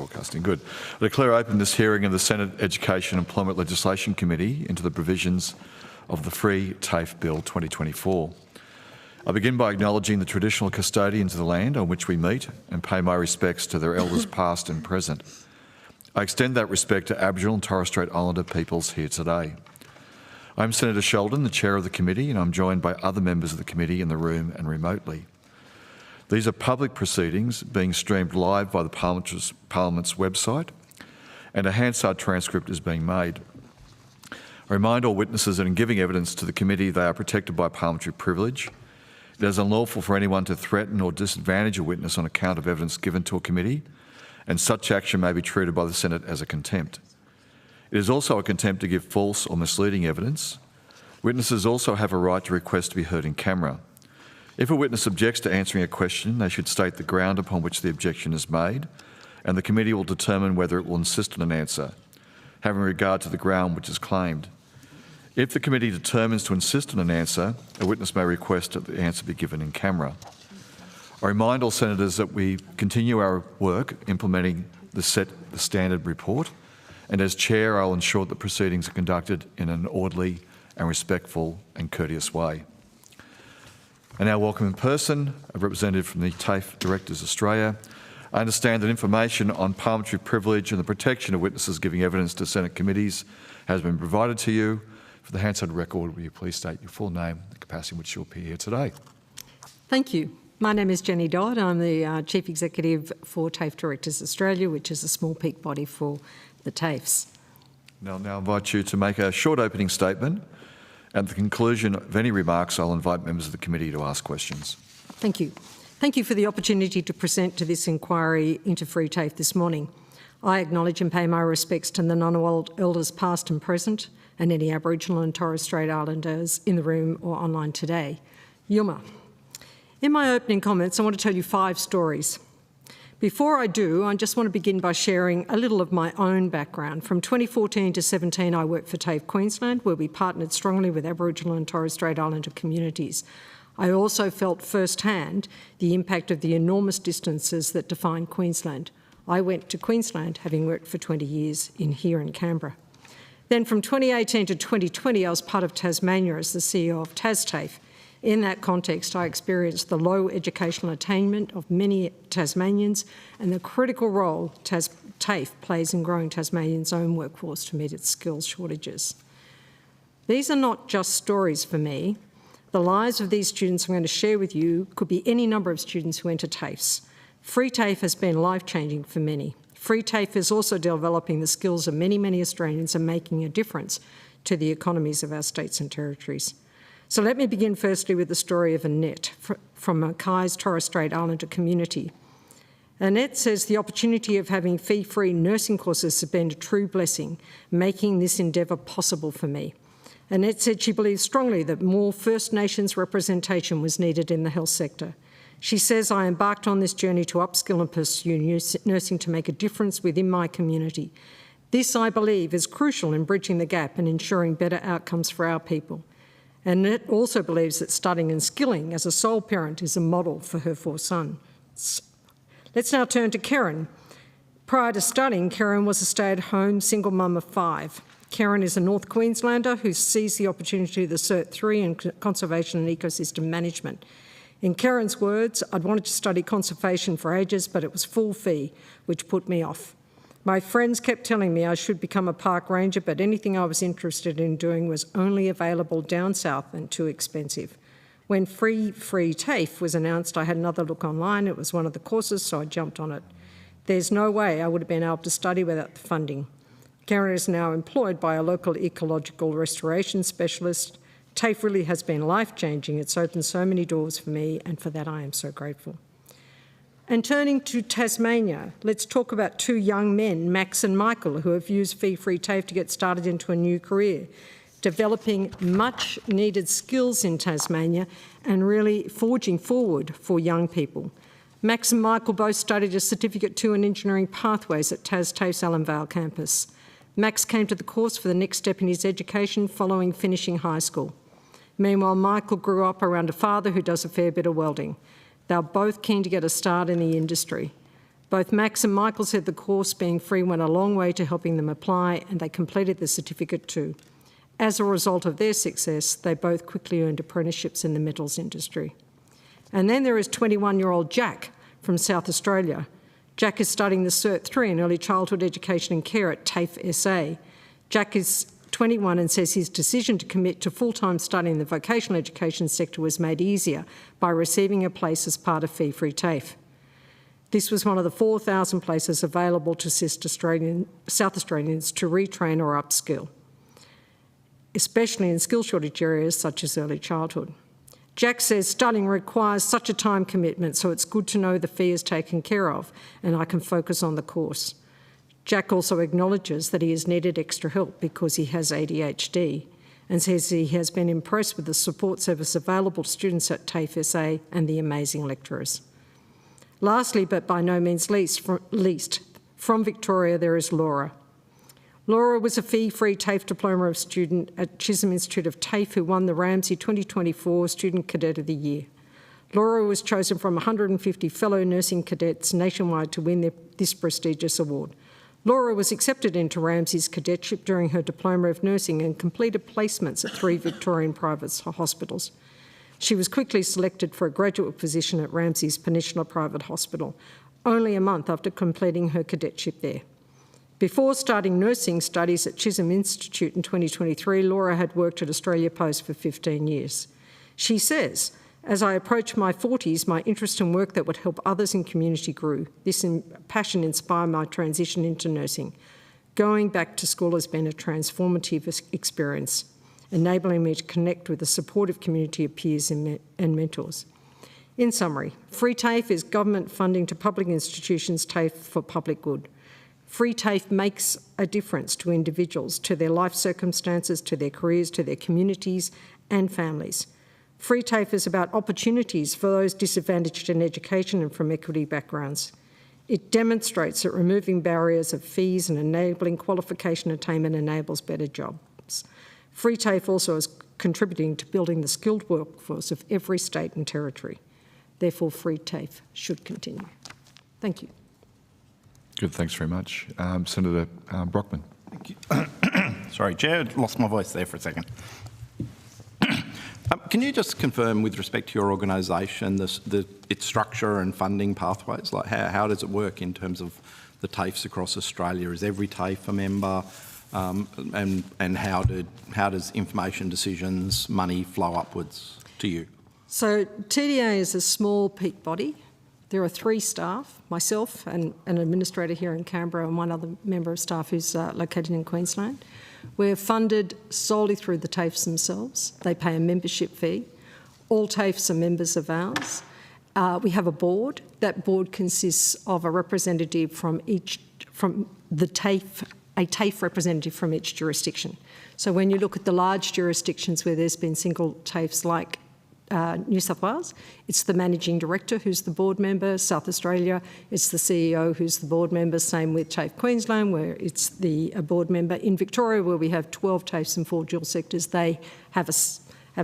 broadcasting. Good. I declare open this hearing of the Senate Education and Employment Legislation Committee into the provisions of the Free TAFE Bill 2024. I begin by acknowledging the traditional custodians of the land on which we meet and pay my respects to their elders past and present. I extend that respect to Aboriginal and Torres Strait Islander peoples here today. I'm Senator Sheldon, the chair of the committee, and I'm joined by other members of the committee in the room and remotely. These are public proceedings being streamed live by the Parliament's website, and a Hansard transcript is being made. I remind all witnesses that in giving evidence to the committee, they are protected by parliamentary privilege. It is unlawful for anyone to threaten or disadvantage a witness on account of evidence given to a committee, and such action may be treated by the Senate as a contempt. It is also a contempt to give false or misleading evidence. Witnesses also have a right to request to be heard in camera. If a witness objects to answering a question, they should state the ground upon which the objection is made, and the committee will determine whether it will insist on an answer, having regard to the ground which is claimed. If the committee determines to insist on an answer, a witness may request that the answer be given in camera. I remind all senators that we continue our work implementing the standard report, and as chair, I'll ensure that proceedings are conducted in an orderly and respectful and courteous way. I now welcome in person a representative from the TAFE Directors Australia. I understand that information on parliamentary privilege and the protection of witnesses giving evidence to Senate committees has been provided to you. For the Hansard record, will you please state your full name and the capacity in which you appear here today? Thank you. My name is Jenny Dodd. I'm the Chief Executive for TAFE Directors Australia, which is a small peak body for the TAFEs. I'll now invite you to make a short opening statement. At the conclusion of any remarks, I'll invite members of the committee to ask questions. Thank you. Thank you for the opportunity to present to this inquiry into Free TAFE this morning. I acknowledge and pay my respects to the Ngunnawal elders past and present, and any Aboriginal and Torres Strait Islanders in the room or online today. Yuma. In my opening comments, I want to tell you 5 stories. Before I do, I just want to begin by sharing a little of my own background. From 2014 to 17, I worked for TAFE Queensland, where we partnered strongly with Aboriginal and Torres Strait Islander communities. I also felt firsthand the impact of the enormous distances that define Queensland. I went to Queensland, having worked for 20 years here in Canberra. Then from 2018 to 2020, I was part of Tasmania as the CEO of TAFE. In that context, I experienced the low educational attainment of many Tasmanians and the critical role TAFE plays in growing Tasmanians' own workforce to meet its skills shortages. These are not just stories for me. The lives of these students I'm going to share with you could be any number of students who enter TAFEs. Free TAFE has been life-changing for many. Free TAFE is also developing the skills of many, many Australians and making a difference to the economies of our states and territories. So let me begin firstly with the story of Annette from Mackay's Torres Strait Islander community. Annette says the opportunity of having fee-free nursing courses has been a true blessing, making this endeavour possible for me. Annette said she believes strongly that more First Nations representation was needed in the health sector. She says, I embarked on this journey to upskill and pursue nursing to make a difference within my community. This, I believe, is crucial in bridging the gap and ensuring better outcomes for our people. And it also believes that studying and skilling as a sole parent is a model for her 4 sons. Let's now turn to Karen. Prior to studying, Karen was a stay-at-home single mum of 5. Karen is a North Queenslander who sees the opportunity of the Cert 3 in Conservation and Ecosystem Management. In Karen's words, I'd wanted to study conservation for ages, but it was full fee, which put me off. My friends kept telling me I should become a park ranger, but anything I was interested in doing was only available down south and too expensive. When Free TAFE was announced, I had another look online. It was one of the courses, so I jumped on it. There's no way I would have been able to study without the funding. Karen is now employed by a local ecological restoration specialist. TAFE really has been life-changing. It's opened so many doors for me, and for that I am so grateful. And turning to Tasmania, let's talk about 2 young men, Max and Michael, who have used fee-free TAFE to get started into a new career, developing much-needed skills in Tasmania and really forging forward for young people. Max and Michael both studied a Certificate 2 in Engineering Pathways at TAFE's Allan Vale campus. Max came to the course for the next step in his education following finishing high school. Meanwhile, Michael grew up around a father who does a fair bit of welding. They're both keen to get a start in the industry. Both Max and Michael said the course being free went a long way to helping them apply, and they completed the certificate too. As a result of their success, they both quickly earned apprenticeships in the metals industry. And then there is 21-year-old Jack from South Australia. Jack is studying the Cert 3 in Early Childhood Education and Care at TAFE SA. Jack is 21 and says his decision to commit to full-time study in the vocational education sector was made easier by receiving a place as part of fee-free TAFE. This was one of the 4,000 places available to assist South Australians to retrain or upskill, especially in skill shortage areas such as early childhood. Jack says studying requires such a time commitment, so it's good to know the fee is taken care of and I can focus on the course. Jack also acknowledges that he has needed extra help because he has ADHD and says he has been impressed with the support service available to students at TAFE SA and the amazing lecturers. Lastly, but by no means least, from Victoria there is Laura. Laura was a fee-free TAFE diploma student at Chisholm Institute of TAFE who won the Ramsay 2024 Student Cadet of the Year. Laura was chosen from 150 fellow nursing cadets nationwide to win this prestigious award. Laura was accepted into Ramsay's cadetship during her Diploma of Nursing and completed placements at 3 Victorian private hospitals. She was quickly selected for a graduate position at Ramsay's Peninsula Private Hospital, only a month after completing her cadetship there. Before starting nursing studies at Chisholm Institute in 2023, Laura had worked at Australia Post for 15 years. She says, "As I approached my 40s, my interest in work that would help others in community grew. This passion inspired my transition into nursing. Going back to school has been a transformative experience, enabling me to connect with a supportive community of peers and mentors." In summary, free TAFE is government funding to public institutions TAFE for public good. Free TAFE makes a difference to individuals, to their life circumstances, to their careers, to their communities and families. Free TAFE is about opportunities for those disadvantaged in education and from equity backgrounds. It demonstrates that removing barriers of fees and enabling qualification attainment enables better jobs. Free TAFE also is contributing to building the skilled workforce of every state and territory. Therefore, free TAFE should continue. Thank you. Good, thanks very much. Senator Brockman. Thank you. Sorry, Chair, I lost my voice there for a second. Can you just confirm with respect to your organisation its structure and funding pathways? Like how does it work in terms of the TAFEs across Australia? Is every TAFE a member? And how does information, decisions, money flow upwards to you? So TDA is a small peak body. There are 3 staff, myself and an administrator here in Canberra and one other member of staff who's located in Queensland. We're funded solely through the TAFEs themselves. They pay a membership fee. All TAFEs are members of ours. We have a board. That board consists of a representative from the TAFE, a TAFE representative from each jurisdiction. So when you look at the large jurisdictions where there's been single TAFEs like New South Wales, it's the Managing Director who's the board member. South Australia, it's the CEO who's the board member. Same with TAFE Queensland, where it's the board member. In Victoria, where we have 12 TAFEs and 4 dual sectors, they have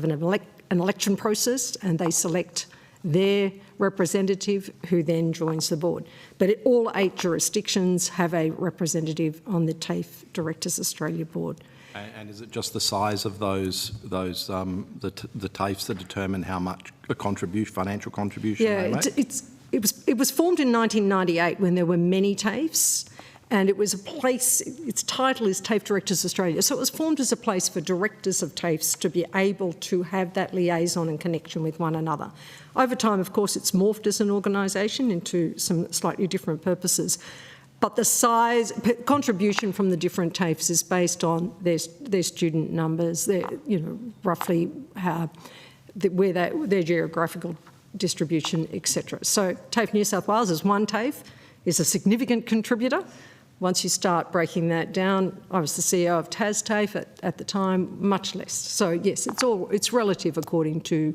an election process and they select their representative who then joins the board. But all 8 jurisdictions have a representative on the TAFE Directors Australia board. And is it just the size of the TAFEs that determine how much a financial contribution they make? It was formed in 1998 when there were many TAFEs, and it was a place, its title is TAFE Directors Australia, so it was formed as a place for directors of TAFEs to be able to have that liaison and connection with one another. Over time, of course, it's morphed as an organisation into some slightly different purposes. But the size, contribution from the different TAFEs is based on their student numbers, roughly their geographical distribution, etc. So TAFE New South Wales is one TAFE, is a significant contributor. Once you start breaking that down, I was the CEO of TAFE at the time, much less. So yes, it's relative according to.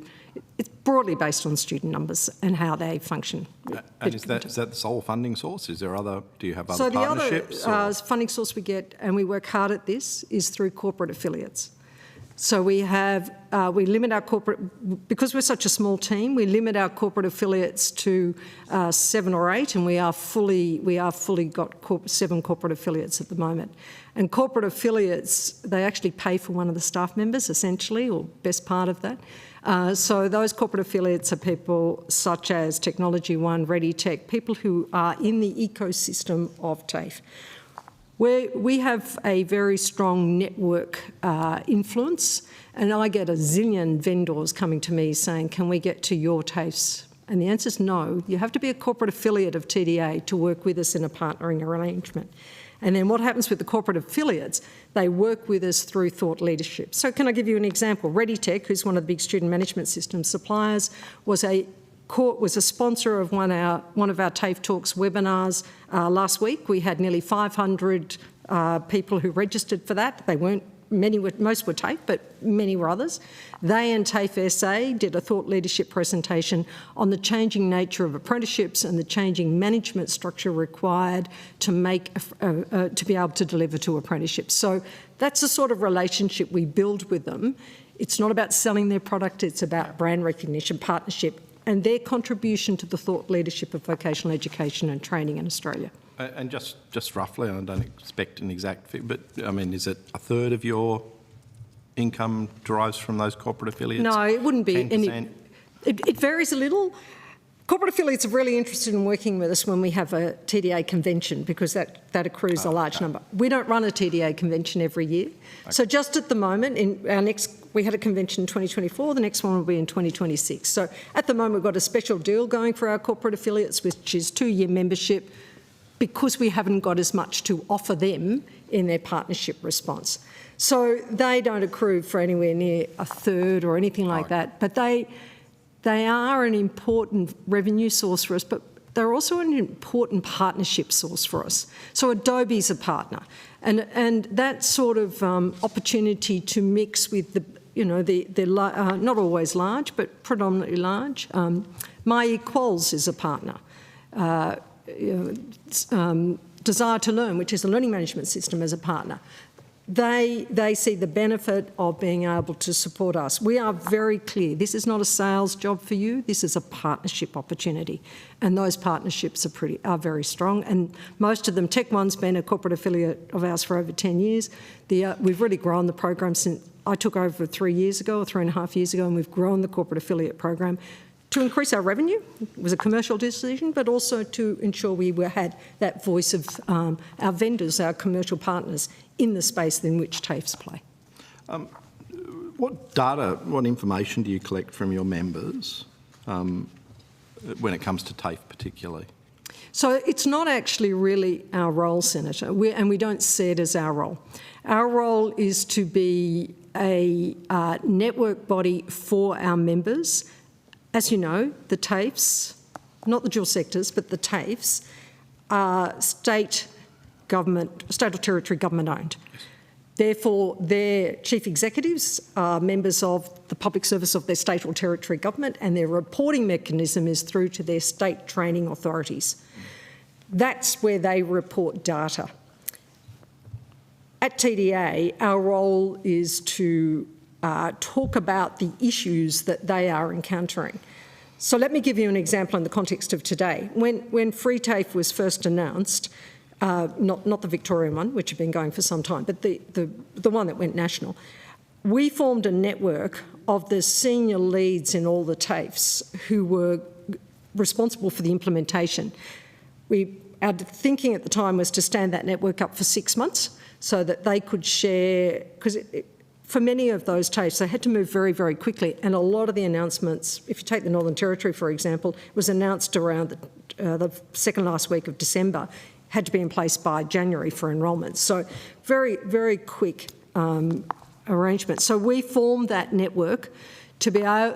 It's broadly based on student numbers and how they function. And is that the sole funding source? Do you have other so partnerships? So the other funding source we get, and we work hard at this, is through corporate affiliates. So we limit our corporate, because we're such a small team, we limit our corporate affiliates to 7 or 8, and we are fully got 7 corporate affiliates at the moment. And corporate affiliates, they actually pay for one of the staff members, essentially, or best part of that. So those corporate affiliates are people such as Technology One, ReadyTech, people who are in the ecosystem of TAFE. We have a very strong network influence, and I get a zillion vendors coming to me saying, can we get to your TAFEs? And the answer is no. You have to be a corporate affiliate of TDA to work with us in a partnering arrangement. And then what happens with the corporate affiliates, they work with us through thought leadership. So can I give you an example? ReadyTech, who's one of the big student management system suppliers, was a sponsor of one of our TAFE Talks webinars last week. We had nearly 500 people who registered for that. They weren't, most were TAFE, but many were others. They and TAFE SA did a thought leadership presentation on the changing nature of apprenticeships and the changing management structure required to be able to deliver to apprenticeships. So that's the sort of relationship we build with them. It's not about selling their product, it's about brand recognition, partnership, and their contribution to the thought leadership of vocational education and training in Australia. And just roughly, I don't expect an exact figure, but I mean, is it a third of your income derives from those corporate affiliates? No, it wouldn't be 10%? any. It varies a little. Corporate affiliates are really interested in working with us when we have a TDA convention because that accrues a large number. We don't run a TDA convention every year. Okay. So just at the moment, we had a convention in 2024, the next one will be in 2026. So at the moment we've got a special deal going for our corporate affiliates, which is 2-year membership, because we haven't got as much to offer them in their partnership response. So they don't accrue for anywhere near a third or anything like that, but they are an important revenue source for us, but they're also an important partnership source for us. So Adobe's a partner, and that sort of opportunity to mix with the not always large, but predominantly large. My Equals is a partner. Desire to Learn, which is a learning management system, as a partner. They see the benefit of being able to support us. We are very clear. This is not a sales job for you. This is a partnership opportunity. And those partnerships are very strong. And most of them, Tech One's been a corporate affiliate of ours for over 10 years. We've really grown the program since I took over 3 years ago, or 3.5 years ago, and we've grown the corporate affiliate program to increase our revenue. It was a commercial decision, but also to ensure we had that voice of our vendors, our commercial partners, in the space in which TAFEs play. What data, what information do you collect from your members when it comes to TAFE particularly? So it's not actually really our role, Senator, and we don't see it as our role. Our role is to be a network body for our members. As you know, the TAFEs, not the dual sectors, but the TAFEs are state or territory government owned. Yes. Therefore, their chief executives are members of the public service of their state or territory government, and their reporting mechanism is through to their state training authorities. That's where they report data. At TDA, our role is to talk about the issues that they are encountering. So let me give you an example in the context of today. When Free TAFE was first announced, not the Victorian one, which had been going for some time, but the one that went national, we formed a network of the senior leads in all the TAFEs who were responsible for the implementation. Our thinking at the time was to stand that network up for 6 months so that they could share, because for many of those TAFEs, they had to move very, very quickly, and a lot of the announcements, if you take the Northern Territory, for example, was announced around the second last week of December, had to be in place by January for enrolment. So very, very quick arrangement. So we formed that network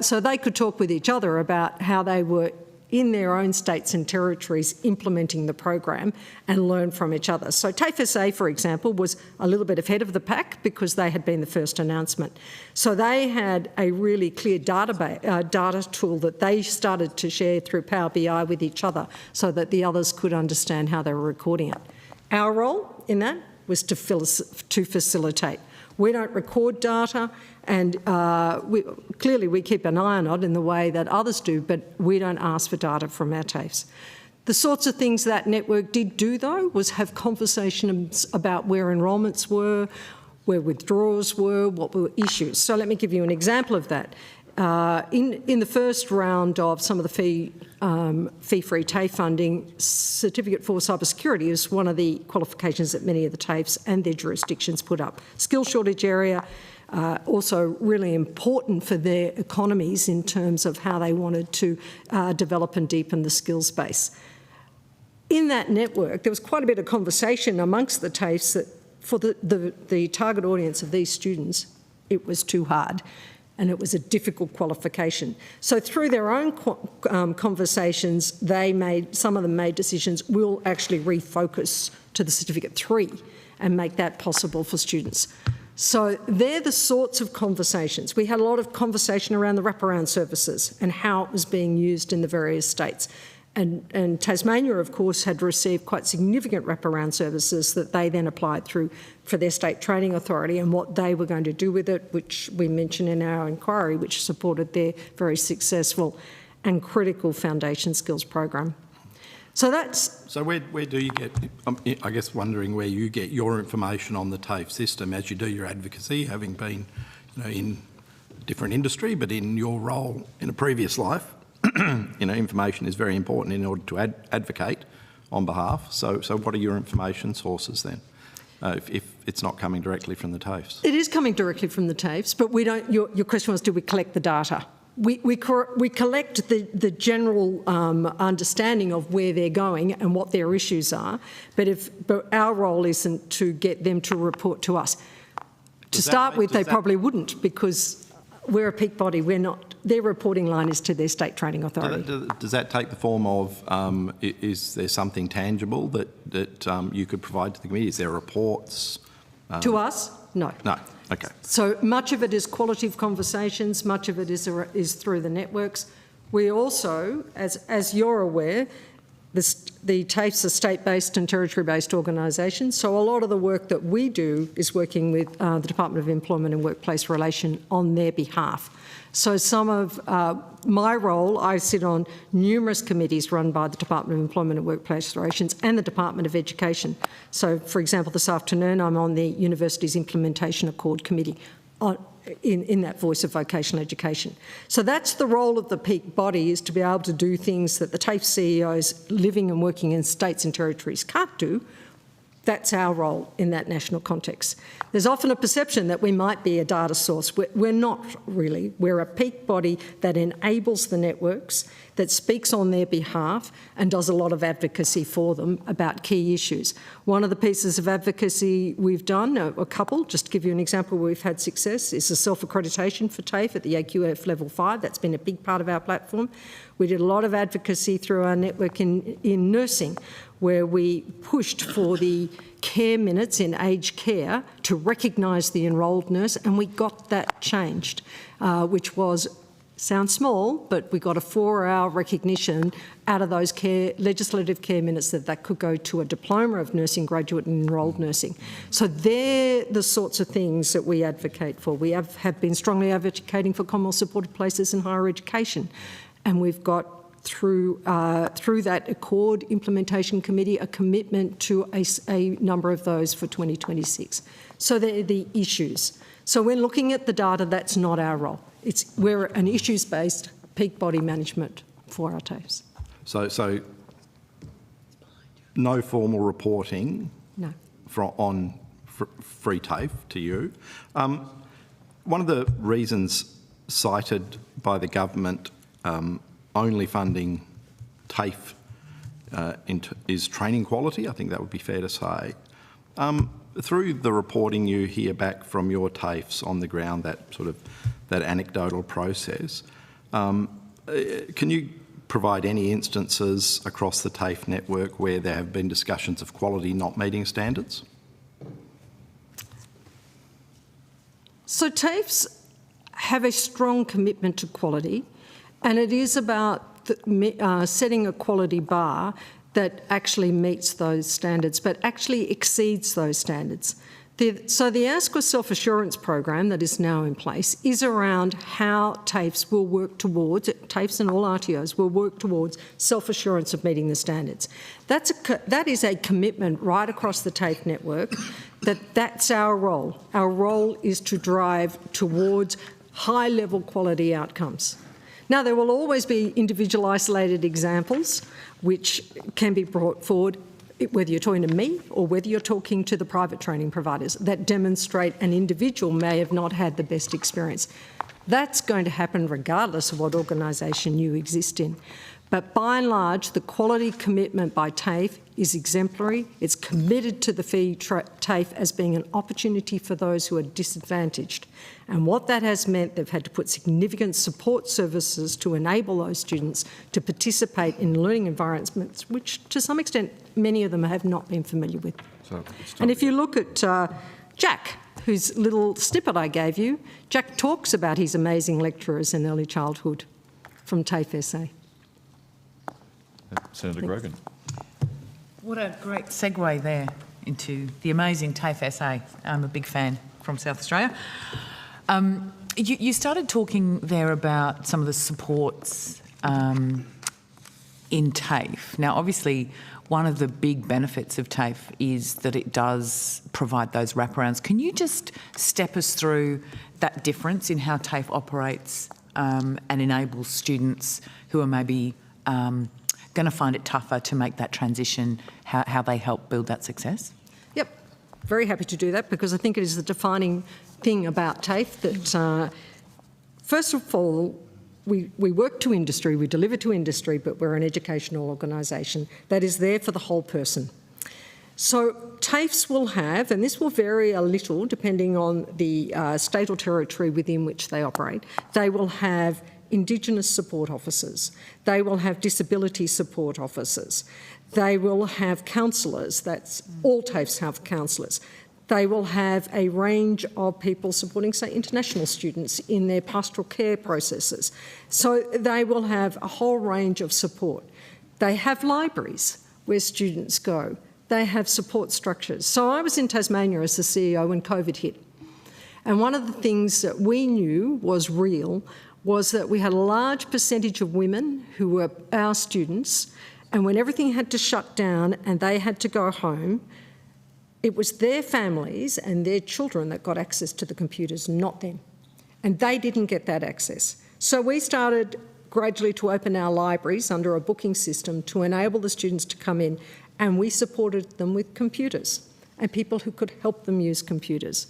so they could talk with each other about how they were in their own states and territories implementing the program and learn from each other. So TAFE SA, for example, was a little bit ahead of the pack because they had been the first announcement. So they had a really clear data tool that they started to share through Power BI with each other so that the others could understand how they were recording it. Our role in that was to facilitate. We don't record data, and clearly we keep an eye on it in the way that others do, but we don't ask for data from our TAFEs. The sorts of things that network did do, though, was have conversations about where enrolments were, where withdrawals were, what were issues. So let me give you an example of that. In the first round of some of the fee-free TAFE funding, Certificate for Cybersecurity is one of the qualifications that many of the TAFEs and their jurisdictions put up. Skill shortage area, also really important for their economies in terms of how they wanted to develop and deepen the skills base. In that network, there was quite a bit of conversation amongst the TAFEs that for the target audience of these students, it was too hard and it was a difficult qualification. So through their own conversations, some of them made decisions, we'll actually refocus to the Certificate 3 and make that possible for students. So they're the sorts of conversations. We had a lot of conversation around the wraparound services and how it was being used in the various states. And Tasmania, of course, had received quite significant wraparound services that they then applied through for their state training authority and what they were going to do with it, which we mentioned in our inquiry, which supported their very successful and critical foundation skills program. So that's... So where do you get, I guess wondering where you get your information on the TAFE system as you do your advocacy, having been in different industry, but in your role in a previous life, information is very important in order to advocate on behalf. So what are your information sources then, if it's not coming directly from the TAFEs? It is coming directly from the TAFEs, but we don't. Your question was, do we collect the data? We collect the general understanding of where they're going and what their issues are, but our role isn't to get them to report to us. To start with, they probably wouldn't, because we're a peak body. We're not. Their reporting line is to their state training authority. Does that take the form of, is there something tangible that you could provide to the committee? Is there reports? To us? No. No. Okay. So much of it is quality of conversations, much of it is through the networks. We also, as you're aware, the TAFEs are state-based and territory-based organisations, so a lot of the work that we do is working with the Department of Employment and Workplace Relations on their behalf. So some of my role, I sit on numerous committees run by the Department of Employment and Workplace Relations and the Department of Education. So, for example, this afternoon I'm on the University's Implementation Accord Committee in that voice of vocational education. So that's the role of the peak body, is to be able to do things that the TAFE CEOs living and working in states and territories can't do. That's our role in that national context. There's often a perception that we might be a data source. We're not really. We're a peak body that enables the networks, that speaks on their behalf and does a lot of advocacy for them about key issues. One of the pieces of advocacy we've done, a couple, just to give you an example where we've had success, is the self-accreditation for TAFE at the AQF Level 5. That's been a big part of our platform. We did a lot of advocacy through our network in nursing, where we pushed for the care minutes in aged care to recognise the enrolled nurse, and we got that changed, which was, sounds small, but we got a 4-hour recognition out of those legislative care minutes that could go to a diploma of nursing graduate and enrolled nursing. So they're the sorts of things that we advocate for. We have been strongly advocating for Commonwealth supported places in higher education, and we've got through that Accord Implementation Committee a commitment to a number of those for 2026. So they're the issues. So when looking at the data, that's not our role. We're an issues-based peak body management for our TAFEs. So no formal reporting on free TAFE to you. One of the reasons cited by the government only funding TAFE is training quality. I think that would be fair to say. Through the reporting you hear back from your TAFEs on the ground, that anecdotal process, can you provide any instances across the TAFE network where there have been discussions of quality not meeting standards? So TAFEs have a strong commitment to quality, and it is about setting a quality bar that actually meets those standards, but actually exceeds those standards. So the AUSPar self-assurance program that is now in place is around how TAFEs will work towards, TAFEs and all RTOs will work towards self-assurance of meeting the standards. That is a commitment right across the TAFE network that's our role. Our role is to drive towards high-level quality outcomes. Now, there will always be individual isolated examples which can be brought forward, whether you're talking to me or whether you're talking to the private training providers, that demonstrate an individual may have not had the best experience. That's going to happen regardless of what organisation you exist in. But by and large, the quality commitment by TAFE is exemplary. It's committed to the fee TAFE as being an opportunity for those who are disadvantaged. And what that has meant, they've had to put significant support services to enable those students to participate in learning environments, which to some extent, many of them have not been familiar with. And if you look at Jack, whose little snippet I gave you, Jack talks about his amazing lecturers in early childhood from TAFE SA. Senator Grogan. What a great segue there into the amazing TAFE SA. I'm a big fan from South Australia. You started talking there about some of the supports in TAFE. Now, obviously, one of the big benefits of TAFE is that it does provide those wraparounds. Can you just step us through that difference in how TAFE operates and enables students who are maybe going to find it tougher to make that transition, how they help build that success? Yep, very happy to do that because I think it is the defining thing about TAFE that, first of all, we work to industry, we deliver to industry, but we're an educational organisation that is there for the whole person. So TAFEs will have, and this will vary a little depending on the state or territory within which they operate, they will have Indigenous support officers, they will have disability support officers, they will have counsellors, that's all TAFEs have counsellors. They will have a range of people supporting, say, international students in their pastoral care processes. So they will have a whole range of support. They have libraries where students go. They have support structures. So I was in Tasmania as the CEO when COVID hit. And one of the things that we knew was real was that we had a large percentage of women who were our students, and when everything had to shut down and they had to go home, it was their families and their children that got access to the computers, not them. And they didn't get that access. So we started gradually to open our libraries under a booking system to enable the students to come in, and we supported them with computers and people who could help them use computers.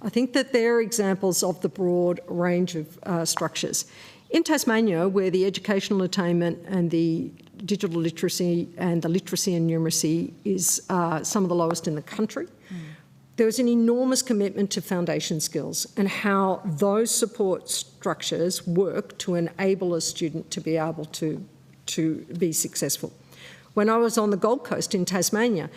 I think that they're examples of the broad range of structures. In Tasmania, where the educational attainment and the digital literacy and the literacy and numeracy is some of the lowest in the country, there was an enormous commitment to foundation skills and how those support structures work to enable a student to be able to be successful. When I was on the Gold Coast in Tasmania,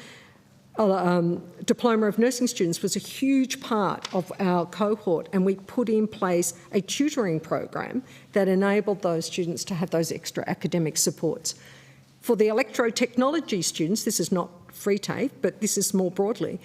Diploma of Nursing students was a huge part of our cohort, and we put in place a tutoring program that enabled those students to have those extra academic supports. For the electrotechnology students, this is not free TAFE, but this is more broadly,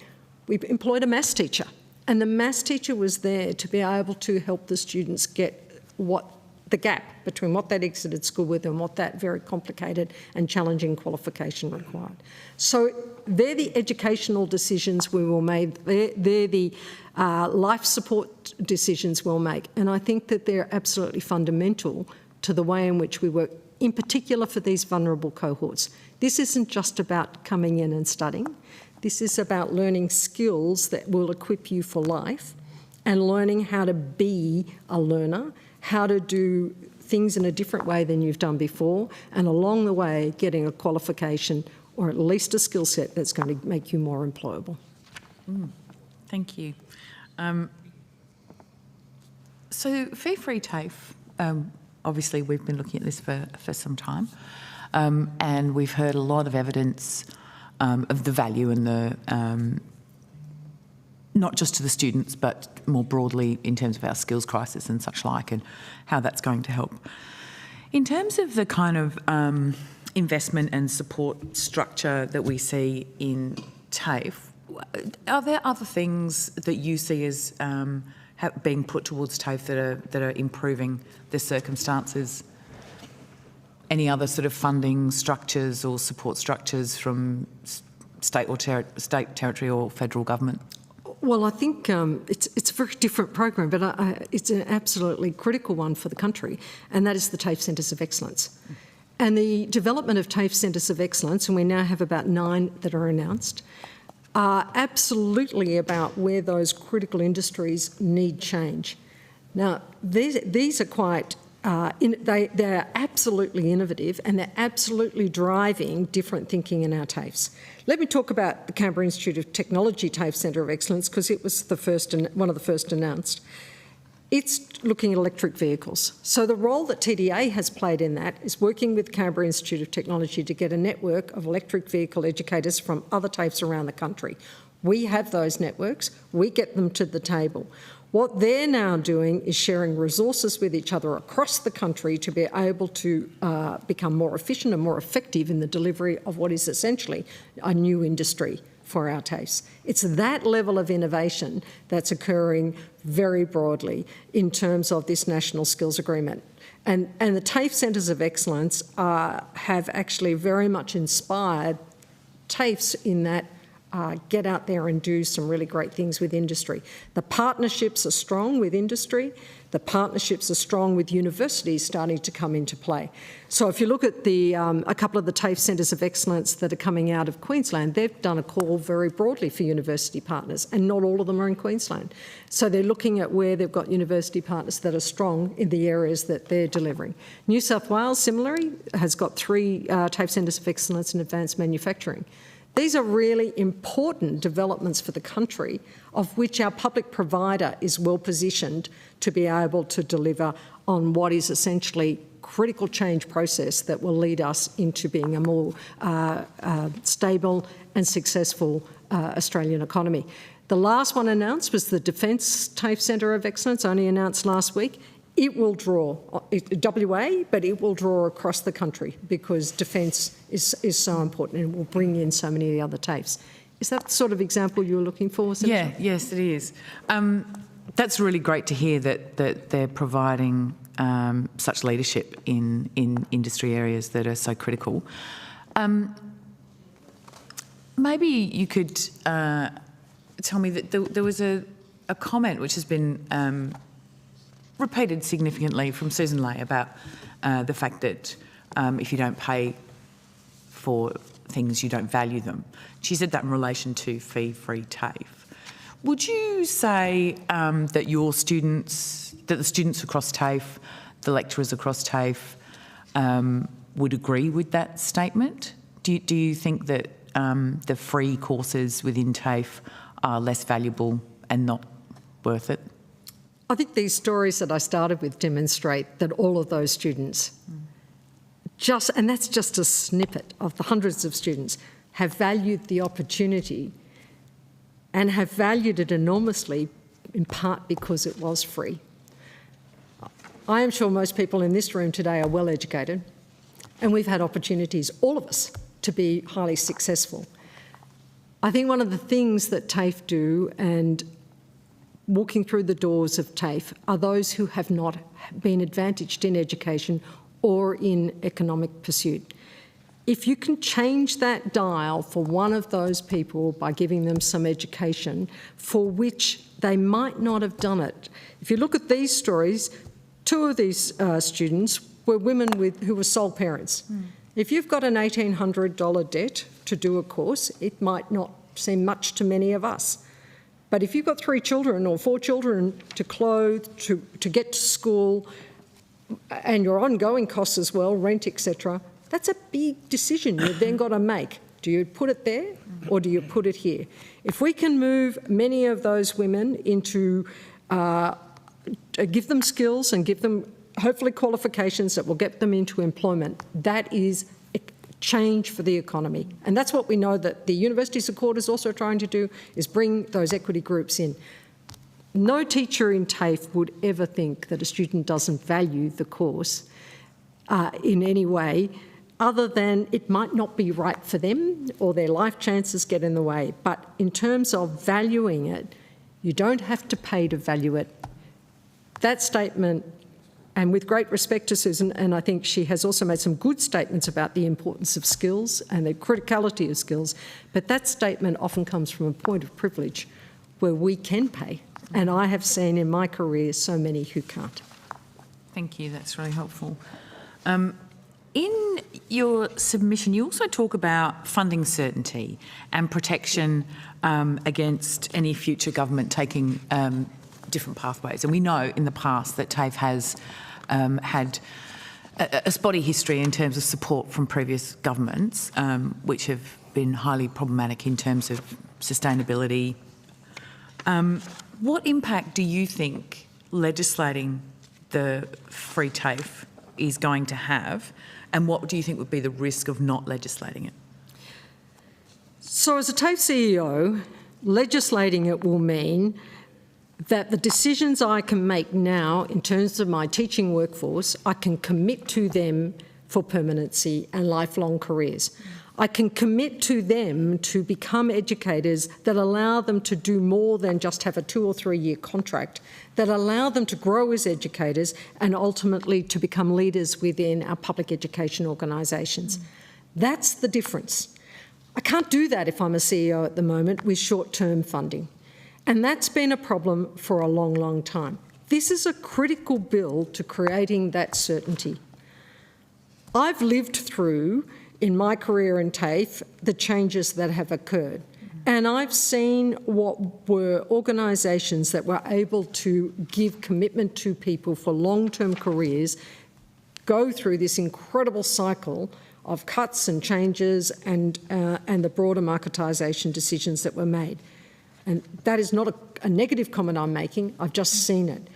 we employed a maths teacher, and the maths teacher was there to be able to help the students get the gap between what they'd exited school with and what that very complicated and challenging qualification required. So they're the educational decisions we will make. They're the life support decisions we'll make. And I think that they're absolutely fundamental to the way in which we work, in particular for these vulnerable cohorts. This isn't just about coming in and studying. This is about learning skills that will equip you for life and learning how to be a learner, how to do things in a different way than you've done before, and along the way getting a qualification or at least a skill set that's going to make you more employable. Thank you. So fee-free TAFE, obviously we've been looking at this for some time, and we've heard a lot of evidence of the value and the not just to the students, but more broadly in terms of our skills crisis and such like, and how that's going to help. In terms of the kind of investment and support structure that we see in TAFE, Are there other things that you see as being put towards TAFE that are improving the circumstances? Any other sort of funding structures or support structures from state, territory or federal government? Well, I think it's a very different program, but it's an absolutely critical one for the country, and that is the TAFE Centres of Excellence. And the development of TAFE Centres of Excellence, and we now have about 9 that are announced, are absolutely about where those critical industries need change. Now, these are quite, they're absolutely innovative, and they're absolutely driving different thinking in our TAFEs. Let me talk about the Canberra Institute of Technology TAFE Centre of Excellence, because it was one of the first announced. It's looking at electric vehicles. So the role that TDA has played in that is working with Canberra Institute of Technology to get a network of electric vehicle educators from other TAFEs around the country. We have those networks. We get them to the table. What they're now doing is sharing resources with each other across the country to be able to become more efficient and more effective in the delivery of what is essentially a new industry for our TAFEs. It's that level of innovation that's occurring very broadly in terms of this National Skills Agreement. And the TAFE Centres of Excellence have actually very much inspired TAFEs in that get out there and do some really great things with industry. The partnerships are strong with industry. The partnerships are strong with universities starting to come into play. So if you look at a couple of the TAFE Centres of Excellence that are coming out of Queensland, they've done a call very broadly for university partners, and not all of them are in Queensland. So they're looking at where they've got university partners that are strong in the areas that they're delivering. New South Wales, similarly, has got 3 TAFE Centres of Excellence in advanced manufacturing. These are really important developments for the country, of which our public provider is well positioned to be able to deliver on what is essentially critical change process that will lead us into being a more stable and successful Australian economy. The last one announced was the Defence TAFE Centre of Excellence, only announced last week. It will draw, WA, but it will draw across the country because defence is so important and will bring in so many of the other TAFEs. Is that the sort of example you were looking for? Yeah, yes, it is. That's really great to hear that they're providing such leadership in industry areas that are so critical. Maybe you could tell me that there was a comment which has been repeated significantly from Susan Lay about the fact that if you don't pay for things, you don't value them. She said that in relation to fee-free TAFE. Would you say that the students across TAFE, the lecturers across TAFE, would agree with that statement? Do you think that the free courses within TAFE are less valuable and not worth it? I think these stories that I started with demonstrate that all of those students, and that's just a snippet of the hundreds of students, have valued the opportunity and have valued it enormously, in part because it was free. I am sure most people in this room today are well educated, and we've had opportunities, all of us, to be highly successful. I think one of the things that TAFE do, and walking through the doors of TAFE, are those who have not been advantaged in education or in economic pursuit. If you can change that dial for one of those people by giving them some education for which they might not have done it. If you look at these stories, 2 of these students were women who were sole parents. If you've got an $1,800 debt to do a course, it might not seem much to many of us. But if you've got 3 children or 4 children to clothe, to get to school, and your ongoing costs as well, rent, etc., that's a big decision you've then got to make. Do you put it there or do you put it here? If we can move many of those women into, give them skills and give them hopefully qualifications that will get them into employment, that is change for the economy. And that's what we know that the Universities of Court is also trying to do, is bring those equity groups in. No teacher in TAFE would ever think that a student doesn't value the course in any way other than it might not be right for them or their life chances get in the way. But in terms of valuing it, you don't have to pay to value it. That statement, and with great respect to Susan, and I think she has also made some good statements about the importance of skills and the criticality of skills, but that statement often comes from a point of privilege where we can pay. And I have seen in my career so many who can't. Thank you, that's really helpful. In your submission, you also talk about funding certainty and protection against any future government taking different pathways. And we know in the past that TAFE has had a spotty history in terms of support from previous governments, which have been highly problematic in terms of sustainability. What impact do you think legislating the free TAFE is going to have, and what do you think would be the risk of not legislating it? So as a TAFE CEO, legislating it will mean that the decisions I can make now in terms of my teaching workforce, I can commit to them for permanency and lifelong careers. I can commit to them to become educators that allow them to do more than just have a 2 or 3 year contract, that allow them to grow as educators and ultimately to become leaders within our public education organisations. That's the difference. I can't do that if I'm a CEO at the moment with short-term funding. And that's been a problem for a long, long time. This is a critical bill to creating that certainty. I've lived through, in my career in TAFE, the changes that have occurred. And I've seen what were organisations that were able to give commitment to people for long-term careers go through this incredible cycle of cuts and changes and the broader marketisation decisions that were made. And that is not a negative comment I'm making, I've just seen it.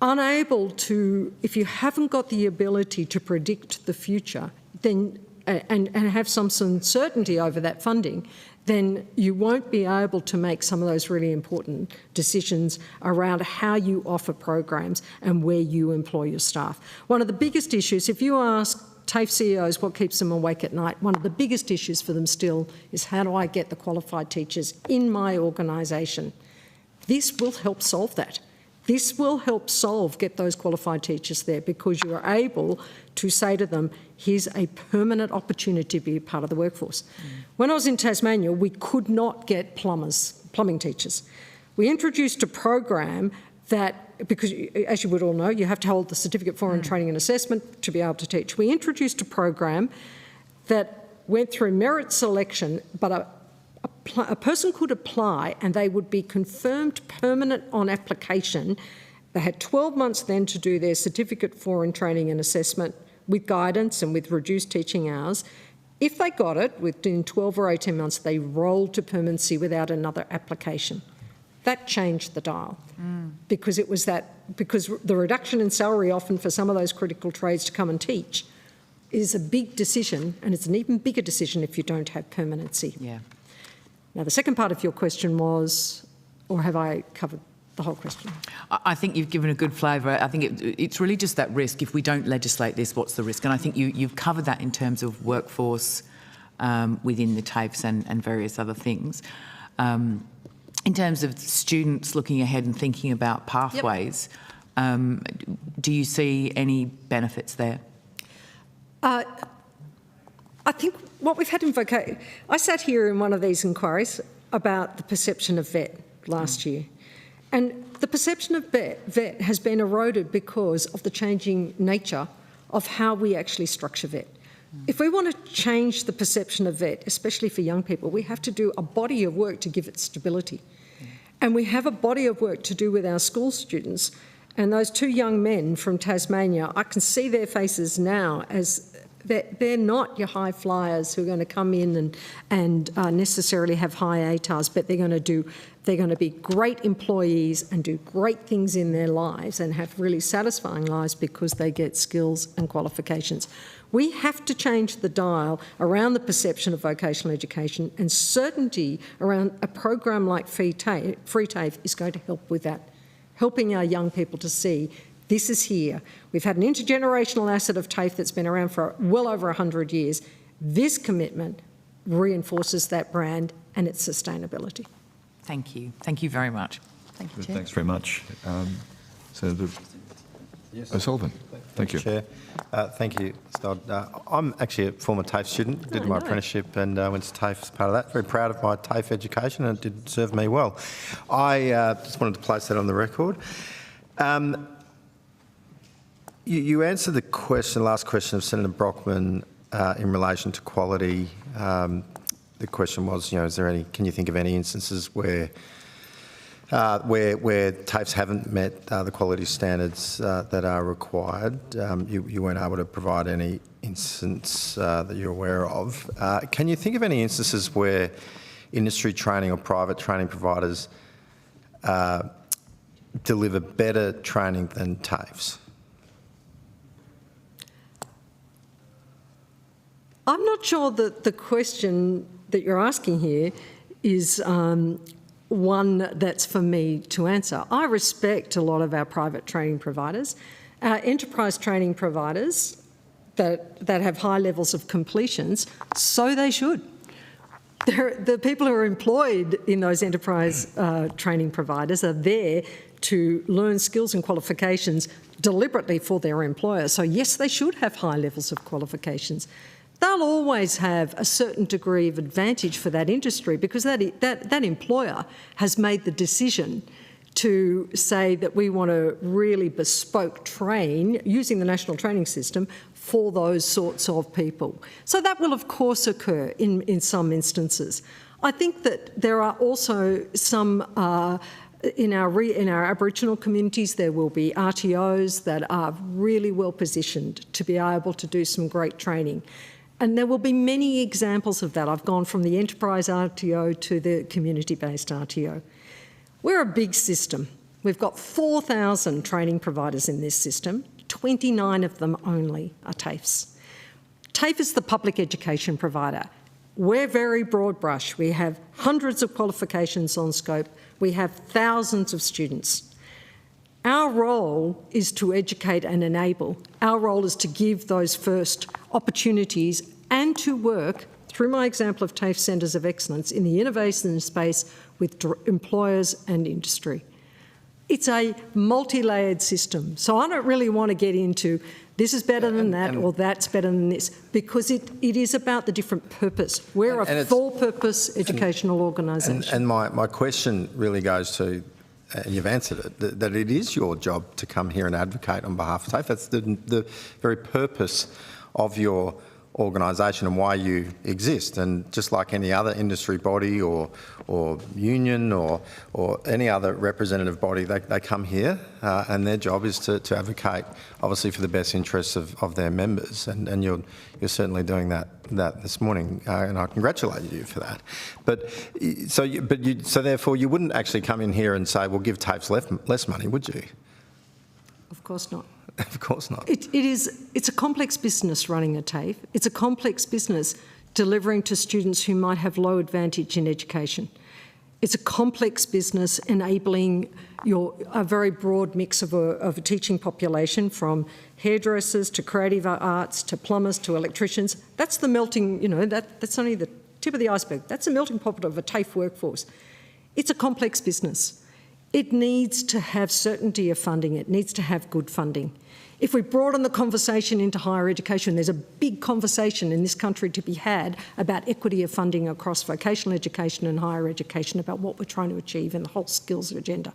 Unable to, if you haven't got the ability to predict the future, then and have some certainty over that funding, then you won't be able to make some of those really important decisions around how you offer programs and where you employ your staff. One of the biggest issues, if you ask TAFE CEOs what keeps them awake at night, one of the biggest issues for them still is how do I get the qualified teachers in my organisation? This will help solve that. This will help get those qualified teachers there, because you are able to say to them, here's a permanent opportunity to be a part of the workforce. When I was in Tasmania, we could not get plumbing teachers. We introduced a program that, because as you would all know, you have to hold the Certificate for Training and Assessment to be able to teach. We introduced a program that went through merit selection, but a person could apply and they would be confirmed permanent on application. They had 12 months then to do their Certificate for Training and Assessment with guidance and with reduced teaching hours. If they got it within 12 or 18 months, they rolled to permanency without another application. That changed the dial because it was because the reduction in salary often for some of those critical trades to come and teach is a big decision, and it's an even bigger decision if you don't have permanency. Yeah. Now, the second part of your question was, or have I covered the whole question? I think you've given a good flavour. I think it's really just that risk. If we don't legislate this, what's the risk? And I think you've covered that in terms of workforce within the TAFEs and various other things. In terms of students looking ahead and thinking about pathways, do you see any benefits there? I think what we've had in Vocational, I sat here in one of these inquiries about the perception of VET last year, and the perception of VET has been eroded because of the changing nature of how we actually structure VET. If we want to change the perception of VET, especially for young people, we have to do a body of work to give it stability. And we have a body of work to do with our school students. And those two young men from Tasmania, I can see their faces now as they're not your high flyers who are going to come in and necessarily have high ATARs, but they're going to be great employees and do great things in their lives and have really satisfying lives because they get skills and qualifications. We have to change the dial around the perception of vocational education, and certainty around a program like Free TAFE is going to help with that, helping our young people to see This is here. We've had an intergenerational asset of TAFE that's been around for well over 100 years. This commitment reinforces that brand and its sustainability. Thank you. Thank you very much. Thank you, Chair. Thanks very much. Senator O'Sullivan. Thank you. Chair. Thank you, Stod. I'm actually a former TAFE student, did my apprenticeship and went to TAFE as part of that. Very proud of my TAFE education and it did serve me well. I just wanted to place that on the record. You answered the question, last question of Senator Brockman in relation to quality. The question was, is there any? Can you think of any instances where TAFEs haven't met the quality standards that are required? You weren't able to provide any instance that you're aware of. Can you think of any instances where industry training or private training providers deliver better training than TAFEs? I'm not sure that the question that you're asking here is one that's for me to answer. I respect a lot of our private training providers. Our enterprise training providers that have high levels of completions, so they should. The people who are employed in those enterprise training providers are there to learn skills and qualifications deliberately for their employer. So yes, they should have high levels of qualifications. They'll always have a certain degree of advantage for that industry because that employer has made the decision to say that we want to really bespoke train using the national training system for those sorts of people. So that will of course occur in some instances. I think that there are also some in our Aboriginal communities, there will be RTOs that are really well positioned to be able to do some great training. And there will be many examples of that. I've gone from the enterprise RTO to the community-based RTO. We're a big system. We've got 4,000 training providers in this system. 29 of them only are TAFEs. TAFE is the public education provider. We're very broad brush. We have hundreds of qualifications on scope. We have thousands of students. Our role is to educate and enable. Our role is to give those first opportunities and to work, through my example of TAFE Centres of Excellence, in the innovation space with employers and industry. It's a multi-layered system. So I don't really want to get into this is better than that or that's better than this, because it is about the different purpose. We're a for-purpose educational organisation. And my question really goes to, and you've answered it, that it is your job to come here and advocate on behalf of TAFE. That's the very purpose of your organisation and why you exist. And just like any other industry body or union or any other representative body, they come here and their job is to advocate, obviously, for the best interests of their members. And you're certainly doing that this morning, and I congratulate you for that. So therefore, you wouldn't actually come in here and say, "Well, give TAFEs less money," would you? Of course not. Of course not. It's a complex business running a TAFE. It's a complex business delivering to students who might have low advantage in education. It's a complex business enabling a very broad mix of a teaching population, from hairdressers to creative arts to plumbers to electricians. That's the melting, that's only the tip of the iceberg. That's a melting pot of a TAFE workforce. It's a complex business. It needs to have certainty of funding. It needs to have good funding. If we broaden the conversation into higher education, there's a big conversation in this country to be had about equity of funding across vocational education and higher education, about what we're trying to achieve in the whole skills agenda.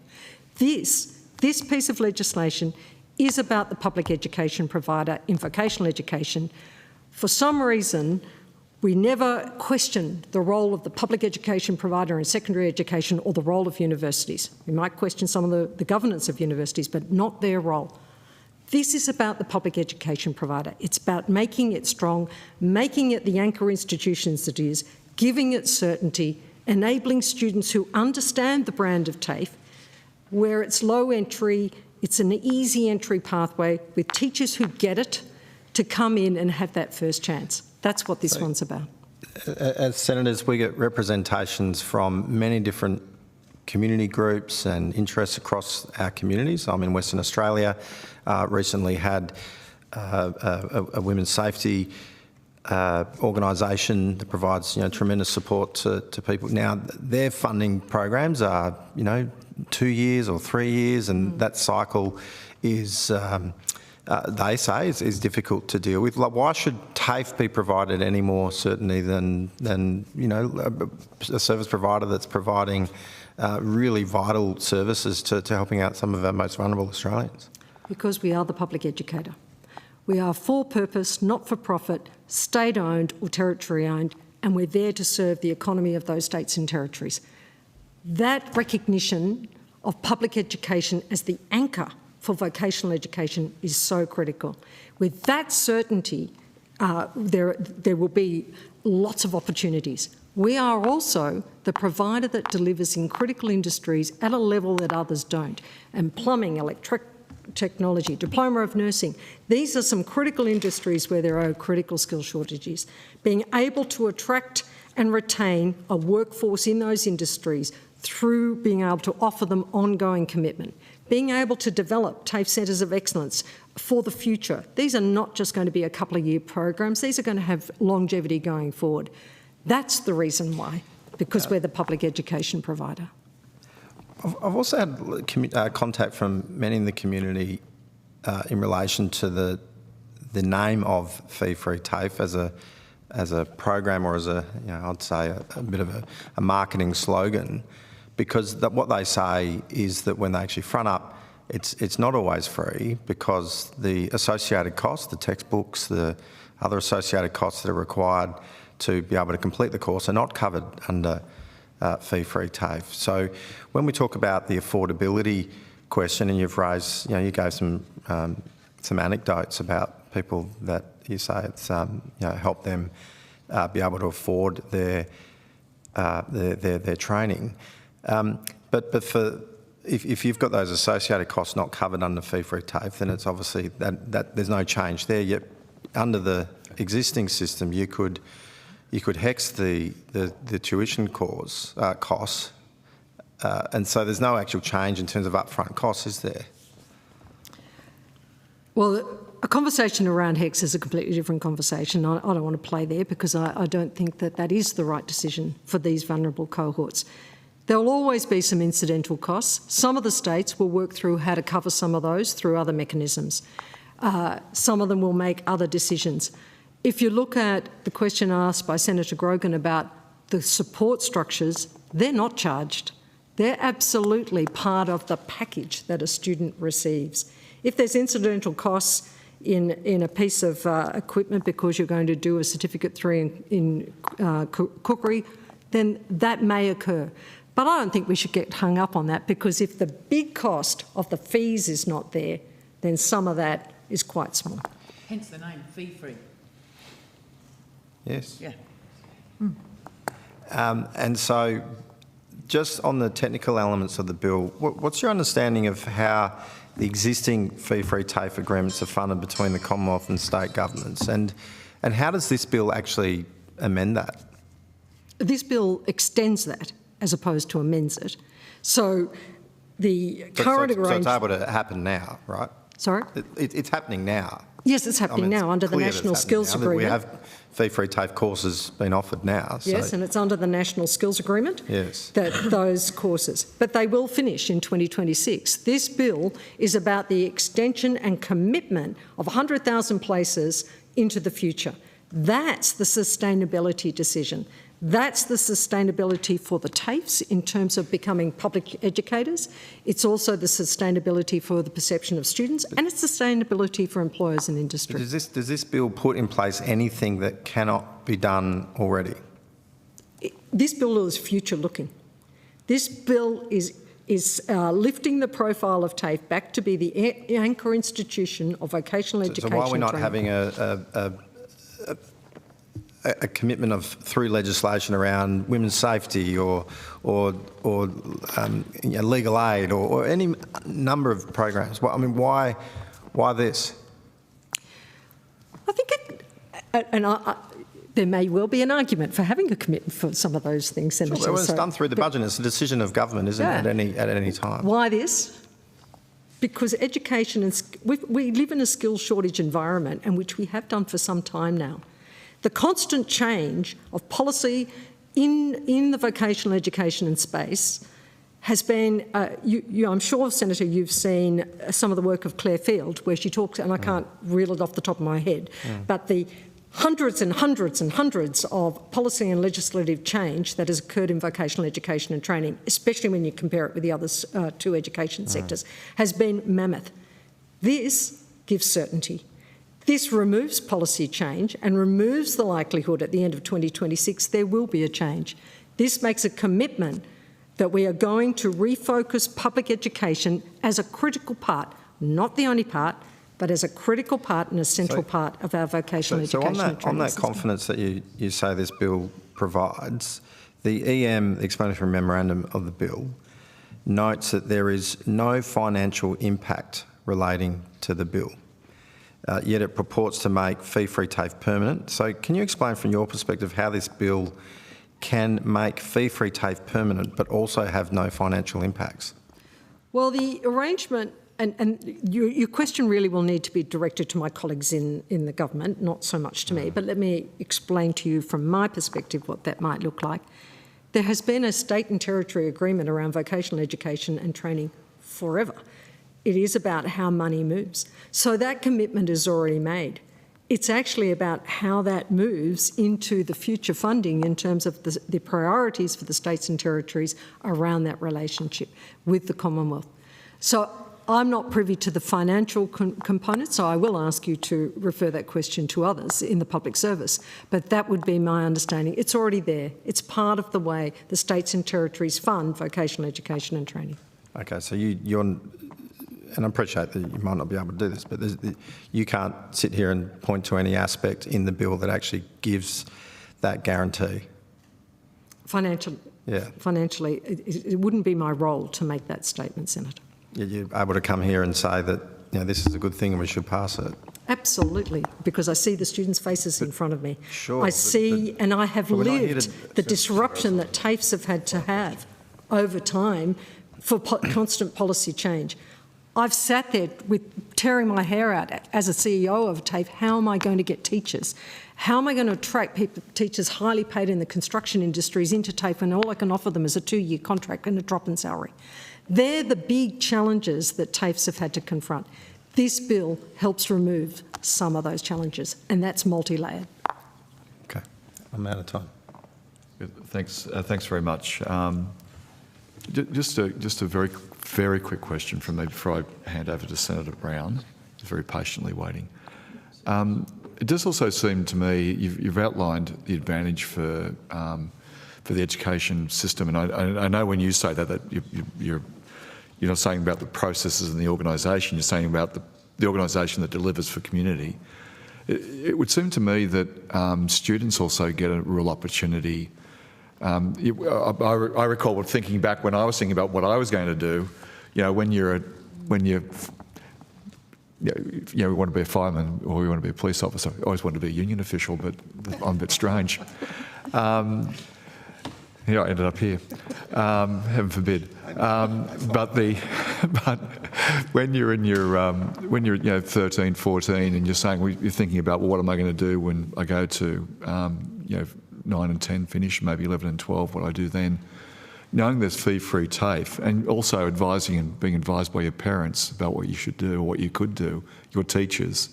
This piece of legislation is about the public education provider in vocational education. For some reason, we never question the role of the public education provider in secondary education or the role of universities. We might question some of the governance of universities, but not their role. This is about the public education provider. It's about making it strong, making it the anchor institutions it is, giving it certainty, enabling students who understand the brand of TAFE, where it's low entry, it's an easy entry pathway with teachers who get it, to come in and have that first chance. That's what this one's about. As senators, we get representations from many different community groups and interests across our communities. I'm in Western Australia, recently had a women's safety organisation that provides tremendous support to people. Now, their funding programs are 2 years or 3 years, and that cycle is they say is difficult to deal with. Like, why should TAFE be provided any more certainty than a service provider that's providing really vital services to helping out some of our most vulnerable Australians? Because we are the public educator. We are for purpose, not for profit, state-owned or territory-owned, and we're there to serve the economy of those states and territories. That recognition of public education as the anchor for vocational education is so critical. With that certainty, there will be lots of opportunities. We are also the provider that delivers in critical industries at a level that others don't, and plumbing, electric technology, diploma of nursing. These are some critical industries where there are critical skill shortages. Being able to attract and retain a workforce in those industries through being able to offer them ongoing commitment, being able to develop TAFE centres of excellence for the future. These are not just going to be a couple of year programs, these are going to have longevity going forward. That's the reason why, because we're the public education provider. I've also had contact from many in the community in relation to the name of Fee-Free TAFE as a program, or as I'd say a bit of a marketing slogan, because what they say is that when they actually front up, it's not always free, because the associated costs, the textbooks, the other associated costs that are required to be able to complete the course are not covered under Fee-Free TAFE. So when we talk about the affordability question, and you've raised, you gave some anecdotes about people that you say it's helped them be able to afford their training. But for if you've got those associated costs not covered under Fee-Free TAFE, then it's obviously that there's no change there. Yet under the existing system, you could hex the tuition costs, and so there's no actual change in terms of upfront costs, is there? Well, a conversation around HEX is a completely different conversation. I don't want to play there, because I don't think that is the right decision for these vulnerable cohorts. There will always be some incidental costs. Some of the states will work through how to cover some of those through other mechanisms. Some of them will make other decisions. If you look at the question asked by Senator Grogan about the support structures, they're not charged. They're absolutely part of the package that a student receives. If there's incidental costs in a piece of equipment because you're going to do a Certificate 3 in cookery, then that may occur. But I don't think we should get hung up on that, because if the big cost of the fees is not there, then some of that is quite small. Hence the name, fee-free. Yes. Yeah. And so, just on the technical elements of the bill, what's your understanding of how the existing fee-free TAFE agreements are funded between the Commonwealth and state governments, and how does this bill actually amend that? This bill extends that as opposed to amends it. So the current arrangement... So it's able to happen now, right? Sorry? It's happening now. Yes, it's happening now under the National Skills Agreement. We have fee-free TAFE courses being offered now. Yes, and it's under the National Skills Agreement. Yes. Those courses. But they will finish in 2026. This bill is about the extension and commitment of 100,000 places into the future. That's the sustainability decision. That's the sustainability for the TAFEs in terms of becoming public educators. It's also the sustainability for the perception of students, and it's sustainability for employers and industry. Does this bill put in place anything that cannot be done already? This bill is future-looking. This bill is lifting the profile of TAFE back to be the anchor institution of vocational education. So why are we not having a commitment of through legislation around women's safety or legal aid or any number of programs? Well, I mean, why this? I think there may well be an argument for having a commitment for some of those things, Senator. Sure, it's done through the budget. It's a decision of government, isn't it, at any time? Why this? Because education and we live in a skills shortage environment, and which we have done for some time now. The constant change of policy in the vocational education and space has been, I'm sure, Senator, you've seen some of the work of Claire Field, where she talks, and I can't reel it off the top of my head, but the hundreds and hundreds and hundreds of policy and legislative change that has occurred in vocational education and training, especially when you compare it with the other two education sectors, has been mammoth. This gives certainty. This removes policy change and removes the likelihood at the end of 2026 there will be a change. This makes a commitment that we are going to refocus public education as a critical part, not the only part, but as a critical part and a central part of our vocational education and training on that system. confidence that you say this bill provides, the EM, the explanatory memorandum of the bill, notes that there is no financial impact relating to the bill. Yet it purports to make fee-free TAFE permanent. So can you explain from your perspective how this bill can make fee-free TAFE permanent but also have no financial impacts? Well, the arrangement, and your question really will need to be directed to my colleagues in the government, not so much to me, but let me explain to you from my perspective what that might look like. There has been a state and territory agreement around vocational education and training forever. It is about how money moves. So that commitment is already made. It's actually about how that moves into the future funding in terms of the priorities for the states and territories around that relationship with the Commonwealth. So I'm not privy to the financial component, so I will ask you to refer that question to others in the public service. But that would be my understanding. It's already there. It's part of the way the states and territories fund vocational education and training. Okay, so you're... And I appreciate that you might not be able to do this, but you can't sit here and point to any aspect in the bill that actually gives that guarantee. Financially, it wouldn't be my role to make that statement, Senator. You're able to come here and say that this is a good thing and we should pass it. Absolutely, because I see the students' faces in front of me. Sure. I see, and I have lived the disruption that TAFEs have had to have over time for constant policy change. I've sat there tearing my hair out as a CEO of TAFE. How am I going to get teachers? How am I going to attract teachers highly paid in the construction industries into TAFE when all I can offer them is a 2-year contract and a drop in salary? They're the big challenges that TAFEs have had to confront. This bill helps remove some of those challenges, and that's multi-layered. Okay, I'm out of time. Good. Thanks very much. Just a very quick question from me before I hand over to Senator Brown, who's very patiently waiting. It does also seem to me you've outlined the advantage for the education system, and I know when you say that you're not saying about the processes and the organisation, you're saying about the organisation that delivers for community. It would seem to me that students also get a real opportunity. I recall thinking back when I was thinking about what I was going to do. When you want to be a fireman or you want to be a police officer. I always wanted to be a union official, but I'm a bit strange. I ended up here. Heaven forbid. But when you're in your 13, 14, and you're saying you're thinking about what am I going to do when I go to 9 and 10 finish, maybe 11 and 12, what I do then. Knowing there's fee-free TAFE, and also advising and being advised by your parents about what you should do or what you could do, your teachers,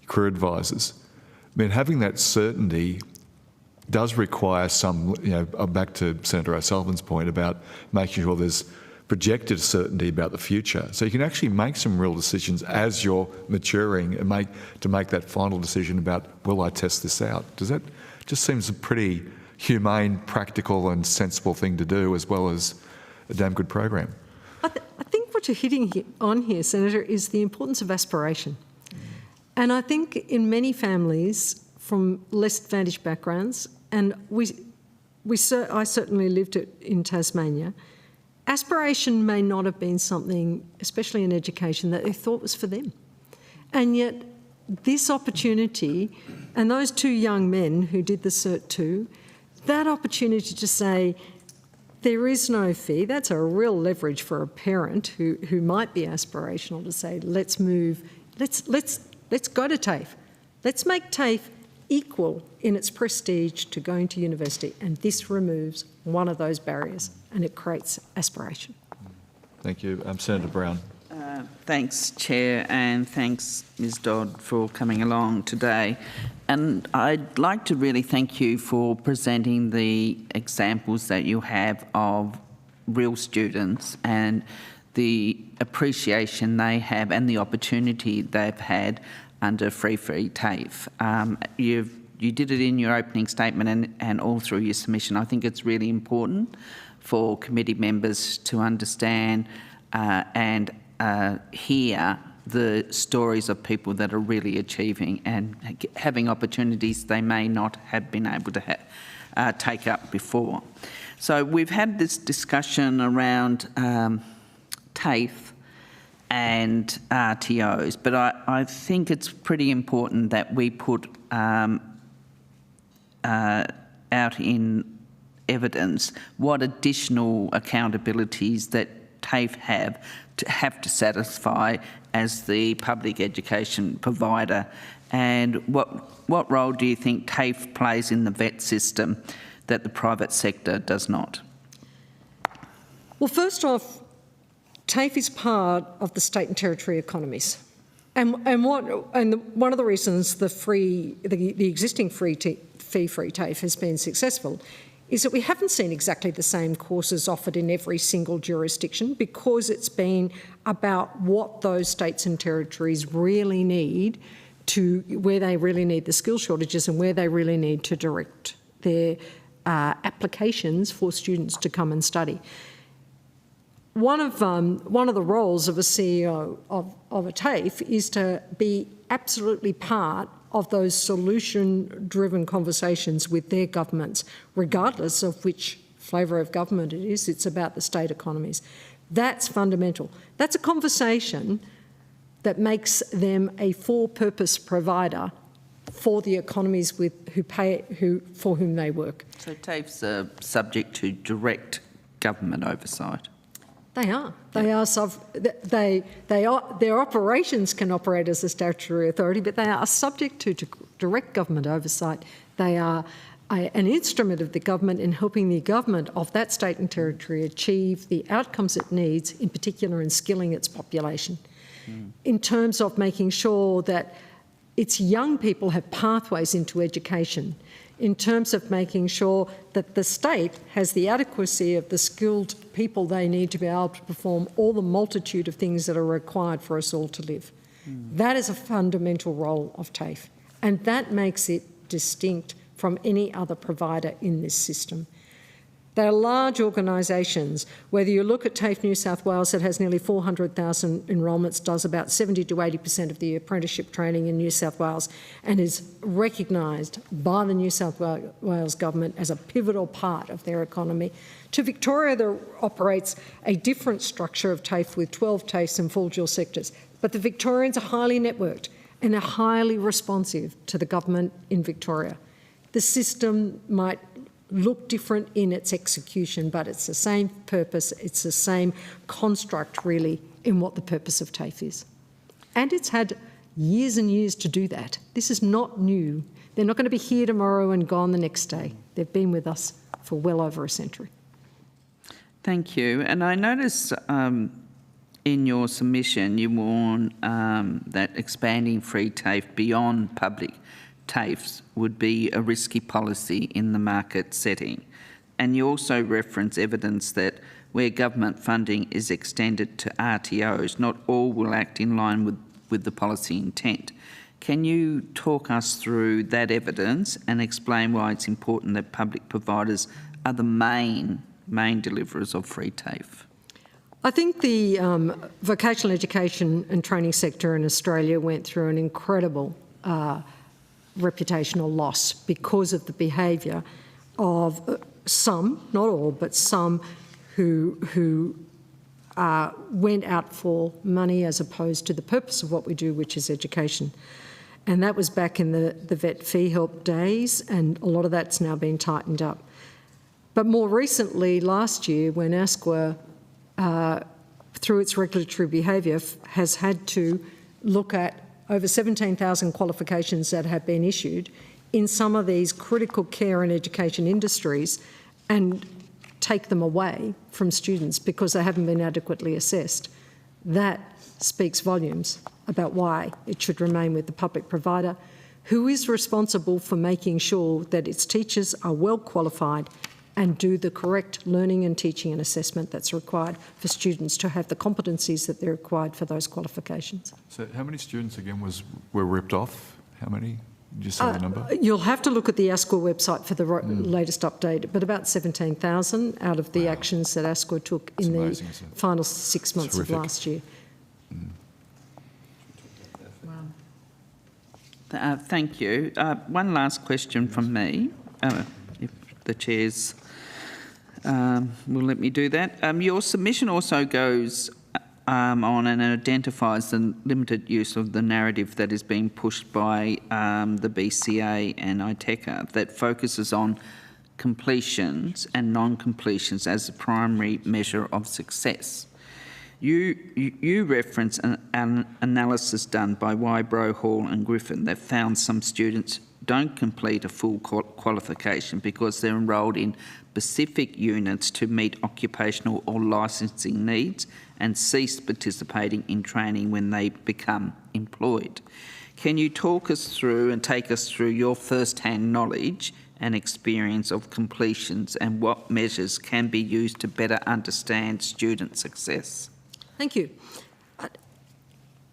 career advisors. I mean, having that certainty does require some, back to Senator O'Sullivan's point about making sure there's projected certainty about the future. So you can actually make some real decisions as you're maturing and make that final decision about, will I test this out? Does that just seems a pretty humane, practical and sensible thing to do, as well as a damn good program? I think what you're hitting on here, Senator, is the importance of aspiration. And I think in many families from less advantaged backgrounds, and I certainly lived it in Tasmania, aspiration may not have been something, especially in education, that they thought was for them. And yet this opportunity, and those two young men who did the Cert 2, that opportunity to say, there is no fee, that's a real leverage for a parent who might be aspirational to say, let's move, let's go to TAFE. Let's make TAFE equal in its prestige to going to university, and this removes one of those barriers and it creates aspiration. Thank you. Senator Brown. Thanks, Chair, and thanks, Ms Dodd, for coming along today. And I'd like to really thank you for presenting the examples that you have of real students and the appreciation they have and the opportunity they've had under Free TAFE. You did it in your opening statement and all through your submission. I think it's really important for committee members to understand and hear the stories of people that are really achieving and having opportunities they may not have been able to take up before. So we've had this discussion around TAFE and RTOs, but I think it's pretty important that we put out in evidence what additional accountabilities that TAFE have to satisfy as the public education provider, and what role do you think TAFE plays in the vet system that the private sector does not? Well, first off, TAFE is part of the state and territory economies, and one of the reasons the existing fee-free TAFE has been successful is that we haven't seen exactly the same courses offered in every single jurisdiction, because it's been about what those states and territories really need where they really need the skill shortages and where they really need to direct their applications for students to come and study. One of the roles of a CEO of a TAFE is to be absolutely part of those solution-driven conversations with their governments, regardless of which flavour of government it is. It's about the state economies. That's fundamental. That's a conversation that makes them a for-purpose provider for the economies for whom they work. So TAFEs are subject to direct government oversight. They are. Their operations can operate as a statutory authority, but they are subject to direct government oversight. They are an instrument of the government in helping the government of that state and territory achieve the outcomes it needs, in particular in skilling its population, in terms of making sure that its young people have pathways into education, in terms of making sure that the state has the adequacy of the skilled people they need to be able to perform all the multitude of things that are required for us all to live. That is a fundamental role of TAFE, and that makes it distinct from any other provider in this system. They're large organisations. Whether you look at TAFE New South Wales, that has nearly 400,000 enrolments, does about 70 to 80% of the apprenticeship training in New South Wales, and is recognised by the New South Wales government as a pivotal part of their economy, to Victoria that operates a different structure of TAFE with 12 TAFEs in full dual sectors. But the Victorians are highly networked and they're highly responsive to the government in Victoria. The system might look different in its execution, but it's the same purpose, it's the same construct really in what the purpose of TAFE is. And it's had years and years to do that. This is not new. They're not going to be here tomorrow and gone the next day. They've been with us for well over a century. Thank you. And I notice in your submission you warn that expanding free TAFE beyond public TAFEs would be a risky policy in the market setting. And you also reference evidence that where government funding is extended to RTOs, not all will act in line with the policy intent. Can you talk us through that evidence and explain why it's important that public providers are the main deliverers of free TAFE? I think the vocational education and training sector in Australia went through an incredible reputational loss because of the behaviour of some, not all, but some who went out for money as opposed to the purpose of what we do, which is education. And that was back in the vet fee help days, and a lot of that's now been tightened up. But more recently, last year, when AUSPar, through its regulatory behaviour, has had to look at over 17,000 qualifications that have been issued in some of these critical care and education industries and take them away from students because they haven't been adequately assessed. That speaks volumes about why it should remain with the public provider, who is responsible for making sure that its teachers are well qualified and do the correct learning and teaching and assessment that's required for students to have the competencies that they're required for those qualifications. So how many students again were ripped off? How many? Did you say the number? You'll have to look at the AUSPar website for the latest update, but about 17,000 out of the actions that AUSPar took in the final 6 months of last year. Thank you. One last question from me, if the chairs will let me do that. Your submission also goes on and identifies the limited use of the narrative that is being pushed by the BCA and ITECA that focuses on completions and non-completions as the primary measure of success. You reference an analysis done by Wybrow, Hall and Griffin that found some students don't complete a full qualification because they're enrolled in specific units to meet occupational or licensing needs and cease participating in training when they become employed. Can you talk us through and take us through your first-hand knowledge and experience of completions and what measures can be used to better understand student success? Thank you.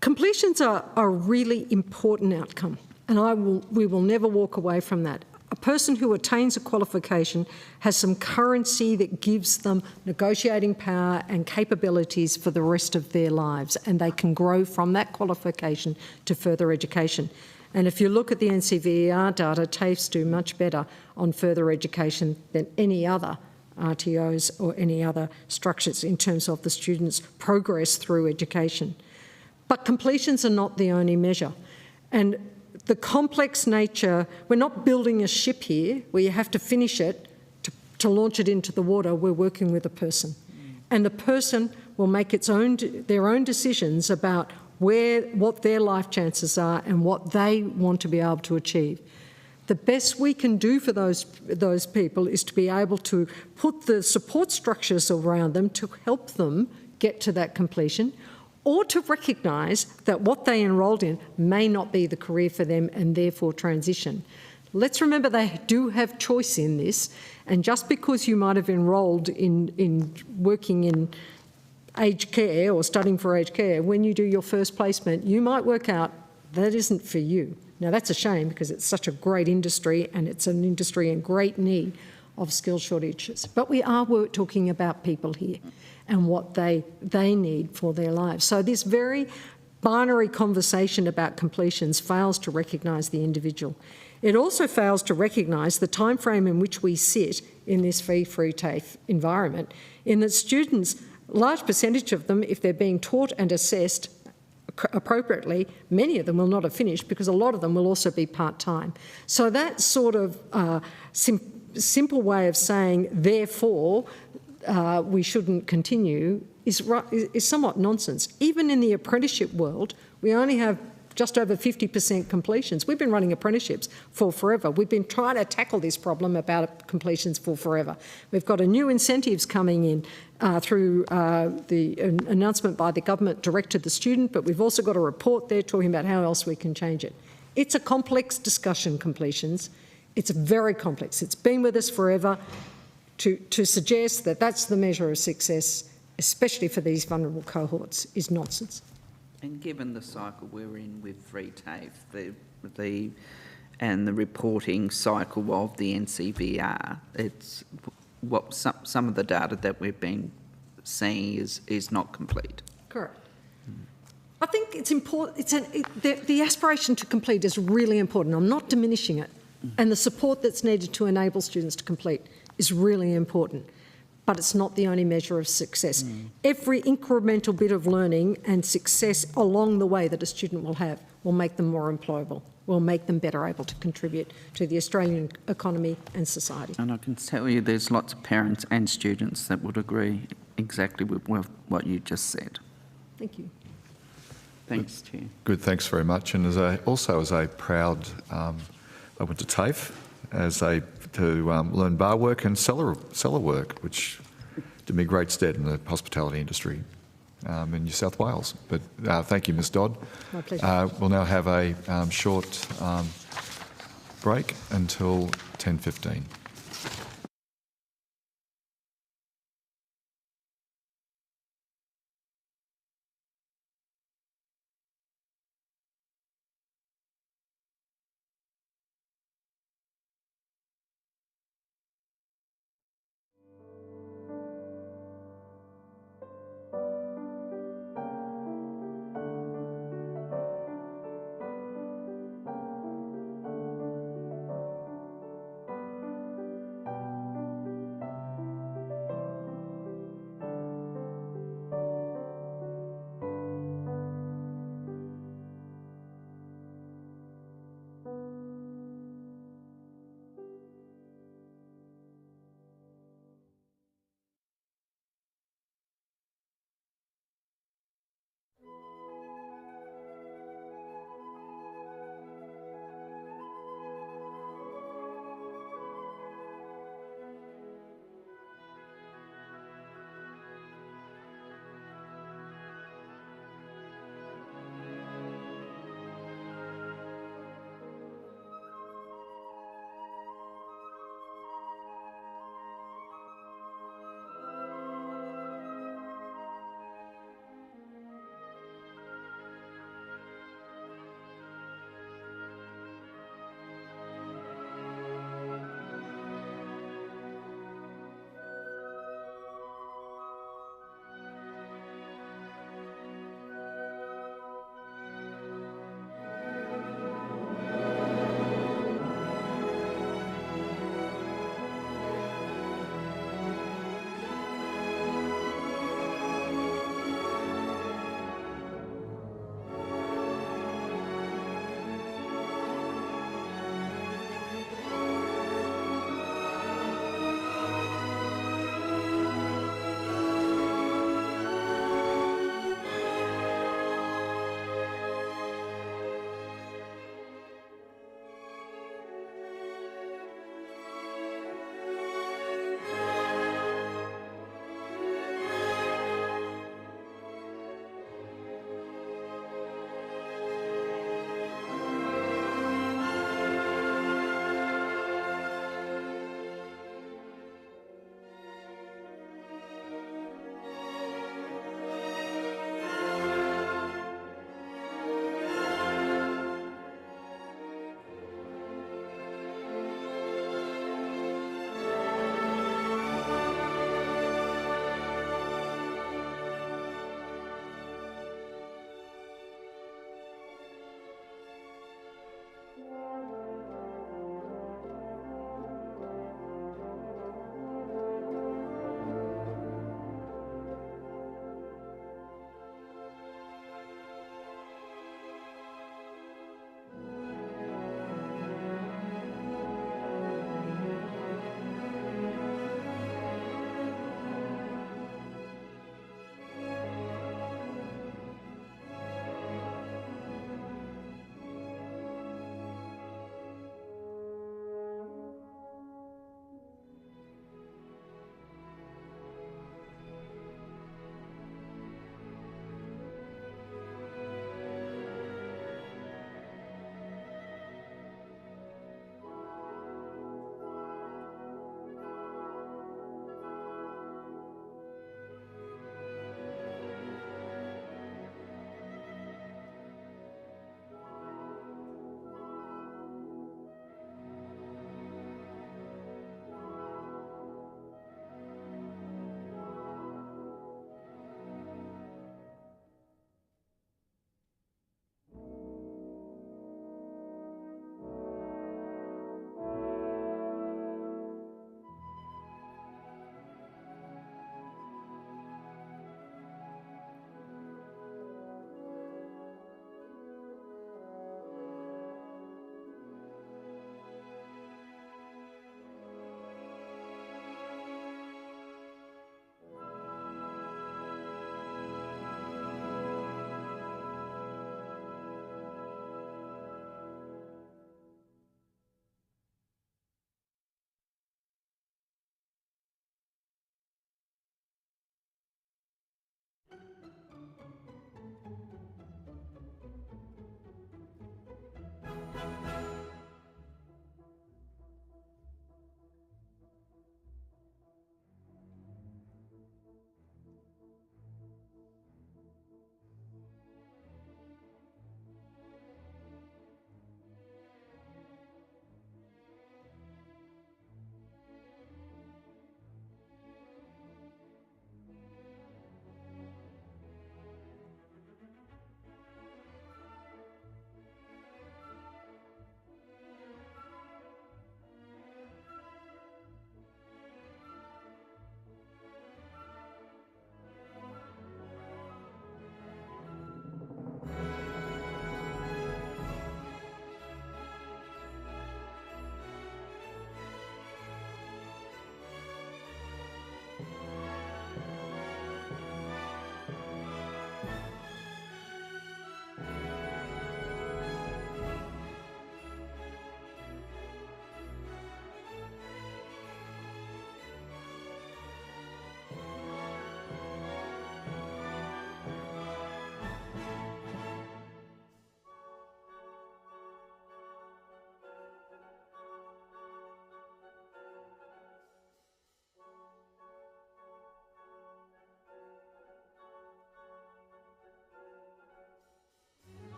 Completions are a really important outcome, and we will never walk away from that. A person who attains a qualification has some currency that gives them negotiating power and capabilities for the rest of their lives, and they can grow from that qualification to further education. And if you look at the NCVER data, TAFEs do much better on further education than any other RTOs or any other structures in terms of the students' progress through education. But completions are not the only measure. And the complex nature, we're not building a ship here where you have to finish it to launch it into the water. We're working with a person. And the person will make their own decisions about what their life chances are and what they want to be able to achieve. The best we can do for those people is to be able to put the support structures around them to help them get to that completion, or to recognise that what they enrolled in may not be the career for them and therefore transition. Let's remember they do have choice in this, and just because you might have enrolled in working in aged care or studying for aged care, when you do your first placement, you might work out that isn't for you. Now, that's a shame because it's such a great industry and it's an industry in great need of skill shortages. But we are talking about people here and what they need for their lives. So this very binary conversation about completions fails to recognise the individual. It also fails to recognise the timeframe in which we sit in this free TAFE environment, in that students, large percentage of them, if they're being taught and assessed appropriately, many of them will not have finished because a lot of them will also be part-time. So that sort of simple way of saying, therefore, we shouldn't continue is somewhat nonsense. Even in the apprenticeship world, we only have just over 50% completions. We've been running apprenticeships for forever. We've been trying to tackle this problem about completions for forever. We've got a new incentives coming in through the announcement by the government direct to the student, but we've also got a report there talking about how else we can change it. It's a complex discussion, completions. It's very complex. It's been with us forever. To suggest that that's the measure of success, especially for these vulnerable cohorts, is nonsense. And given the cycle we're in with free TAFE, and the reporting cycle of the NCVR, it's what some of the data that we've been seeing is not complete. Correct. I think it's important. The aspiration to complete is really important. I'm not diminishing it, and the support that's needed to enable students to complete is really important. but it's not the only measure of success. Every incremental bit of learning and success along the way that a student will have will make them more employable, will make them better able to contribute to the Australian economy and society. And I can tell you there's lots of parents and students that would agree exactly with what you just said. Thank you. Thanks, Chair. Good, thanks very much. And also as a proud, I went to TAFE to learn bar work and cellar work, which did me great stead in the hospitality industry in New South Wales. But thank you, Ms Dodd. My pleasure. We'll now have a short break until 10:15.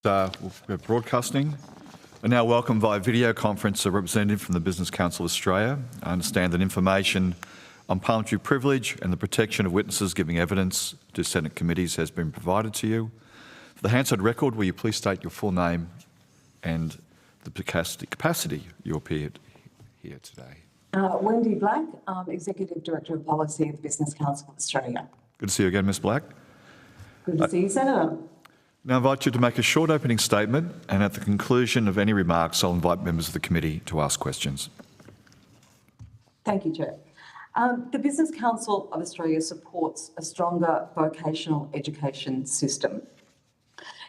We're broadcasting. I now welcome via video conference a representative from the Business Council of Australia. I understand that information on parliamentary privilege and the protection of witnesses giving evidence to Senate committees has been provided to you. For the Hansard record, will you please state your full name and the capacity you appeared here today? Wendy Black, Executive Director of Policy of the Business Council of Australia. Good to see you again, Ms Black. Good to see you, Senator. Now I invite you to make a short opening statement, and at the conclusion of any remarks, I'll invite members of the committee to ask questions. Thank you, Chair. The Business Council of Australia supports a stronger vocational education system.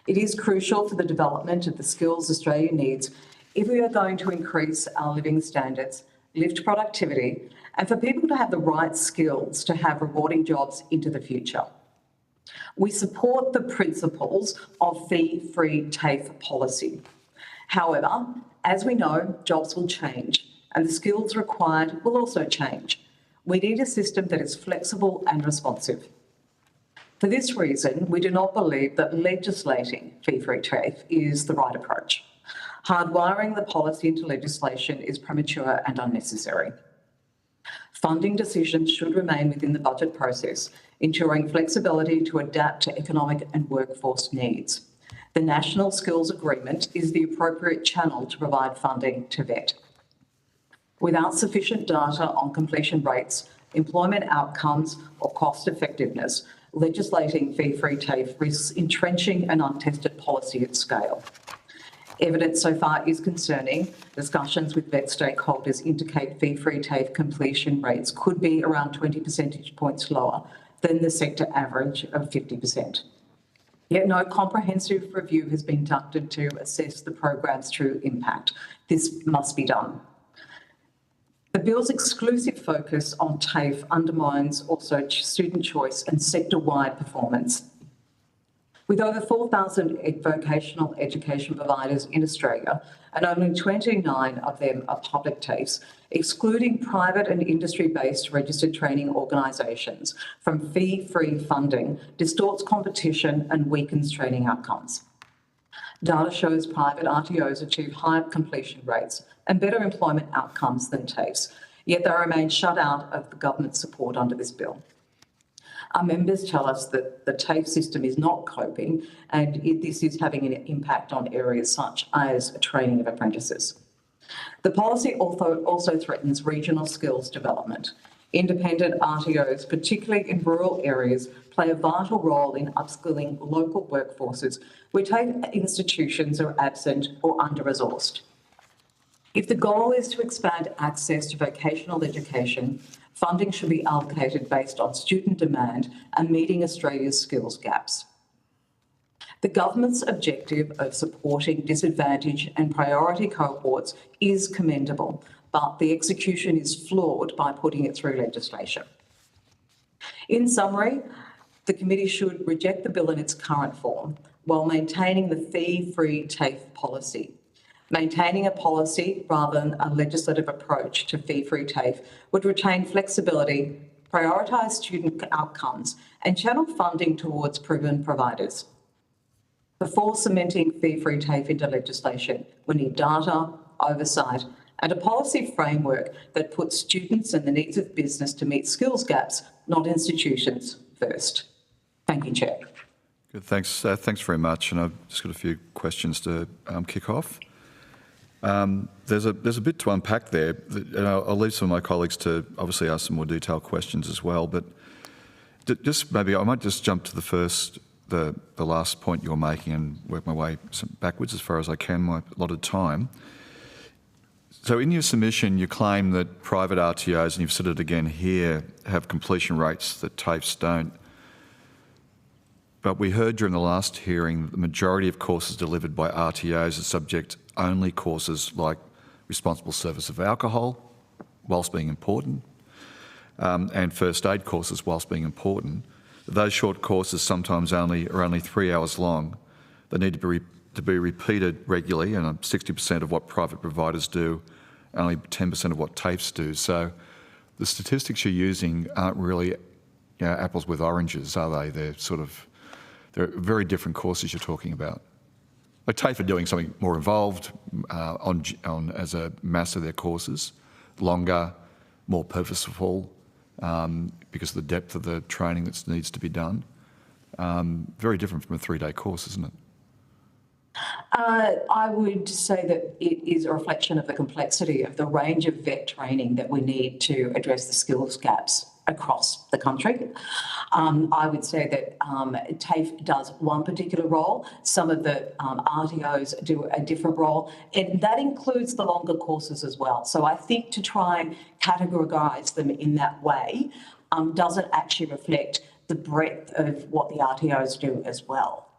It is crucial for the development of the skills Australia needs if we are going to increase our living standards, lift productivity, and for people to have the right skills to have rewarding jobs into the future. We support the principles of fee-free TAFE policy. However, as we know, jobs will change and the skills required will also change. We need a system that is flexible and responsive. For this reason, we do not believe that legislating fee-free TAFE is the right approach. Hardwiring the policy into legislation is premature and unnecessary. Funding decisions should remain within the budget process, ensuring flexibility to adapt to economic and workforce needs. The National Skills Agreement is the appropriate channel to provide funding to VET. Without sufficient data on completion rates, employment outcomes, or cost effectiveness, legislating fee-free TAFE risks entrenching an untested policy at scale. Evidence so far is concerning. Discussions with VET stakeholders indicate fee-free TAFE completion rates could be around 20 percentage points lower than the sector average of 50%. Yet no comprehensive review has been conducted to assess the program's true impact. This must be done. The bill's exclusive focus on TAFE undermines also student choice and sector-wide performance. With over 4,000 vocational education providers in Australia, and only 29 of them are public TAFEs, excluding private and industry-based registered training organisations from fee-free funding distorts competition and weakens training outcomes. Data shows private RTOs achieve higher completion rates and better employment outcomes than TAFEs, yet they remain shut out of the government support under this bill. Our members tell us that the TAFE system is not coping, and this is having an impact on areas such as training of apprentices. The policy also threatens regional skills development. Independent RTOs, particularly in rural areas, play a vital role in upskilling local workforces where TAFE institutions are absent or under-resourced. If the goal is to expand access to vocational education, funding should be allocated based on student demand and meeting Australia's skills gaps. The government's objective of supporting disadvantaged and priority cohorts is commendable, but the execution is flawed by putting it through legislation. In summary, the committee should reject the bill in its current form while maintaining the fee-free TAFE policy. Maintaining a policy rather than a legislative approach to fee-free TAFE would retain flexibility, prioritise student outcomes and channel funding towards proven providers. Before cementing fee-free TAFE into legislation, we need data, oversight and a policy framework that puts students and the needs of business to meet skills gaps, not institutions, first. Thank you, Chair. Good, thanks very much. And I've just got a few questions to kick off. There's a bit to unpack there, and I'll leave some of my colleagues to obviously ask some more detailed questions as well. But just maybe I might just jump to the last point you're making and work my way backwards as far as I can, my allotted time. So in your submission, you claim that private RTOs, and you've said it again here, have completion rates that TAFEs don't. But we heard during the last hearing that the majority of courses delivered by RTOs are subject-only courses like responsible service of alcohol, whilst being important, and first aid courses whilst being important. Those short courses sometimes are only 3 hours long. They need to be repeated regularly, and 60% of what private providers do, only 10% of what TAFEs do. So the statistics you're using aren't really apples with oranges, are they? They're very different courses you're talking about. like TAFE are doing something more involved on as a mass of their courses, longer, more purposeful, because of the depth of the training that needs to be done. Very different from a 3-day course, isn't it? I would say that it is a reflection of the complexity of the range of vet training that we need to address the skills gaps across the country. I would say that TAFE does one particular role. Some of the RTOs do a different role, and that includes the longer courses as well. So I think to try and categorise them in that way doesn't actually reflect the breadth of what the RTOs do as well.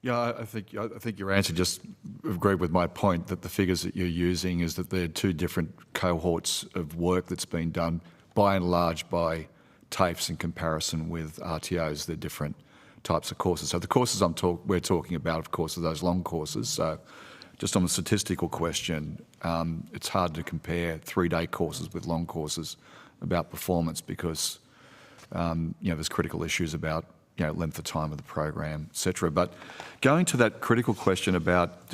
Yeah, I think your answer just agreed with my point that the figures that you're using is that there are two different cohorts of work that's been done by and large by TAFEs in comparison with RTOs. They're different types of courses. So the courses we're talking about, of course, are those long courses. So just on the statistical question, it's hard to compare 3-day courses with long courses about performance because there's critical issues about length of time of the program, etc. But going to that critical question about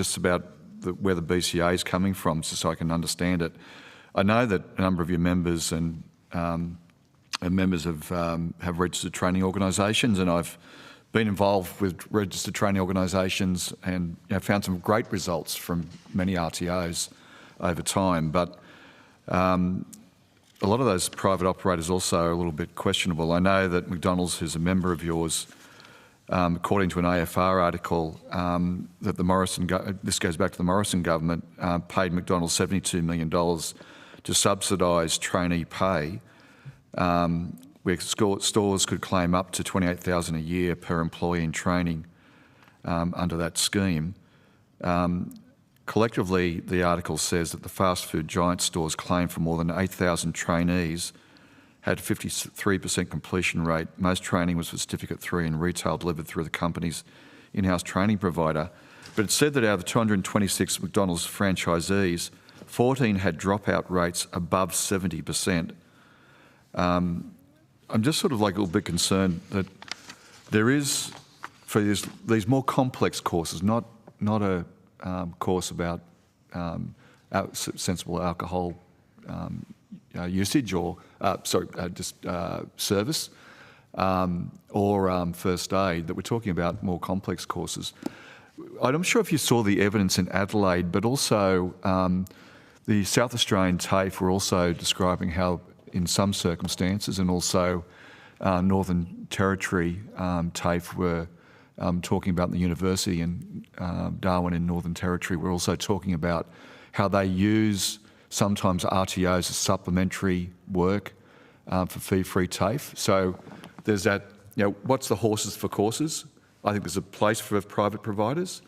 where the BCA is coming from, just so I can understand it, I know that a number of your members and members have registered training organisations, and I've been involved with registered training organisations and found some great results from many RTOs over time. But a lot of those private operators also are a little bit questionable. I know that McDonald's, who's a member of yours, according to an AFR article, that this goes back to the Morrison government, paid McDonald's $72 million to subsidise trainee pay, where stores could claim up to $28,000 a year per employee in training under that scheme. Collectively, the article says that the fast food giant stores claim for more than 8,000 trainees, had a 53% completion rate. Most training was for Certificate 3 and retail delivered through the company's in-house training provider. But it said that out of the 226 McDonald's franchisees, 14 had dropout rates above 70%. I'm just sort of like a little bit concerned that there is, for these more complex courses, not a course about sensible alcohol usage or service or first aid, that we're talking about more complex courses. I'm not sure if you saw the evidence in Adelaide, but also the South Australian TAFE were also describing how in some circumstances, and also Northern Territory TAFE were talking about the university in Darwin in Northern Territory. We're also talking about how they use sometimes RTOs as supplementary work for fee-free TAFE. So there's that, what's the horses for courses? I think there's a place for private providers.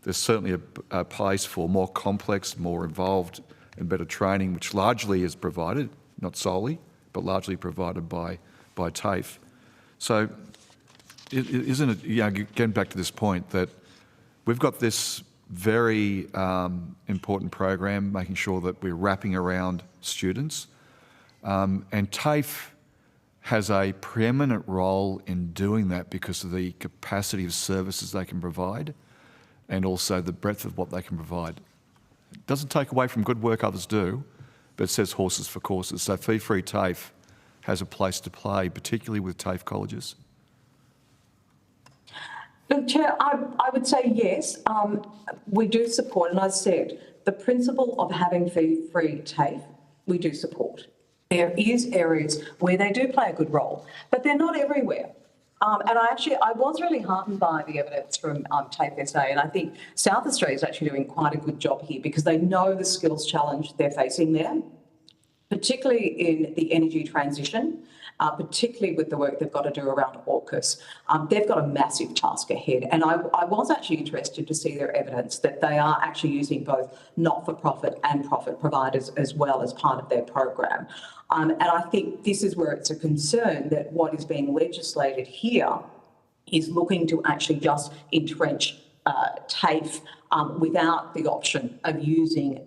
There's certainly a place for more complex, more involved and better training, which largely is provided, not solely, but largely provided by TAFE. So isn't it, getting back to this point, that we've got this very important program, making sure that we're wrapping around students, and TAFE has a preeminent role in doing that because of the capacity of services they can provide and also the breadth of what they can provide. It doesn't take away from good work others do, but it says horses for courses. So fee-free TAFE has a place to play, particularly with TAFE colleges. Look, Chair, I would say yes, we do support, and I said, the principle of having fee-free TAFE, we do support. There is areas where they do play a good role, but they're not everywhere. And I was really heartened by the evidence from TAFE SA, and I think South Australia is actually doing quite a good job here because they know the skills challenge they're facing there, particularly in the energy transition, particularly with the work they've got to do around AUKUS. They've got a massive task ahead, and I was actually interested to see their evidence that they are actually using both not-for-profit and profit providers as well as part of their program. And I think this is where it's a concern that what is being legislated here is looking to actually just entrench TAFE without the option of using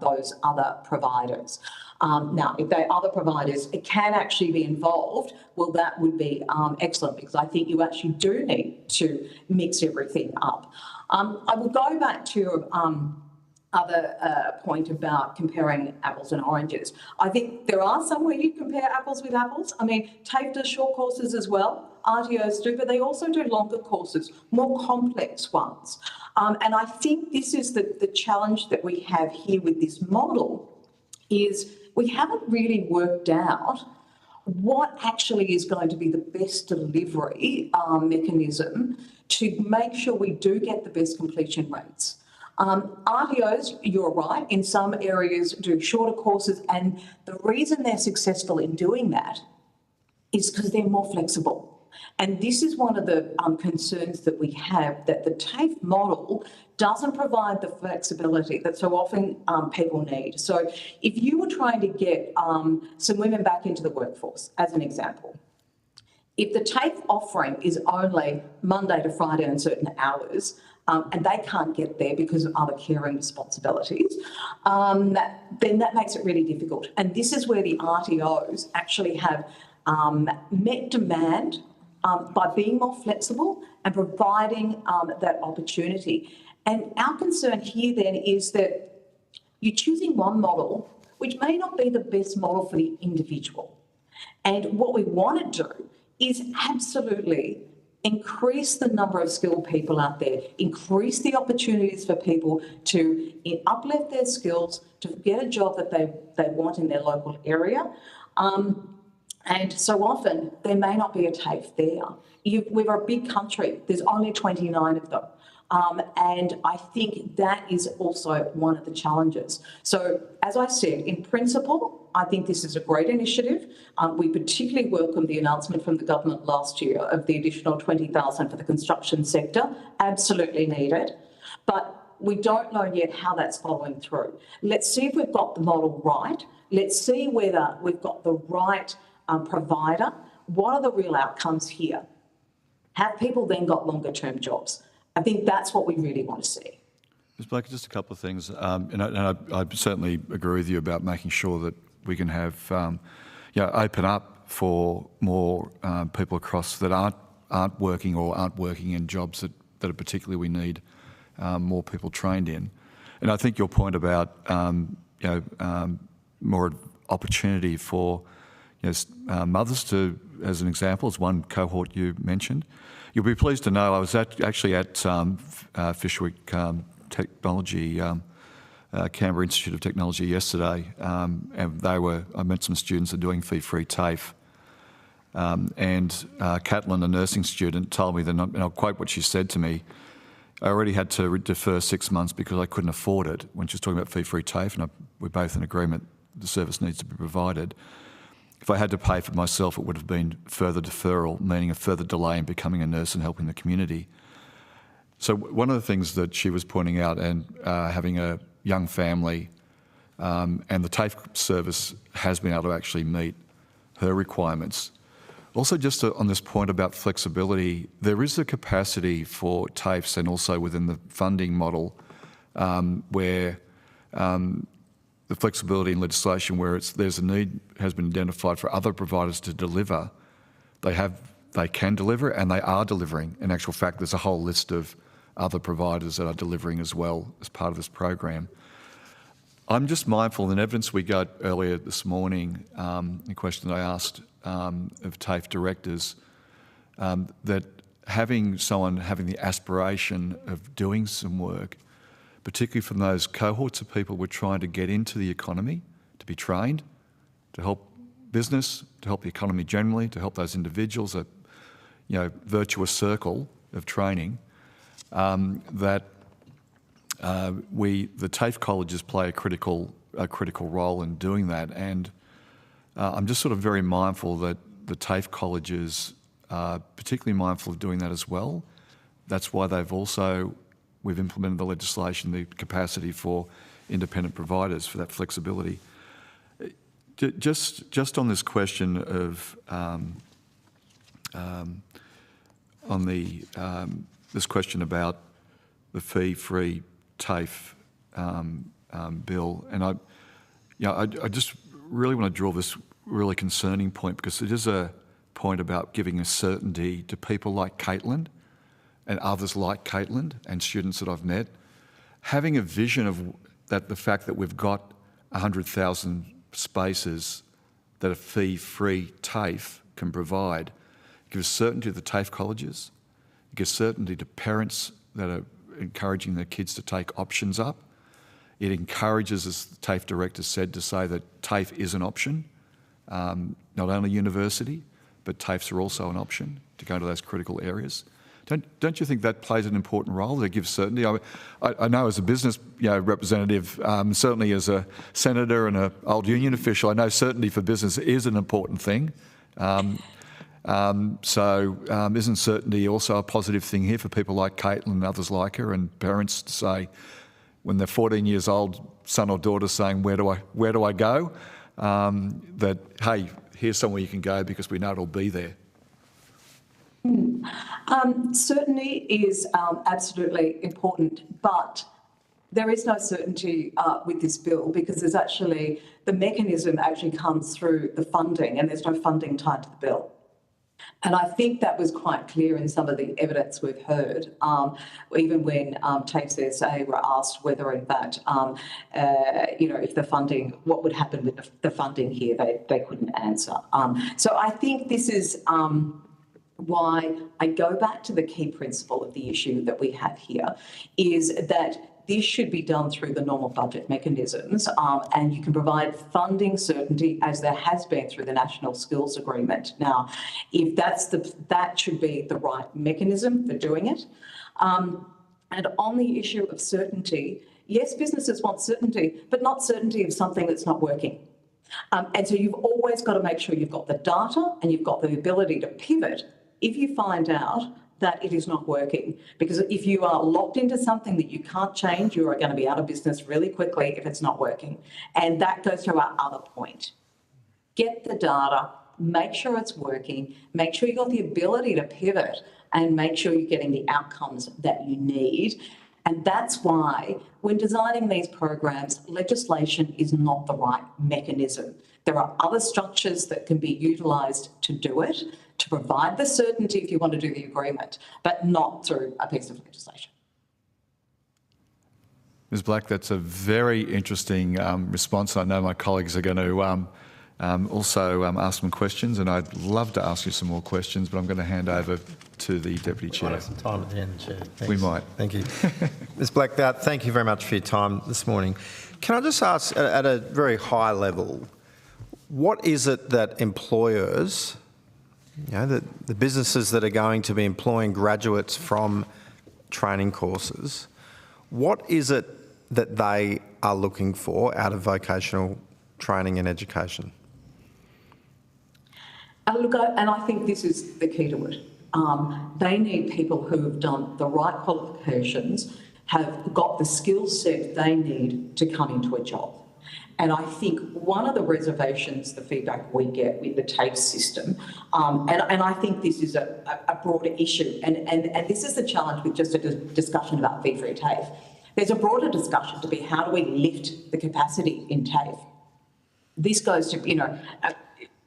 those other providers. Now, if the other providers can actually be involved, well, that would be excellent, because I think you actually do need to mix everything up. I will go back to your other point about comparing apples and oranges. I think there are some where you compare apples with apples. I mean, TAFE does short courses as well, RTOs do, but they also do longer courses, more complex ones. And I think this is the challenge that we have here with this model, is we haven't really worked out what actually is going to be the best delivery mechanism to make sure we do get the best completion rates. RTOs, you're right, in some areas do shorter courses, and the reason they're successful in doing that is because they're more flexible. And this is one of the concerns that we have, that the TAFE model doesn't provide the flexibility that so often people need. So if you were trying to get some women back into the workforce, as an example, if the TAFE offering is only Monday to Friday on certain hours, and they can't get there because of other caring responsibilities, then that makes it really difficult. And this is where the RTOs actually have met demand by being more flexible and providing that opportunity. And our concern here then is that you're choosing one model which may not be the best model for the individual. And what we want to do is absolutely increase the number of skilled people out there, increase the opportunities for people to uplift their skills, to get a job that they want in their local area. And so often there may not be a TAFE there. We're a big country, there's only 29 of them. And I think that is also one of the challenges. So as I said, in principle, I think this is a great initiative. We particularly welcome the announcement from the government last year of the additional 20,000 for the construction sector, absolutely needed. But we don't know yet how that's following through. Let's see if we've got the model right. Let's see whether we've got the right provider. What are the real outcomes here? Have people then got longer term jobs? I think that's what we really want to see. Ms. Blake, just a couple of things, and I certainly agree with you about making sure that we can have, open up for more people across that aren't working or aren't working in jobs that are particularly we need more people trained in. And I think your point about more opportunity for mothers to, as an example, as one cohort you mentioned. You'll be pleased to know I was actually at Fishwick Technology, Canberra Institute of Technology yesterday, and I met some students that are doing fee-free TAFE. And Catelyn, a nursing student, told me, and I'll quote what she said to me, I already had to defer 6 months because I couldn't afford it, when she was talking about fee-free TAFE, and we're both in agreement the service needs to be provided. If I had to pay for it myself, it would have been further deferral, meaning a further delay in becoming a nurse and helping the community. So one of the things that she was pointing out, and having a young family, and the TAFE service has been able to actually meet her requirements. Also, just on this point about flexibility, there is a capacity for TAFEs, and also within the funding model, where the flexibility in legislation where there's a need has been identified for other providers to deliver. They can deliver, and they are delivering. In actual fact, there's a whole list of other providers that are delivering as well as part of this program. I'm just mindful, in evidence we got earlier this morning, a question that I asked of TAFE directors, that having someone having the aspiration of doing some work, particularly from those cohorts of people we're trying to get into the economy, to be trained, to help business, to help the economy generally, to help those individuals, a virtuous circle of training, that the TAFE colleges play a critical role in doing that. And I'm just sort of very mindful that the TAFE colleges are particularly mindful of doing that as well. That's why we've implemented the legislation, the capacity for independent providers for that flexibility. Just on this question of this question about the fee-free TAFE bill, and I just really want to draw this really concerning point, because it is a point about giving a certainty to people like Catelyn and others like Caitlin and students that I've met, having a vision of that, the fact that we've got 100,000 spaces that a fee-free TAFE can provide gives certainty to the TAFE colleges, it gives certainty to parents that are encouraging their kids to take options up. It encourages, as the TAFE director said, to say that TAFE is an option, not only university, but TAFEs are also an option to go into those critical areas. Don't you think that plays an important role, that gives certainty? I know as a business representative, certainly as a senator and an old union official, I know certainty for business is an important thing. Isn't certainty also a positive thing here for people like Caitlin and others like her, and parents to say, when they're 14 years old, son or daughter saying, where do I go? That, hey, here's somewhere you can go because we know it'll be there. Certainty is absolutely important, but there is no certainty with this bill because there's actually, the mechanism actually comes through the funding, and there's no funding tied to the bill. And I think that was quite clear in some of the evidence we've heard, even when TAFE SA were asked whether, in fact, if the funding, what would happen with the funding here, they couldn't answer. So I think this is why I go back to the key principle of the issue that we have here, is that this should be done through the normal budget mechanisms, and you can provide funding certainty as there has been through the National Skills Agreement. Now, if that should be the right mechanism for doing it. And on the issue of certainty, yes, businesses want certainty, but not certainty of something that's not working. And so you've always got to make sure you've got the data and you've got the ability to pivot if you find out that it is not working. Because if you are locked into something that you can't change, you are going to be out of business really quickly if it's not working. And that goes to our other point. Get the data, make sure it's working, make sure you've got the ability to pivot, and make sure you're getting the outcomes that you need. And that's why when designing these programs, legislation is not the right mechanism. There are other structures that can be utilised to do it, to provide the certainty if you want to do the agreement, but not through a piece of legislation. Ms Black, that's a very interesting response. I know my colleagues are going to also ask some questions, and I'd love to ask you some more questions, but I'm going to hand over to the Deputy Chair. We might have some time at the end, Chair. Thanks. We might. Thank you. Ms Black, thank you very much for your time this morning. Can I just ask, at a very high level, what is it that employers, the businesses that are going to be employing graduates from training courses, what is it that they are looking for out of vocational training and education? Look, and I think this is the key to it. They need people who have done the right qualifications, have got the skill set they need to come into a job. And I think one of the reservations, the feedback we get with the TAFE system, and I think this is a broader issue, and this is the challenge with just a discussion about fee-free TAFE. There's a broader discussion to be how do we lift the capacity in TAFE? This goes to,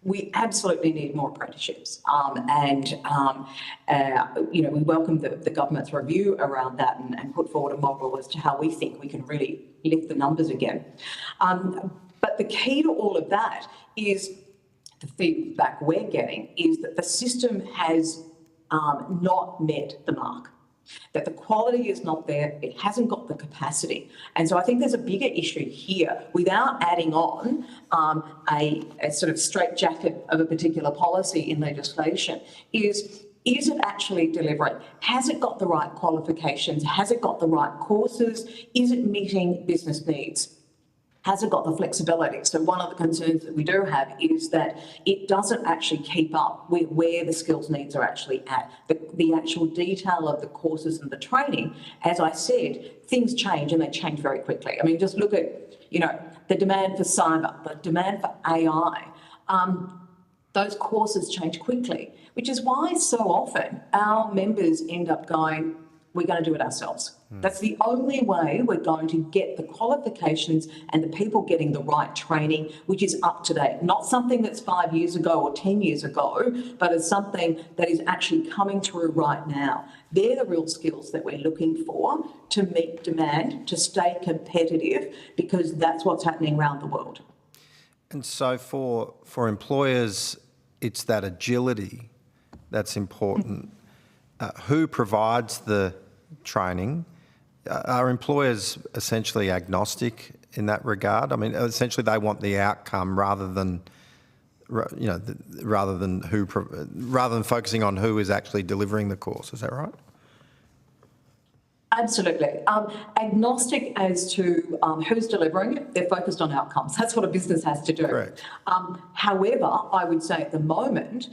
we absolutely need more apprenticeships, we welcome the government's review around that and put forward a model as to how we think we can really lift the numbers again. But the key to all of that is, the feedback we're getting is that the system has not met the mark, that the quality is not there, it hasn't got the capacity. And so I think there's a bigger issue here without adding on a sort of straitjacket of a particular policy in legislation, is it actually delivering? Has it got the right qualifications? Has it got the right courses? Is it meeting business needs? Has it got the flexibility? So one of the concerns that we do have is that it doesn't actually keep up with where the skills needs are actually at. The actual detail of the courses and the training, as I said, things change and they change very quickly. I mean, just look at, the demand for cyber, the demand for AI. Those courses change quickly, which is why so often our members end up going, we're going to do it ourselves. That's the only way we're going to get the qualifications and the people getting the right training, which is up to date. Not something that's 5 years ago or 10 years ago, but it's something that is actually coming through right now. They're the real skills that we're looking for to meet demand, to stay competitive, because that's what's happening around the world. And so for employers, it's that agility that's important. Who provides the training? Are employers essentially agnostic in that regard? I mean, essentially they want the outcome rather than, you know, rather than focusing on who is actually delivering the course. Is that right? Absolutely. Agnostic as to who's delivering it, they're focused on outcomes. That's what a business has to do. Correct. However, I would say at the moment,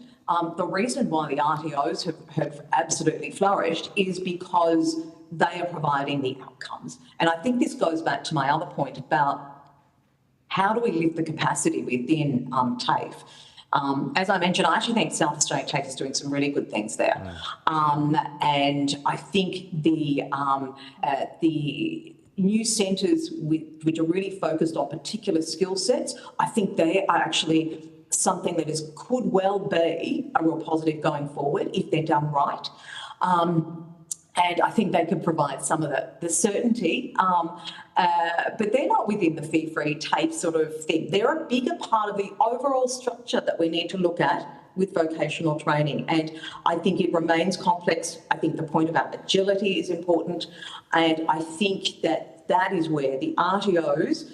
the reason why the RTOs have absolutely flourished is because they are providing the outcomes. And I think this goes back to my other point about how do we lift the capacity within TAFE. As I mentioned, I actually think South Australian TAFE is doing some really good things there. And I think the new centres which are really focused on particular skill sets, I think they are actually something that could well be a real positive going forward if they're done right. And I think they could provide some of the certainty, but they're not within the fee-free TAFE sort of thing. They're a bigger part of the overall structure that we need to look at with vocational training. And I think it remains complex. I think the point about agility is important. And I think that is where the RTOs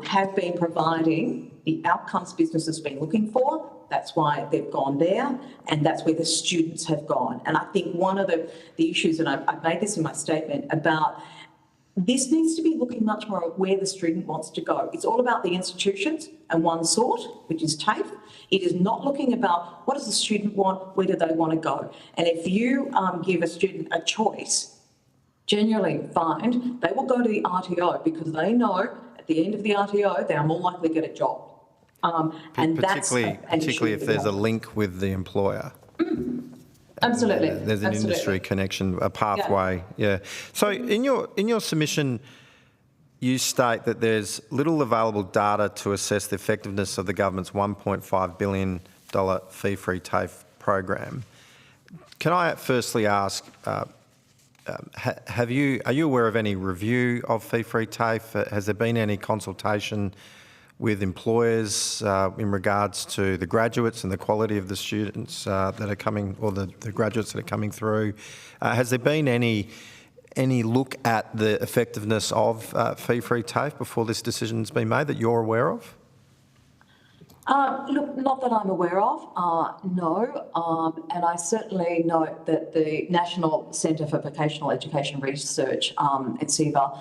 have been providing the outcomes business has been looking for. That's why they've gone there, and that's where the students have gone. And I think one of the issues, and I've made this in my statement, about this needs to be looking much more at where the student wants to go. It's all about the institutions and one sort, which is TAFE. It is not looking about what does the student want, where do they want to go. And if you give a student a choice, generally find they will go to the RTO because they know at the end of the RTO they are more likely to get a job. And particularly if there's a link with the employer. Absolutely. There's an industry connection, a pathway. Yeah. So in your submission, you state that there's little available data to assess the effectiveness of the government's $1.5 billion fee-free TAFE program. Can I firstly ask, are you aware of any review of fee-free TAFE? Has there been any consultation with employers in regards to the graduates and the quality of the students that are coming, or the graduates that are coming through? Has there been any look at the effectiveness of fee-free TAFE before this decision's been made that you're aware of? Look, not that I'm aware of, no. And I certainly note that the National Centre for Vocational Education Research at CEVA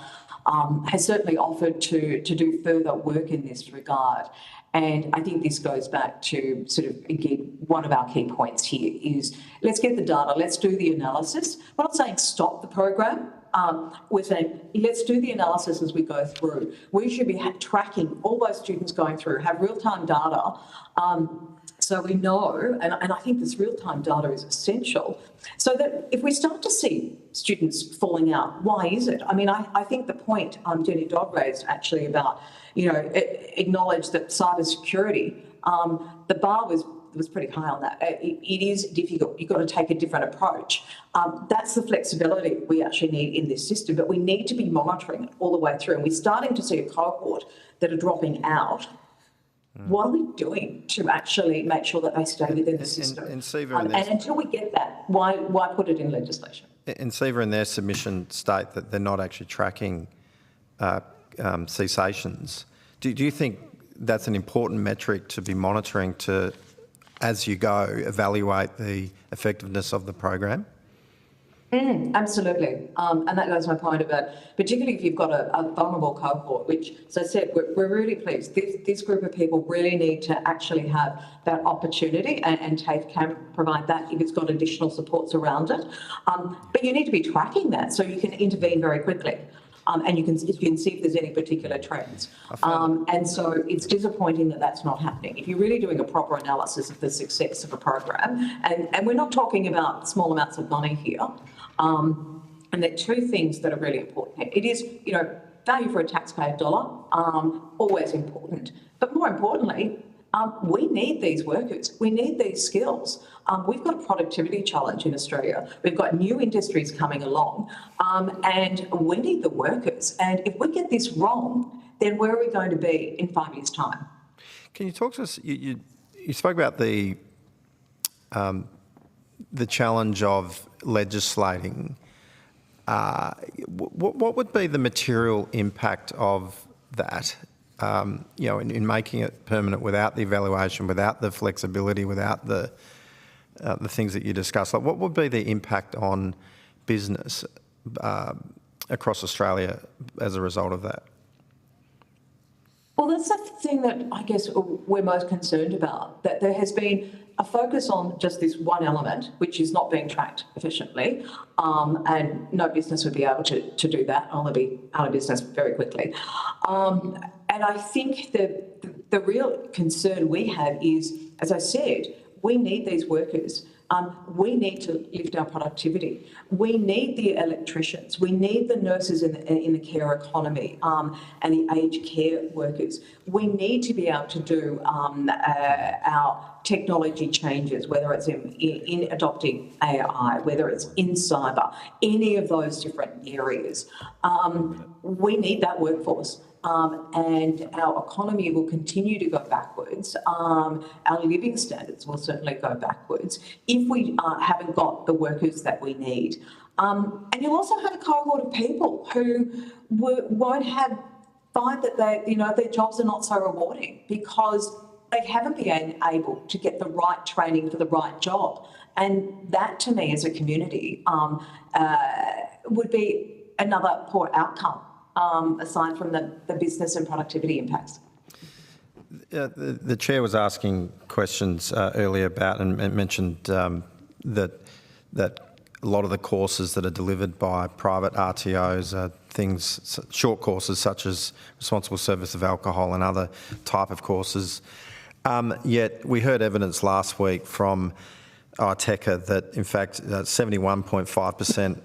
has certainly offered to do further work in this regard. And I think this goes back to sort of, again, one of our key points here is let's get the data, let's do the analysis. We're not saying stop the program. We're saying let's do the analysis as we go through. We should be tracking all those students going through, have real-time data, so we know, and I think this real-time data is essential, so that if we start to see students falling out, why is it? I mean, I think the point Jenny Dodd raised actually about, acknowledge that cybersecurity, the bar was pretty high on that. It is difficult. You've got to take a different approach. That's the flexibility we actually need in this system, but we need to be monitoring it all the way through. And we're starting to see a cohort that are dropping out. What are we doing to actually make sure that they stay within the system? And until we get that, why put it in legislation? And CEVA in their submission state that they're not actually tracking cessations. Do you think that's an important metric to be monitoring to, as you go, evaluate the effectiveness of the program? Absolutely. And that goes to my point about, particularly if you've got a vulnerable cohort, which, as I said, we're really pleased. This group of people really need to actually have that opportunity, and TAFE can provide that if it's got additional supports around it. But you need to be tracking that so you can intervene very quickly. And you can see if there's any particular trends. And so it's disappointing that that's not happening. If you're really doing a proper analysis of the success of a program, and we're not talking about small amounts of money here, And there are two things that are really important. It is, value for a taxpayer dollar, always important. But more importantly, we need these workers. We need these skills. We've got a productivity challenge in Australia. We've got new industries coming along, and we need the workers. And if we get this wrong, then where are we going to be in 5 years' time? Can you talk to us? You spoke about the challenge of legislating. What would be the material impact of that? In making it permanent without the evaluation, without the flexibility, without the things that you discussed. Like, what would be the impact on business across Australia as a result of that? Well, that's the thing that I guess we're most concerned about, that there has been a focus on just this one element, which is not being tracked efficiently, and no business would be able to do that. I'll be out of business very quickly. And I think the real concern we have is, as I said, we need these workers. We need to lift our productivity. We need the electricians. We need the nurses in the care economy and the aged care workers. We need to be able to do our technology changes, whether it's in adopting AI, whether it's in cyber, any of those different areas. We need that workforce. And our economy will continue to go backwards. Our living standards will certainly go backwards if we haven't got the workers that we need. And you'll also have a cohort of people who won't find that their jobs are not so rewarding because they haven't been able to get the right training for the right job. And that, to me, as a community, would be another poor outcome. Aside from the business and productivity impacts. The Chair was asking questions earlier about and mentioned that a lot of the courses that are delivered by private RTOs are short courses such as responsible service of alcohol and other type of courses. Yet we heard evidence last week from ITECA that in fact 71.5%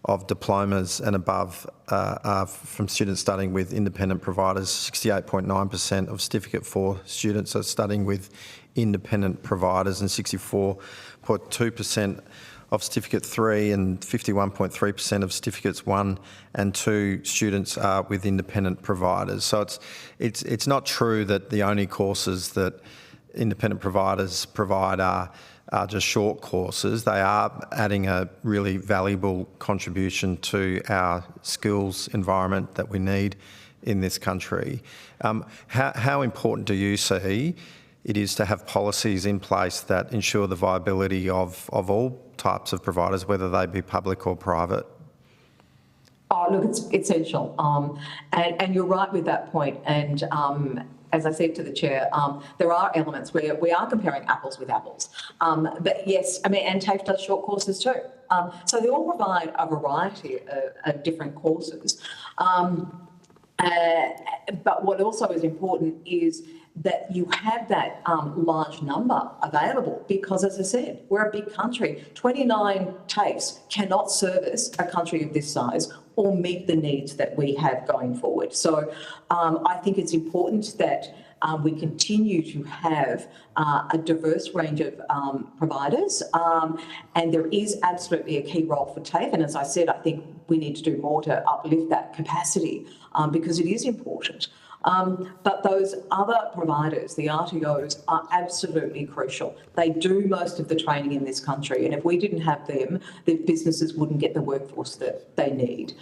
of diplomas and above are from students studying with independent providers. 68.9% of Certificate 4 students are studying with independent providers, and 64.2% of Certificate 3 and 51.3% of Certificates 1 and 2 students are with independent providers. So it's not true that the only courses that independent providers provide are just short courses. They are adding a really valuable contribution to our skills environment that we need in this country. How important do you see it is to have policies in place that ensure the viability of all types of providers, whether they be public or private? Oh, look, it's essential. And you're right with that point. And as I said to the Chair, there are elements where we are comparing apples with apples. But yes, and TAFE does short courses too. So they all provide a variety of different courses. But what also is important is that you have that large number available because, as I said, we're a big country. 29 TAFEs cannot service a country of this size or meet the needs that we have going forward. So I think it's important that we continue to have a diverse range of providers, and there is absolutely a key role for TAFE. And as I said, I think we need to do more to uplift that capacity because it is important. But those other providers, the RTOs, are absolutely crucial. They do most of the training in this country, and if we didn't have them, the businesses wouldn't get the workforce that they need.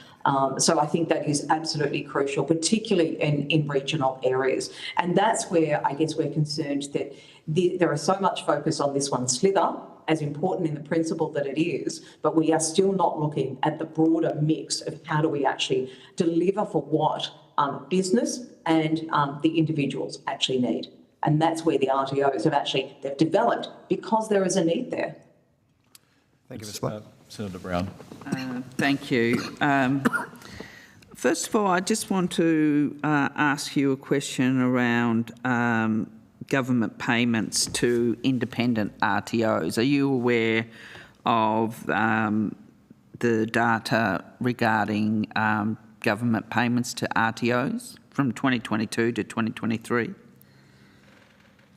So I think that is absolutely crucial, particularly in regional areas. And that's where I guess we're concerned that there is so much focus on this one slither, as important in the principle that it is, but we are still not looking at the broader mix of how do we actually deliver for what business and the individuals actually need. And that's where the RTOs they've developed because there is a need there. Thank you, Ms. Black. Senator Brown. Thank you. First of all, I just want to ask you a question around government payments to independent RTOs. Are you aware of the data regarding government payments to RTOs from 2022 to 2023?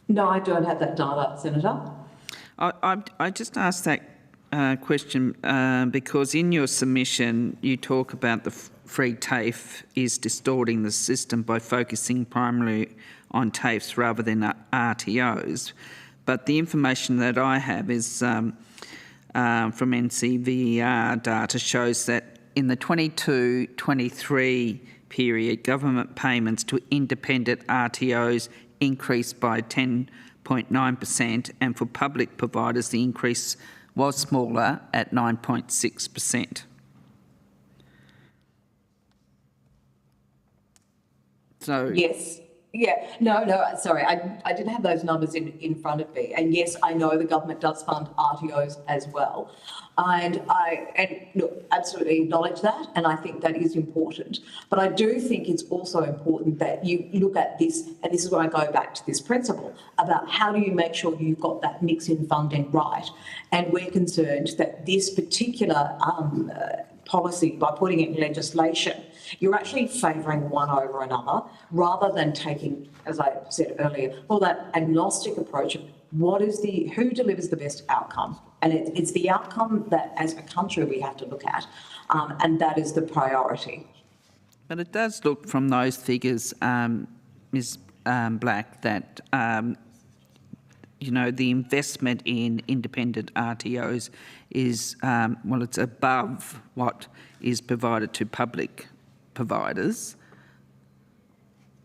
No, I don't have that data, Senator. I just asked that question because in your submission you talk about the free TAFE is distorting the system by focusing primarily on TAFEs rather than RTOs. But the information that I have is from NCVER data shows that in the 22-23 period, government payments to independent RTOs increased by 10.9%, and for public providers the increase was smaller at 9.6%. So yes. Yeah, no, sorry, I didn't have those numbers in front of me. And yes, I know the government does fund RTOs as well. And look, absolutely acknowledge that, and I think that is important. But I do think it's also important that you look at this, and this is where I go back to this principle about how do you make sure you've got that mix in funding right. And we're concerned that this particular policy, by putting it in legislation, you're actually favouring one over another rather than taking, as I said earlier, well, that agnostic approach of who delivers the best outcome. And it's the outcome that as a country we have to look at, and that is the priority. But it does look from those figures, Ms Black, that the investment in independent RTOs is, it's above what is provided to public providers.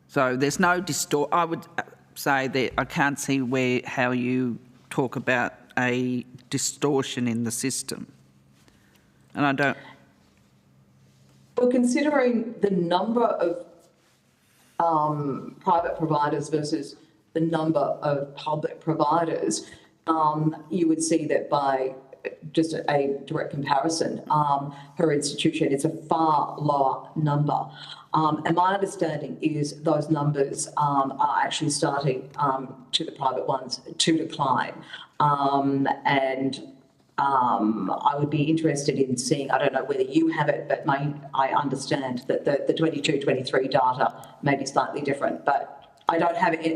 So there's no I would say that I can't see how you talk about a distortion in the system. And I don't... Well, considering the number of private providers versus the number of public providers, you would see that by just a direct comparison, per institution, it's a far lower number. And my understanding is those numbers are actually starting to the private ones to decline. I would be interested in seeing, I don't know whether you have it, but I understand that the 22-23 data may be slightly different, but I don't have it.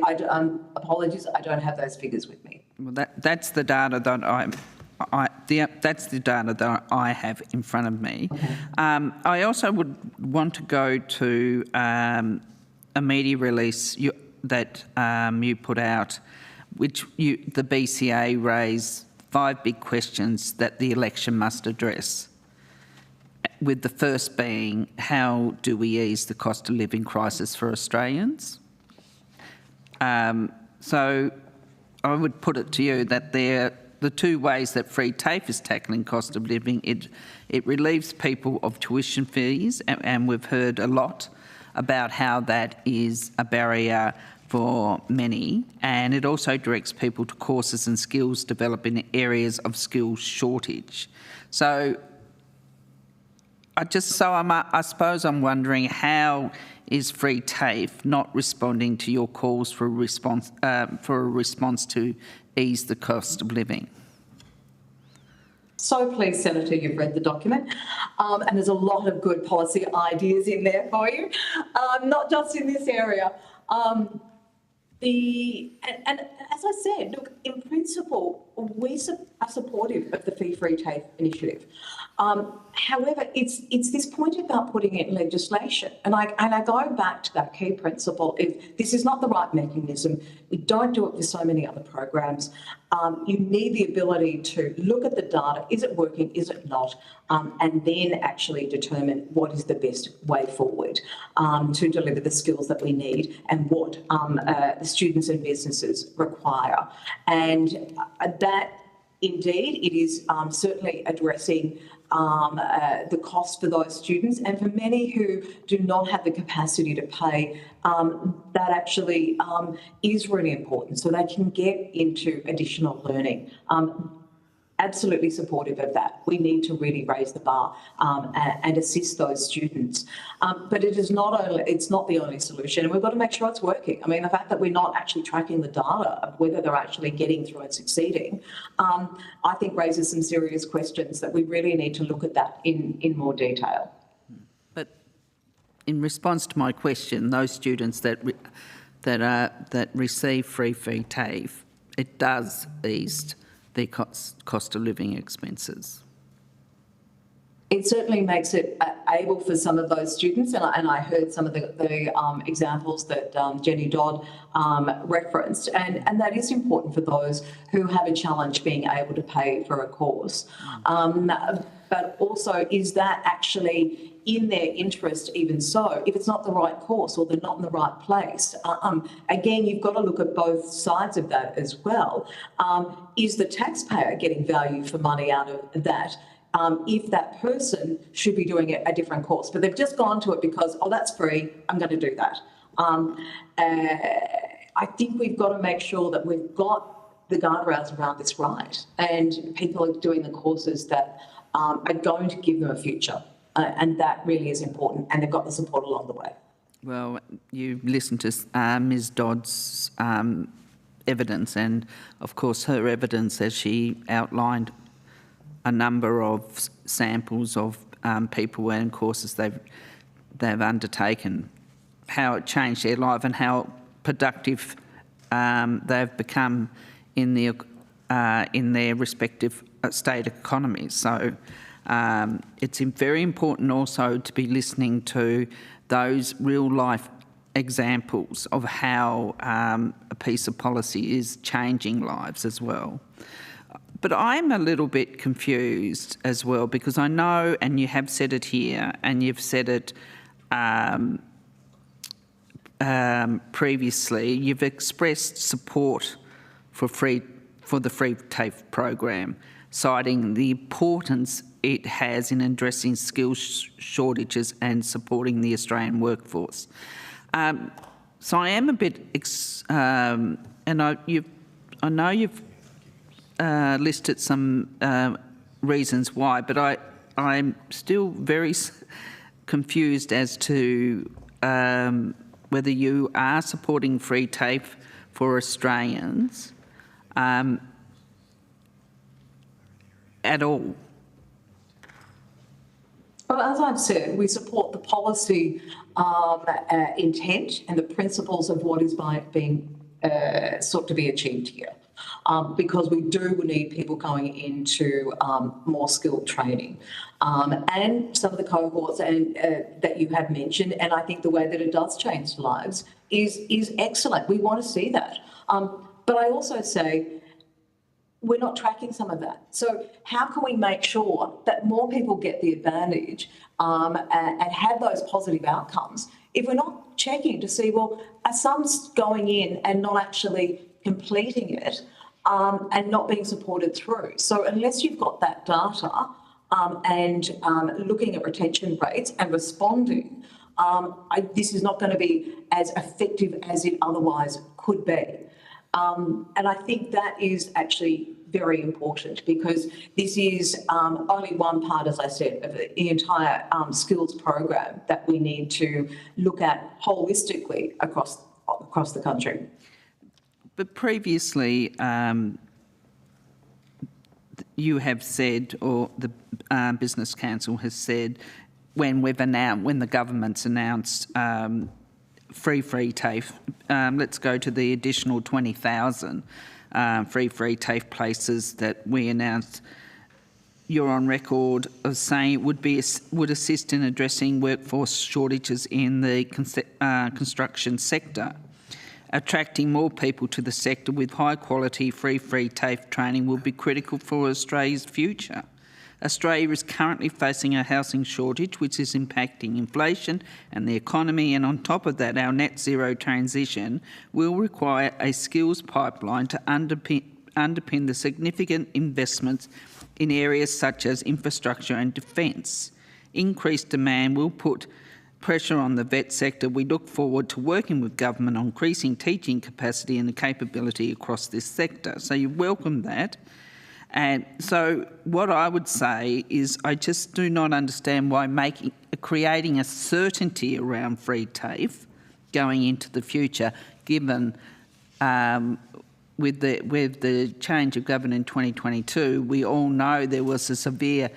Apologies, I don't have those figures with me. Well, that's the data that that's the data that I have in front of me. Okay. I also would want to go to a media release that you put out, which the BCA raised 5 big questions that the election must address, with the first being, how do we ease the cost of living crisis for Australians? So I would put it to you that the 2 ways that free TAFE is tackling cost of living, it relieves people of tuition fees, and we've heard a lot about how that is a barrier for many, and it also directs people to courses and skills developed in areas of skills shortage. So I suppose I'm wondering, how is free TAFE not responding to your calls for a response to ease the cost of living? So pleased, Senator, you've read the document, and there's a lot of good policy ideas in there for you, not just in this area. And as I said, look, in principle, we are supportive of the fee-free TAFE initiative. However, it's this point about putting it in legislation, and I go back to that key principle: if this is not the right mechanism, we don't do it with so many other programs. You need the ability to look at the data: is it working? Is it not? And then actually determine what is the best way forward to deliver the skills that we need and what the students and businesses require. And that, indeed, it is certainly addressing the cost for those students, and for many who do not have the capacity to pay, that actually is really important, so they can get into additional learning. absolutely supportive of that. We need to really raise the bar and assist those students. But it's not the only solution, and we've got to make sure it's working. I mean, the fact that we're not actually tracking the data of whether they're actually getting through and succeeding, I think raises some serious questions that we really need to look at that in more detail. But in response to my question, those students that receive free TAFE, it does ease their cost of living expenses. It certainly makes it able for some of those students, and I heard some of the examples that Jenny Dodd referenced, and that is important for those who have a challenge being able to pay for a course. But also, is that actually in their interest even so, if it's not the right course or they're not in the right place? Again, you've got to look at both sides of that as well. Is the taxpayer getting value for money out of that? If that person should be doing a different course, but they've just gone to it because, oh, that's free, I'm going to do that. I think we've got to make sure that we've got the guardrails around this right, and people are doing the courses that are going to give them a future, and that really is important, and they've got the support along the way. Well, you listened to Ms Dodd's evidence, and of course her evidence, as she outlined a number of samples of people and courses they've undertaken, how it changed their life and how productive they've become in their respective state economies. So it's very important also to be listening to those real life examples of how a piece of policy is changing lives as well. But I'm a little bit confused as well, because I know, and you have said it here, and you've said it previously, you've expressed support for the free TAFE program, citing the importance it has in addressing skills shortages and supporting the Australian workforce. So I am a bit, and I know you've listed some reasons why, but I'm still very confused as to whether you are supporting free TAFE for Australians at all. Well, as I've said, we support the policy intent and the principles of what is being sought to be achieved here. Because we do need people going into more skilled training. And some of the cohorts that you have mentioned, and I think the way that it does change lives is excellent. We want to see that. But I also say, we're not tracking some of that. So how can we make sure that more people get the advantage and have those positive outcomes if we're not checking to see, well, are some going in and not actually completing it and not being supported through? So unless you've got that data and looking at retention rates and responding, this is not going to be as effective as it otherwise could be. And I think that is actually very important, because this is only one part, as I said, of the entire skills program that we need to look at holistically across the country. But previously, you have said, or the Business Council has said, when the government's announced free TAFE, let's go to the additional 20,000 free TAFE places that we announced. You're on record of saying it would assist in addressing workforce shortages in the construction sector. Attracting more people to the sector with high quality free TAFE training will be critical for Australia's future. Australia is currently facing a housing shortage which is impacting inflation and the economy, and on top of that, our net zero transition will require a skills pipeline to underpin the significant investments in areas such as infrastructure and defence. Increased demand will put pressure on the vet sector. We look forward to working with government on increasing teaching capacity and capability across this sector. So you welcome that. And so what I would say is I just do not understand why creating a certainty around free TAFE going into the future, given with the change of government in 2022, we all know there was a severe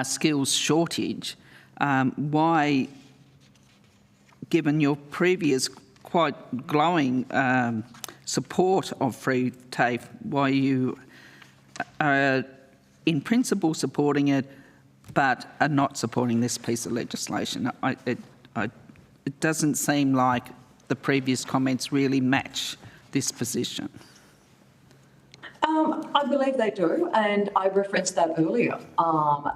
skills shortage. Why, given your previous quite glowing support of free TAFE, why you are in principle supporting it but are not supporting this piece of legislation? It doesn't seem like the previous comments really match this position. I believe they do, and I referenced that earlier,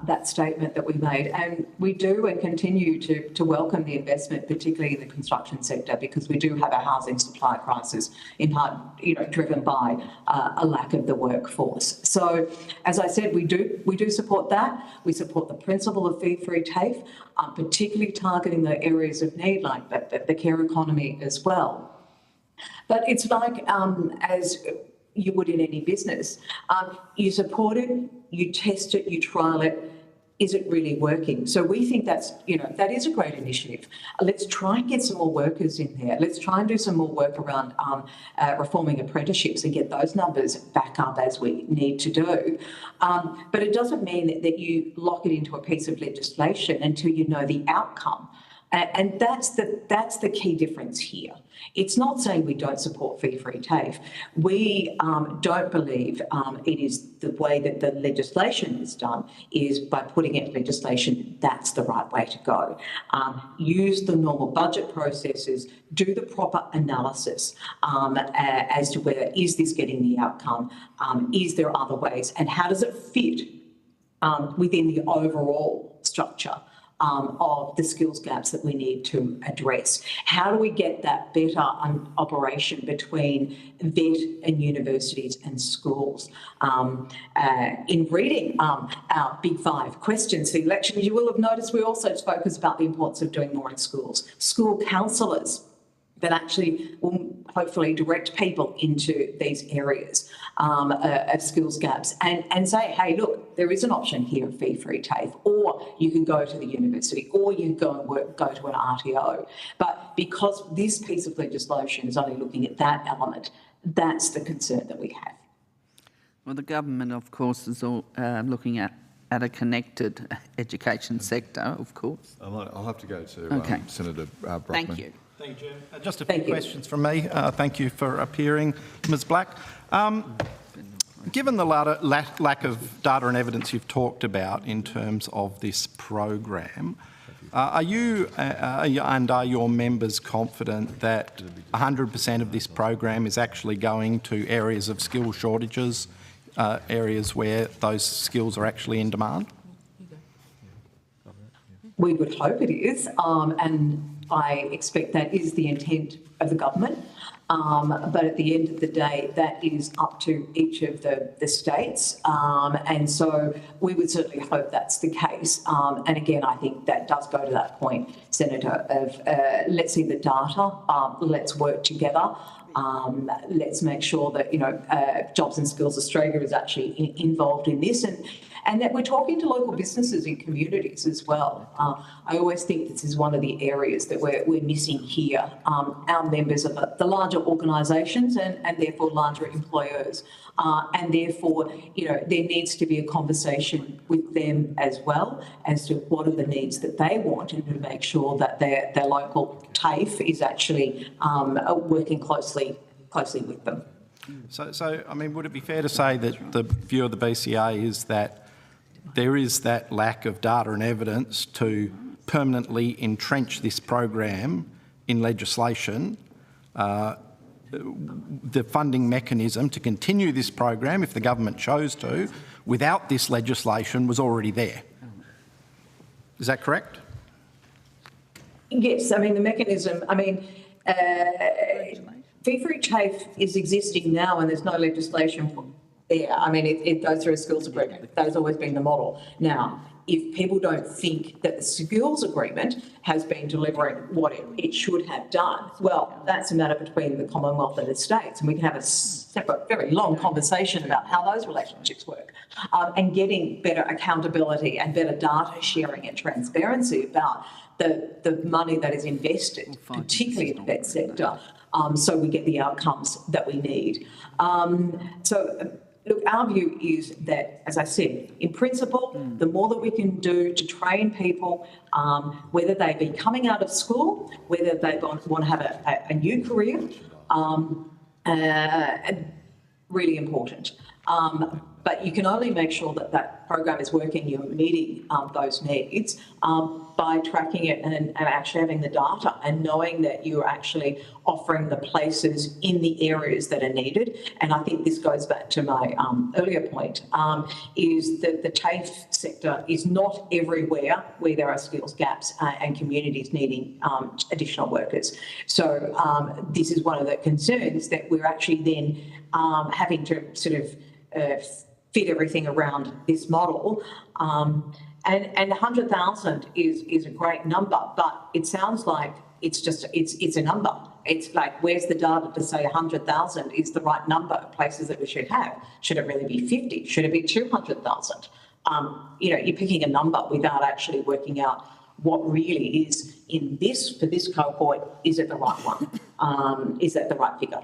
that statement that we made. And we do and continue to welcome the investment, particularly in the construction sector, because we do have a housing supply crisis, in part, driven by a lack of the workforce. So, as I said, we do support that. We support the principle of fee-free TAFE, particularly targeting the areas of need, like the care economy as well. But it's like, as you would in any business, you support it, you test it, you trial it. Is it really working? So we think that is a great initiative. Let's try and get some more workers in there. Let's try and do some more work around reforming apprenticeships and get those numbers back up as we need to do. But it doesn't mean that you lock it into a piece of legislation until you know the outcome. And that's the key difference here. It's not saying we don't support fee-free TAFE. We don't believe it is the way that the legislation is done is by putting it in legislation. That's the right way to go. Use the normal budget processes, do the proper analysis as to whether is this getting the outcome, is there other ways, and how does it fit within the overall structure of the skills gaps that we need to address. How do we get that better operation between VET and universities and schools? In reading our Big Five questions for the election, you will have noticed we also focus about the importance of doing more in schools. School counsellors that actually will hopefully direct people into these areas of skills gaps and say, hey, look, there is an option here of fee-free TAFE, or you can go to the university, or you can go and go to an RTO. But because this piece of legislation is only looking at that element, that's the concern that we have. Well, the government, of course, is all looking at a connected education sector, of course. I'll have to go to Senator Brockman. Thank you. Thank you, Chair. Just a few questions from me. Thank you for appearing, Ms Black. Given the lack of data and evidence you've talked about in terms of this program, are you and are your members confident that 100% of this program is actually going to areas of skill shortages, areas where those skills are actually in demand? We would hope it is, and I expect that is the intent of the government. But at the end of the day, that is up to each of the states. And so we would certainly hope that's the case. And again, I think that does go to that point, Senator, of let's see the data, let's work together. Let's make sure that, Jobs and Skills Australia is actually involved in this and that we're talking to local businesses and communities as well. I always think this is one of the areas that we're missing here. Our members are the larger organisations and therefore larger employers. And therefore, there needs to be a conversation with them as well as to what are the needs that they want and to make sure that their local TAFE is actually working closely with them. So, I mean, would it be fair to say that the view of the BCA is that there is that lack of data and evidence to permanently entrench this program in legislation, the funding mechanism to continue this program, if the government chose to, without this legislation was already there? Is that correct? Yes, I mean, the mechanism, fee-free TAFE is existing now and there's no legislation there. I mean, it goes through a skills agreement. That has always been the model. Now, if people don't think that the skills agreement has been delivering what it should have done, well, that's a matter between the Commonwealth and the states, and we can have a separate, very long conversation about how those relationships work, and getting better accountability and better data sharing and transparency about the money that is invested, particularly in the vet sector, so we get the outcomes that we need. Look, our view is that, as I said, in principle, the more that we can do to train people, whether they be coming out of school, whether they want to have a new career, really important. But you can only make sure that that program is working, you're meeting those needs by tracking it and actually having the data and knowing that you're actually offering the places in the areas that are needed. And I think this goes back to my earlier point, is that the TAFE sector is not everywhere where there are skills gaps and communities needing additional workers. So this is one of the concerns, that we're actually then having to sort of fit everything around this model. And 100,000 is a great number, but it sounds like it's a number. It's like, where's the data to say 100,000 is the right number of places that we should have? Should it really be 50? Should it be 200,000? You're picking a number without actually working out what really is for this cohort. Is it the right one? Is that the right figure?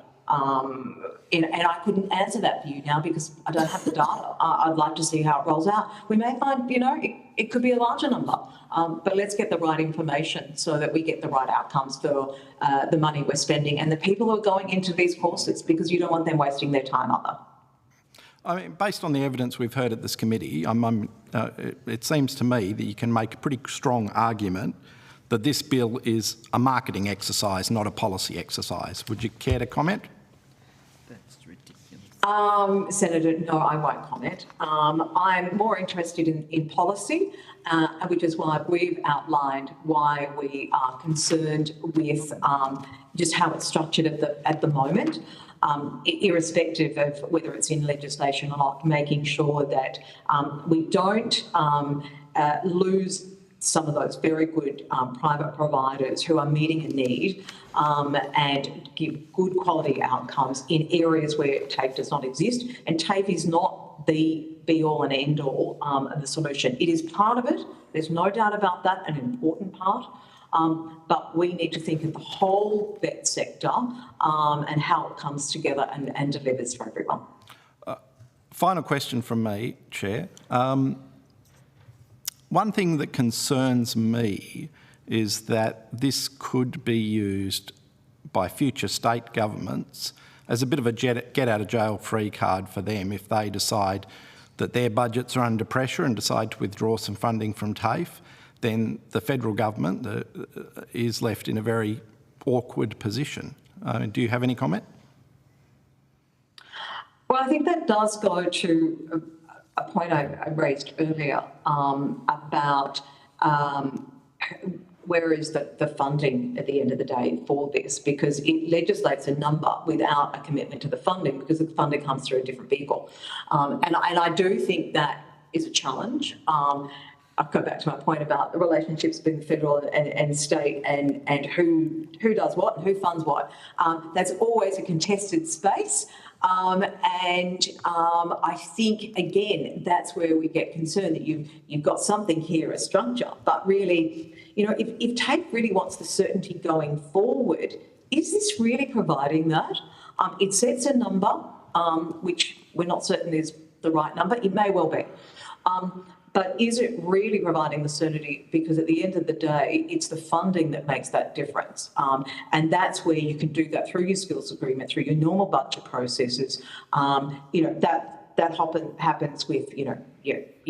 And I couldn't answer that for you now because I don't have the data. I'd like to see how it rolls out. We may find, it could be a larger number, but let's get the right information so that we get the right outcomes for the money we're spending and the people who are going into these courses, because you don't want them wasting their time either. I mean, based on the evidence we've heard at this committee, it seems to me that you can make a pretty strong argument that this bill is a marketing exercise, not a policy exercise. Would you care to comment? That's ridiculous. Senator, no, I won't comment. I'm more interested in policy, which is why we've outlined why we are concerned with just how it's structured at the moment. Irrespective of whether it's in legislation or not, making sure that we don't lose some of those very good private providers who are meeting a need and give good quality outcomes in areas where TAFE does not exist. And TAFE is not the be-all and end-all of the solution. It is part of it. There's no doubt about that, an important part. But we need to think of the whole vet sector and how it comes together and delivers for everyone. Final question from me, Chair. One thing that concerns me is that this could be used by future state governments as a bit of a get-out-of-jail-free card for them if they decide that their budgets are under pressure and decide to withdraw some funding from TAFE. Then the federal government is left in a very awkward position. Do you have any comment? Well, I think that does go to a point I raised earlier about where is the funding at the end of the day for this, because it legislates a number without a commitment to the funding, because the funding comes through a different vehicle. And I do think that is a challenge. I'll go back to my point about the relationships between federal and state and who does what and who funds what. That's always a contested space. I think, again, that's where we get concerned that you've got something here, a structure, but really, if TAFE really wants the certainty going forward, is this really providing that? It sets a number, which we're not certain is the right number. It may well be. But is it really providing the certainty? Because at the end of the day, it's the funding that makes that difference. And that's where you can do that through your skills agreement, through your normal budget processes. That happens with, your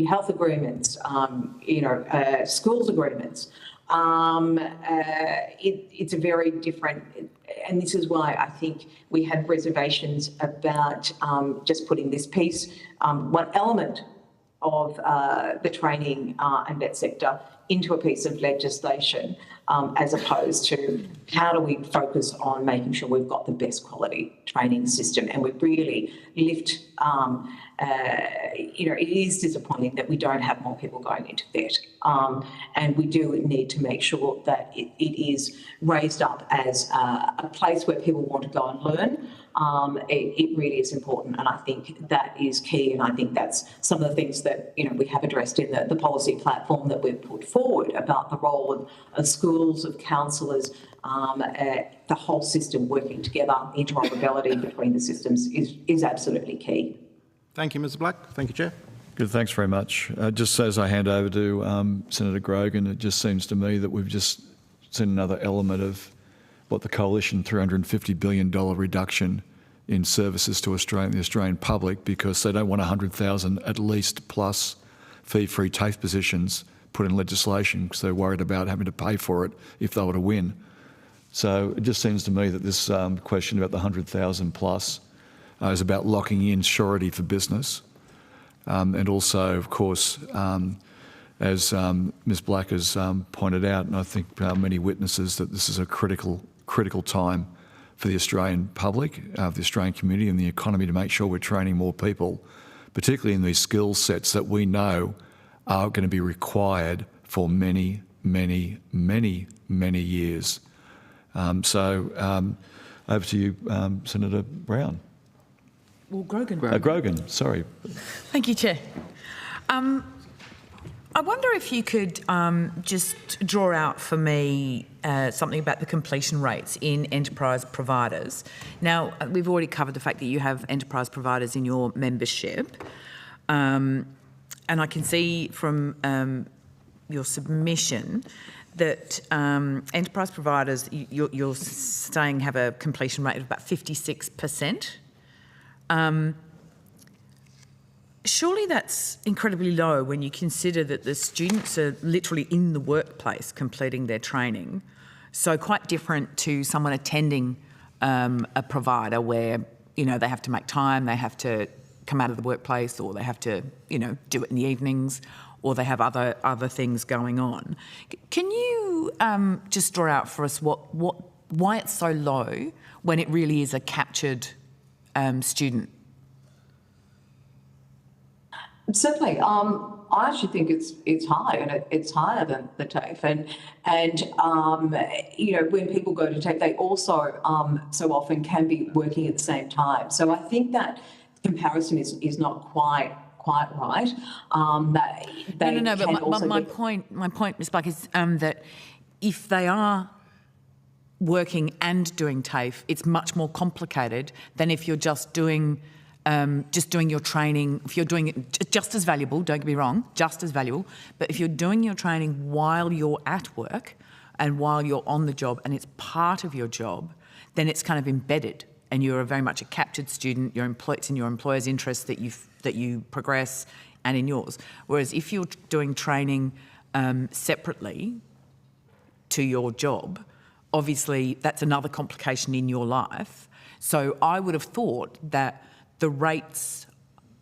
health agreements, schools agreements. It's a very different, and this is why I think we had reservations about just putting this piece, one element the training and vet sector into a piece of legislation, as opposed to how do we focus on making sure we've got the best quality training system, and we really lift. It is disappointing that we don't have more people going into vet, and we do need to make sure that it is raised up as a place where people want to go and learn. It really is important, and I think that is key, and I think that's some of the things that we have addressed in the policy platform that we've put forward about the role of schools, of counsellors, the whole system working together. Interoperability between the systems is absolutely key. Thank you, Mr Black. Thank you, Chair. Good, thanks very much. Just as I hand over to Senator Grogan, it just seems to me that we've just seen another element of what the Coalition $350 billion reduction in services to the Australian public, because they don't want 100,000 at least plus fee-free TAFE positions put in legislation because they're worried about having to pay for it if they were to win. So it just seems to me that this question about the 100,000 plus is about locking in surety for business. And also, of course, as Ms Black has pointed out, and I think many witnesses, that this is a critical time for the Australian public, the Australian community and the economy, to make sure we're training more people, particularly in these skill sets that we know are going to be required for many, many, many, many years. So over to you, Senator Brown. Well, Grogan. Grogan, sorry. Thank you, Chair. I wonder if you could just draw out for me something about the completion rates in enterprise providers. Now, we've already covered the fact that you have enterprise providers in your membership, and I can see from your submission that enterprise providers, you're saying, have a completion rate of about 56%. Surely that's incredibly low when you consider that the students are literally in the workplace completing their training. So quite different to someone attending a provider where, they have to make time, they have to come out of the workplace, or they have to, do it in the evenings, or they have other things going on. Can you just draw out for us why it's so low when it really is a captured student? Certainly. I actually think it's high, and it's higher than the TAFE. And when people go to TAFE, they also so often can be working at the same time. So I think that comparison is not quite right. But my point, Ms. Black, is that if they are working and doing TAFE, it's much more complicated than if you're just doing your training. If you're doing it, just as valuable, don't get me wrong, just as valuable, but if you're doing your training while you're at work and while you're on the job and it's part of your job, then it's kind of embedded and you're very much a captured student. It's in your employer's interest that you progress and in yours. Whereas if you're doing training separately to your job, obviously that's another complication in your life. So I would have thought that the rates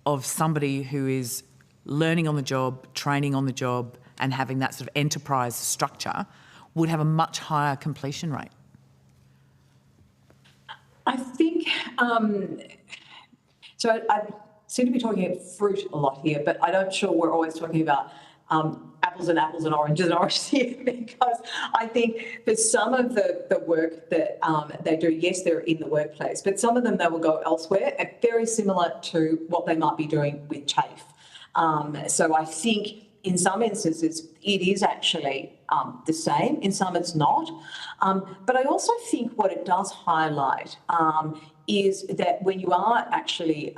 of somebody who is learning on the job, training on the job, and having that sort of enterprise structure would have a much higher completion rate. I think, so I seem to be talking about fruit a lot here, but I'm not sure we're always talking about apples and oranges here, because I think for some of the work that they do, yes, they're in the workplace, but some of them they will go elsewhere, very similar to what they might be doing with TAFE. So I think in some instances it is actually the same, in some it's not. But I also think what it does highlight is that when you are actually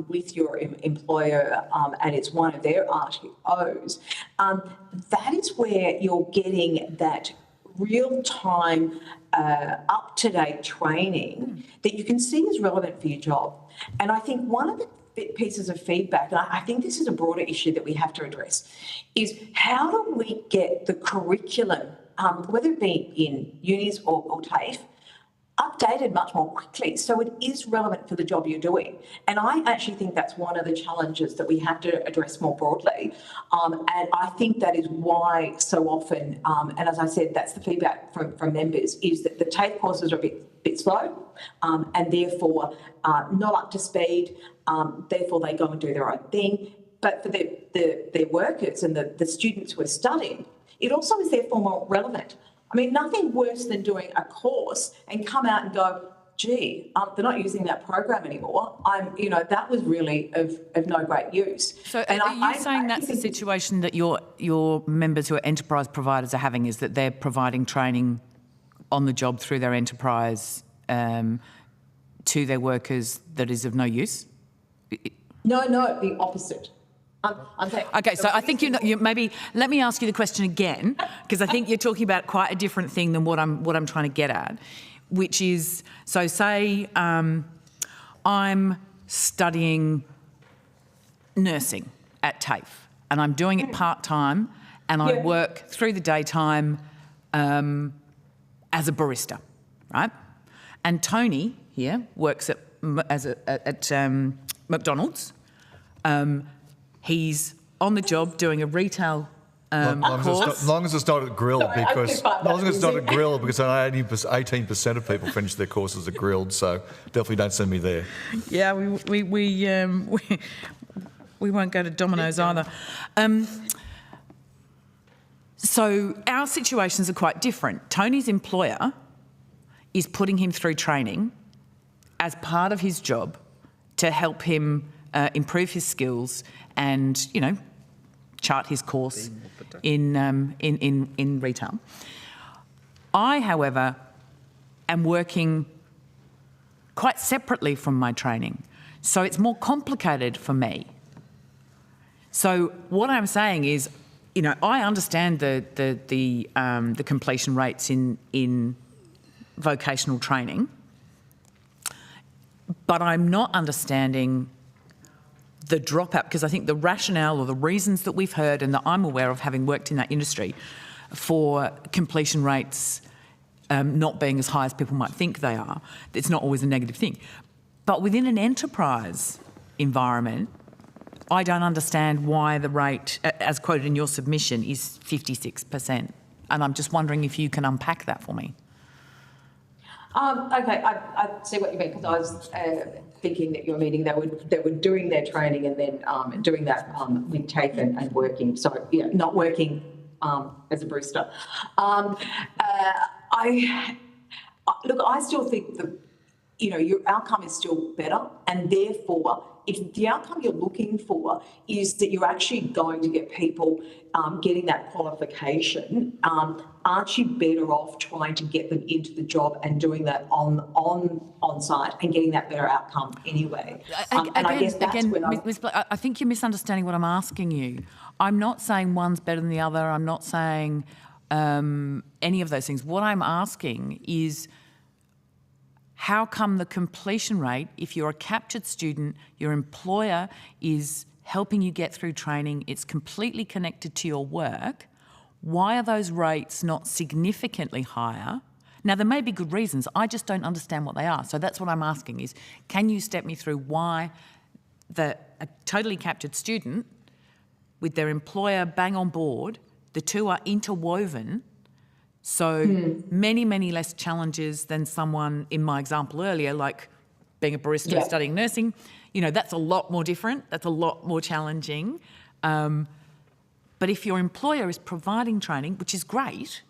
with your employer and it's one of their RTOs, that is where you're getting that real-time, up-to-date training that you can see is relevant for your job. And I think one of the pieces of feedback, and I think this is a broader issue that we have to address, is how do we get the curriculum, whether it be in unis or TAFE, updated much more quickly. So it is relevant for the job you're doing. And I actually think that's one of the challenges that we have to address more broadly. And I think that is why so often, and as I said, that's the feedback from members, is that the TAFE courses are a bit slow and therefore not up to speed. Therefore, they go and do their own thing. But for their workers and the students who are studying, it also is therefore more relevant. I mean, nothing worse than doing a course and come out and go, gee, they're not using that program anymore. That was really of no great use. So are you saying that's the situation that your members who are enterprise providers are having, is that they're providing training on the job through their enterprise to their workers that is of no use? No, the opposite. I'm saying, okay, so I think you maybe let me ask you the question again, because I think you're talking about quite a different thing than what I'm trying to get at, which is, so say I'm studying nursing at TAFE and I'm doing it part-time and I work through the daytime as a barista, right? And Tony here works at McDonald's. He's on the job doing a retail course. As long as it's not a grill, because 18% of people finish their courses at grilled, so definitely don't send me there. Yeah, we won't go to Domino's either. So our situations are quite different. Tony's employer is putting him through training as part of his job to help him improve his skills and, chart his course in retail. I, however, am working quite separately from my training, so it's more complicated for me. So what I'm saying is, I understand the completion rates in vocational training, but I'm not understanding the dropout, because I think the rationale or the reasons that we've heard and that I'm aware of, having worked in that industry, for completion rates not being as high as people might think they are, it's not always a negative thing. But within an enterprise environment, I don't understand why the rate, as quoted in your submission, is 56%. And I'm just wondering if you can unpack that for me. Okay, I see what you mean, because I was thinking that you were meaning they were doing their training and then doing that with TAFE and working. So yeah, not working as a barista. I still think that your outcome is still better, and therefore, if the outcome you're looking for is that you're actually going to get people getting that qualification, aren't you better off trying to get them into the job and doing that on site and getting that better outcome anyway? I think you're misunderstanding what I'm asking you. I'm not saying one's better than the other. I'm not saying any of those things. What I'm asking is, how come the completion rate, if you're a captured student, your employer is helping you get through training, it's completely connected to your work, why are those rates not significantly higher? Now, there may be good reasons. I just don't understand what they are. So that's what I'm asking is, can you step me through why a totally captured student with their employer bang on board, the two are interwoven, so many, many less challenges than someone in my example earlier, like being a barista studying nursing. That's a lot more different. That's a lot more challenging. But if your employer is providing training, which is great,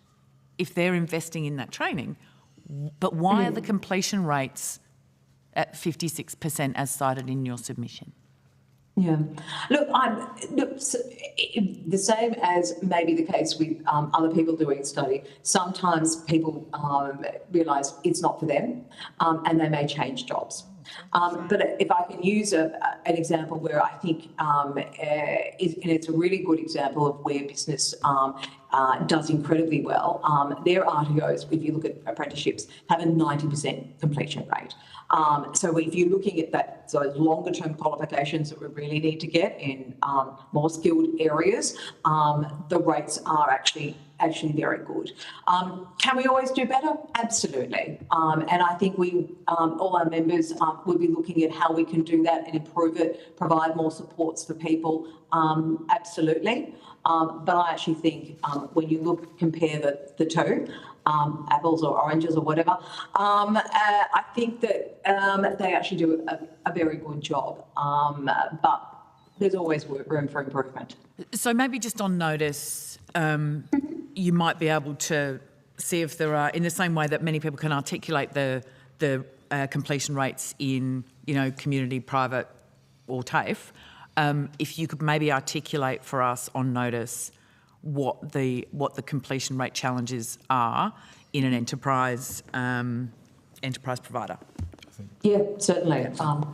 if they're investing in that training, but why are the completion rates at 56% as cited in your submission? Yeah. Look, the same as maybe the case with other people doing study, sometimes people realise it's not for them and they may change jobs. But if I can use an example where I think, and it's a really good example of where business does incredibly well. Their RTOs, if you look at apprenticeships, have a 90% completion rate. So if you're looking at that, those longer term qualifications that we really need to get in more skilled areas, the rates are actually very good. Can we always do better? Absolutely. And I think we, all our members will be looking at how we can do that and improve it, provide more supports for people. Absolutely. But I actually think when you compare the two, apples or oranges or whatever, I think that they actually do a very good job. But there's always room for improvement. So maybe just on notice, you might be able to see if there are, in the same way that many people can articulate the completion rates in, community, private or TAFE, if you could maybe articulate for us on notice what the completion rate challenges are in an enterprise provider. Yeah, certainly.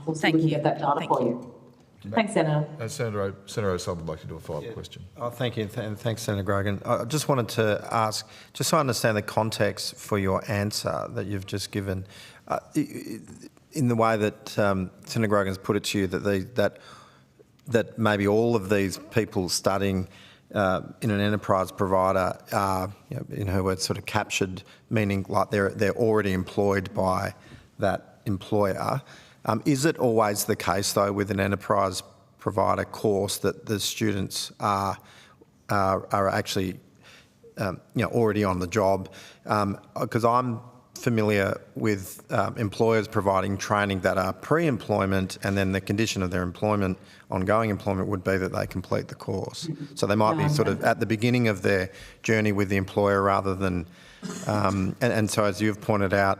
We'll see if we can get that data for you. Thanks, Senator. Senator O'Sullivan would like to do a follow-up question. Oh, thank you, and thanks, Senator Grogan. I just wanted to ask, just so I understand the context for your answer that you've just given, in the way that Senator Grogan's put it to you, that maybe all of these people studying in an enterprise provider are, in her words, sort of captured, meaning like they're already employed by that employer. Is it always the case, though, with an enterprise provider course that the students are actually, already on the job? Because I'm familiar with employers providing training that are pre-employment, and then the condition of their employment, ongoing employment, would be that they complete the course. So they might be sort of at the beginning of their journey with the employer rather than, and so as you've pointed out,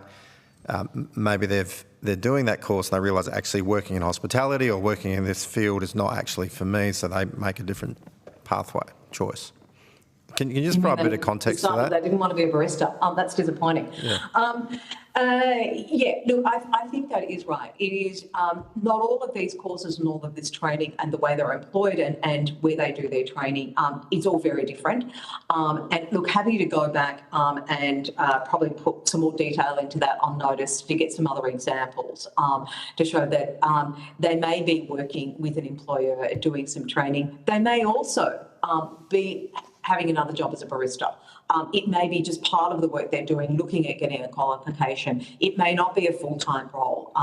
maybe they're doing that course and they realise actually working in hospitality or working in this field is not actually for me, so they make a different pathway choice. Can you just provide a bit of context to that? They didn't want to be a barista. That's disappointing. Yeah. Look, I think that is right. It is not all of these courses and all of this training and the way they're employed and where they do their training, it's all very different. And look, happy to go back and probably put some more detail into that on notice to get some other examples to show that they may be working with an employer doing some training. They may also be having another job as a barista. It may be just part of the work they're doing, looking at getting a qualification. It may not be a full-time role.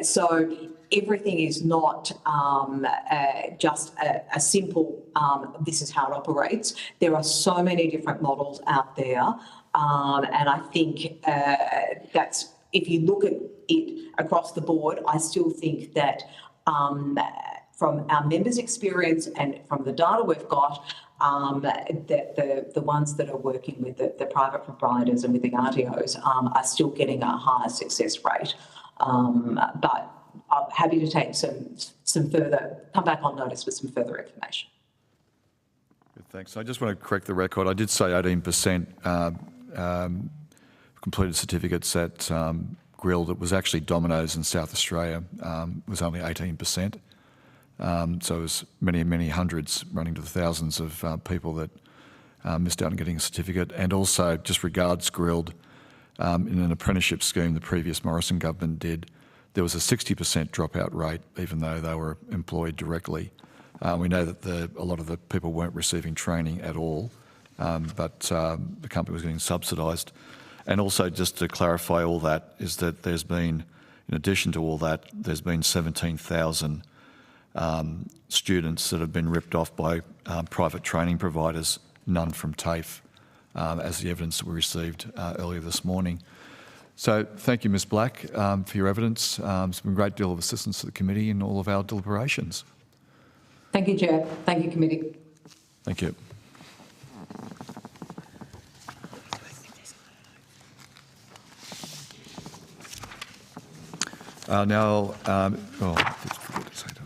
So everything is not just a simple, this is how it operates. There are so many different models out there. And I think that's, if you look at it across the board, I still think that from our members' experience and from the data we've got, that the ones that are working with the private providers and with the RTOs are still getting a higher success rate. But I'm happy to take some further, come back on notice with some further information. Good, thanks. I just want to correct the record. I did say 18% completed certificates at Grilled. It was actually Domino's in South Australia. Was only 18%. So it was many hundreds, running to the thousands of people that missed out on getting a certificate. And also, just regards Grilled, in an apprenticeship scheme the previous Morrison government did, there was a 60% dropout rate, even though they were employed directly. We know that a lot of the people weren't receiving training at all, but the company was getting subsidised. And also, just to clarify all that, is that there's been, in addition to all that, there's been 17,000 students that have been ripped off by private training providers, none from TAFE, as the evidence that we received earlier this morning. So thank you, Ms Black, for your evidence. It's been a great deal of assistance to the committee in all of our deliberations. Thank you, Chair. Thank you, Committee. Thank you. Now, just forget to say that.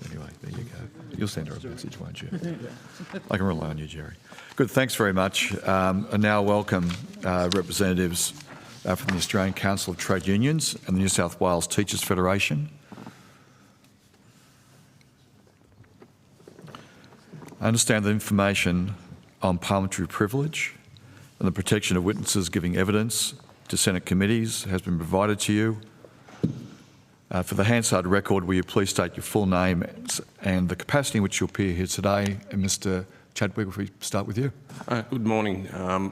Anyway, there you go. You'll send her a message, won't you? I can rely on you, Jerry. Good, thanks very much. And now welcome representatives from the Australian Council of Trade Unions and the New South Wales Teachers Federation. I understand that information on parliamentary privilege and the protection of witnesses giving evidence to Senate committees has been provided to you. For the Hansard record, will you please state your full name and the capacity in which you appear here today? And Mr Chadwick, if we start with you. Good morning.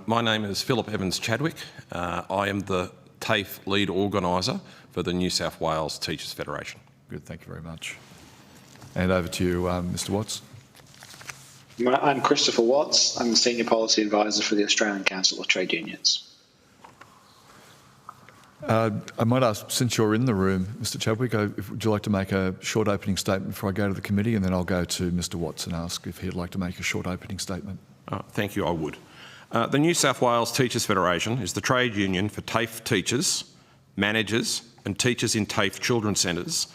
My name is Philip Evans Chadwick. I am the TAFE lead organiser for the New South Wales Teachers Federation. Good, thank you very much. And over to you, Mr Watts. I'm Christopher Watts. I'm the Senior Policy Advisor for the Australian Council of Trade Unions. I might ask, since you're in the room, Mr Chadwick, would you like to make a short opening statement before I go to the committee, and then I'll go to Mr Watts and ask if he'd like to make a short opening statement. Thank you, I would. The New South Wales Teachers Federation is the trade union for TAFE teachers, managers and teachers in TAFE children's centres,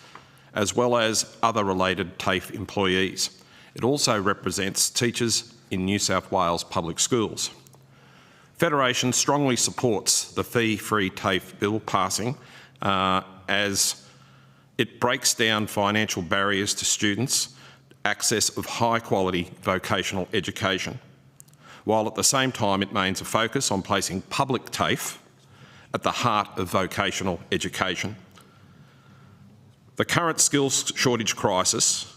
as well as other related TAFE employees. It also represents teachers in New South Wales public schools. Federation strongly supports the fee-free TAFE bill passing as it breaks down financial barriers to students' access of high-quality vocational education, while at the same time it maintains a focus on placing public TAFE at the heart of vocational education. The current skills shortage crisis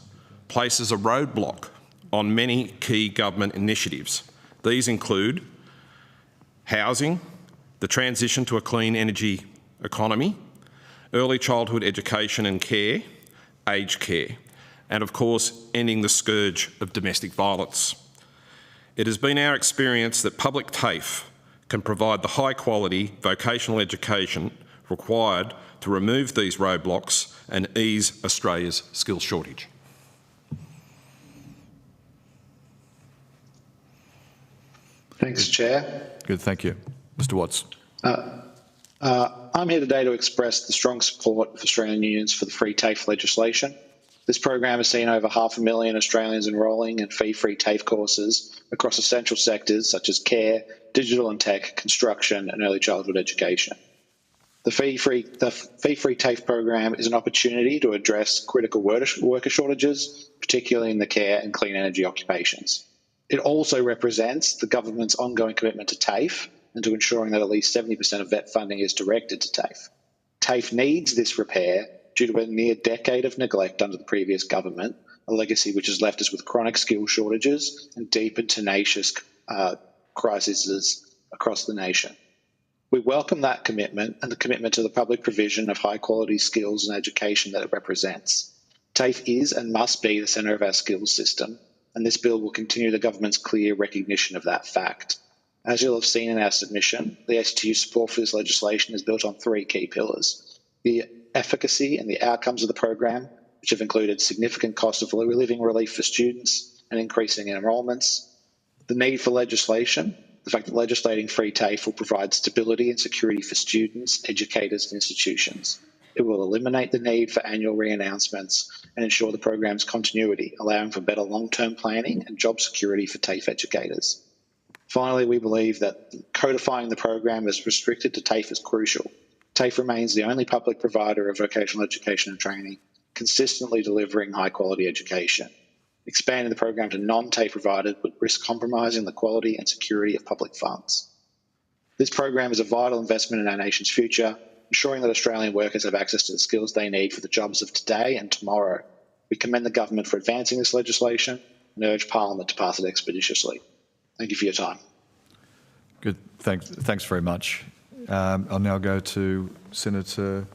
places a roadblock on many key government initiatives. These include housing, the transition to a clean energy economy, early childhood education and care, aged care, and of course, ending the scourge of domestic violence. It has been our experience that public TAFE can provide the high quality vocational education required to remove these roadblocks and ease Australia's skills shortage. Thanks, Chair. Good, thank you. Mr Watts. I'm here today to express the strong support of Australian unions for the free TAFE legislation. This program has seen over 500,000 Australians enrolling in fee-free TAFE courses across essential sectors such as care, digital and tech, construction and early childhood education. The fee-free TAFE program is an opportunity to address critical worker shortages, particularly in the care and clean energy occupations. It also represents the government's ongoing commitment to TAFE and to ensuring that at least 70% of VET funding is directed to TAFE. TAFE needs this repair due to a near decade of neglect under the previous government, a legacy which has left us with chronic skill shortages and deep and tenacious crises across the nation. We welcome that commitment and the commitment to the public provision of high quality skills and education that it represents. TAFE is and must be the centre of our skills system, and this bill will continue the government's clear recognition of that fact. As you'll have seen in our submission, the STU support for this legislation is built on three key pillars: the efficacy and the outcomes of the program, which have included significant cost of living relief for students and increasing enrolments; the need for legislation, the fact that legislating free TAFE will provide stability and security for students, educators and institutions. It will eliminate the need for annual re-announcements and ensure the program's continuity, allowing for better long-term planning and job security for TAFE educators. Finally, we believe that codifying the program as restricted to TAFE is crucial. TAFE remains the only public provider of vocational education and training, consistently delivering high-quality education. Expanding the program to non-TAFE providers would risk compromising the quality and security of public funds. This program is a vital investment in our nation's future, ensuring that Australian workers have access to the skills they need for the jobs of today and tomorrow. We commend the government for advancing this legislation and urge Parliament to pass it expeditiously. Thank you for your time. Good, thanks very much. I'll now go to Senator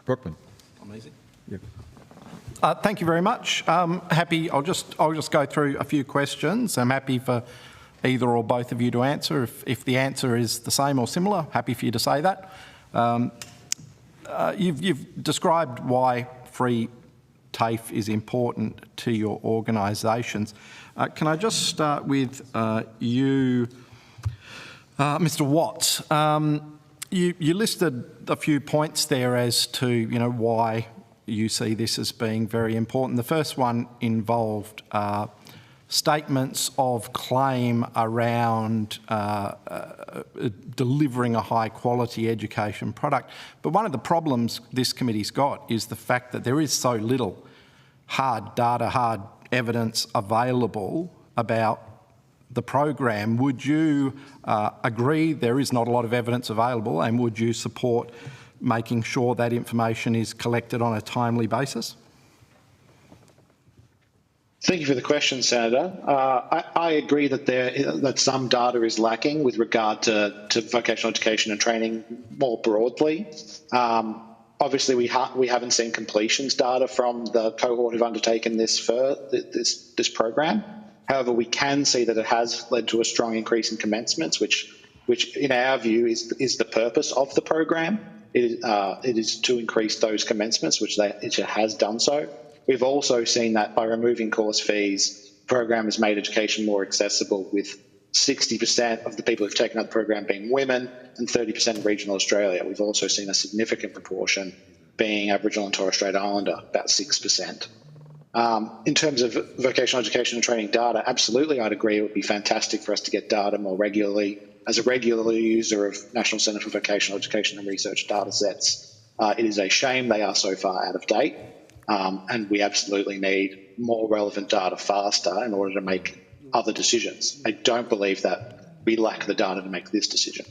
Brockman. Amazing. Yep. Thank you very much. I'll just go through a few questions. I'm happy for either or both of you to answer. If the answer is the same or similar, happy for you to say that. You've described why free TAFE is important to your organisations. Can I just start with you, Mr. Watts? You listed a few points there as to why you see this as being very important. The first one involved statements of claim around delivering a high quality education product. But one of the problems this committee's got is the fact that there is so little hard data, hard evidence available about the program. Would you agree there is not a lot of evidence available, and would you support making sure that information is collected on a timely basis? Thank you for the question, Senator. I agree that some data is lacking with regard to vocational education and training more broadly. Obviously, we haven't seen completions data from the cohort who've undertaken this program. However, we can see that it has led to a strong increase in commencements, which in our view is the purpose of the program. It is to increase those commencements, which it has done so. We've also seen that by removing course fees, the program has made education more accessible, with 60% of the people who've taken up the program being women and 30% in regional Australia. We've also seen a significant proportion being Aboriginal and Torres Strait Islander, about 6%. In terms of vocational education and training data, absolutely, I'd agree it would be fantastic for us to get data more regularly. As a regular user of National Centre for Vocational Education and Research data sets, it is a shame they are so far out of date, and we absolutely need more relevant data faster in order to make other decisions. I don't believe that we lack the data to make this decision.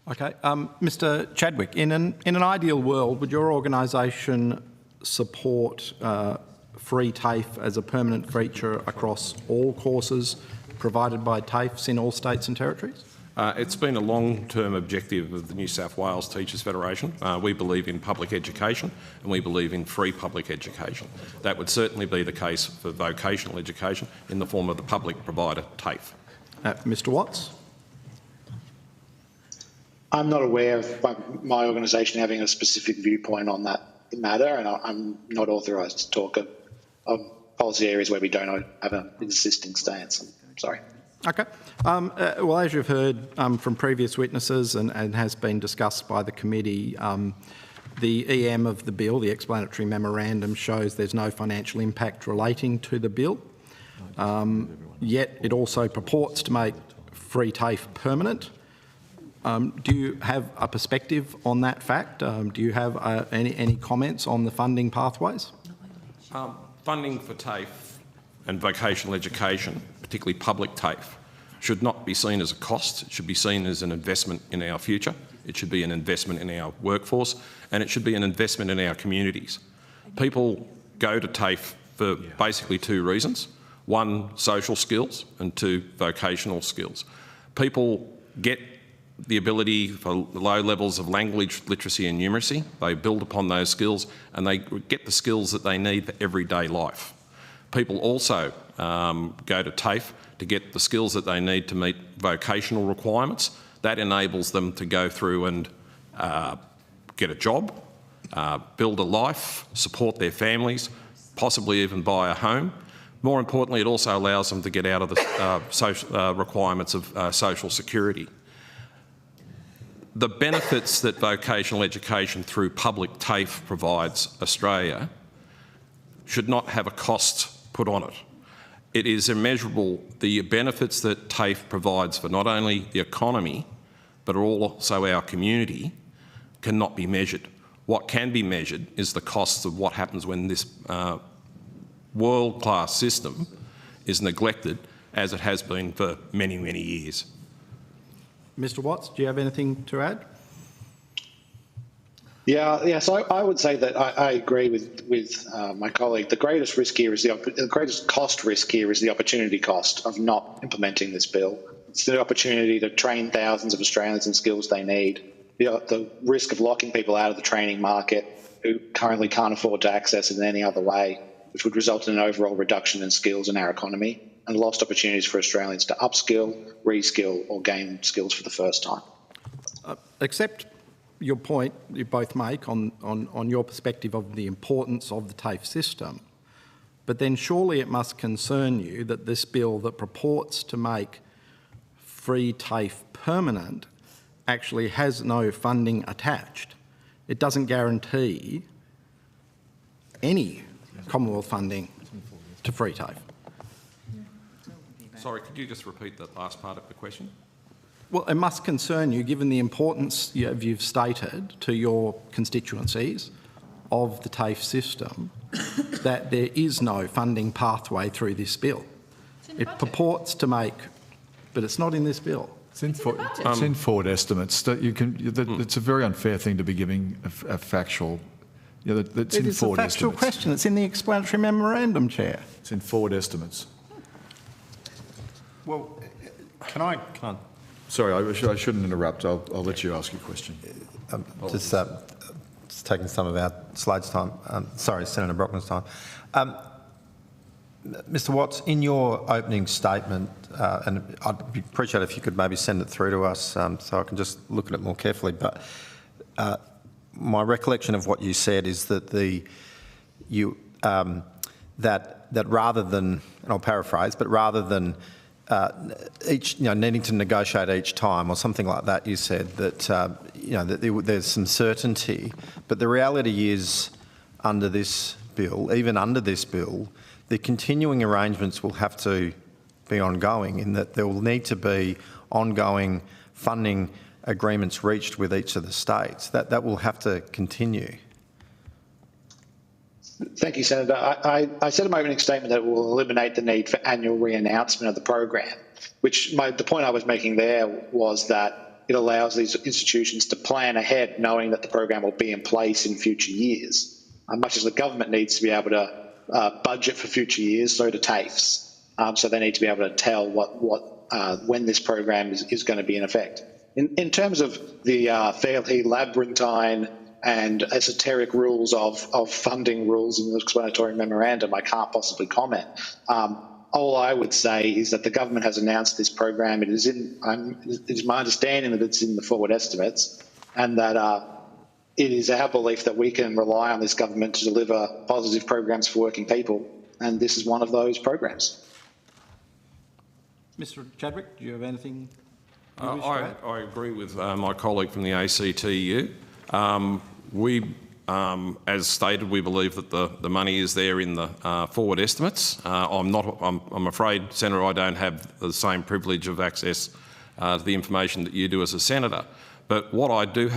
Okay, Mr. Chadwick, in an ideal world, would your organisation support free TAFE as a permanent feature across all courses provided by TAFEs in all states and territories? It's been a long-term objective of the New South Wales Teachers Federation. We believe in public education and we believe in free public education. That would certainly be the case for vocational education in the form of the public provider TAFE. Mr. Watts? I'm not aware of my organisation having a specific viewpoint on that matter, and I'm not authorised to talk of policy areas where we don't have an existing stance. I'm sorry. Okay. Well, as you've heard from previous witnesses and has been discussed by the committee, the EM of the bill, the explanatory memorandum, shows there's no financial impact relating to the bill, yet it also purports to make free TAFE permanent. Do you have a perspective on that fact? Do you have any comments on the funding pathways? Funding for TAFE and vocational education, particularly public TAFE, should not be seen as a cost. It should be seen as an investment in our future. It should be an investment in our workforce, and it should be an investment in our communities. People go to TAFE for basically two reasons. One, social skills, and two, vocational skills. People get the ability for low levels of language literacy and numeracy. They build upon those skills and they get the skills that they need for everyday life. People also go to TAFE to get the skills that they need to meet vocational requirements. That enables them to go through and get a job, build a life, support their families, possibly even buy a home. More importantly, it also allows them to get out of the social requirements of social security. The benefits that vocational education through public TAFE provides Australia should not have a cost put on it. It is immeasurable. The benefits that TAFE provides for not only the economy but also our community cannot be measured. What can be measured is the costs of what happens when this world-class system is neglected, as it has been for many, many years. Mr. Watts, do you have anything to add? Yeah. So I would say that I agree with my colleague. The greatest risk here is the greatest cost risk here is the opportunity cost of not implementing this bill. It's the opportunity to train thousands of Australians in skills they need. The risk of locking people out of the training market who currently can't afford to access it in any other way, which would result in an overall reduction in skills in our economy and lost opportunities for Australians to upskill, reskill or gain skills for the first time. Accept your point you both make on your perspective of the importance of the TAFE system, but then surely it must concern you that this bill that purports to make free TAFE permanent actually has no funding attached. It doesn't guarantee any Commonwealth funding to free TAFE. Sorry, could you just repeat that last part of the question? Well, it must concern you, given the importance you've stated to your constituencies of the TAFE system, that there is no funding pathway through this bill. It purports to make, but it's not in this bill. It's in forward estimates. That you can. It's a very unfair thing to be giving a factual. That's in forward estimates. It is a factual question. It's in the explanatory memorandum, Chair. It's in forward estimates. Well, can I? Sorry, I shouldn't interrupt. I'll let you ask your question. Just taking some of our slides' time. Sorry, Senator Brockman's time. Mr. Watts, in your opening statement, and I'd appreciate if you could maybe send it through to us so I can just look at it more carefully. But my recollection of what you said is that that rather than, and I'll paraphrase, but rather than needing to negotiate each time or something like that, you said that that there's some certainty, but the reality is under this bill, even under this bill, the continuing arrangements will have to be ongoing, in that there will need to be ongoing funding agreements reached with each of the states. That will have to continue. Thank you, Senator. I said in my opening statement that it will eliminate the need for annual re-announcement of the program, which the point I was making there was that it allows these institutions to plan ahead, knowing that the program will be in place in future years. Much as the government needs to be able to budget for future years, so do TAFEs. So they need to be able to tell when this program is going to be in effect. In terms of the fairly labyrinthine and esoteric rules of funding rules in the explanatory memorandum, I can't possibly comment. All I would say is that the government has announced this program. It is my understanding that it's in the forward estimates, and that it is our belief that we can rely on this government to deliver positive programs for working people, and this is one of those programs. Mr. Chadwick, do you have anything? I agree with my colleague from the ACTU. As stated, we believe that the money is there in the forward estimates. I'm afraid, Senator, I don't have the same privilege of access to the information that you do as a senator. But what I do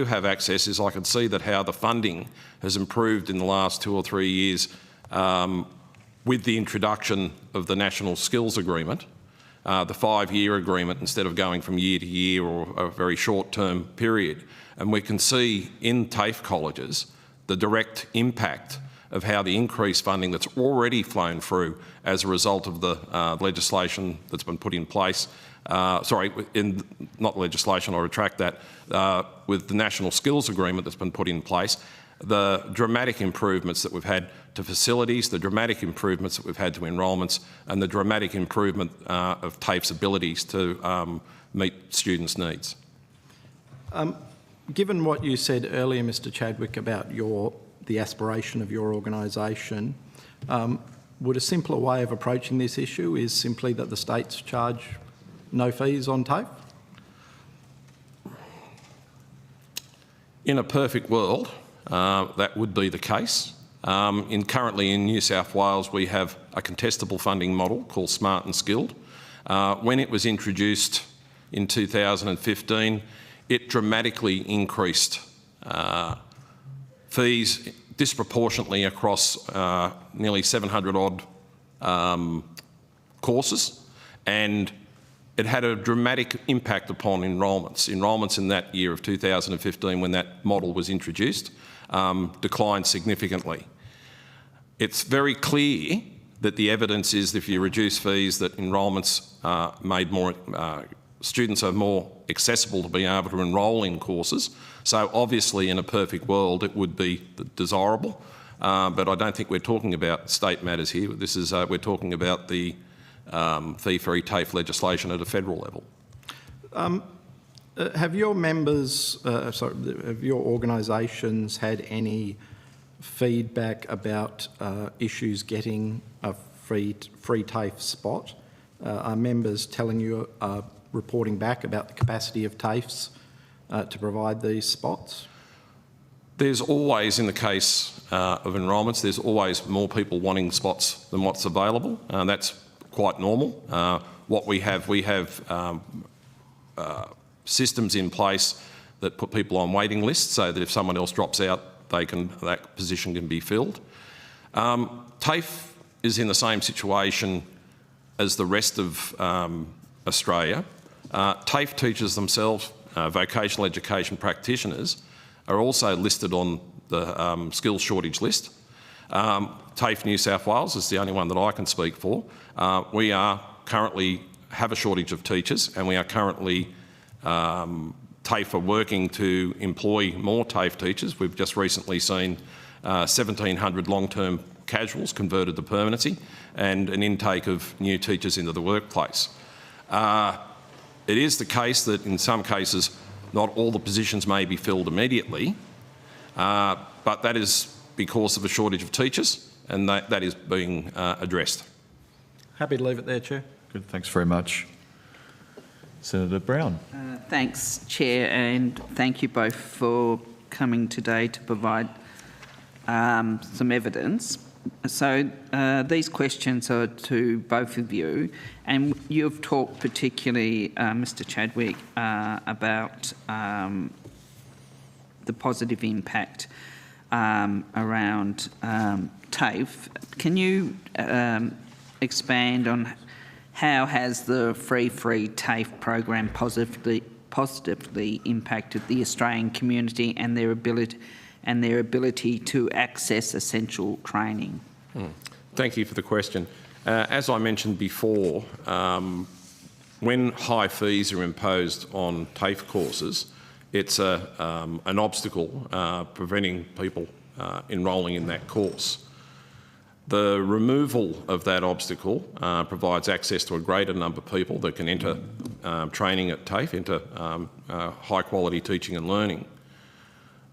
have access is I can see that how the funding has improved in the last 2 or 3 years with the introduction of the National Skills Agreement, the 5-year agreement instead of going from year to year or a very short-term period. And we can see in TAFE colleges the direct impact of how the increased funding that's already flown through as a result of the legislation that's been put in place. Not legislation, I retract that, with the National Skills Agreement that's been put in place, the dramatic improvements that we've had to facilities, the dramatic improvements that we've had to enrolments, and the dramatic improvement of TAFE's abilities to meet students' needs. Given what you said earlier, Mr. Chadwick, about the aspiration of your organisation, would a simpler way of approaching this issue is simply that the states charge no fees on TAFE? In a perfect world, that would be the case. Currently in New South Wales, we have a contestable funding model called Smart and Skilled. When it was introduced in 2015, it dramatically increased fees disproportionately across nearly 700 odd courses, and it had a dramatic impact upon enrolments. Enrolments in that year of 2015, when that model was introduced, declined significantly. It's very clear that the evidence is that if you reduce fees, that enrolments made more, students are more accessible to being able to enrol in courses. So obviously in a perfect world it would be desirable, but I don't think we're talking about state matters here. This is, we're talking about the fee-free TAFE legislation at a federal level. Have your members, have your organisations had any feedback about issues getting a free TAFE spot? Are members telling you, reporting back about the capacity of TAFEs to provide these spots? There's always, in the case of enrolments, there's always more people wanting spots than what's available, and that's quite normal. What we have systems in place that put people on waiting lists so that if someone else drops out, that position can be filled. TAFE is in the same situation as the rest of Australia. TAFE teachers themselves, vocational education practitioners, are also listed on the skills shortage list. TAFE New South Wales is the only one that I can speak for. We are currently have a shortage of teachers, and we are currently TAFE are working to employ more TAFE teachers. We've just recently seen 1,700 long-term casuals converted to permanency and an intake of new teachers into the workplace. It is the case that in some cases not all the positions may be filled immediately, but that is because of a shortage of teachers, and that is being addressed. Happy to leave it there, Chair. Good, thanks very much. Senator Brown. Thanks, Chair, and thank you both for coming today to provide some evidence. So these questions are to both of you, and you've talked particularly, Mr Chadwick, about the positive impact around TAFE. Can you expand on how has the free TAFE program positively impacted the Australian community and their ability to access essential training? Thank you for the question. As I mentioned before, when high fees are imposed on TAFE courses, it's an obstacle preventing people enrolling in that course. The removal of that obstacle provides access to a greater number of people that can enter training at TAFE, into high quality teaching and learning.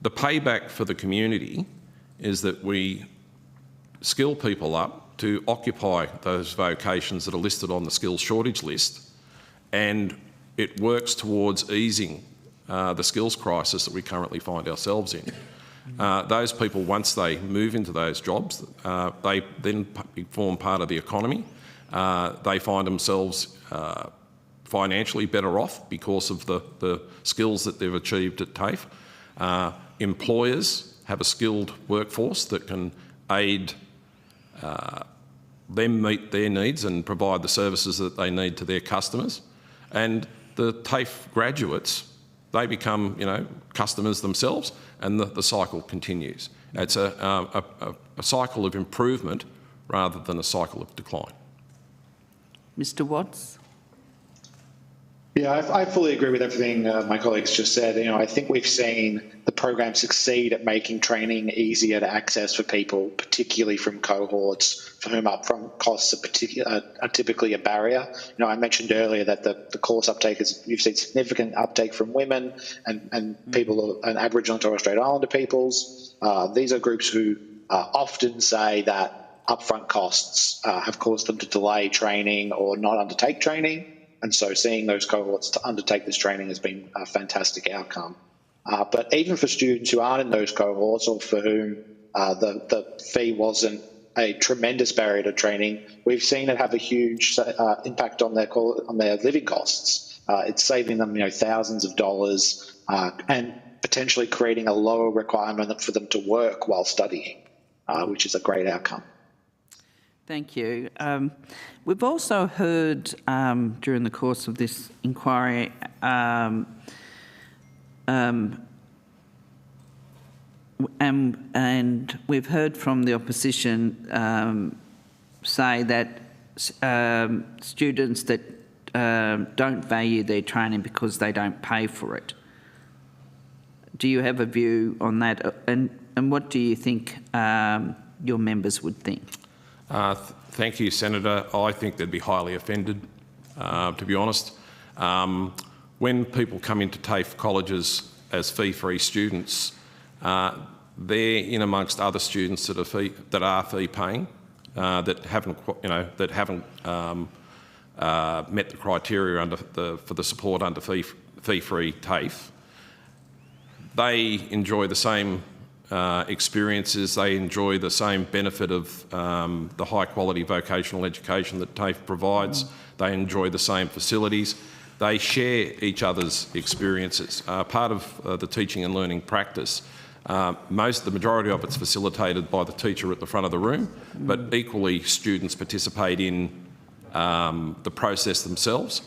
The payback for the community is that we skill people up to occupy those vocations that are listed on the skills shortage list, and it works towards easing the skills crisis that we currently find ourselves in. Those people, once they move into those jobs, they then form part of the economy. They find themselves financially better off because of the skills that they've achieved at TAFE. Employers have a skilled workforce that can aid them meet their needs and provide the services that they need to their customers. And the TAFE graduates, they become, customers themselves, and the cycle continues. It's a cycle of improvement rather than a cycle of decline. Mr Watts? Yeah, I fully agree with everything my colleagues just said. I think we've seen the program succeed at making training easier to access for people, particularly from cohorts for whom upfront costs are typically a barrier. I mentioned earlier that the course uptake you've seen significant uptake from women and people and Aboriginal and Torres Strait Islander peoples. These are groups who often say that upfront costs have caused them to delay training or not undertake training. And so seeing those cohorts to undertake this training has been a fantastic outcome. But even for students who aren't in those cohorts or for whom the fee wasn't a tremendous barrier to training, we've seen it have a huge impact on their living costs. It's saving them thousands of dollars and potentially creating a lower requirement for them to work while studying, which is a great outcome. Thank you. We've also heard during the course of this inquiry and we've heard from the opposition say that students that don't value their training because they don't pay for it. Do you have a view on that? And what do you think your members would think? Thank you, Senator. I think they'd be highly offended, to be honest. When people come into TAFE colleges as fee-free students, they're in amongst other students that are fee-paying, that haven't met the criteria for the support under fee-free TAFE. They enjoy the same experiences, they enjoy the same benefit of the high quality vocational education that TAFE provides. They enjoy the same facilities. They share each other's experiences. Part of the teaching and learning practice The majority of it's facilitated by the teacher at the front of the room, but equally students participate in the process themselves.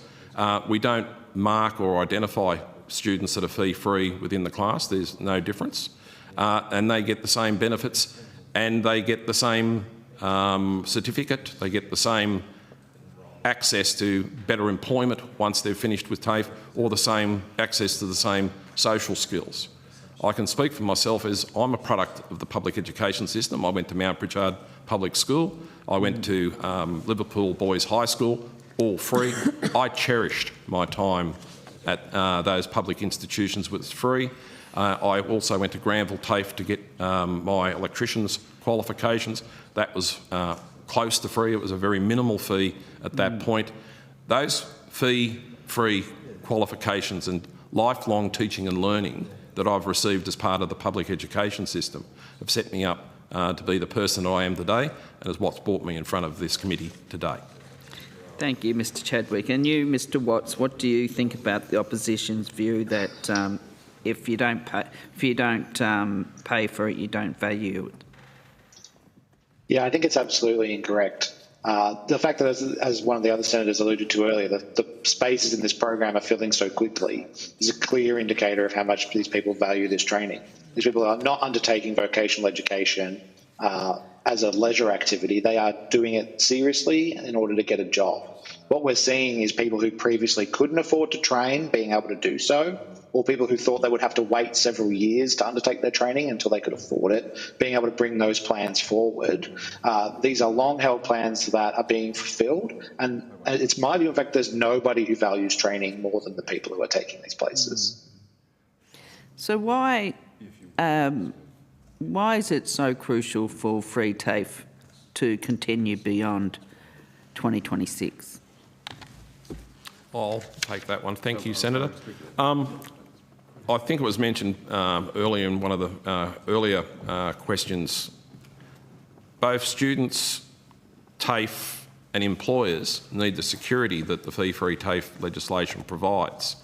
We don't mark or identify students that are fee-free within the class. There's no difference. And they get the same benefits and they get the same certificate, they get the same access to better employment once they've finished with TAFE, or the same access to the same social skills. I can speak for myself as I'm a product of the public education system. I went to Mount Pritchard Public School. I went to Liverpool Boys High School, all free. I cherished my time at those public institutions with free. I also went to Granville TAFE to get my electrician's qualifications. That was close to free. It was a very minimal fee at that point. Those fee-free qualifications and lifelong teaching and learning that I've received as part of the public education system have set me up to be the person I am today, and is what's brought me in front of this committee today. Thank you, Mr Chadwick. And you, Mr Watts, what do you think about the opposition's view that if you don't pay for it, you don't value it? Yeah, I think it's absolutely incorrect. The fact that, as one of the other senators alluded to earlier, the spaces in this program are filling so quickly is a clear indicator of how much these people value this training. These people are not undertaking vocational education as a leisure activity. They are doing it seriously in order to get a job. What we're seeing is people who previously couldn't afford to train being able to do so, or people who thought they would have to wait several years to undertake their training until they could afford it, being able to bring those plans forward. These are long-held plans that are being fulfilled, and it's my view, in fact, there's nobody who values training more than the people who are taking these places. So why is it so crucial for free TAFE to continue beyond 2026? I'll take that one. Thank you, Senator. I think it was mentioned earlier in one of the earlier questions. Both students, TAFE and employers need the security that the fee-free TAFE legislation provides.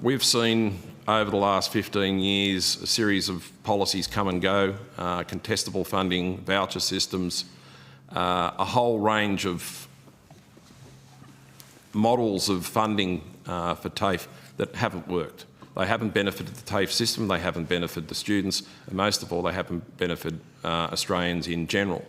We've seen over the last 15 years a series of policies come and go, contestable funding, voucher systems, a whole range of models of funding for TAFE that haven't worked. They haven't benefited the TAFE system, they haven't benefited the students, and most of all, they haven't benefited Australians in general.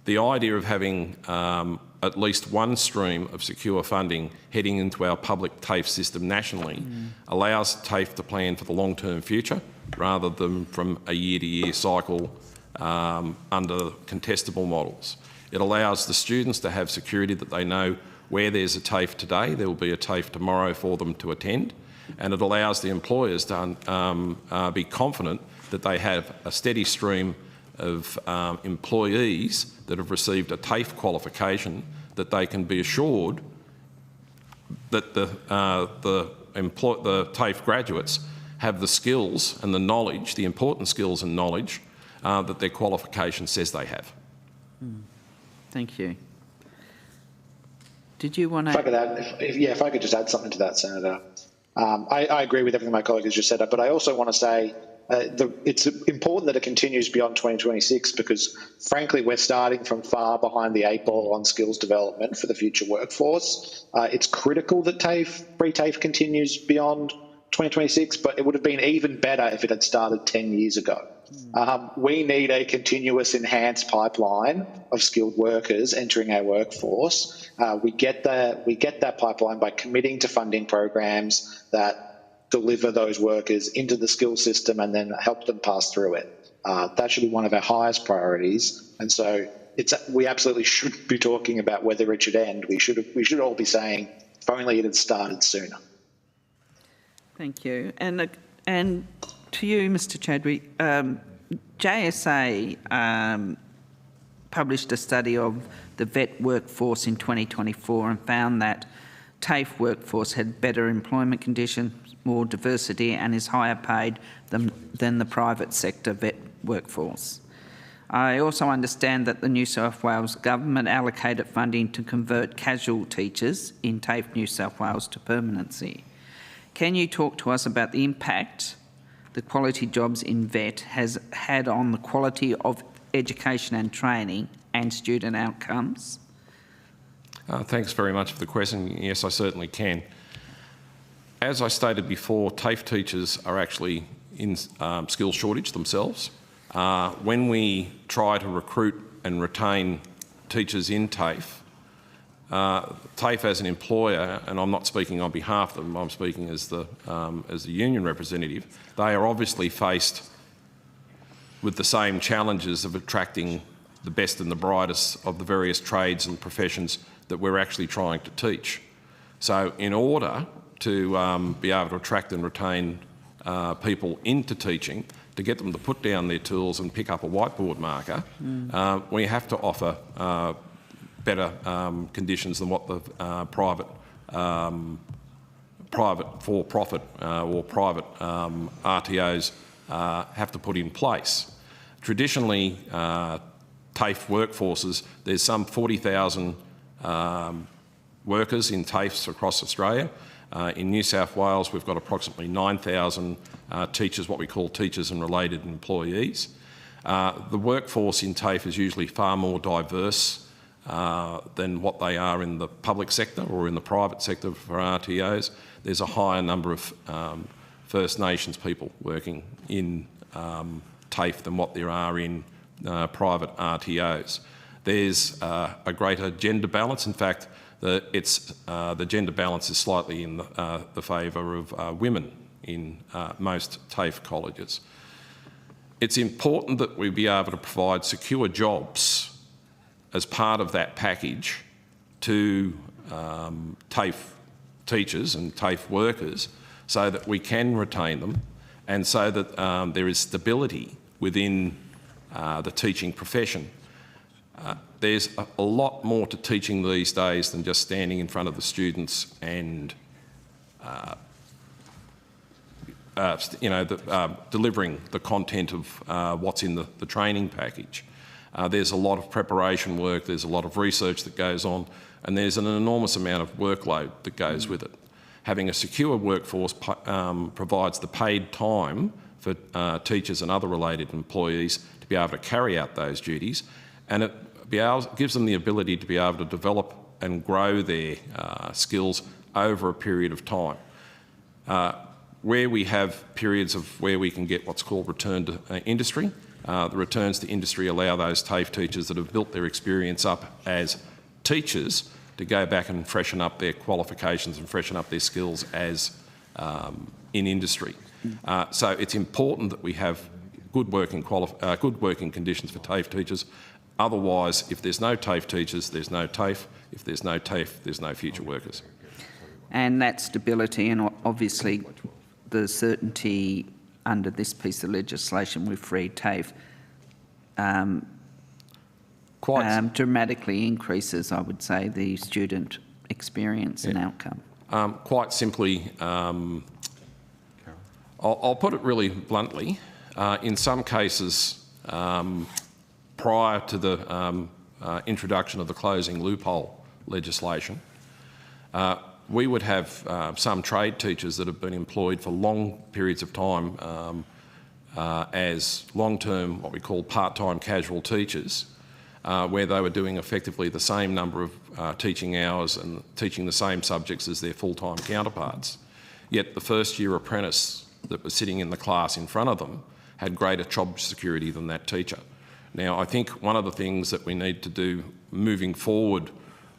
The idea of having at least one stream of secure funding heading into our public TAFE system nationally allows TAFE to plan for the long-term future rather than from a year-to-year cycle under contestable models. It allows the students to have security that they know where there's a TAFE today, there will be a TAFE tomorrow for them to attend, and it allows the employers to be confident that they have a steady stream of employees that have received a TAFE qualification, that they can be assured that the TAFE graduates have the skills and the knowledge, the important skills and knowledge that their qualification says they have. Thank you. Did you want to? If I could just add something to that, Senator. I agree with everything my colleague has just said, but I also want to say it's important that it continues beyond 2026 because, frankly, we're starting from far behind the eight ball on skills development for the future workforce. It's critical that free TAFE continues beyond 2026, but it would have been even better if it had started 10 years ago. We need a continuous enhanced pipeline of skilled workers entering our workforce. We get that pipeline by committing to funding programs that deliver those workers into the skill system and then help them pass through it. That should be one of our highest priorities. And so we absolutely should be talking about whether it should end. We should all be saying, if only it had started sooner. Thank you. And to you, Mr Chadwick, JSA published a study of the vet workforce in 2024 and found that TAFE workforce had better employment conditions, more diversity and is higher paid than the private sector vet workforce. I also understand that the New South Wales government allocated funding to convert casual teachers in TAFE New South Wales to permanency. Can you talk to us about the impact the quality jobs in VET has had on the quality of education and training and student outcomes? Thanks very much for the question. Yes, I certainly can. As I stated before, TAFE teachers are actually in skills shortage themselves. When we try to recruit and retain teachers in TAFE, TAFE as an employer, and I'm not speaking on behalf of them, I'm speaking as the union representative, they are obviously faced with the same challenges of attracting the best and the brightest of the various trades and professions that we're actually trying to teach. So in order to be able to attract and retain people into teaching, to get them to put down their tools and pick up a whiteboard marker, we have to offer better conditions than what the private for-profit or private RTOs have to put in place. Traditionally, TAFE workforces, there's some 40,000 workers in TAFEs across Australia. In New South Wales, we've got approximately 9,000 teachers, what we call teachers and related employees. The workforce in TAFE is usually far more diverse than what they are in the public sector or in the private sector for RTOs. There's a higher number of First Nations people working in TAFE than what there are in private RTOs. There's a greater gender balance. In fact, the gender balance is slightly in the favour of women in most TAFE colleges. It's important that we be able to provide secure jobs as part of that package to TAFE teachers and TAFE workers so that we can retain them and so that there is stability within the teaching profession. There's a lot more to teaching these days than just standing in front of the students and delivering the content of what's in the training package. There's a lot of preparation work, there's a lot of research that goes on, and there's an enormous amount of workload that goes with it. Having a secure workforce provides the paid time for teachers and other related employees to be able to carry out those duties, and it gives them the ability to be able to develop and grow their skills over a period of time. Where we have periods of where we can get what's called return to industry, the returns to industry allow those TAFE teachers that have built their experience up as teachers to go back and freshen up their qualifications and freshen up their skills as in industry. So it's important that we have good working conditions for TAFE teachers. Otherwise, if there's no TAFE teachers, there's no TAFE. If there's no TAFE, there's no future workers. And that stability and obviously the certainty under this piece of legislation with free TAFE dramatically increases, I would say, the student experience and outcome. Quite simply, I'll put it really bluntly, in some cases, prior to the introduction of the closing loophole legislation, we would have some trade teachers that have been employed for long periods of time as long-term, what we call part-time casual teachers, where they were doing effectively the same number of teaching hours and teaching the same subjects as their full-time counterparts. Yet the first-year apprentice that was sitting in the class in front of them had greater job security than that teacher. Now, I think one of the things that we need to do moving forward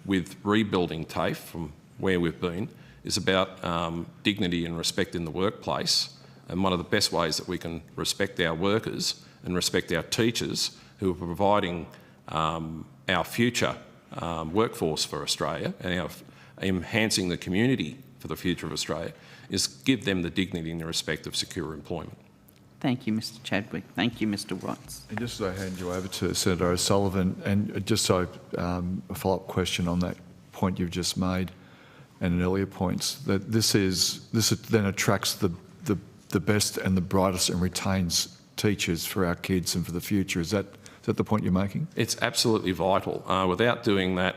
with rebuilding TAFE from where we've been is about dignity and respect in the workplace. And one of the best ways that we can respect our workers and respect our teachers who are providing our future workforce for Australia and enhancing the community for the future of Australia is give them the dignity and the respect of secure employment. Thank you, Mr Chadwick. Thank you, Mr Watts. And just as I hand you over to Senator O'Sullivan, and just so a follow-up question on that point you've just made and in earlier points, that this then attracts the best and the brightest and retains teachers for our kids and for the future. Is that the point you're making? It's absolutely vital. Without doing that,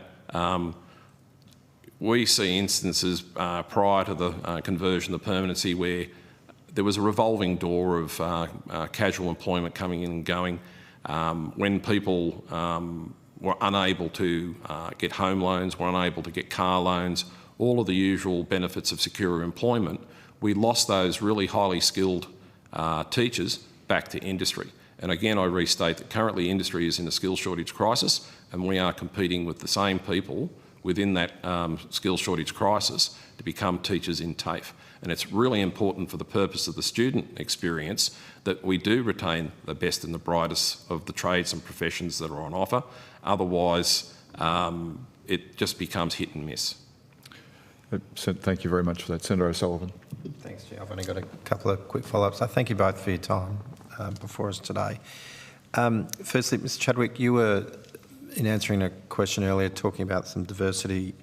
we see instances prior to the conversion to permanency where there was a revolving door of casual employment coming in and going. When people were unable to get home loans, were unable to get car loans, all of the usual benefits of secure employment, we lost those really highly skilled teachers back to industry. And again, I restate that currently industry is in a skills shortage crisis, and we are competing with the same people within that skills shortage crisis to become teachers in TAFE. And it's really important for the purpose of the student experience that we do retain the best and the brightest of the trades and professions that are on offer. Otherwise, it just becomes hit and miss. Thank you very much for that. Senator O'Sullivan. Thanks, Chair. I've only got a couple of quick follow-ups. I thank you both for your time before us today. Firstly, Mr Chadwick, you were, in answering a question earlier, talking about some diversity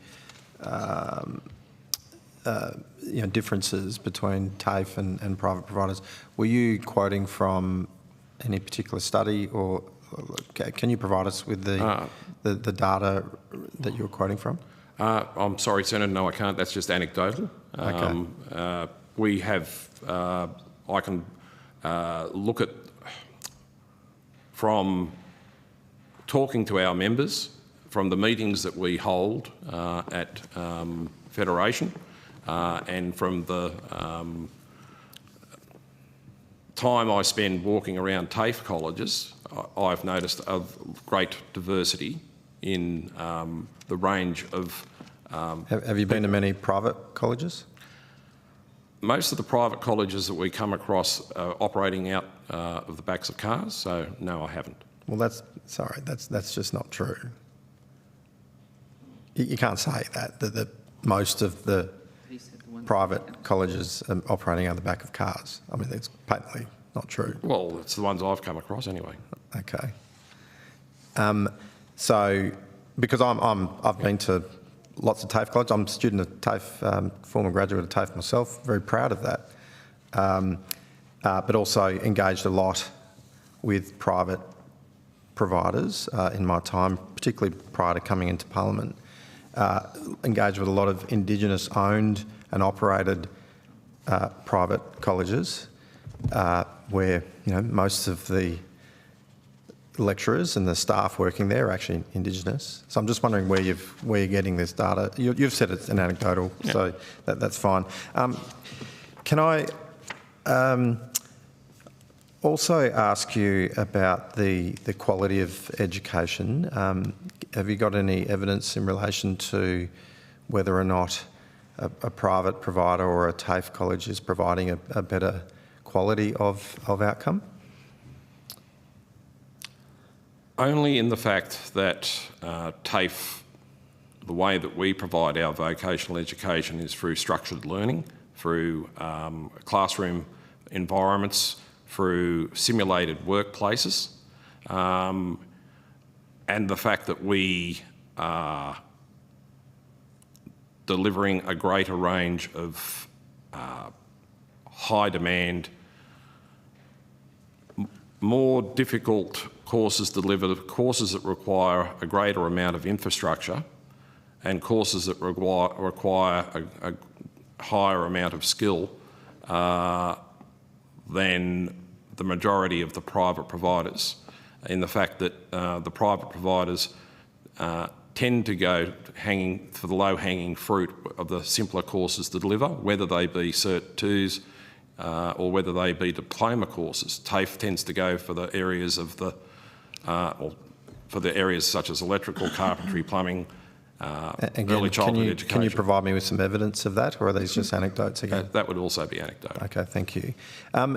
differences between TAFE and private providers. Were you quoting from any particular study, or can you provide us with the data that you're quoting from? I'm sorry, Senator, no I can't. That's just anecdotal. Okay. We have, I can look at, from talking to our members, from the meetings that we hold at Federation, and from the time I spend walking around TAFE colleges, I've noticed a great diversity in the range of... Have you been to many private colleges? Most of the private colleges that we come across are operating out of the backs of cars, so no, I haven't. Well, that's just not true. You can't say that most of the private colleges are operating out of the back of cars. I mean, it's patently not true. Well, it's the ones I've come across anyway. Okay. So, because I've been to lots of TAFE colleges. I'm a student of TAFE, former graduate of TAFE myself. Very proud of that. But also engaged a lot with private providers in my time, particularly prior to coming into Parliament. Engaged with a lot of Indigenous-owned and operated private colleges, where most of the lecturers and the staff working there are actually Indigenous. So I'm just wondering where you're getting this data. You've said it's an anecdotal, yeah. So that's fine. Can I also ask you about the quality of education? Have you got any evidence in relation to whether or not a private provider or a TAFE college is providing a better quality of outcome? Only in the fact that TAFE, the way that we provide our vocational education is through structured learning, through classroom environments, through simulated workplaces, and the fact that we are delivering a greater range of high demand, more difficult courses delivered, courses that require a greater amount of infrastructure, and courses that require a higher amount of skill than the majority of the private providers, in the fact that the private providers tend to go for the low-hanging fruit of the simpler courses to deliver, whether they be Cert 2s or whether they be diploma courses. TAFE tends to go for the areas of the, for the areas such as electrical, carpentry, plumbing, early childhood education. Can you provide me with some evidence of that, or are these just anecdotes again? That would also be anecdotal. Okay, thank you.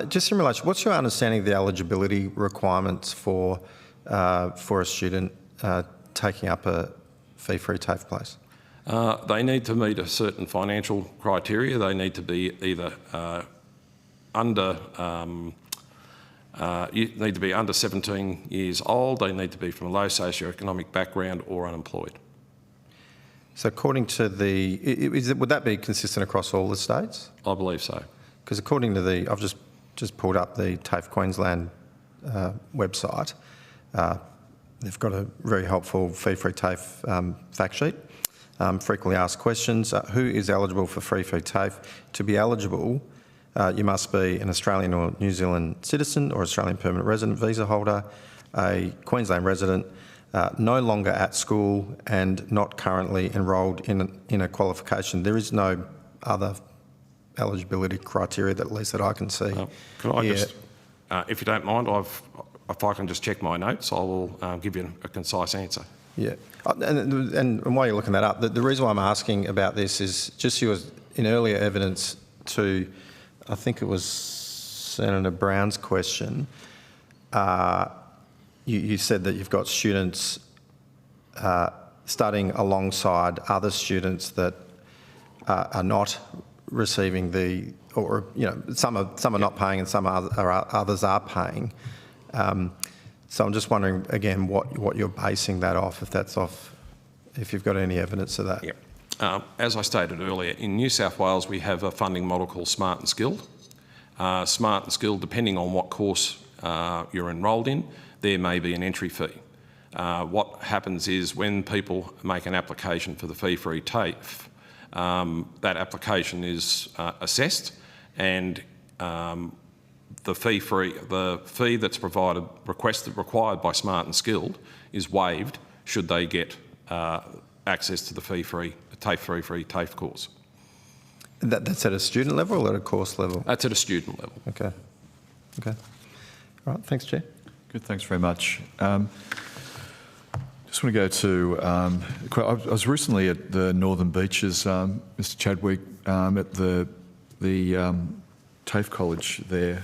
Just in relation, what's your understanding of the eligibility requirements for a student taking up a fee-free TAFE place? They need to meet a certain financial criteria. They need to be either under 17 years old. They need to be from a low socioeconomic background or unemployed. So according to would that be consistent across all the states? I believe so. Because according to I've just pulled up the TAFE Queensland website. They've got a very helpful fee-free TAFE fact sheet. Frequently asked questions. Who is eligible for free TAFE? To be eligible, you must be an Australian or New Zealand citizen or Australian permanent resident visa holder, a Queensland resident, no longer at school and not currently enrolled in a qualification. There is no other eligibility criteria that, at least that I can see. Can I here. just, if you don't mind, if I can just check my notes, I will give you a concise answer. Yeah, and while you're looking that up, the reason why I'm asking about this is just in earlier evidence to, I think it was Senator Brown's question, you said that you've got students studying alongside other students that are not receiving some are not paying and others are paying. So I'm just wondering again what you're basing that off, if you've got any evidence of that. Yeah. As I stated earlier, in New South Wales we have a funding model called Smart and Skilled. Smart and Skilled, depending on what course you're enrolled in, there may be an entry fee. What happens is when people make an application for the fee-free TAFE, that application is assessed, and the fee that's required by Smart and Skilled is waived should they get access to the TAFE fee-free TAFE course. That's at a student level or at a course level? That's at a student level. Okay. All right. Thanks, Chair. Good, thanks very much. Just want to go to, I was recently at the Northern Beaches, Mr Chadwick, at the TAFE College there,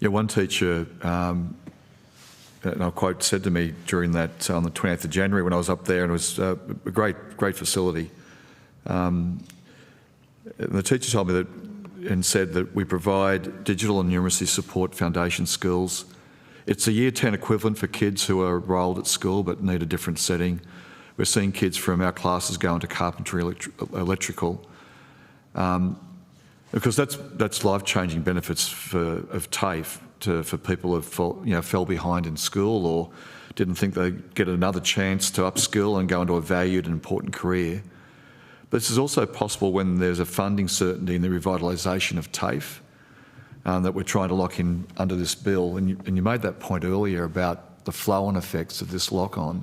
one teacher, and I'll quote, said to me during that, on the 20th of January when I was up there, and it was a great facility. The teacher told me that, and said that we provide digital and numeracy support foundation skills. It's a year 10 equivalent for kids who are enrolled at school but need a different setting. We're seeing kids from our classes go into carpentry, electrical, because that's life-changing benefits of TAFE for people who fell behind in school or didn't think they'd get another chance to upskill and go into a valued and important career. But this is also possible when there's a funding certainty in the revitalisation of TAFE that we're trying to lock in under this bill. And you made that point earlier about the flow-on effects of this lock-on.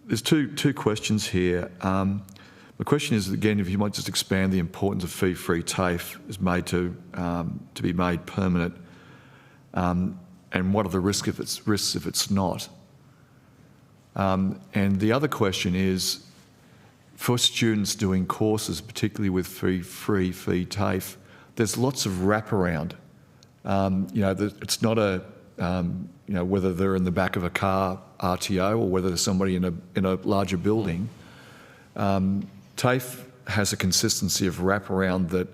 There's two questions here. The question is, again, if you might just expand the importance of fee-free TAFE is made to be made permanent, and what are the risks if it's not? And the other question is, for students doing courses, particularly with fee TAFE, there's lots of wraparound. It's not whether they're in the back of a car RTO or whether there's somebody in a larger building. TAFE has a consistency of wraparound that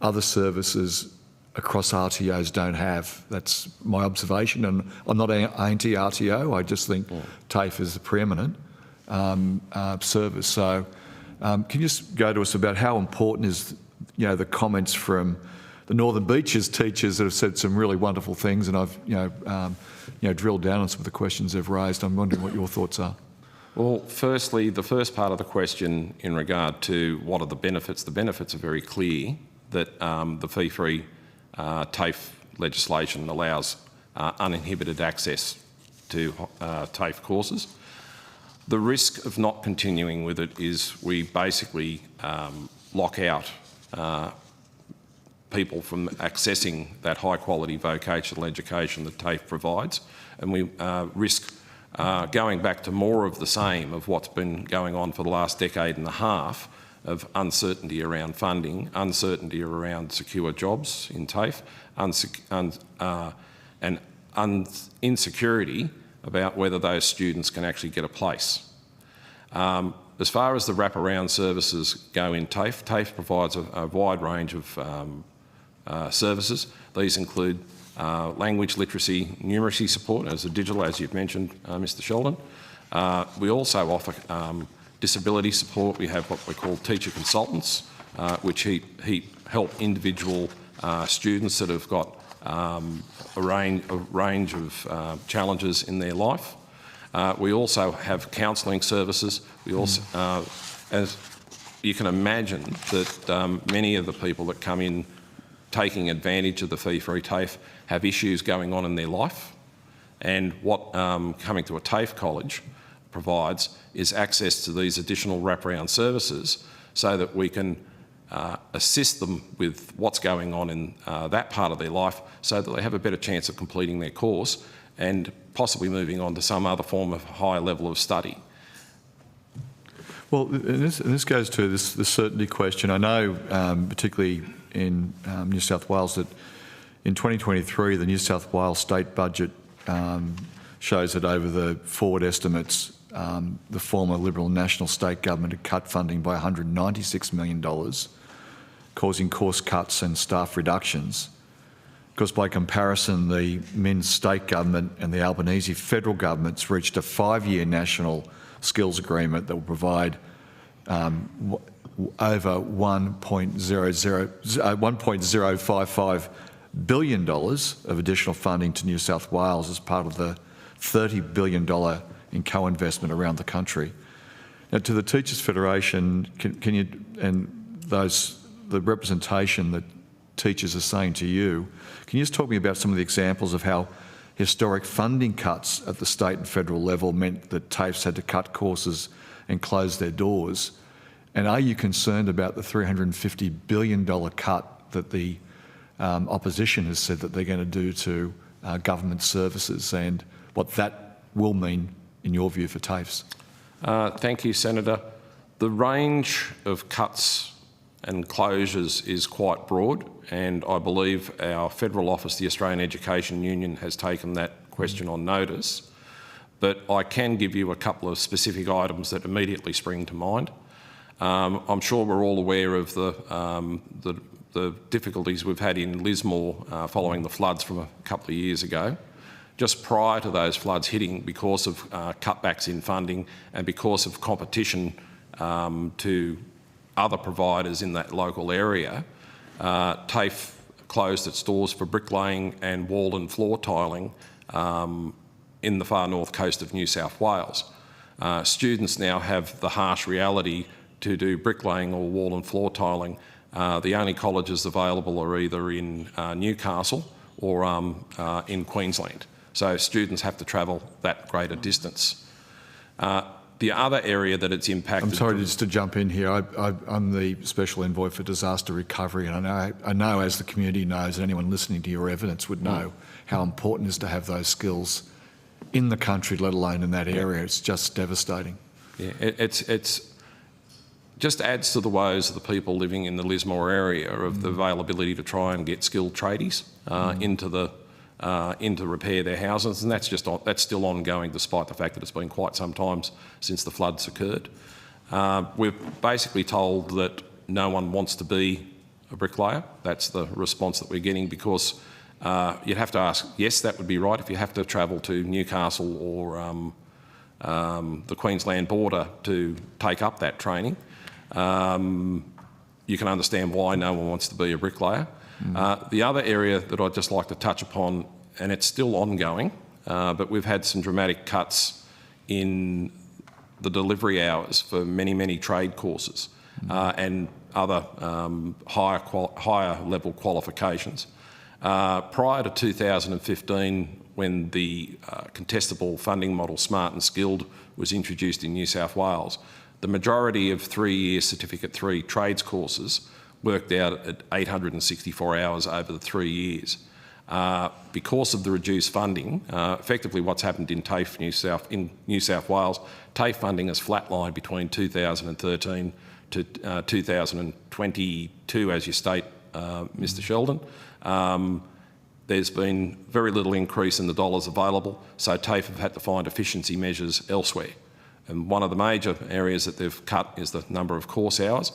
other services across RTOs don't have. That's my observation, and I'm not anti-RTO. I just think TAFE is the preeminent service. So can you just go to us about how important is the comments from the Northern Beaches teachers that have said some really wonderful things, and I've drilled down on some of the questions they've raised. I'm wondering what your thoughts are. Well, firstly, the first part of the question in regard to what are the benefits are very clear, that the fee-free TAFE legislation allows uninhibited access to TAFE courses. The risk of not continuing with it is we basically lock out people from accessing that high-quality vocational education that TAFE provides, and we risk going back to more of the same of what's been going on for the last decade and a half of uncertainty around funding, uncertainty around secure jobs in TAFE, and insecurity about whether those students can actually get a place. As far as the wraparound services go in TAFE, TAFE provides a wide range of services. These include language literacy, numeracy support as a digital, as you've mentioned, Mr Sheldon. We also offer disability support. We have what we call teacher consultants, which help individual students that have got a range of challenges in their life. We also have counselling services. We also, as you can imagine that many of the people that come in taking advantage of the fee-free TAFE have issues going on in their life, and what coming to a TAFE college provides is access to these additional wraparound services so that we can assist them with what's going on in that part of their life so that they have a better chance of completing their course and possibly moving on to some other form of higher level of study. Well, and this goes to the certainty question. I know, particularly in New South Wales, that in 2023, the New South Wales state budget shows that over the forward estimates, the former Liberal National State Government had cut funding by $196 million, causing course cuts and staff reductions. Because by comparison, the Minns State Government and the Albanese federal governments reached a 5-year national skills agreement that will provide over $1.055 billion of additional funding to New South Wales as part of the $30 billion in co-investment around the country. Now, to the Teachers Federation, can you, and the representation that teachers are saying to you, can you just talk to me about some of the examples of how historic funding cuts at the state and federal level meant that TAFEs had to cut courses and close their doors? And are you concerned about the $350 billion cut that the opposition has said that they're going to do to government services and what that will mean, in your view, for TAFEs? Thank you, Senator. The range of cuts and closures is quite broad, and I believe our federal office, the Australian Education Union, has taken that question on notice. But I can give you a couple of specific items that immediately spring to mind. I'm sure we're all aware of the difficulties we've had in Lismore following the floods from a couple of years ago. Just prior to those floods hitting, because of cutbacks in funding and because of competition to other providers in that local area, TAFE closed its doors for bricklaying and wall and floor tiling in the far north coast of New South Wales. Students now have the harsh reality to do bricklaying or wall and floor tiling. The only colleges available are either in Newcastle or in Queensland. So students have to travel that greater distance. The other area that it's impacted... I'm sorry, just to jump in here. I'm the Special Envoy for Disaster Recovery, and I know, as the community knows, and anyone listening to your evidence would know, how important it is to have those skills in the country, let alone in that area. It's just devastating. Yeah, it's just adds to the woes of the people living in the Lismore area of the availability to try and get skilled tradies into repair their houses, and that's still ongoing despite the fact that it's been quite some time since the floods occurred. We're basically told that no one wants to be a bricklayer. That's the response that we're getting, because you'd have to ask, yes, that would be right if you have to travel to Newcastle or the Queensland border to take up that training. You can understand why no one wants to be a bricklayer. The other area that I'd just like to touch upon, and it's still ongoing, but we've had some dramatic cuts in the delivery hours for many, many trade courses and other higher level qualifications. Prior to 2015, when the contestable funding model Smart and Skilled was introduced in New South Wales, the majority of 3-year Certificate 3 trades courses worked out at 864 hours over the 3 years. Because of the reduced funding, effectively what's happened in TAFE in New South Wales, TAFE funding has flatlined between 2013 to 2022, as you state, Mr Sheldon. There's been very little increase in the dollars available, so TAFE have had to find efficiency measures elsewhere. And one of the major areas that they've cut is the number of course hours.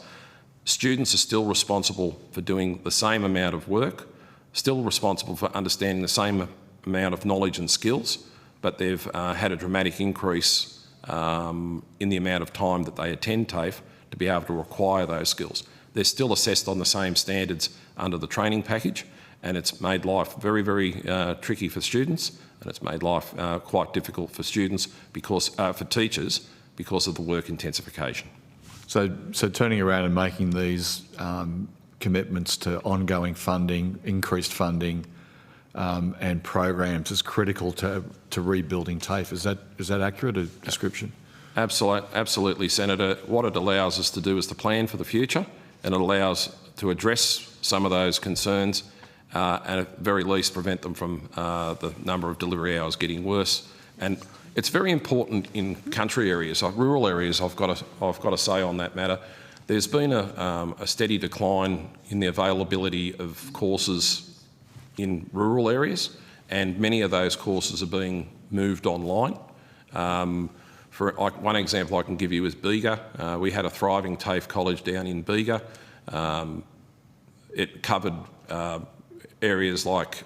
Students are still responsible for doing the same amount of work, still responsible for understanding the same amount of knowledge and skills, but they've had a dramatic increase in the amount of time that they attend TAFE to be able to acquire those skills. They're still assessed on the same standards under the training package, and it's made life very, very tricky for students, and it's made life quite difficult for students for teachers because of the work intensification. So turning around and making these commitments to ongoing funding, increased funding, and programs is critical to rebuilding TAFE. Is that accurate a description? Absolutely, Senator. What it allows us to do is to plan for the future, and it allows to address some of those concerns and at the very least prevent them from the number of delivery hours getting worse. And it's very important in country areas, like rural areas. I've got to say on that matter, there's been a steady decline in the availability of courses in rural areas, and many of those courses are being moved online. For one example I can give you is Bega. We had a thriving TAFE college down in Bega. It covered areas like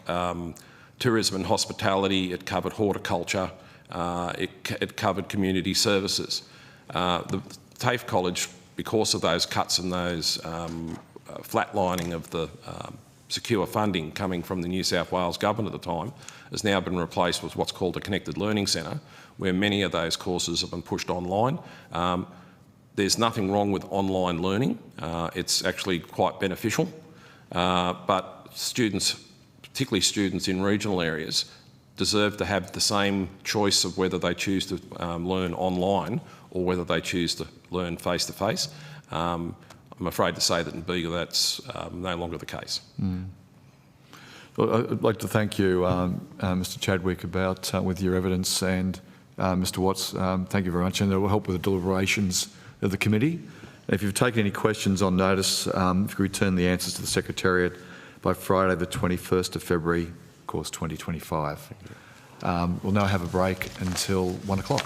tourism and hospitality, it covered horticulture, it covered community services. The TAFE college, because of those cuts and those flatlining of the secure funding coming from the New South Wales government at the time, has now been replaced with what's called a connected learning centre, where many of those courses have been pushed online. There's nothing wrong with online learning. It's actually quite beneficial. But students, particularly students in regional areas, deserve to have the same choice of whether they choose to learn online or whether they choose to learn face-to-face. I'm afraid to say that in Bega that's no longer the case. Well, I'd like to thank you, Mr Chadwick, with your evidence, and Mr Watts, thank you very much, and it will help with the deliberations of the committee. If you've taken any questions on notice, if you return the answers to the Secretariat by Friday the 21st of February, of course, 2025. We'll now have a break until 1 o'clock.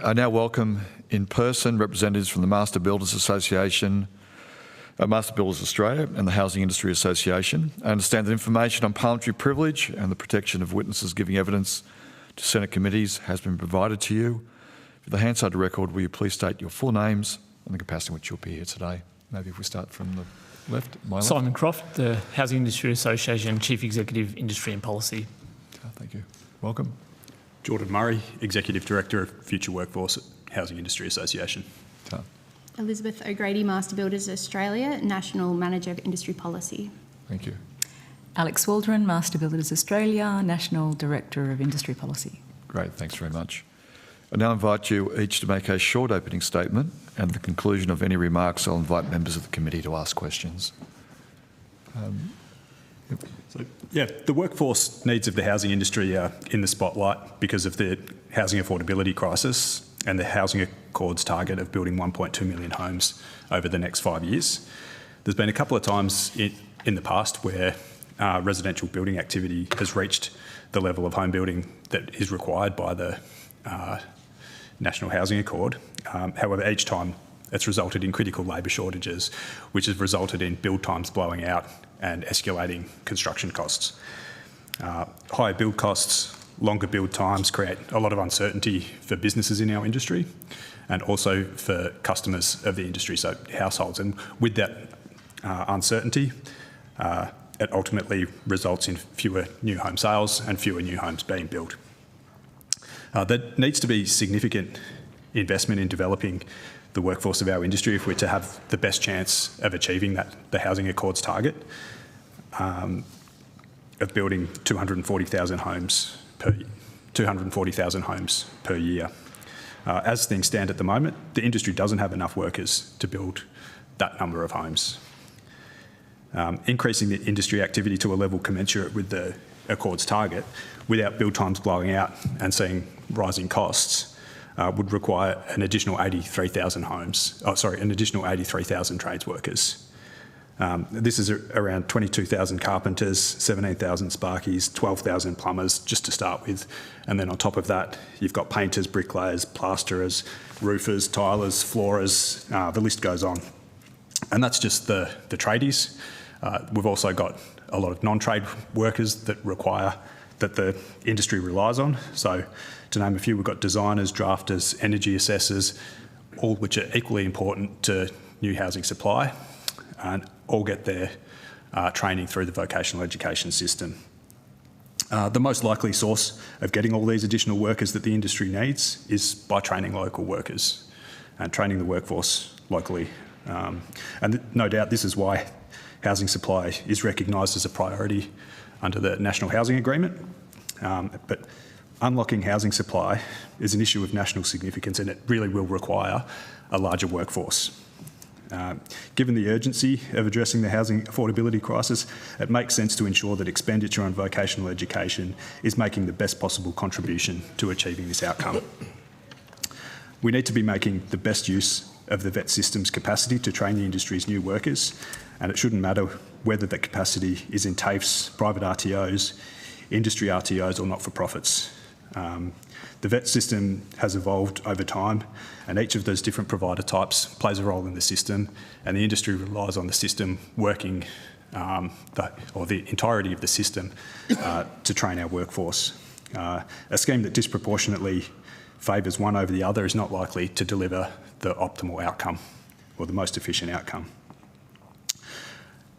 I now welcome in person representatives from the Master Builders Association, Master Builders Australia and the Housing Industry Association. I understand that information on parliamentary privilege and the protection of witnesses giving evidence to Senate committees has been provided to you. For the Hansard record, will you please state your full names and the capacity in which you'll be here today? Maybe if we start from the left, my left. Simon Croft, the Housing Industry Association Chief Executive, Industry and Policy. Thank you. Welcome. Jordan Murray, Executive Director of Future Workforce at Housing Industry Association. Elizabeth O'Grady, Master Builders Australia, National Manager of Industry Policy. Thank you. Alex Waldron, Master Builders Australia, National Director of Industry Policy. Great, thanks very much. I now invite you each to make a short opening statement, and at the conclusion of any remarks, I'll invite members of the committee to ask questions. The workforce needs of the housing industry are in the spotlight because of the housing affordability crisis and the Housing Accord's target of building 1.2 million homes over the next 5 years. There's been a couple of times in the past where residential building activity has reached the level of home building that is required by the National Housing Accord. However, each time it's resulted in critical labour shortages, which has resulted in build times blowing out and escalating construction costs. Higher build costs, longer build times create a lot of uncertainty for businesses in our industry and also for customers of the industry, so households. And with that uncertainty, it ultimately results in fewer new home sales and fewer new homes being built. There needs to be significant investment in developing the workforce of our industry if we're to have the best chance of achieving the Housing Accord's target of building 240,000 homes per year. As things stand at the moment, the industry doesn't have enough workers to build that number of homes. Increasing the industry activity to a level commensurate with the Accord's target without build times blowing out and seeing rising costs would require an additional 83,000 trades workers. This is around 22,000 carpenters, 17,000 sparkies, 12,000 plumbers, just to start with. And then on top of that, you've got painters, bricklayers, plasterers, roofers, tilers, floorers, the list goes on. And that's just the tradies. We've also got a lot of non-trade workers that the industry relies on. So to name a few, we've got designers, drafters, energy assessors, all which are equally important to new housing supply and all get their training through the vocational education system. The most likely source of getting all these additional workers that the industry needs is by training local workers and training the workforce locally. And no doubt this is why housing supply is recognised as a priority under the National Housing Agreement. But unlocking housing supply is an issue of national significance and it really will require a larger workforce. Given the urgency of addressing the housing affordability crisis, it makes sense to ensure that expenditure on vocational education is making the best possible contribution to achieving this outcome. We need to be making the best use of the VET system's capacity to train the industry's new workers, and it shouldn't matter whether that capacity is in TAFEs, private RTOs, industry RTOs or not-for-profits. The VET system has evolved over time and each of those different provider types plays a role in the system and the industry relies on the system working, the entirety of the system to train our workforce. A scheme that disproportionately favours one over the other is not likely to deliver the optimal outcome or the most efficient outcome.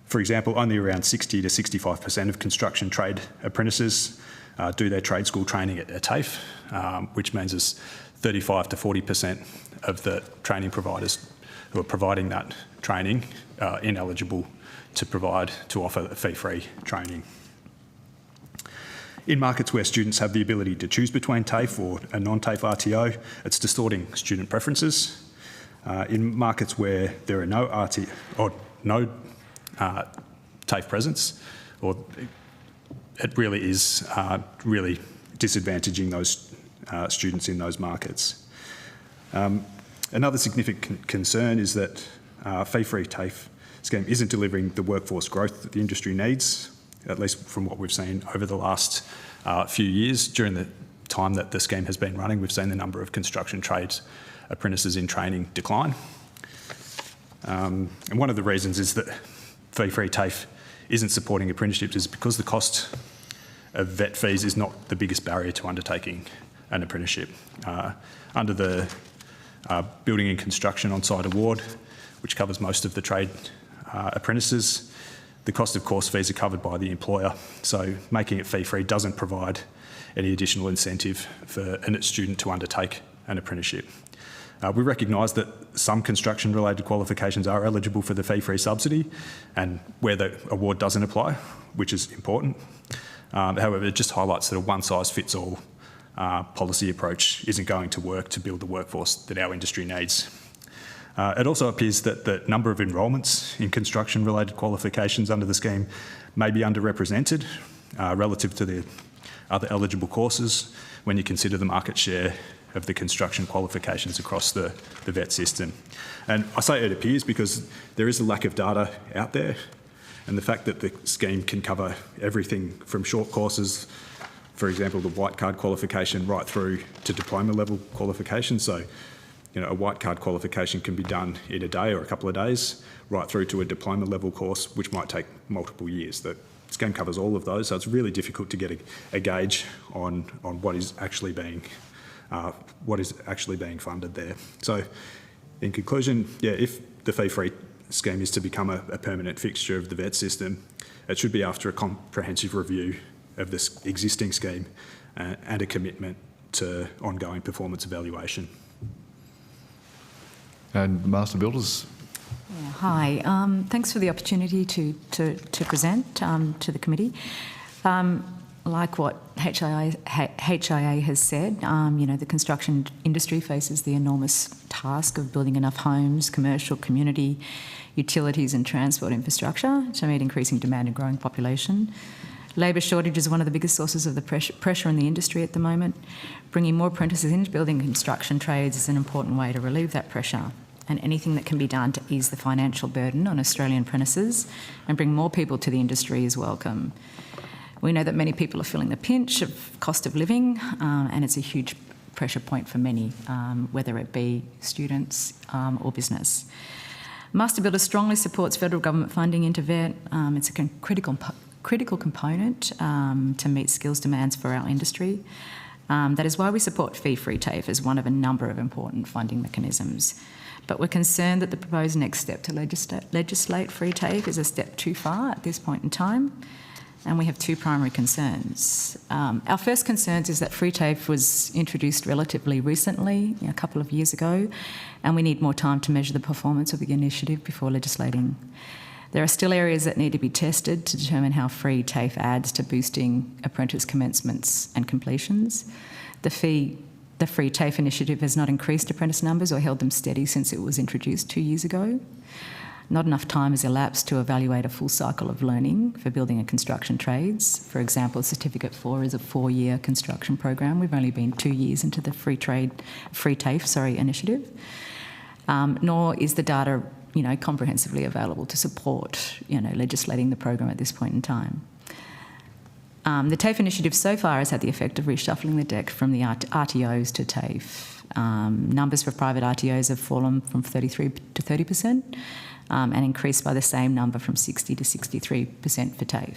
For example, only around 60 to 65% of construction trade apprentices do their trade school training at a TAFE, which means there's 35 to 40% of the training providers who are providing that training ineligible to offer fee-free training. In markets where students have the ability to choose between TAFE or a non-TAFE RTO, it's distorting student preferences. In markets where there are no TAFE presence, or it really is really disadvantaging those students in those markets. Another significant concern is that fee-free TAFE scheme isn't delivering the workforce growth that the industry needs, at least from what we've seen over the last few years. During the time that the scheme has been running, we've seen the number of construction trades apprentices in training decline. And one of the reasons is that fee-free TAFE isn't supporting apprenticeships is because the cost of vet fees is not the biggest barrier to undertaking an apprenticeship. Under the Building and Construction On-Site Award, which covers most of the trade apprentices, the cost of course fees are covered by the employer, so making it fee-free doesn't provide any additional incentive for a student to undertake an apprenticeship. We recognise that some construction-related qualifications are eligible for the fee-free subsidy, and where the award doesn't apply, which is important. However, it just highlights that a one-size-fits-all policy approach isn't going to work to build the workforce that our industry needs. It also appears that the number of enrolments in construction-related qualifications under the scheme may be underrepresented relative to the other eligible courses when you consider the market share of the construction qualifications across the vet system. And I say it appears because there is a lack of data out there, and the fact that the scheme can cover everything from short courses, for example, the white card qualification, right through to diploma level qualification. So, you know, a white card qualification can be done in a day or a couple of days, right through to a diploma level course, which might take multiple years. The scheme covers all of those, so it's really difficult to get a gauge on what is actually being funded there. So, in conclusion, yeah, if the fee-free scheme is to become a permanent fixture of the vet system, it should be after a comprehensive review of this existing scheme and a commitment to ongoing performance evaluation. And Master Builders. Yeah, hi, thanks for the opportunity to present to the committee. Like what HIA has said, you know, the construction industry faces the enormous task of building enough homes, commercial, community, utilities and transport infrastructure to meet increasing demand and growing population. Labour shortage is one of the biggest sources of the pressure in the industry at the moment. Bringing more apprentices into building and construction trades is an important way to relieve that pressure, and anything that can be done to ease the financial burden on Australian apprentices and bring more people to the industry is welcome. We know that many people are feeling the pinch of cost of living, and it's a huge pressure point for many, whether it be students or business. Master Builders strongly supports federal government funding into VET. It's a critical component to meet skills demands for our industry. That is why we support fee-free TAFE as one of a number of important funding mechanisms. But we're concerned that the proposed next step to legislate free TAFE is a step too far at this point in time, and we have two primary concerns. Our first concern is that free TAFE was introduced relatively recently, a couple of years ago, and we need more time to measure the performance of the initiative before legislating. There are still areas that need to be tested to determine how free TAFE adds to boosting apprentice commencements and completions. The free TAFE initiative has not increased apprentice numbers or held them steady since it was introduced 2 years ago. Not enough time has elapsed to evaluate a full cycle of learning for building and construction trades. For example, Certificate 4 is a 4-year construction program. We've only been 2 years into the free TAFE initiative. Nor is the data, comprehensively available to support, legislating the program at this point in time. The TAFE initiative so far has had the effect of reshuffling the deck from the RTOs to TAFE. Numbers for private RTOs have fallen from 33 to 30%. And increased by the same number from 60 to 63% for TAFE.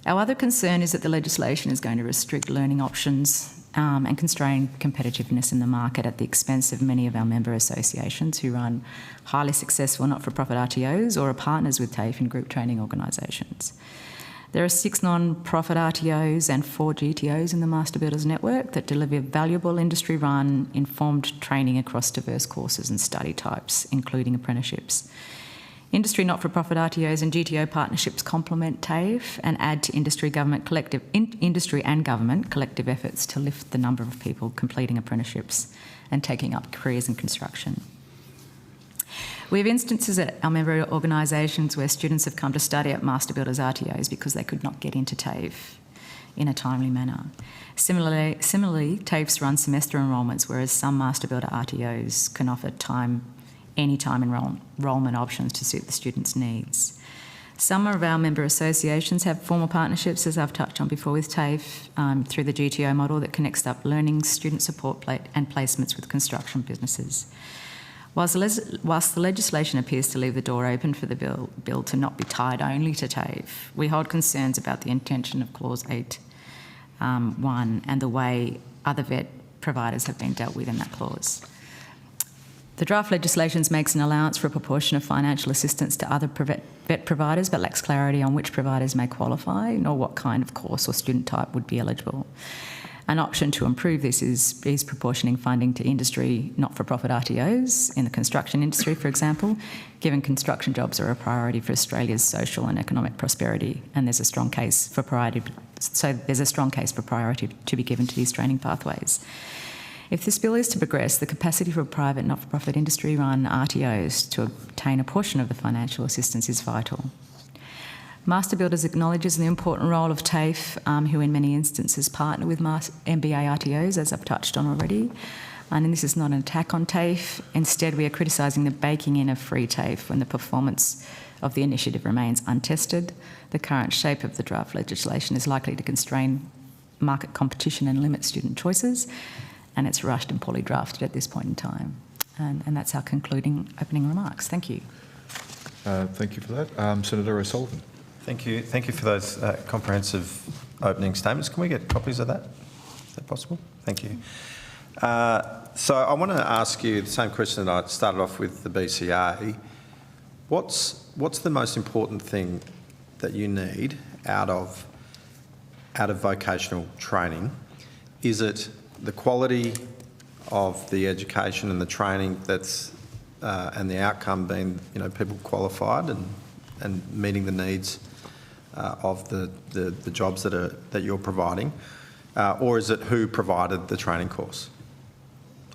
Our other concern is that the legislation is going to restrict learning options and constrain competitiveness in the market at the expense of many of our member associations who run highly successful not-for-profit RTOs or are partners with TAFE in group training organisations. There are 6 non-profit RTOs and 4 GTOs in the Master Builders Network that deliver valuable industry-run, informed training across diverse courses and study types, including apprenticeships. Industry not-for-profit RTOs and GTO partnerships complement TAFE and add to industry and government collective efforts to lift the number of people completing apprenticeships and taking up careers in construction. We have instances at our member organisations where students have come to study at Master Builders RTOs because they could not get into TAFE in a timely manner. Similarly, TAFEs run semester enrolments, whereas some Master Builder RTOs can offer any time enrolment options to suit the students' needs. Some of our member associations have formal partnerships, as I've touched on before, with TAFE through the GTO model that connects up learning, student support and placements with construction businesses. Whilst the legislation appears to leave the door open for the bill to not be tied only to TAFE, we hold concerns about the intention of Clause 8.1 and the way other vet providers have been dealt with in that clause. The draft legislation makes an allowance for a proportion of financial assistance to other vet providers, but lacks clarity on which providers may qualify, nor what kind of course or student type would be eligible. An option to improve this is proportioning funding to industry not-for-profit RTOs in the construction industry, for example, given construction jobs are a priority for Australia's social and economic prosperity, and there's a strong case for priority. So there's a strong case for priority to be given to these training pathways. If this bill is to progress, the capacity for private not-for-profit industry-run RTOs to obtain a portion of the financial assistance is vital. Master Builders acknowledges the important role of TAFE, who in many instances partner with MBA RTOs, as I've touched on already. And this is not an attack on TAFE. Instead, we are criticising the baking in of free TAFE when the performance of the initiative remains untested. The current shape of the draft legislation is likely to constrain market competition and limit student choices, and it's rushed and poorly drafted at this point in time. And that's our concluding opening remarks. Thank you. Thank you for that. Senator O'Sullivan. Thank you. Thank you for those comprehensive opening statements. Can we get copies of that? Is that possible? Thank you. So I want to ask you the same question that I started off with the BCA. What's the most important thing that you need out of vocational training? Is it the quality of the education and the training that's and the outcome being, you know, people qualified and meeting the needs of the jobs that you're providing, or is it who provided the training course?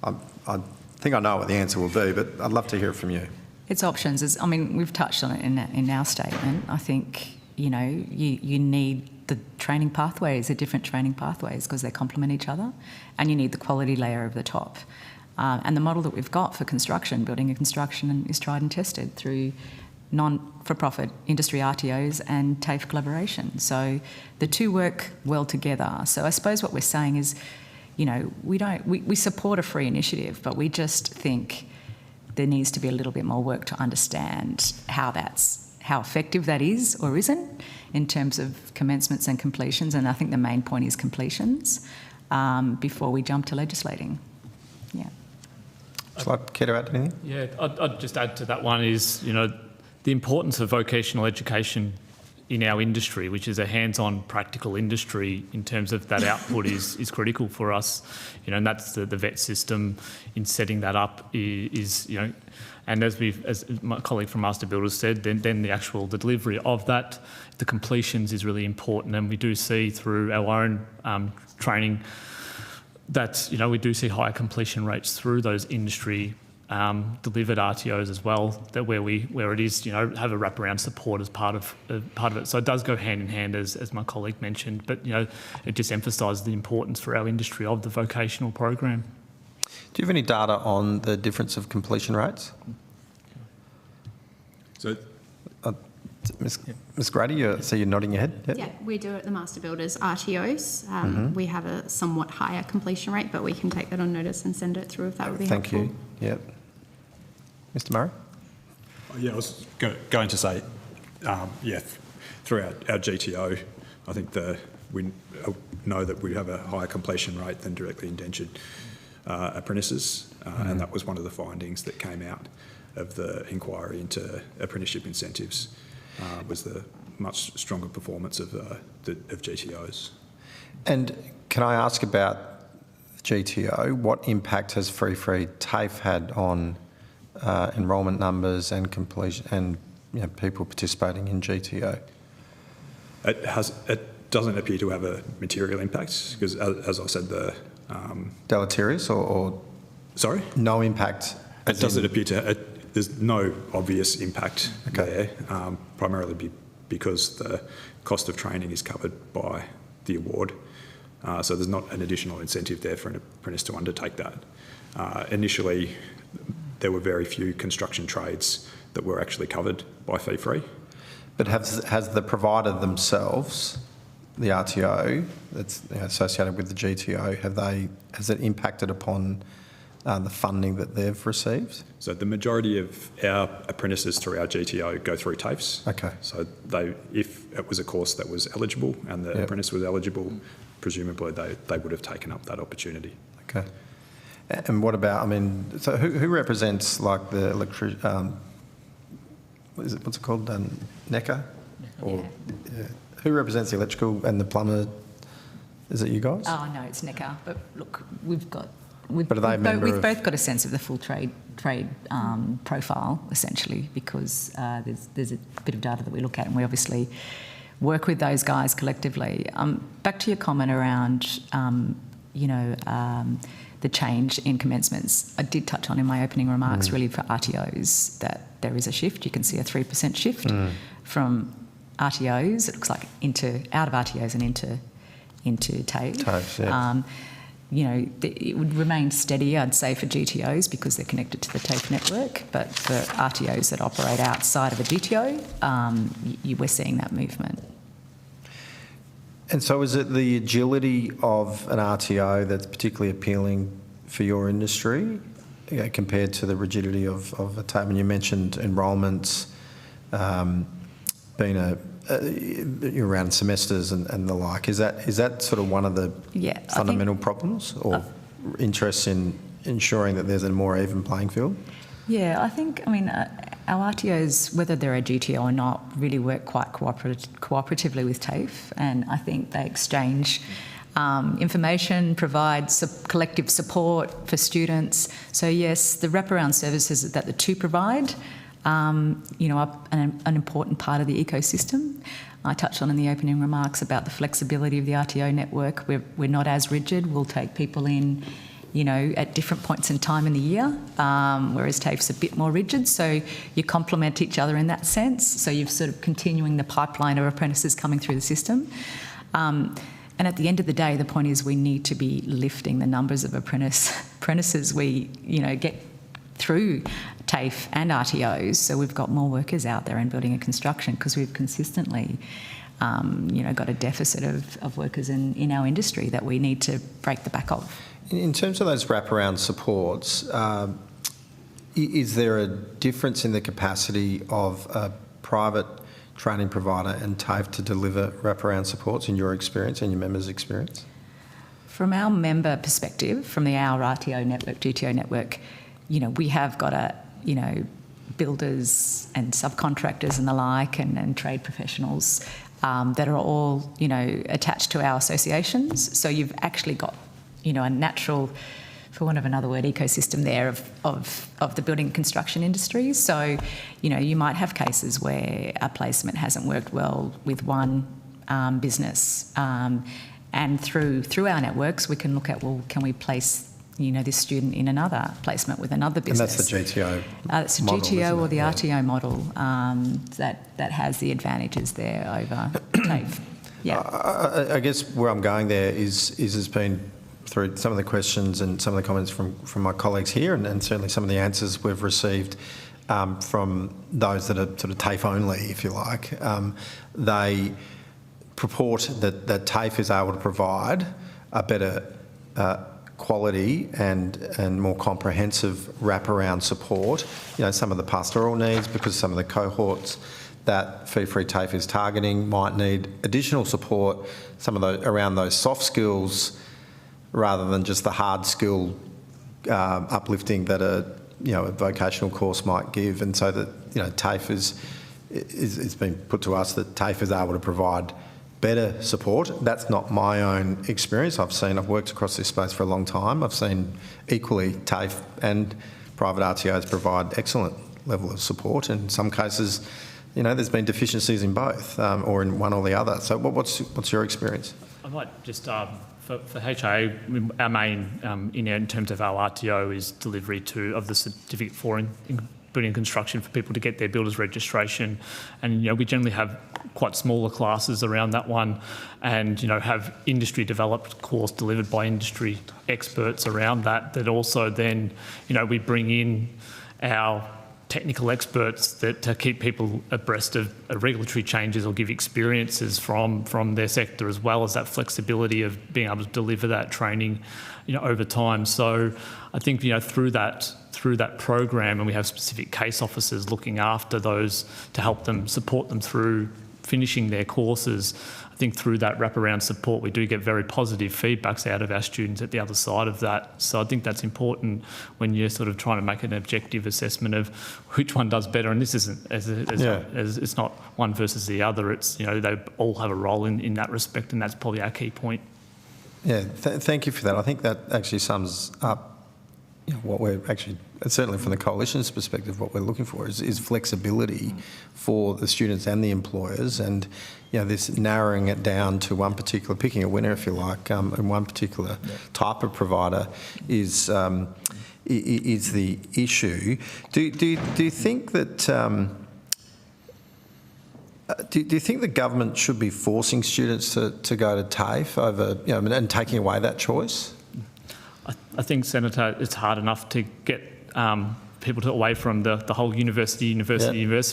I think I know what the answer will be, but I'd love to hear it from you. It's options. I mean, we've touched on it in our statement. I think, you know, you need the training pathways, the different training pathways, because they complement each other, and you need the quality layer over the top. And the model that we've got for construction, building and construction, is tried and tested through non-for-profit industry RTOs and TAFE collaboration. So the two work well together. So I suppose what we're saying is, you know, we support a free initiative, but we just think there needs to be a little bit more work to understand how effective that is or isn't in terms of commencements and completions. And I think the main point is completions before we jump to legislating. Yeah. Shall I care to add anything? Yeah, I'd just add to that one is, you know, the importance of vocational education in our industry, which is a hands-on practical industry in terms of that output is critical for us, you know, and that's the vet system in setting that up is, you know, and as my colleague from Master Builders said, then the delivery of that, the completions is really important, and we do see through our own training that, you know, we do see higher completion rates through those industry delivered RTOs as well, that where it is, you know, have a wraparound support as part of it. So it does go hand in hand, as my colleague mentioned, but, you know, it just emphasises the importance for our industry of the vocational program. Do you have any data on the difference of completion rates? So, Ms. Grady, I see you're nodding your head. Yep. Yeah, we do at the Master Builders RTOs. We have a somewhat higher completion rate, but we can take that on notice and send it through if that would be helpful. Thank you. Yep. Mr. Murray? Yeah, I was going to say, through our GTO, I think we know that we have a higher completion rate than directly indentured apprentices, and that was one of the findings that came out of the inquiry into apprenticeship incentives, was the much stronger performance of GTOs. And can I ask about GTO? What impact has free TAFE had on enrolment numbers and completion, and, you know, people participating in GTO? It doesn't appear to have a material impact because, as I said, the deleterious or sorry, no impact. It doesn't appear to. There's no obvious impact there, primarily because the cost of training is covered by the award. So there's not an additional incentive there for an apprentice to undertake that. Initially, there were very few construction trades that were actually covered by fee-free. But has the provider themselves, the RTO that's associated with the GTO, has it impacted upon the funding that they've received? So the majority of our apprentices through our GTO go through TAFEs. Okay. So if it was a course that was eligible and the apprentice was eligible, presumably they would have taken up that opportunity. Okay. And what about, so who represents like the what's it called? NECA? Or, yeah. Who represents the electrical and the plumber? Is it you guys? Oh, no, it's NECA. But look, we've both got a sense of the full trade profile, essentially, because there's a bit of data that we look at, and we obviously work with those guys collectively. Back to your comment around, the change in commencements. I did touch on in my opening remarks, really, for RTOs, that there is a shift. You can see a 3% shift from RTOs, it looks like, out of RTOs and into TAFE. TAFE, yeah. It would remain steady, I'd say, for GTOs because they're connected to the TAFE network, but for RTOs that operate outside of a GTO, we're seeing that movement. And so is it the agility of an RTO that's particularly appealing for your industry compared to the rigidity of a TAFE? And you mentioned enrolments being around semesters and the like. Is that sort of one of the fundamental problems or interest in ensuring that there's a more even playing field? Yeah, I think, our RTOs, whether they're a GTO or not, really work quite cooperatively with TAFE, and I think they exchange information, provide collective support for students. So yes, the wraparound services that the two provide, are an important part of the ecosystem. I touched on in the opening remarks about the flexibility of the RTO network. We're not as rigid. We'll take people in, at different points in time in the year, whereas TAFE's a bit more rigid. So you complement each other in that sense. So you're sort of continuing the pipeline of apprentices coming through the system. And at the end of the day, the point is we need to be lifting the numbers of apprentices we, get through TAFE and RTOs. So we've got more workers out there in building and construction because we've consistently got a deficit of workers in our industry that we need to break the back of. In terms of those wraparound supports, is there a difference in the capacity of a private training provider and TAFE to deliver wraparound supports in your experience and your members' experience? From our member perspective, from our RTO network, GTO network, we have got builders and subcontractors and the like and trade professionals that are all, attached to our associations. So you've actually got, a natural, for want of another word, ecosystem there of the building and construction industry. So, you might have cases where a placement hasn't worked well with one business. And through our networks, we can look at, can we place this student in another placement with another business. And that's the GTO That's the model, GTO or the yeah. RTO model that has the advantages there over TAFE. Yeah. I guess where I'm going there is has been through some of the questions and some of the comments from my colleagues here and certainly some of the answers we've received from those that are sort of TAFE only, if you like. They purport that TAFE is able to provide a better quality and more comprehensive wraparound support. Some of the pastoral needs, because some of the cohorts that fee-free TAFE is targeting might need additional support, some of those around those soft skills rather than just the hard skill uplifting that a vocational course might give. And so that TAFE it's been put to us that TAFE is able to provide better support. That's not my own experience. I've worked across this space for a long time. I've seen equally TAFE and private RTOs provide excellent level of support. In some cases, there's been deficiencies in both or in one or the other. So what's your experience? I might just, for HIA, our main, in terms of our RTO is delivery of the certificate for in building and construction for people to get their builder's registration. And, we generally have quite smaller classes around that one and, have industry developed course delivered by industry experts around that also then, we bring in our technical experts to keep people abreast of regulatory changes or give experiences from their sector, as well as that flexibility of being able to deliver that training, over time. So I think, through that program, and we have specific case officers looking after those to help them, support them through finishing their courses. I think through that wraparound support, we do get very positive feedbacks out of our students at the other side of that. So I think that's important when you're sort of trying to make an objective assessment of which one does better. And this isn't as it's not one versus the other. It's, they all have a role in that respect, and that's probably our key point. Yeah, thank you for that. I think that actually sums up what we're actually, certainly from the coalition's perspective, what we're looking for is flexibility for the students and the employers, and this narrowing it down to one particular, picking a winner if you like, and one particular type of provider is the issue. Do you think that do you think the government should be forcing students to go to TAFE over, and taking away that choice? I think, Senator, it's hard enough to get people away from the whole university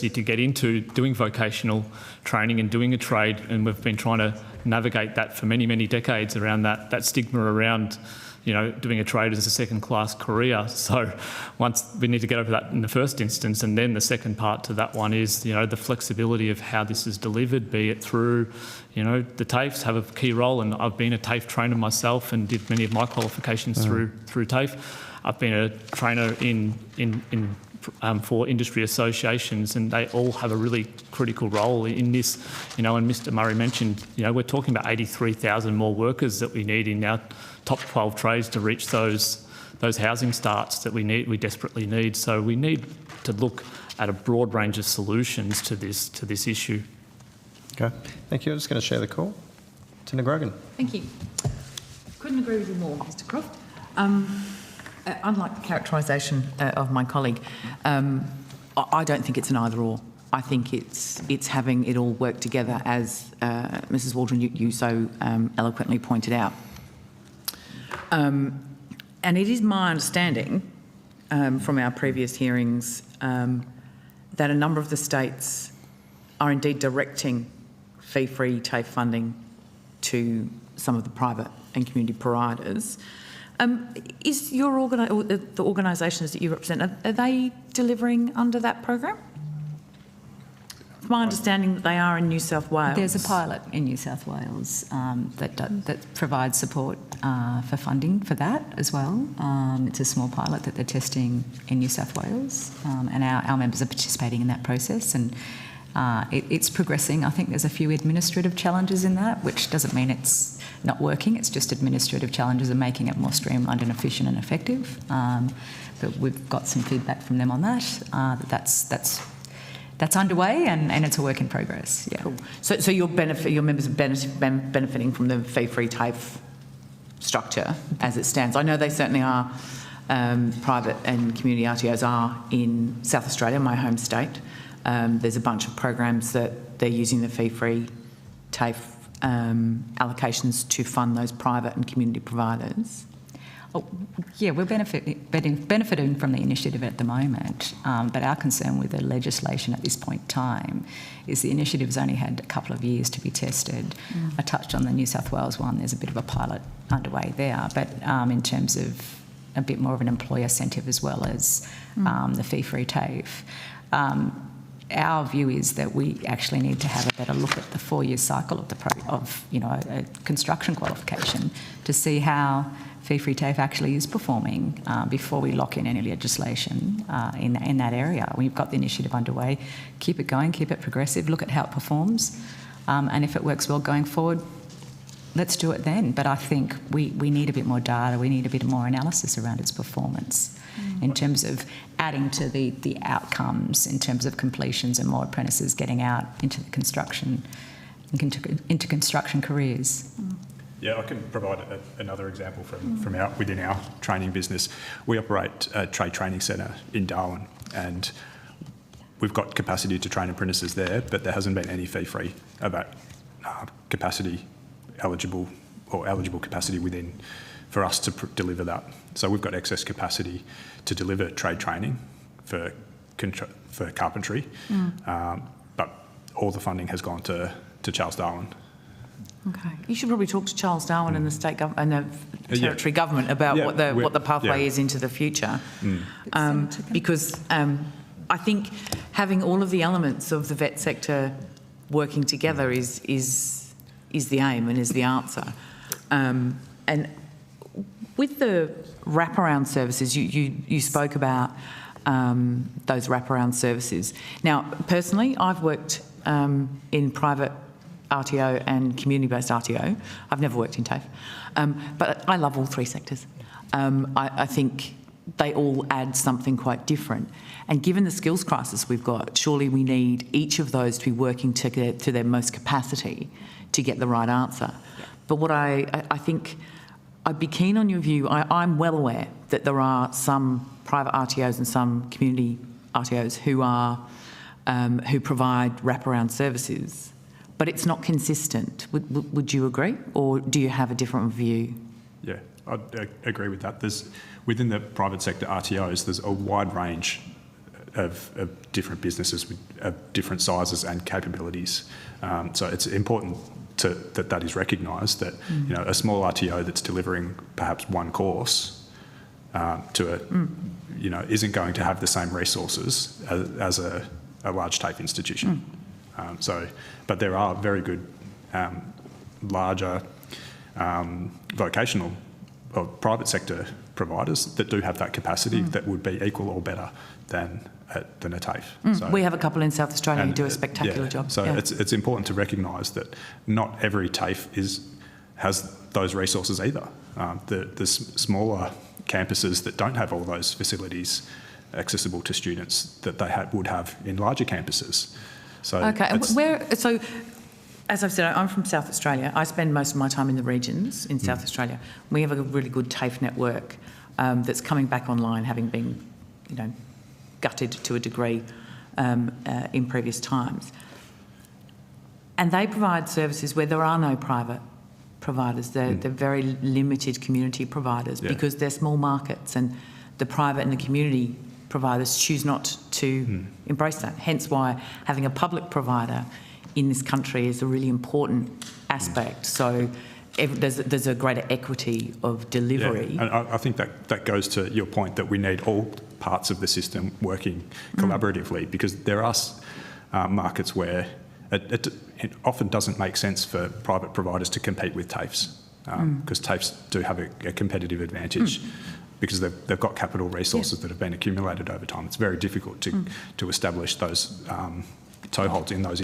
to get into doing vocational training and doing a trade, and we've been trying to navigate that for many, many decades around that stigma around doing a trade as a second-class career. So once we need to get over that in the first instance, and then the second part to that one is, the flexibility of how this is delivered, be it through, the TAFEs have a key role, and I've been a TAFE trainer myself and did many of my qualifications through TAFE. I've been a trainer for industry associations, and they all have a really critical role in this. And Mr Murray mentioned, we're talking about 83,000 more workers that we need in our top 12 trades to reach those housing starts that we desperately need. So we need to look at a broad range of solutions to this issue. Okay, thank you. I'm just going to share the call. Senator Grogan. Thank you. Couldn't agree with you more, Mr Croft. Unlike the characterisation of my colleague, I don't think it's an either-or. I think it's having it all work together, as Mrs Waldron, you so eloquently pointed out. And it is my understanding from our previous hearings that a number of the states are indeed directing fee-free TAFE funding to some of the private and community providers. Is your the organisations that you represent, are they delivering under that program? It's my understanding that they are in New South Wales. There's a pilot in New South Wales that provides support for funding for that as well. It's a small pilot that they're testing in New South Wales, and our members are participating in that process, and it's progressing. I think there's a few administrative challenges in that, which doesn't mean it's not working. It's just administrative challenges are making it more streamlined and efficient and effective. But we've got some feedback from them on that. That's underway, and it's a work in progress. Yeah. Cool. So your members are benefiting from the fee-free TAFE structure as it stands. I know they certainly are. Private and community RTOs are in South Australia, my home state. There's a bunch of programs that they're using the fee-free TAFE allocations to fund those private and community providers. Oh, yeah, we're benefiting from the initiative at the moment, but our concern with the legislation at this point in time is the initiative's only had a couple of years to be tested. I touched on the New South Wales one. There's a bit of a pilot underway there, but in terms of a bit more of an employer incentive as well as the fee-free TAFE. Our view is that we actually need to have a better look at the 4-year cycle of a construction qualification to see how fee-free TAFE actually is performing before we lock in any legislation in that area. We've got the initiative underway. Keep it going, keep it progressive, look at how it performs, and if it works well going forward, let's do it then. But I think we need a bit more data, we need a bit more analysis around its performance in terms of adding to the outcomes, in terms of completions and more apprentices getting out into the construction, into construction careers. Yeah, I can provide another example from within our training business. We operate a trade training centre in Darwin, and we've got capacity to train apprentices there, but there hasn't been any fee-free about capacity eligible capacity within for us to deliver that. So we've got excess capacity to deliver trade training for for carpentry, but all the funding has gone to Charles Darwin. Okay, you should probably talk to Charles Darwin and the state government and the territory government about what the pathway is into the future, because I think having all of the elements of the vet sector working together is the aim and is the answer. And with the wraparound services, you spoke about those wraparound services. Now, personally, I've worked in private RTO and community-based RTO. I've never worked in TAFE, but I love all three sectors. I think they all add something quite different. And given the skills crisis we've got, surely we need each of those to be working to their most capacity to get the right answer. But what I think I'd be keen on your view. I'm well aware that there are some private RTOs and some community RTOs who provide wraparound services, but it's not consistent. Would you agree, or do you have a different view? Yeah, I'd agree with that. Within the private sector RTOs, there's a wide range of different businesses with different sizes and capabilities. So it's important that is recognised, that a small RTO that's delivering perhaps one course isn't going to have the same resources as a large TAFE institution. But there are very good larger vocational or private sector providers that do have that capacity that would be equal or better than a TAFE. So, we have a couple in South Australia who do a spectacular job. So it's important to recognise that not every TAFE has those resources either. The smaller campuses that don't have all those facilities accessible to students that they would have in larger campuses. So okay, and so as I've said, I'm from South Australia. I spend most of my time in the regions in South Australia. We have a really good TAFE network that's coming back online, having been, gutted to a degree in previous times. And they provide services where there are no private providers. They're very limited community providers because they're small markets, and the private and the community providers choose not to embrace that. Hence why having a public provider in this country is a really important aspect. So there's a greater equity of delivery. Yeah. And I think that goes to your point that we need all parts of the system working collaboratively, because there are markets where it often doesn't make sense for private providers to compete with TAFEs, because TAFEs do have a competitive advantage. Because they've got capital resources that have been accumulated over time. It's very difficult to establish those toeholds in those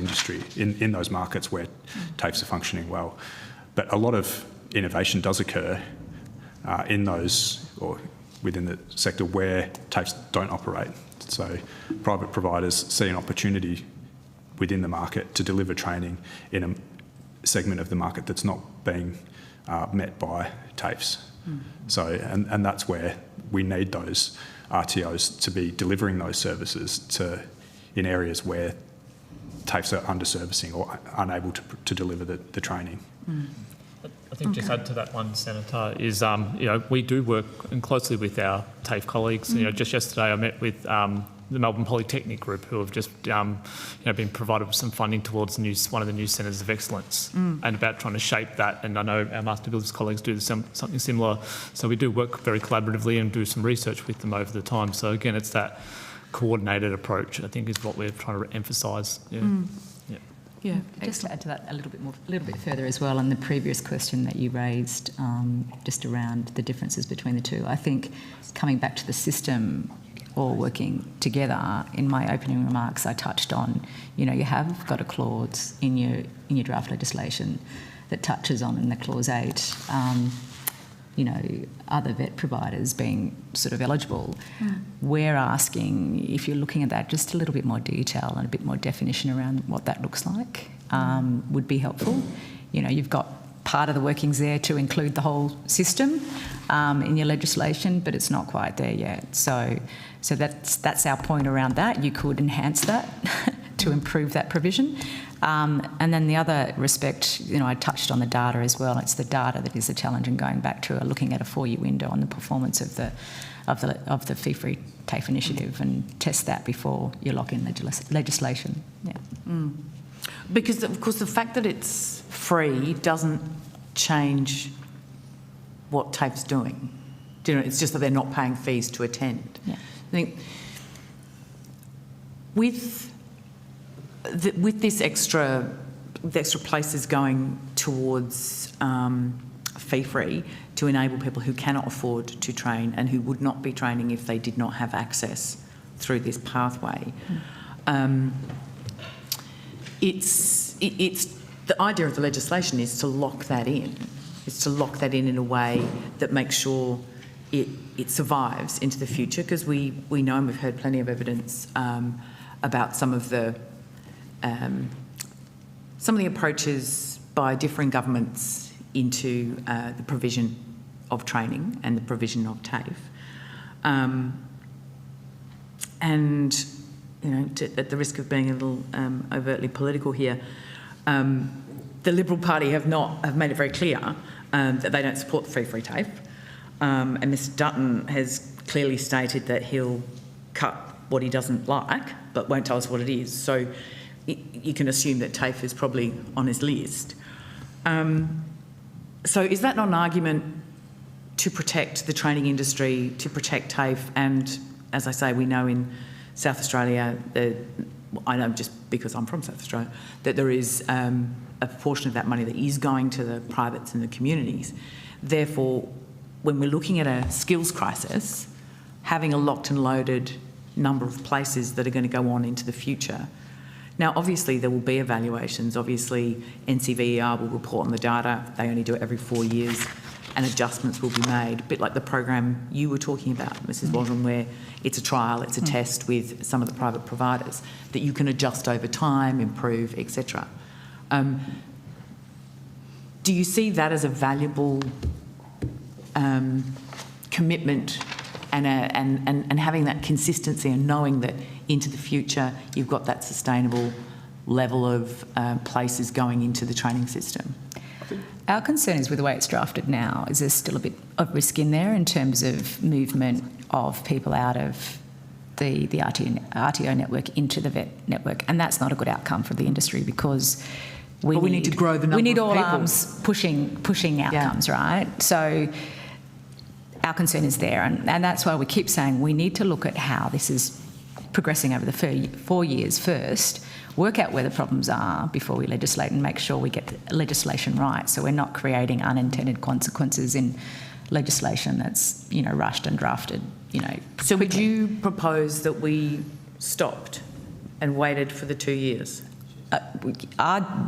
in those markets where TAFEs are functioning well. But a lot of innovation does occur in those, or within the sector where TAFEs don't operate. So private providers see an opportunity within the market to deliver training in a segment of the market that's not being met by TAFEs. So, and that's where we need those RTOs to be delivering those services in areas where TAFEs are under-servicing or unable to deliver the training. I think just add to that one, Senator, is we do work closely with our TAFE colleagues. Just yesterday I met with the Melbourne Polytechnic Group, who have just been provided with some funding towards one of the new centres of excellence, and about trying to shape that. And I know our master builders colleagues do something similar. So we do work very collaboratively and do some research with them over the time. So again, it's that coordinated approach, I think, is what we're trying to emphasise. Yeah. Just to add to that a little bit further as well, on the previous question that you raised, just around the differences between the two. I think coming back to the system all working together, in my opening remarks I touched on, you have got a clause in your draft legislation that touches on, in the clause 8, other vet providers being sort of eligible. We're asking, if you're looking at that, just a little bit more detail and a bit more definition around what that looks like would be helpful. You've got part of the workings there to include the whole system in your legislation, but it's not quite there yet. So that's our point around that. You could enhance that to improve that provision. And then the other respect, I touched on the data as well. It's the data that is the challenge, and going back to looking at a 4-year window on the performance of the fee-free TAFE initiative and test that before you lock in legislation. Yeah. Because, of course, the fact that it's free doesn't change what TAFE's doing. Do you know, it's just that they're not paying fees to attend. Yeah. I think with this extra places going towards fee-free to enable people who cannot afford to train and who would not be training if they did not have access through this pathway. It's the idea of the legislation is to lock that in. Is to lock that in a way that makes sure it survives into the future, because we know, and we've heard plenty of evidence about some of the approaches by different governments into the provision of training and the provision of TAFE. And, you know, at the risk of being a little overtly political here, the Liberal Party have made it very clear that they don't support the free TAFE. And Mr Dutton has clearly stated that he'll cut what he doesn't like, but won't tell us what it is. So you can assume that TAFE is probably on his list. So is that not an argument to protect the training industry, to protect TAFE? And as I say, we know in South Australia, I know just because I'm from South Australia, that there is a proportion of that money that is going to the privates and the communities. Therefore, when we're looking at a skills crisis, having a locked and loaded number of places that are going to go on into the future. Now, obviously, there will be evaluations. Obviously, NCVER will report on the data. They only do it every 4 years, and adjustments will be made, a bit like the program you were talking about, Mrs. Waldron, where it's a trial, it's a test with some of the private providers that you can adjust over time, improve, etc. Do you see that as a valuable commitment and having that consistency and knowing that into the future you've got that sustainable level of places going into the training system? Our concern is with the way it's drafted now, is there's still a bit of risk in there in terms of movement of people out of the RTO network into the VET network, and that's not a good outcome for the industry, because we need to grow the number of people. We need all arms pushing outcomes, right? So our concern is there, and that's why we keep saying we need to look at how this is progressing over the 4 years first, work out where the problems are before we legislate, and make sure we get the legislation right, so we're not creating unintended consequences in legislation that's, you know, rushed and drafted, you know. So would you propose that we stopped and waited for the 2 years?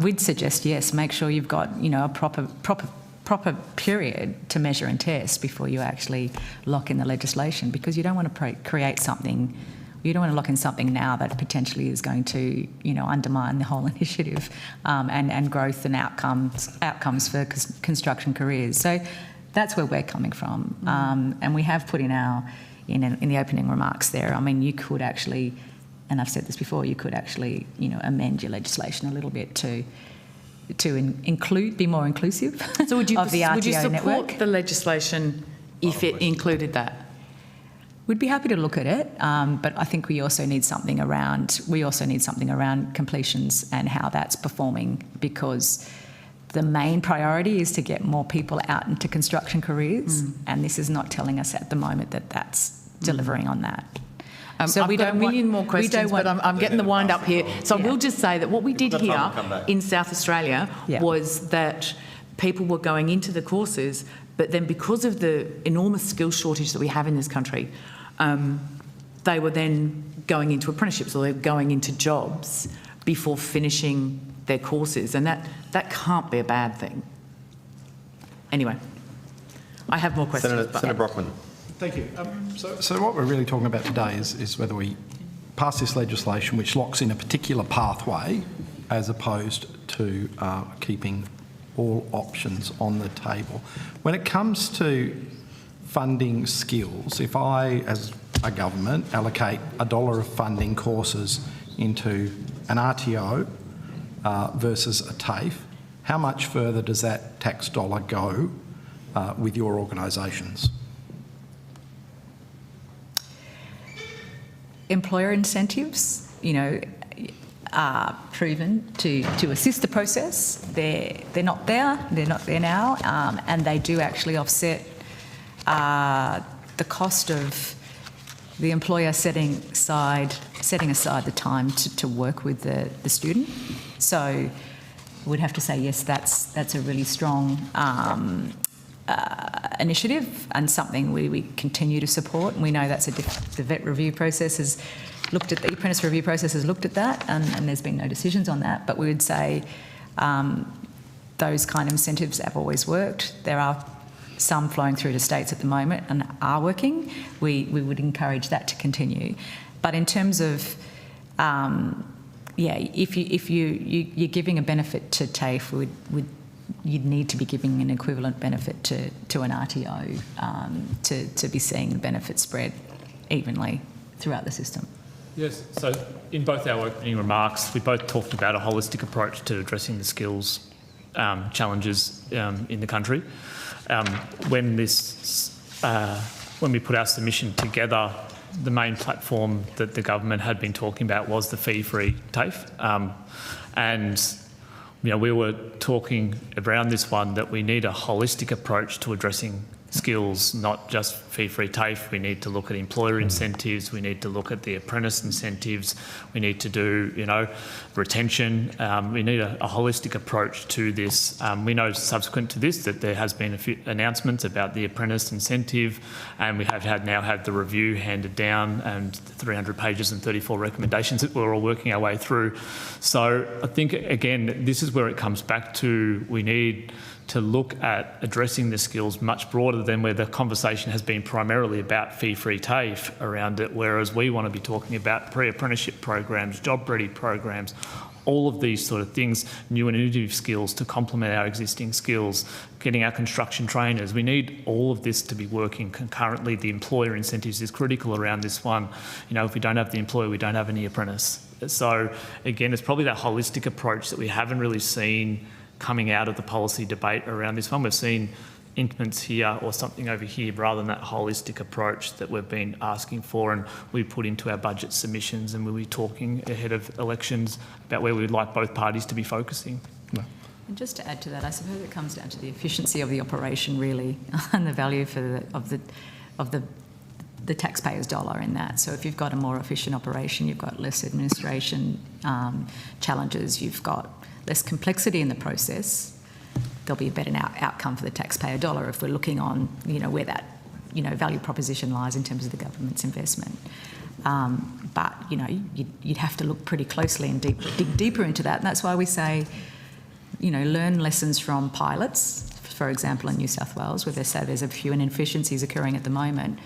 We'd suggest yes. Make sure you've got, you know, a proper period to measure and test before you actually lock in the legislation, because you don't want to create something. You don't want to lock in something now that potentially is going to, you know, undermine the whole initiative and growth and outcomes for construction careers. So that's where we're coming from, and we have put in in the opening remarks there. I mean, you could actually, and I've said this before, you could actually, you know, amend your legislation a little bit to be more inclusive. So would you, of the RTO would you support network the legislation if it included that? We'd be happy to look at it, but I think we also need something around completions and how that's performing, because the main priority is to get more people out into construction careers, and this is not telling us at the moment that that's delivering on that. So I've got a million more questions, but I'm getting the wind up here. So I will just say that what we did here in South Australia was that people were going into the courses, but then because of the enormous skill shortage that we have in this country, they were then going into apprenticeships, or they were going into jobs before finishing their courses, and that can't be a bad thing. Anyway, I have more questions. Senator Brockman. Thank you. So what we're really talking about today is whether we pass this legislation which locks in a particular pathway, as opposed to keeping all options on the table. When it comes to funding skills, if I, as a government, allocate $1 of funding courses into an RTO versus a TAFE, how much further does that tax dollar go with your organisations? employer incentives, are proven to assist the process. They're not there. They're not there now, and they do actually offset the cost of the employer setting aside the time to work with the student. So we'd have to say yes, that's a really strong initiative and something we continue to support. And we know that's the vet review process has looked at, the apprentice review process has looked at that, and there's been no decisions on that. But we would say those kind of incentives have always worked. There are some flowing through to states at the moment and are working. We would encourage that to continue. But in terms of if you're giving a benefit to TAFE, you'd need to be giving an equivalent benefit to an RTO to be seeing the benefit spread evenly throughout the system. Yes, so in both our opening remarks, we both talked about a holistic approach to addressing the skills challenges in the country. When we put our submission together, the main platform that the government had been talking about was the fee-free TAFE. We were talking around this one that we need a holistic approach to addressing skills, not just fee-free TAFE. We need to look at employer incentives. We need to look at the apprentice incentives. We need to do, retention. We need a holistic approach to this. We know subsequent to this that there has been a few announcements about the apprentice incentive, and we have now had the review handed down and 300 pages and 34 recommendations that we're all working our way through. So I think, again, this is where it comes back to we need to look at addressing the skills much broader than where the conversation has been primarily about fee-free TAFE around it, whereas we want to be talking about pre-apprenticeship programs, job-ready programs, all of these sort of things, new and innovative skills to complement our existing skills, getting our construction trainers. We need all of this to be working concurrently. The employer incentives is critical around this one. If we don't have the employer, we don't have any apprentice. So again, it's probably that holistic approach that we haven't really seen coming out of the policy debate around this one. We've seen increments here or something over here rather than that holistic approach that we've been asking for, and we put into our budget submissions, and we'll be talking ahead of elections about where we'd like both parties to be focusing. No. And just to add to that, I suppose it comes down to the efficiency of the operation really and the value of the taxpayer's dollar in that. So if you've got a more efficient operation, you've got less administration challenges, you've got less complexity in the process, there'll be a better outcome for the taxpayer dollar if we're looking on, where that, value proposition lies in terms of the government's investment. But, you'd have to look pretty closely and dig deeper into that. And that's why we say, learn lessons from pilots, for example, in New South Wales, where they say there's a few inefficiencies occurring at the moment,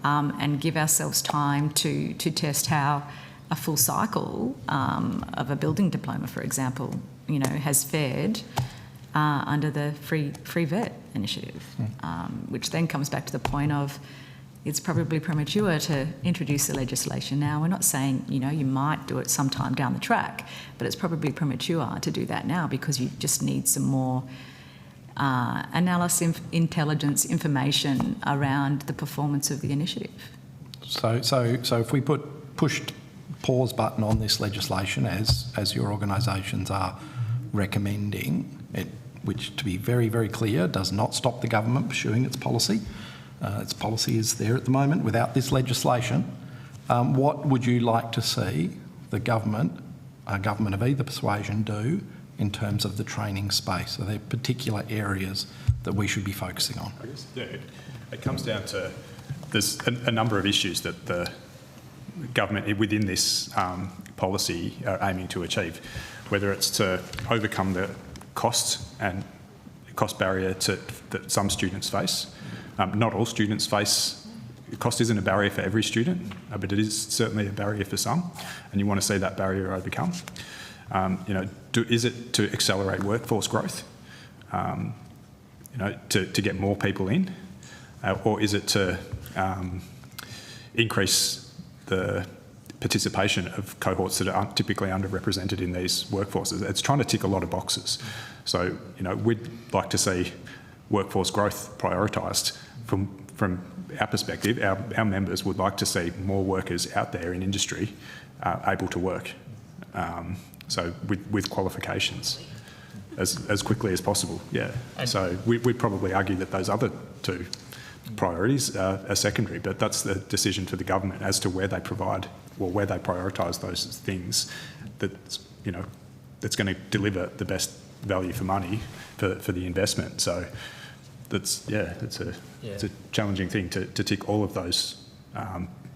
and give ourselves time to test how a full cycle of a building diploma, for example, has fared under the free vet initiative, which then comes back to the point of it's probably premature to introduce the legislation now. We're not saying, you might do it sometime down the track, but it's probably premature to do that now because you just need some more analysis, intelligence, information around the performance of the initiative. So if we pushed pause button on this legislation, as your organisations are recommending, which, to be very, very clear, does not stop the government pursuing its policy. Its policy is there at the moment without this legislation. What would you like to see the government, a government of either persuasion, do in terms of the training space? Are there particular areas that we should be focusing on? I guess, it comes down to there's a number of issues that the government within this policy are aiming to achieve, whether it's to overcome the cost barrier that some students face. Not all students face, cost isn't a barrier for every student, but it is certainly a barrier for some, and you want to see that barrier overcome. Is it to accelerate workforce growth, to get more people in, or is it to increase the participation of cohorts that are typically underrepresented in these workforces? It's trying to tick a lot of boxes. So, we'd like to see workforce growth prioritised from our perspective, our members would like to see more workers out there in industry able to work, so with qualifications as quickly as possible. Yeah. So we'd probably argue that those other two priorities are secondary, but that's the decision for the government as to where they provide or where they prioritise those things that's going to deliver the best value for money for the investment. So it's a challenging thing to tick all of those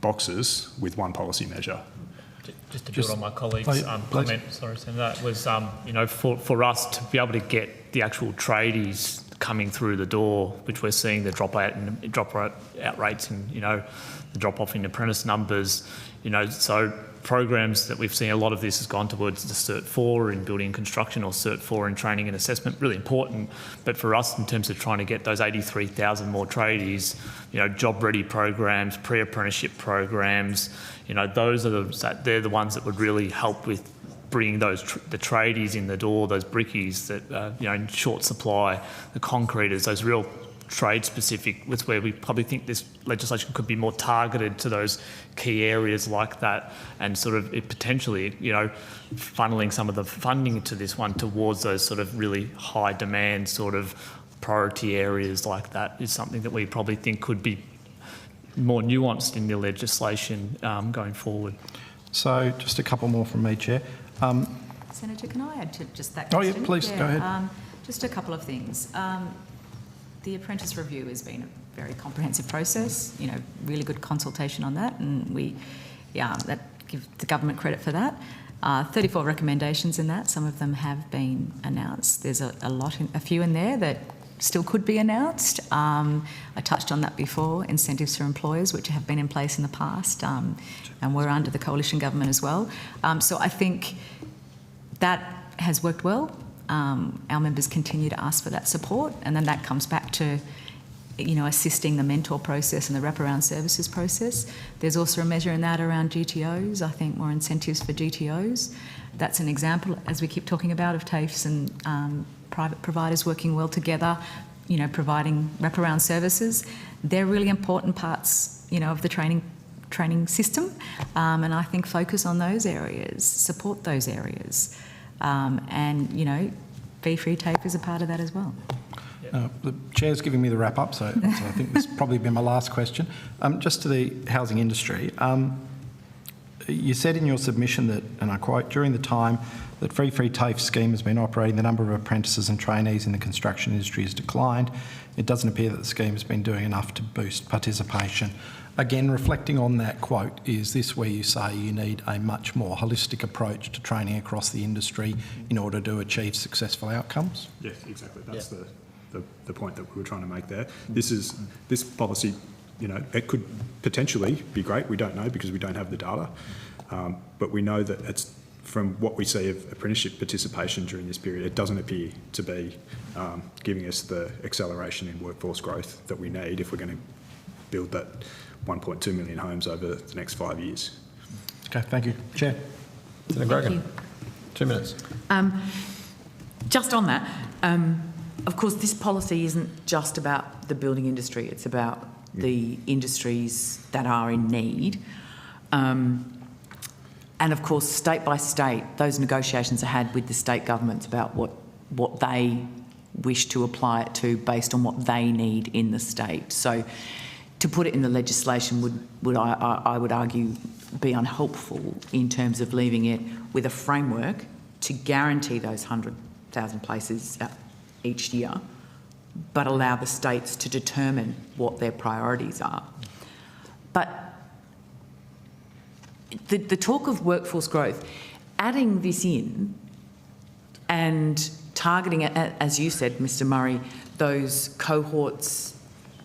boxes with one policy measure. Just to build on my colleague's comment, sorry, Senator, that was, for us to be able to get the actual tradies coming through the door, which we're seeing the drop out rates and, the drop off in apprentice numbers, so programs that we've seen, a lot of this has gone towards the Cert 4 in building and construction or Cert 4 in training and assessment, really important. But for us, in terms of trying to get those 83,000 more tradies, job-ready programs, pre-apprenticeship programs, they're the ones that would really help with bringing the tradies in the door, those brickies that, in short supply, the concreters, those real trade-specific, that's where we probably think this legislation could be more targeted to those key areas like that, and sort of potentially, funneling some of the funding to this one towards those sort of really high demand sort of priority areas like that is something that we probably think could be more nuanced in the legislation going forward. So just a couple more from me, Chair. Senator, can I add to just that question? Oh, yeah, please, go ahead. Just a couple of things. The apprentice review has been a very comprehensive process, really good consultation on that, and that give the government credit for that. 34 recommendations in that, some of them have been announced. There's a few in there that still could be announced. I touched on that before, incentives for employers, which have been in place in the past, and we're under the coalition government as well. So I think that has worked well. Our members continue to ask for that support, and then that comes back to, assisting the mentor process and the wraparound services process. There's also a measure in that around GTOs, I think more incentives for GTOs. That's an example, as we keep talking about, of TAFEs and private providers working well together, providing wraparound services. They're really important parts, of the training system, and I think focus on those areas, support those areas. And, fee-free TAFE is a part of that as well. The Chair's giving me the wrap-up, so I think this will probably be my last question. Just to the housing industry, you said in your submission that, and I quote, during the time that free TAFE scheme has been operating, the number of apprentices and trainees in the construction industry has declined. It doesn't appear that the scheme has been doing enough to boost participation. Again, reflecting on that quote, is this where you say you need a much more holistic approach to training across the industry in order to achieve successful outcomes? Yes, exactly. That's the point that we were trying to make there. This policy, it could potentially be great. We don't know because we don't have the data, but we know that it's, from what we see of apprenticeship participation during this period, it doesn't appear to be giving us the acceleration in workforce growth that we need if we're going to build that 1.2 million homes over the next 5 years. Okay, thank you. Chair. Senator Grogan, 2 minutes. Just on that, of course, this policy isn't just about the building industry. It's about the industries that are in need. And of course, state by state, those negotiations are had with the state governments about what they wish to apply it to based on what they need in the state. So to put it in the legislation I would argue, be unhelpful in terms of leaving it with a framework to guarantee those 100,000 places each year, but allow the states to determine what their priorities are. But the talk of workforce growth, adding this in and targeting, as you said, Mr. Murray, those cohorts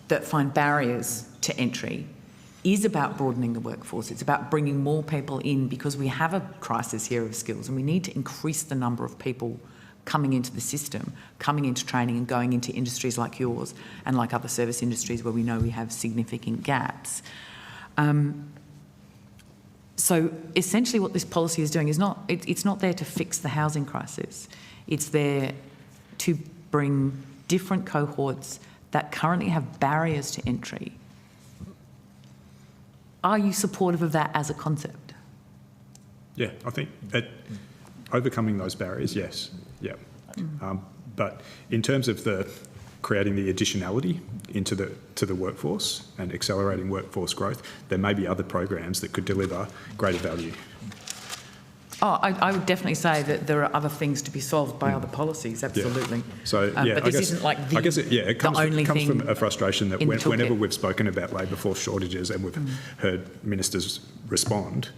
that find barriers to entry is about broadening the workforce. It's about bringing more people in because we have a crisis here of skills and we need to increase the number of people coming into the system, coming into training and going into industries like yours and like other service industries where we know we have significant gaps. So essentially what this policy is doing is it's not there to fix the housing crisis. It's there to bring different cohorts that currently have barriers to entry Are you supportive of that as a concept? Yeah, I think overcoming those barriers, yes. Yeah. But in terms of creating the additionality into the workforce and accelerating workforce growth, there may be other programs that could deliver greater value. Oh, I would definitely say that there are other things to be solved by other policies, absolutely. Yeah. So, yeah, but this isn't like it comes from a frustration that whenever we've spoken about labour force shortages and we've heard ministers respond,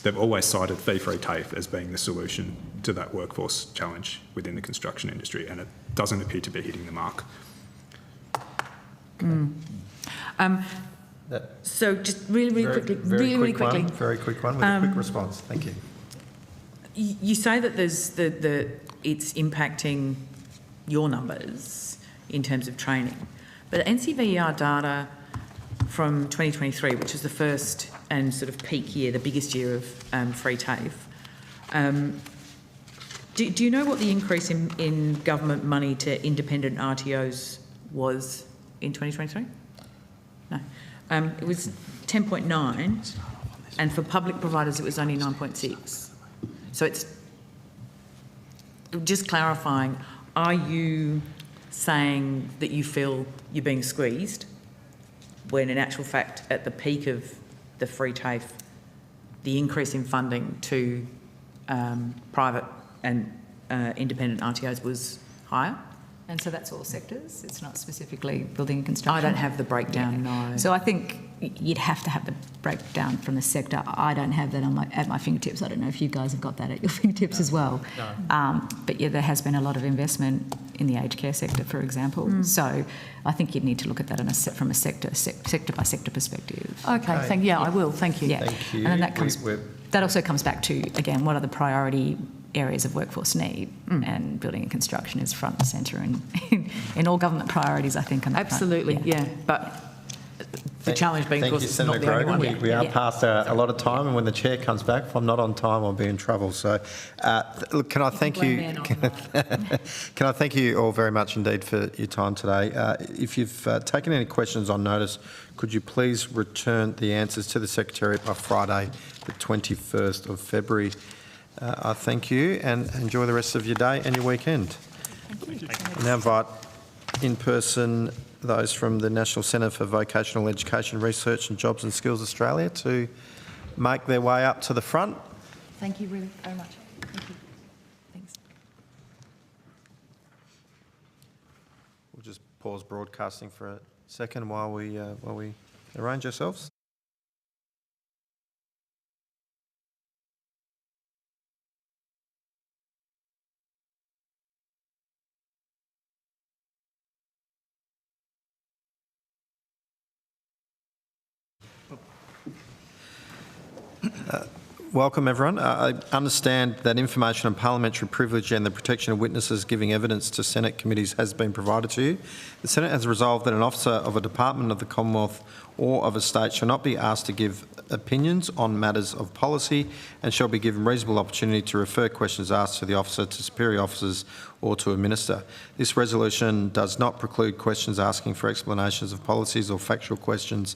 they've always cited fee-free TAFE as being the solution to that workforce challenge within the construction industry, and it doesn't appear to be hitting the mark. So just really quickly. Very quick one with a quick response. Thank you. You say that there's it's impacting your numbers in terms of training, but NCVER data from 2023, which is the first and sort of peak year, the biggest year of free TAFE, do you know what the increase in government money to independent RTOs was in 2023? No. It was 10.9, and for public providers it was only 9.6. So it's just clarifying, are you saying that you feel you're being squeezed when in actual fact at the peak of the free TAFE, the increase in funding to private and independent RTOs was higher? And so that's all sectors? It's not specifically building and construction? I don't have the breakdown, no. So I think you'd have to have the breakdown from the sector. I don't have that at my fingertips. I don't know if you guys have got that at your fingertips as well. No. But yeah, there has been a lot of investment in the aged care sector, for example. So I think you'd need to look at that from a sector by sector perspective. Okay. I will. Thank you. Yeah. Thank you. And then that also comes back to, again, what are the priority areas of workforce need, and building and construction is front and centre in all government priorities, I think. On that absolutely, front. yeah. But the challenge being, of course, it's not the only one. We are past a lot of time, and when the chair comes back, if I'm not on time, I'll be in trouble. So, look, can I thank you? Can I thank you all very much indeed for your time today? If you've taken any questions on notice, could you please return the answers to the Secretariat by Friday, the 21st of February? I thank you, and enjoy the rest of your day and your weekend. Thank you. I now invite in person those from the National Centre for Vocational Education Research and Jobs and Skills Australia to make their way up to the front. Thank you really very much. Thank you. Thanks. We'll just pause broadcasting for a second while we arrange ourselves. Welcome, everyone. I understand that information on parliamentary privilege and the protection of witnesses giving evidence to Senate committees has been provided to you. The Senate has resolved that an officer of a department of the Commonwealth or of a state shall not be asked to give opinions on matters of policy and shall be given reasonable opportunity to refer questions asked to the officer, to superior officers or to a minister. This resolution does not preclude questions asking for explanations of policies or factual questions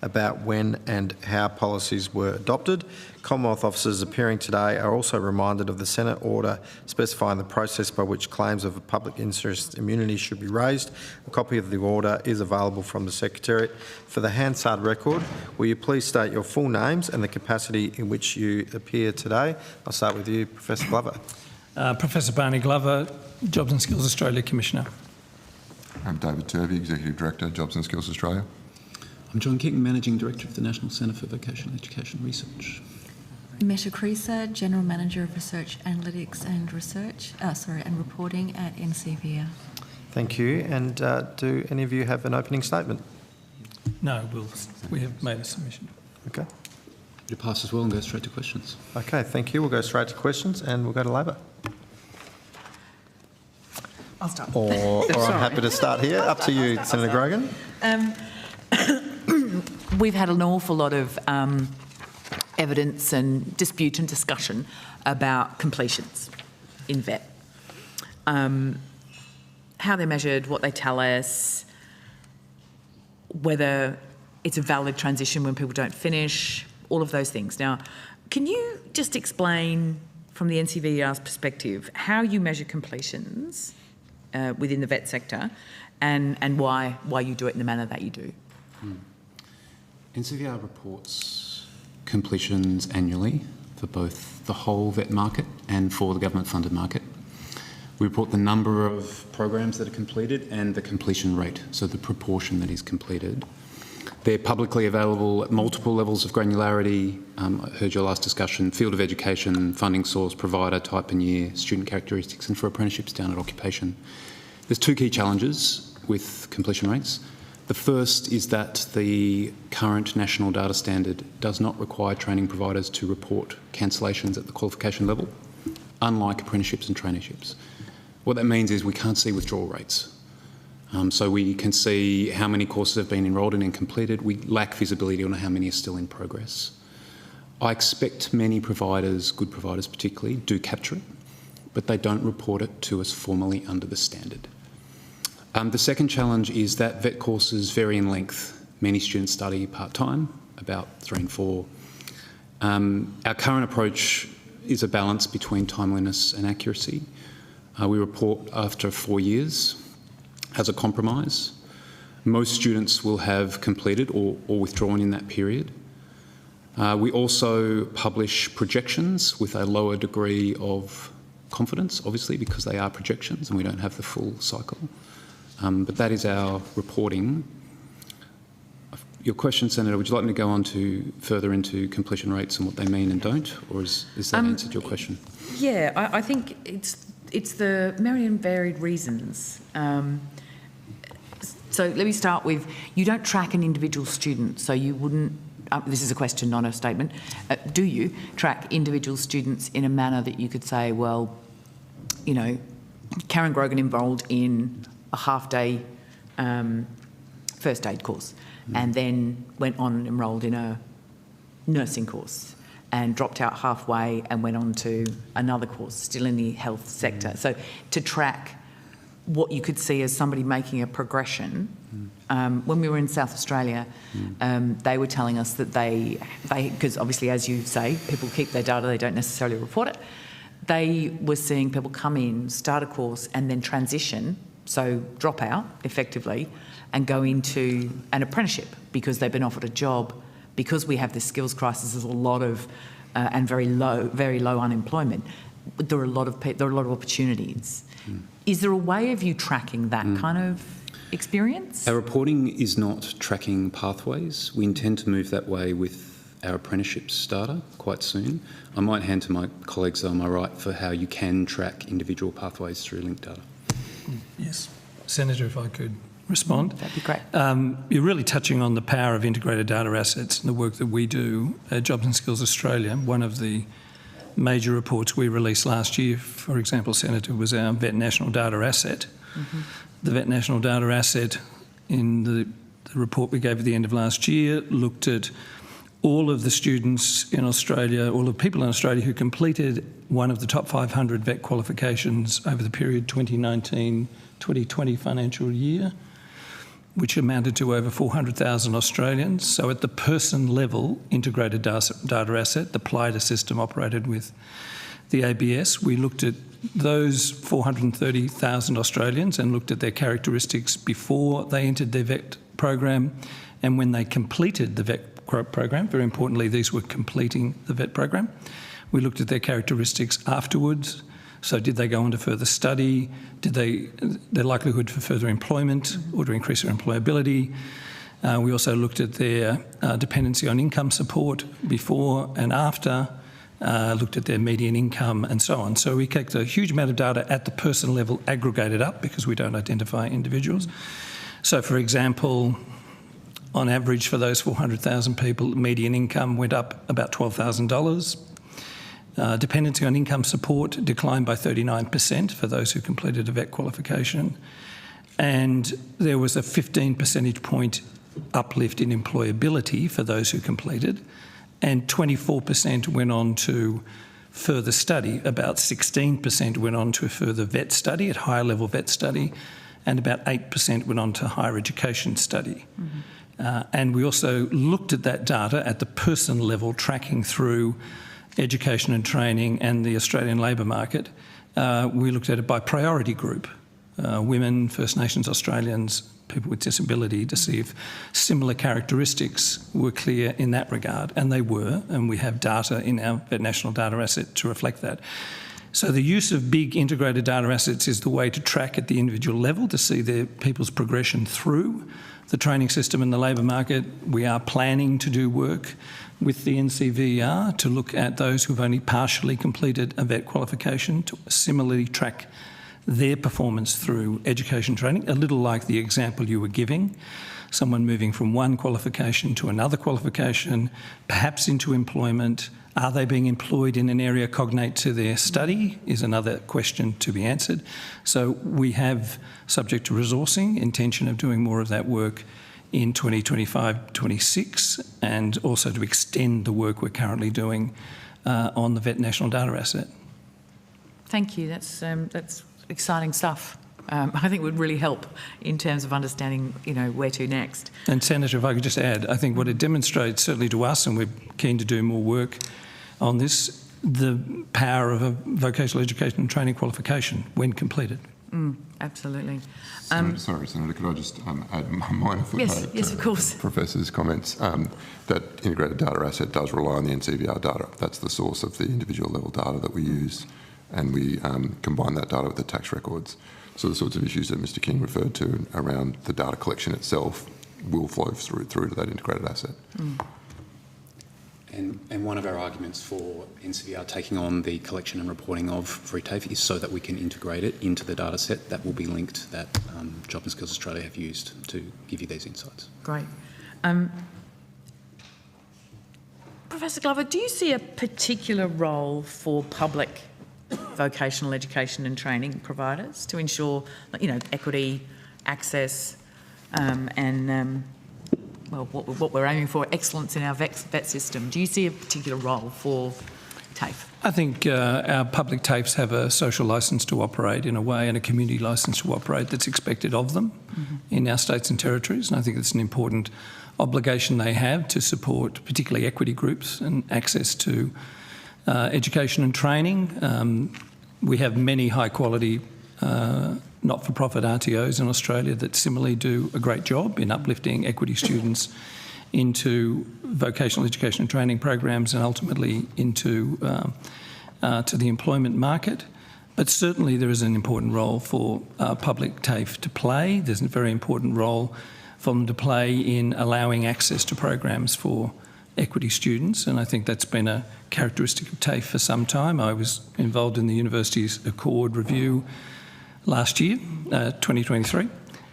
about when and how policies were adopted. Commonwealth officers appearing today are also reminded of the Senate order specifying the process by which claims of a public interest immunity should be raised. A copy of the order is available from the Secretariat. For the Hansard record, will you please state your full names and the capacity in which you appear today? I'll start with you, Professor Glover. Professor Barney Glover, Jobs and Skills Australia Commissioner. I'm David Turvey, Executive Director, Jobs and Skills Australia. I'm John King, Managing Director of the National Centre for Vocational Education Research. Meta Creaser, General Manager of Research Analytics and Reporting at NCVER. Thank you. And do any of you have an opening statement? No, we have made a submission. Okay. You pass as well and go straight to questions. Okay, thank you. We'll go straight to questions and we'll go to Labor. I'll start. Or I'm happy to start here. Up to you, Senator Grogan. We've had an awful lot of evidence and dispute and discussion about completions in VET. How they're measured, what they tell us, whether it's a valid transition when people don't finish, all of those things. Now, can you just explain from the NCVER's perspective how you measure completions within the vet sector and why you do it in the manner that you do? NCVER reports completions annually for both the whole vet market and for the government-funded market. We report the number of programs that are completed and the completion rate, so the proportion that is completed. They're publicly available at multiple levels of granularity. I heard your last discussion, field of education, funding source, provider, type and year, student characteristics, and for apprenticeships down at occupation. There's two key challenges with completion rates. The first is that the current national data standard does not require training providers to report cancellations at the qualification level, unlike apprenticeships and traineeships. What that means is we can't see withdrawal rates. So we can see how many courses have been enrolled in and completed. We lack visibility on how many are still in progress. I expect many providers, good providers particularly, do capture it, but they don't report it to us formally under the standard. The second challenge is that vet courses vary in length. Many students study part-time, about 3 and 4. Our current approach is a balance between timeliness and accuracy. We report after 4 years as a compromise. Most students will have completed or withdrawn in that period. We also publish projections with a lower degree of confidence, obviously, because they are projections and we don't have the full cycle. But that is our reporting. Your question, Senator, would you like me to go on to further into completion rates and what they mean and don't, or is that answered your question? Yeah, I think it's the myriad and varied reasons. So let me start with, you don't track an individual student, so you wouldn't, this is a question, not a statement, do you track individual students in a manner that you could say, well, you know, Karen Grogan enrolled in a half-day first aid course and then went on and enrolled in a nursing course and dropped out halfway and went on to another course, still in the health sector. So to track what you could see as somebody making a progression. When we were in South Australia, they were telling us that they, because obviously, as you say, people keep their data, they don't necessarily report it. They were seeing people come in, start a course and then transition, so drop out effectively and go into an apprenticeship because they've been offered a job. Because we have this skills crisis, there's a lot of, and very low unemployment, there are a lot of opportunities. Is there a way of you tracking that kind of experience? Our reporting is not tracking pathways. We intend to move that way with our apprenticeships data quite soon. I might hand to my colleagues on my right for how you can track individual pathways through linked data. Yes. Senator, if I could respond. That'd be great. You're really touching on the power of integrated data assets and the work that we do at Jobs and Skills Australia. One of the major reports we released last year, for example, Senator, was our Vet National Data Asset. The Vet National Data Asset, in the report we gave at the end of last year, looked at all of the students in Australia, all the people in Australia who completed one of the top 500 vet qualifications over the period 2019-2020 financial year, which amounted to over 400,000 Australians. So at the person level, integrated data asset, the PLIDA system operated with the ABS, we looked at those 430,000 Australians and looked at their characteristics before they entered their vet program and when they completed the vet program. Very importantly, these were completing the vet program. We looked at their characteristics afterwards. So did they go on to further study? Did their likelihood for further employment or to increase their employability? We also looked at their dependency on income support before and after, looked at their median income and so on. So we collect a huge amount of data at the person level, aggregated up because we don't identify individuals. So for example, on average for those 400,000 people, median income went up about $12,000. Dependency on income support declined by 39% for those who completed a vet qualification. And there was a 15 percentage point uplift in employability for those who completed. And 24% went on to further study. About 16% went on to a further vet study, at higher level vet study. And about 8% went on to higher education study. And we also looked at that data at the person level, tracking through education and training and the Australian labour market. We looked at it by priority group, women, First Nations Australians, people with disability, to see if similar characteristics were clear in that regard, and they were, and we have data in our national data asset to reflect that. So the use of big integrated data assets is the way to track at the individual level to see their people's progression through the training system and the labour market. We are planning to do work with the NCVER to look at those who've only partially completed a vet qualification to similarly track their performance through education training, a little like the example you were giving, someone moving from one qualification to another qualification, perhaps into employment. Are they being employed in an area cognate to their study is another question to be answered. So we have, subject to resourcing, intention of doing more of that work in 2025-26, and also to extend the work we're currently doing on the Vet National Data Asset. Thank you. That's exciting stuff. I think it would really help in terms of understanding, where to next. And Senator, if I could just add, I think what it demonstrates, certainly to us, and we're keen to do more work on this, the power of a vocational education and training qualification when completed. Absolutely. Sorry, Senator, could I just add my minor footnote yes, of course. Professor's comments? That integrated data asset does rely on the NCVR data. That's the source of the individual level data that we use, and we combine that data with the tax records. So the sorts of issues that Mr King referred to around the data collection itself will flow through to that integrated asset. And one of our arguments for NCVR taking on the collection and reporting of free TAFE is so that we can integrate it into the data set that will be linked, that Job and Skills Australia have used to give you these insights. Great. Professor Glover, do you see a particular role for public vocational education and training providers to ensure, equity, access, and what we're aiming for, excellence in our vet system? Do you see a particular role for TAFE? I think our public TAFEs have a social licence to operate in a way, and a community licence to operate that's expected of them in our states and territories, and I think it's an important obligation they have to support particularly equity groups and access to education and training. We have many high quality not-for-profit RTOs in Australia that similarly do a great job in uplifting equity students into vocational education and training programs and ultimately into to the employment market. But certainly there is an important role for public TAFE to play. There's a very important role for them to play in allowing access to programs for equity students, and I think that's been a characteristic of TAFE for some time. I was involved in the university's Accord review last year, 2023,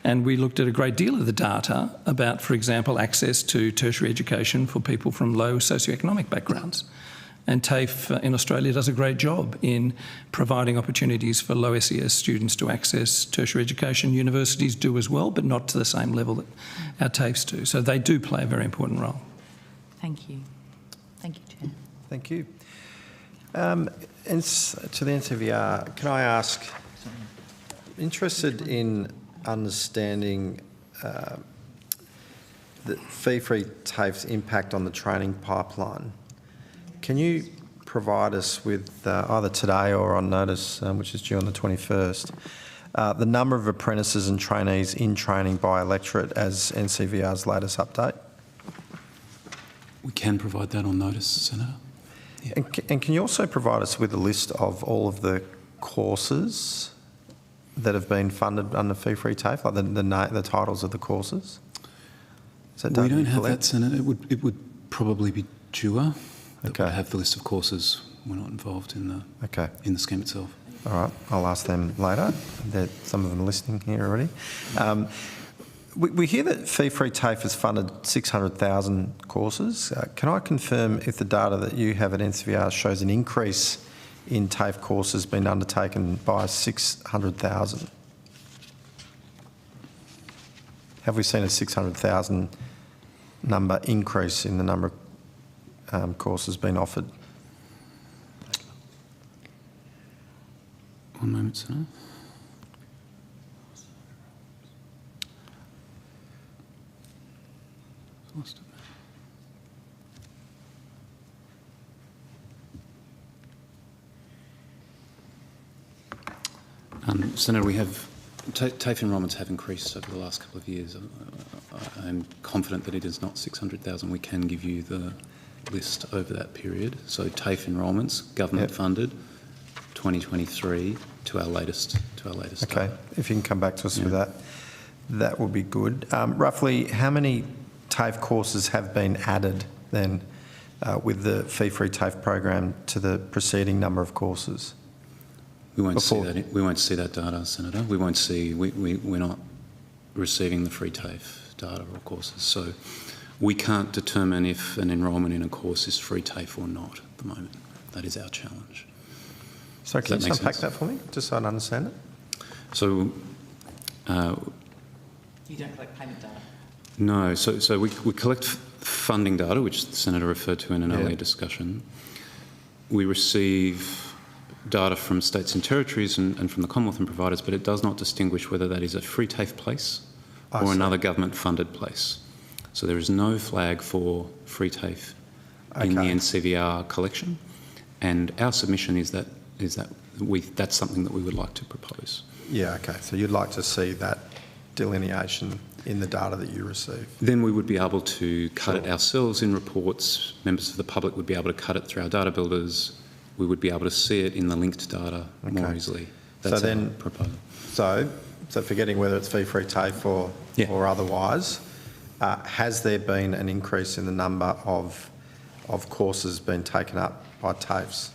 and we looked at a great deal of the data about, for example, access to tertiary education for people from low socioeconomic backgrounds. And TAFE in Australia does a great job in providing opportunities for low SES students to access tertiary education. Universities do as well, but not to the same level that our TAFEs do. So they do play a very important role. Thank you. Thank you, Chair. Thank you. And to the NCVR, can I ask, interested in understanding the fee-free TAFE's impact on the training pipeline. Can you provide us with, either today or on notice, which is due on the 21st, the number of apprentices and trainees in training by electorate as NCVR's latest update? We can provide that on notice, Senator. Yeah. And can you also provide us with a list of all of the courses that have been funded under fee-free TAFE, like the titles of the courses? We don't have that, Senator. It would probably be Dua that would have the list of courses. We're not involved in the scheme itself. All right, I'll ask them later. Some of them are listening here already. We hear that fee-free TAFE has funded 600,000 courses. Can I confirm if the data that you have at NCVR shows an increase in TAFE courses being undertaken by 600,000? Have we seen a 600,000 number increase in the number of courses being offered? One moment, Senator. Lost it. Senator, we have TAFE enrolments have increased over the last couple of years. I'm confident that it is not 600,000. We can give you the list over that period. So TAFE enrolments, government funded, 2023 to our latest. Okay, if you can come back to us with that, that would be good. Roughly, how many TAFE courses have been added then with the fee-free TAFE program to the preceding number of courses? We won't see that. We won't see that data, Senator. We won't see. We're not receiving the free TAFE data or courses, so we can't determine if an enrolment in a course is free TAFE or not at the moment. That is our challenge. So can you unpack that for me, just so I understand it? So you don't collect payment data. No. So we collect funding data, which the Senator referred to in an earlier discussion. We receive data from states and territories and from the Commonwealth and providers, but it does not distinguish whether that is a free TAFE place or another government-funded place. So there is no flag for free TAFE in the NCVR collection, and our submission is that that's something that we would like to propose. Yeah, okay. So you'd like to see that delineation in the data that you receive? Then we would be able to cut it ourselves in reports. Members of the public would be able to cut it through our data builders. We would be able to see it in the linked data more easily. That's our proposal. So forgetting whether it's fee-free TAFE or otherwise, has there been an increase in the number of courses being taken up by TAFEs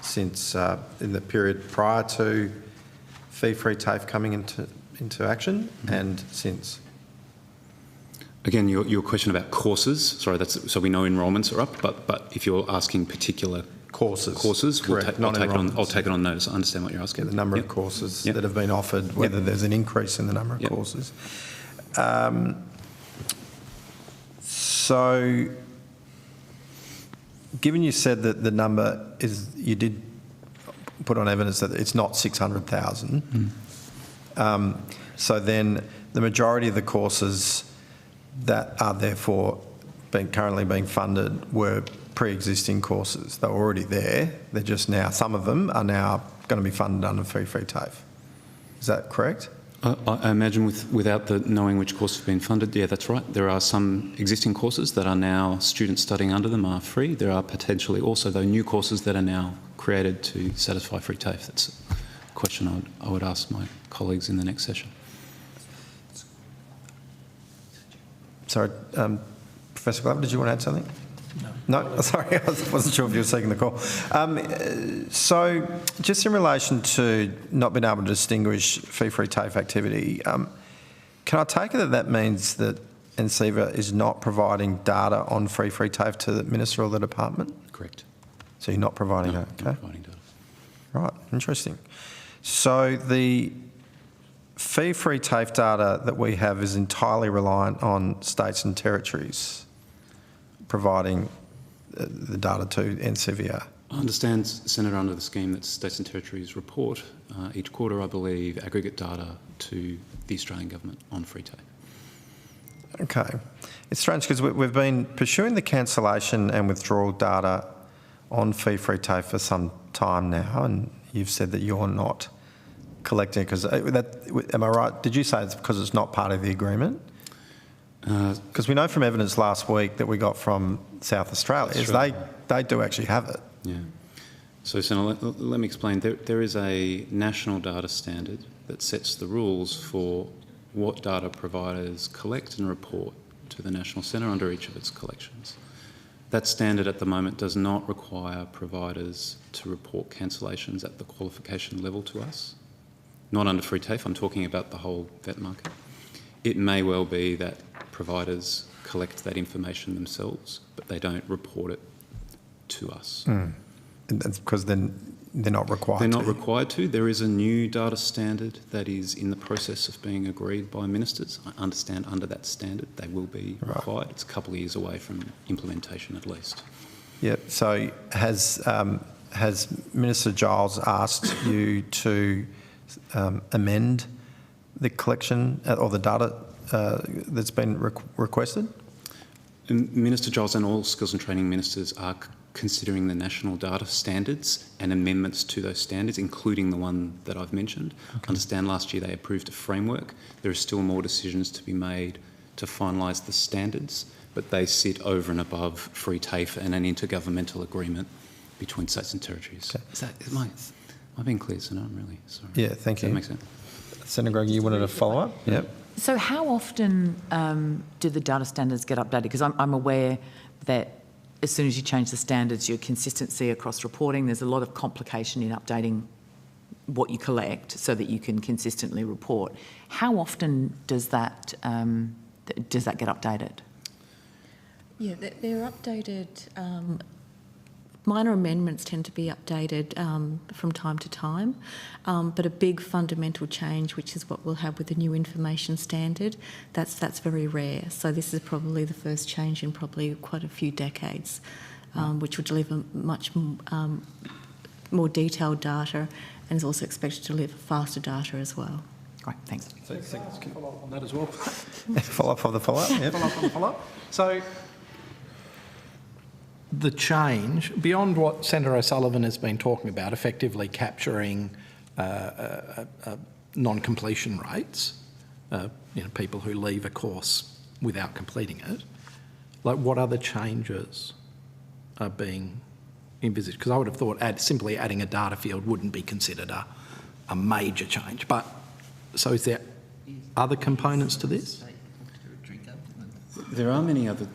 since in the period prior to fee-free TAFE coming into action and since? Again, your question about courses, sorry, so we know enrolments are up, but if you're asking particular courses, I'll take it on notice. I understand what you're asking. The number of courses that have been offered, whether there's an increase in the number of courses. So, given you said that the number is, you did put on evidence that it's not 600,000, so then the majority of the courses that are therefore currently being funded were pre-existing courses. They were already there. They're just now, some of them are now going to be funded under fee-free TAFE. Is that correct? I imagine without knowing which course have been funded, yeah, that's right. There are some existing courses that are now students studying under them are free. There are potentially also, though, new courses that are now created to satisfy free TAFE. That's a question I would ask my colleagues in the next session. Sorry, Professor Glover, did you want to add something? No, sorry, I wasn't sure if you were taking the call. So just in relation to not being able to distinguish fee-free TAFE activity, can I take it that means that NCVA is not providing data on fee-free TAFE to the Minister or the Department? Correct. So you're not providing that, okay? Not providing data. Right, interesting. So the fee-free TAFE data that we have is entirely reliant on states and territories providing the data to NCVA. I understand, Senator, under the scheme that states and territories report each quarter, I believe, aggregate data to the Australian government on free TAFE. Okay. It's strange because we've been pursuing the cancellation and withdrawal data on fee-free TAFE for some time now, and you've said that you're not collecting it because, am I right? Did you say it's because it's not part of the agreement? Because we know from evidence last week that we got from South Australia is they do actually have it. Yeah. So, Senator, let me explain. There is a national data standard that sets the rules for what data providers collect and report to the National Centre under each of its collections. That standard at the moment does not require providers to report cancellations at the qualification level to us. Not under free TAFE, I'm talking about the whole vet market. It may well be that providers collect that information themselves, but they don't report it to us. And that's because then they're not required to. They're not required to. There is a new data standard that is in the process of being agreed by ministers. I understand under that standard they will be required. It's a couple of years away from implementation at least. Yeah, so has Minister Giles asked you to amend the collection or the data that's been requested? Minister Giles and all skills and training ministers are considering the national data standards and amendments to those standards, including the one that I've mentioned. Okay. Understand last year they approved a framework. There are still more decisions to be made to finalise the standards, but they sit over and above free TAFE and an intergovernmental agreement between states and territories. Okay. Am I being clear, Senator? I'm really sorry. Yeah, thank you. That makes sense. Senator Gregg, you wanted to follow up? Yep. So how often do the data standards get updated? Because I'm aware that as soon as you change the standards, your consistency across reporting, there's a lot of complication in updating what you collect so that you can consistently report. How often does that get updated? Yeah, they're updated. Minor amendments tend to be updated from time to time, but a big fundamental change, which is what we'll have with the new information standard, that's very rare. So this is probably the first change in probably quite a few decades, which will deliver much more detailed data and is also expected to deliver faster data as well. Great, thanks. So, can follow up on that as well? Follow up on the follow-up? Yep. Follow up on the follow-up. So, the change, beyond what Senator O'Sullivan has been talking about, effectively capturing non-completion rates, people who leave a course without completing it, like what other changes are being envisaged? Because I would have thought simply adding a data field wouldn't be considered a major change. But so is there other components to this? There are many other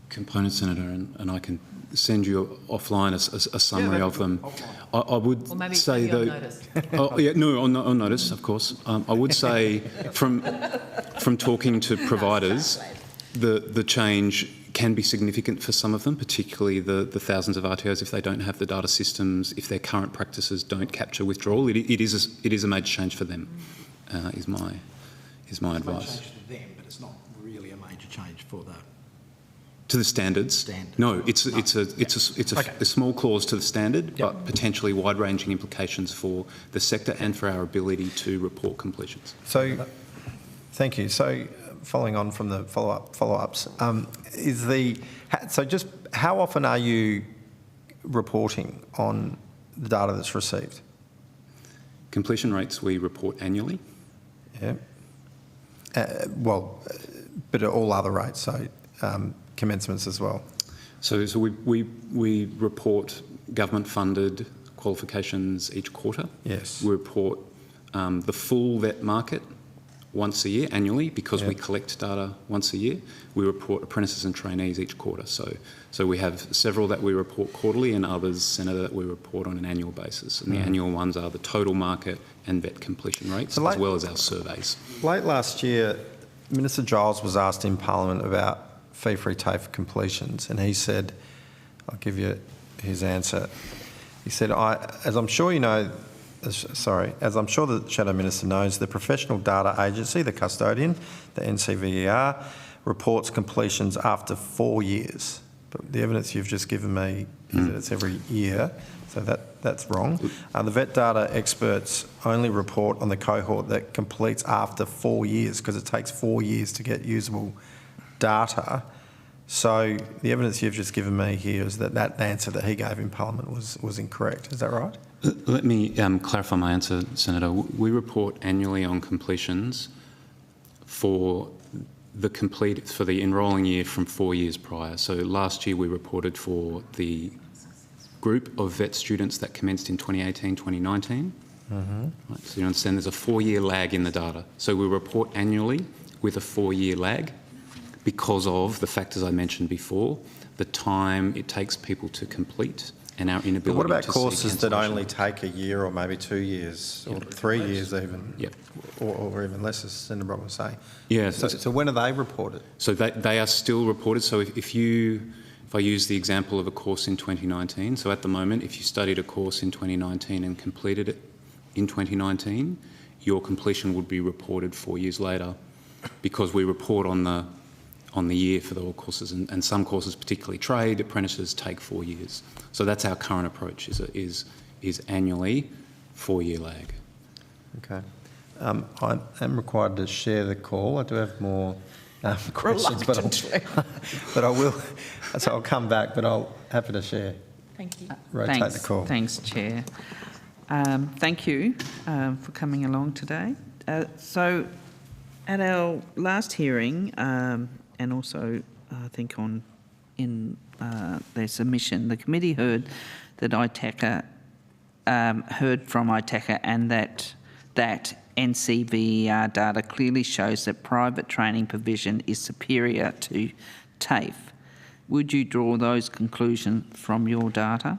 components, Senator, and I can send you offline a summary of them. I would say though, on notice, of course. I would say from talking to providers, the change can be significant for some of them, particularly the thousands of RTOs if they don't have the data systems, if their current practices don't capture withdrawal. It is a major change for them. Is my advice. It's a major change to them, but it's not really a major change for the. To the standards? No, it's a small clause to the standard, but potentially wide-ranging implications for the sector and for our ability to report completions. So, thank you. So, following on from the follow-ups, so just how often are you reporting on the data that's received? Completion rates we report annually. Yeah. But all other rates, so. Commencements as well. So we report government-funded qualifications each quarter. Yes. We report the full vet market once a year, annually, because we collect data once a year. We report apprentices and trainees each quarter. So we have several that we report quarterly and others, Senator, that we report on an annual basis. And the annual ones are the total market and vet completion rates, as well as our surveys. Late last year, Minister Giles was asked in Parliament about fee-free TAFE completions, and he said, I'll give you his answer. He said, as I'm sure the Shadow Minister knows, the Professional Data Agency, the custodian, the NCVER, reports completions after 4 years. But the evidence you've just given me is that it's every year, so that's wrong. The vet data experts only report on the cohort that completes after 4 years, because it takes 4 years to get usable data. So the evidence you've just given me here is that answer that he gave in Parliament was incorrect. Is that right? Let me clarify my answer, Senator. We report annually on completions for the enrolling year from 4 years prior. So last year we reported for the group of vet students that commenced in 2018, 2019. Right, so you understand there's a 4-year lag in the data. So we report annually with a 4-year lag, because of the factors I mentioned before, the time it takes people to complete and our inability to. But what about courses that only take a year or maybe 2 years or 3 years even, or even less, as Senator Brock was saying? Yeah. So when are they reported? So they are still reported. So if I use the example of a course in 2019, so at the moment, if you studied a course in 2019 and completed it in 2019, your completion would be reported 4 years later, because we report on the year for all courses, and some courses, particularly trade, apprentices, take 4 years. So that's our current approach, is annually 4-year lag. Okay. I am required to share the call. I do have more questions, but I will. So I'll come back, but I'll happy to share. Thank you. Rotate the call. Thanks, Chair. Thank you for coming along today. So, at our last hearing, and also I think in their submission, the committee heard that heard from ITACA and that NCVER data clearly shows that private training provision is superior to TAFE. Would you draw those conclusions from your data?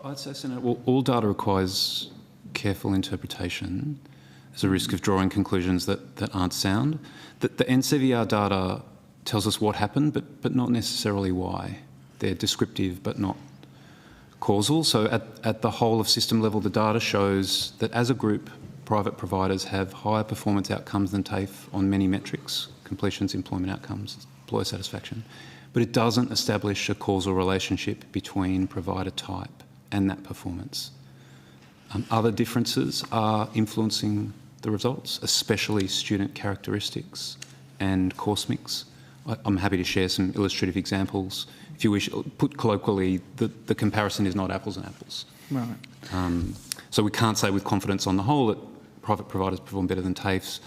I'd say, Senator, all data requires careful interpretation. There's a risk of drawing conclusions that aren't sound. The NCVER data tells us what happened, but not necessarily why. They're descriptive but not causal. So at the whole of system level, the data shows that as a group, private providers have higher performance outcomes than TAFE on many metrics: completions, employment outcomes, employer satisfaction. But it doesn't establish a causal relationship between provider type and that performance. Other differences are influencing the results, especially student characteristics and course mix. I'm happy to share some illustrative examples. If you wish, put colloquially, the comparison is not apples and apples. Right. So we can't say with confidence on the whole that private providers perform better than TAFEs.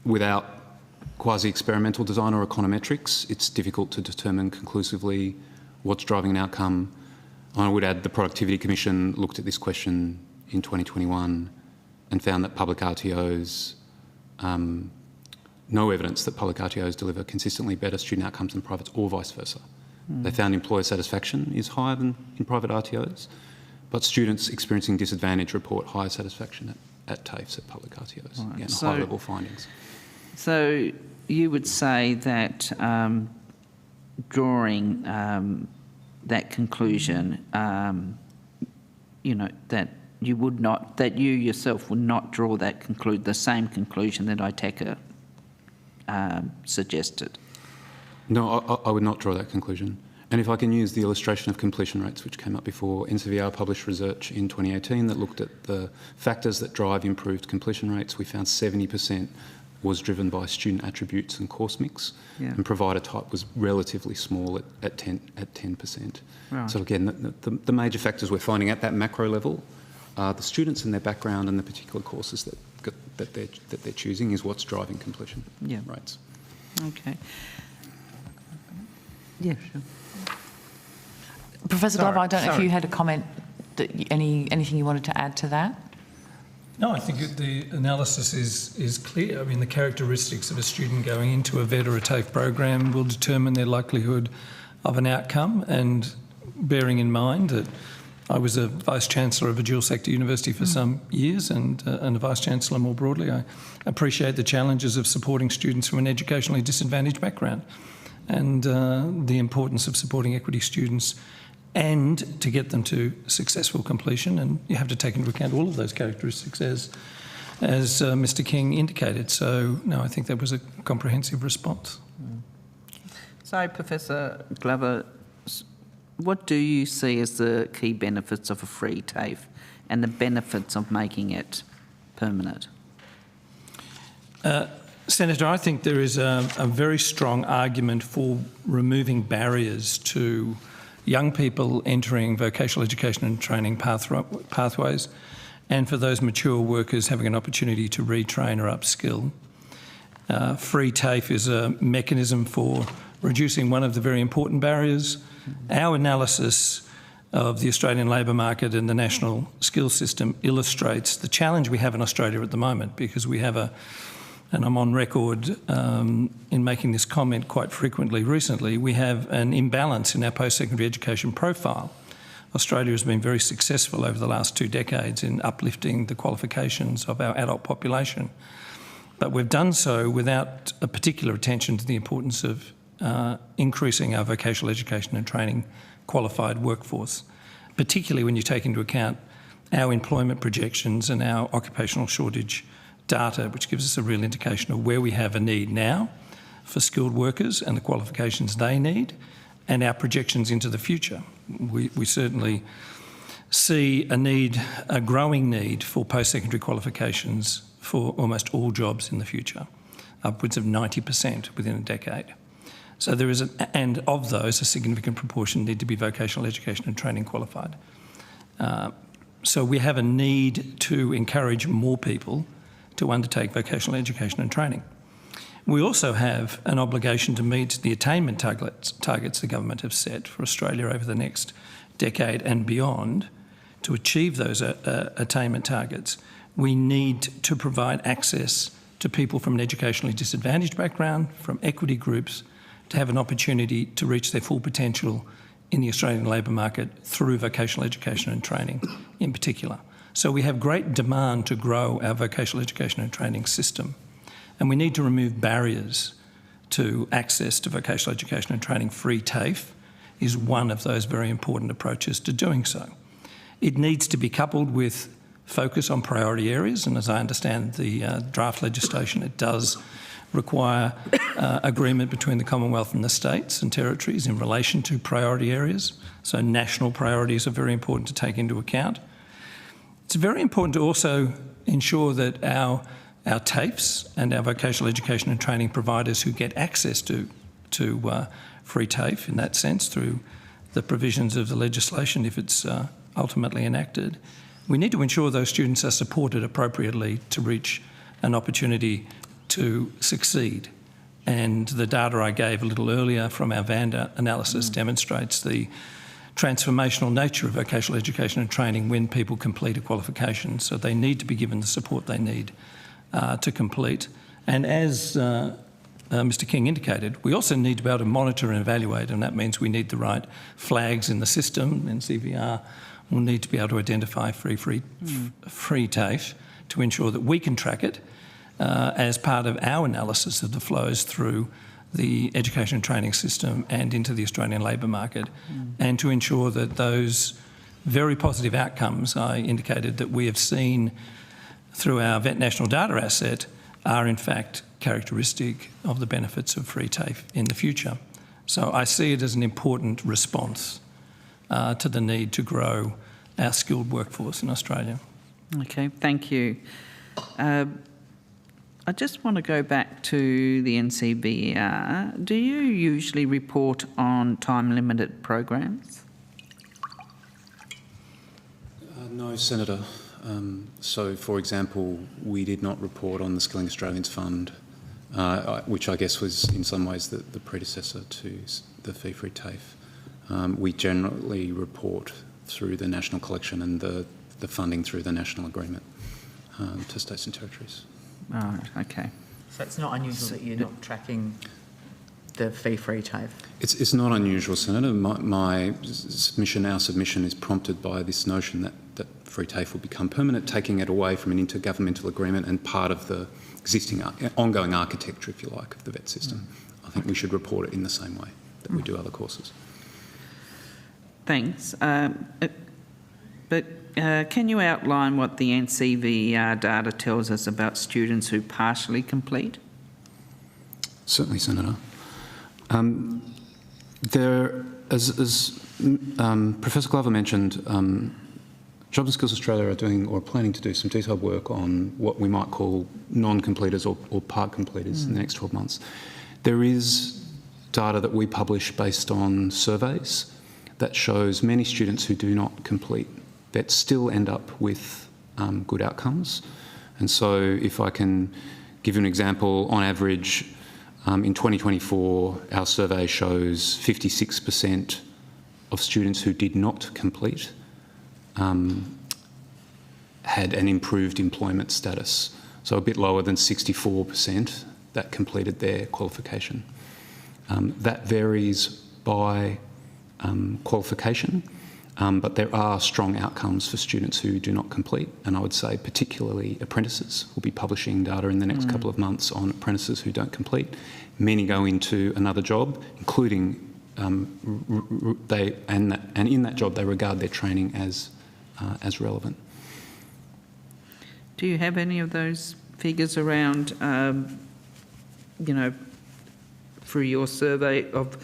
Without quasi-experimental design or econometrics, it's difficult to determine conclusively what's driving an outcome. I would add the Productivity Commission looked at this question in 2021 and found that public RTOs, no evidence that public RTOs deliver consistently better student outcomes than privates or vice versa. They found employer satisfaction is higher than in private RTOs, but students experiencing disadvantage report higher satisfaction at TAFEs at public RTOs. Right. Again, So, high-level findings. So you would say that drawing that conclusion, that you would not, that you yourself would not draw the same conclusion that ITACA suggested. No, I would not draw that conclusion. And if I can use the illustration of completion rates, which came up before, NCVER published research in 2018 that looked at the factors that drive improved completion rates. We found 70% was driven by student attributes and course mix, and provider type was relatively small at 10%. Right. So again, the major factors we're finding at that macro level are the students and their background and the particular courses that they're choosing is what's driving completion rates. Okay. Yeah, sure. Professor Glover, I don't know if you had a comment, anything you wanted to add to that? No, I think the analysis is clear. I mean, the characteristics of a student going into a VET or a TAFE program will determine their likelihood of an outcome, and bearing in mind that I was a Vice-Chancellor of a dual-sector university for some years and a Vice-Chancellor more broadly, I appreciate the challenges of supporting students from an educationally disadvantaged background and the importance of supporting equity students and to get them to successful completion. And you have to take into account all of those characteristics as Mr King indicated. So, no, I think that was a comprehensive response. So, Professor Glover, what do you see as the key benefits of a free TAFE and the benefits of making it permanent? Senator, I think there is a very strong argument for removing barriers to young people entering vocational education and training pathways, and for those mature workers having an opportunity to retrain or upskill. Free TAFE is a mechanism for reducing one of the very important barriers. Our analysis of the Australian labour market and the national skills system illustrates the challenge we have in Australia at the moment, because we have and I'm on record in making this comment quite frequently recently, we have an imbalance in our post-secondary education profile. Australia has been very successful over the last 2 decades in uplifting the qualifications of our adult population, but we've done so without a particular attention to the importance of increasing our vocational education and training qualified workforce, particularly when you take into account our employment projections and our occupational shortage data, which gives us a real indication of where we have a need now for skilled workers and the qualifications they need, and our projections into the future. We certainly see a growing need for post-secondary qualifications for almost all jobs in the future. upwards of 90% within a decade. So there is, and of those, a significant proportion need to be vocational education and training qualified. So we have a need to encourage more people to undertake vocational education and training. We also have an obligation to meet the attainment targets the government have set for Australia over the next decade and beyond. To achieve those attainment targets, we need to provide access to people from an educationally disadvantaged background, from equity groups, to have an opportunity to reach their full potential in the Australian labour market through vocational education and training in particular. So we have great demand to grow our vocational education and training system, and we need to remove barriers to access to vocational education and training. Free TAFE is one of those very important approaches to doing so. It needs to be coupled with focus on priority areas, and as I understand the draft legislation, it does require agreement between the Commonwealth and the states and territories in relation to priority areas. So national priorities are very important to take into account. It's very important to also ensure that our TAFEs and our vocational education and training providers who get access to free TAFE in that sense through the provisions of the legislation, if it's ultimately enacted, we need to ensure those students are supported appropriately to reach an opportunity to succeed. And the data I gave a little earlier from our VANDA analysis demonstrates the transformational nature of vocational education and training when people complete a qualification. So they need to be given the support they need to complete. And as Mr King indicated, we also need to be able to monitor and evaluate, and that means we need the right flags in the system, and CVR will need to be able to identify free TAFE to ensure that we can track it as part of our analysis of the flows through the education and training system and into the Australian labour market, and to ensure that those very positive outcomes I indicated that we have seen through our VET National Data Asset are in fact characteristic of the benefits of free TAFE in the future. So I see it as an important response to the need to grow our skilled workforce in Australia. Okay, thank you. I just want to go back to the NCVER. Do you usually report on time-limited programs? No, Senator. So, for example, we did not report on the Skilling Australians Fund, which I guess was in some ways the predecessor to the fee-free TAFE. We generally report through the national collection and the funding through the national agreement to states and territories. Right, okay. So it's not unusual that you're not tracking the fee-free TAFE? It's not unusual, Senator. My submission, our submission, is prompted by this notion that free TAFE will become permanent, taking it away from an intergovernmental agreement and part of the existing ongoing architecture, if you like, of the VET system. I think we should report it in the same way that we do other courses. Thanks. But can you outline what the NCVER data tells us about students who partially complete? Certainly, Senator. As Professor Glover mentioned, Jobs and Skills Australia are doing or planning to do some detailed work on what we might call non-completers or part completers in the next 12 months. There is data that we publish based on surveys that shows many students who do not complete that still end up with good outcomes. And so if I can give you an example, on average, in 2024, our survey shows 56% of students who did not complete had an improved employment status, so a bit lower than 64% that completed their qualification. That varies by qualification, but there are strong outcomes for students who do not complete, and I would say particularly apprentices. We'll be publishing data in the next couple of months on apprentices who don't complete. Many go into another job, including and in that job they regard their training as relevant. Do you have any of those figures around, through your survey of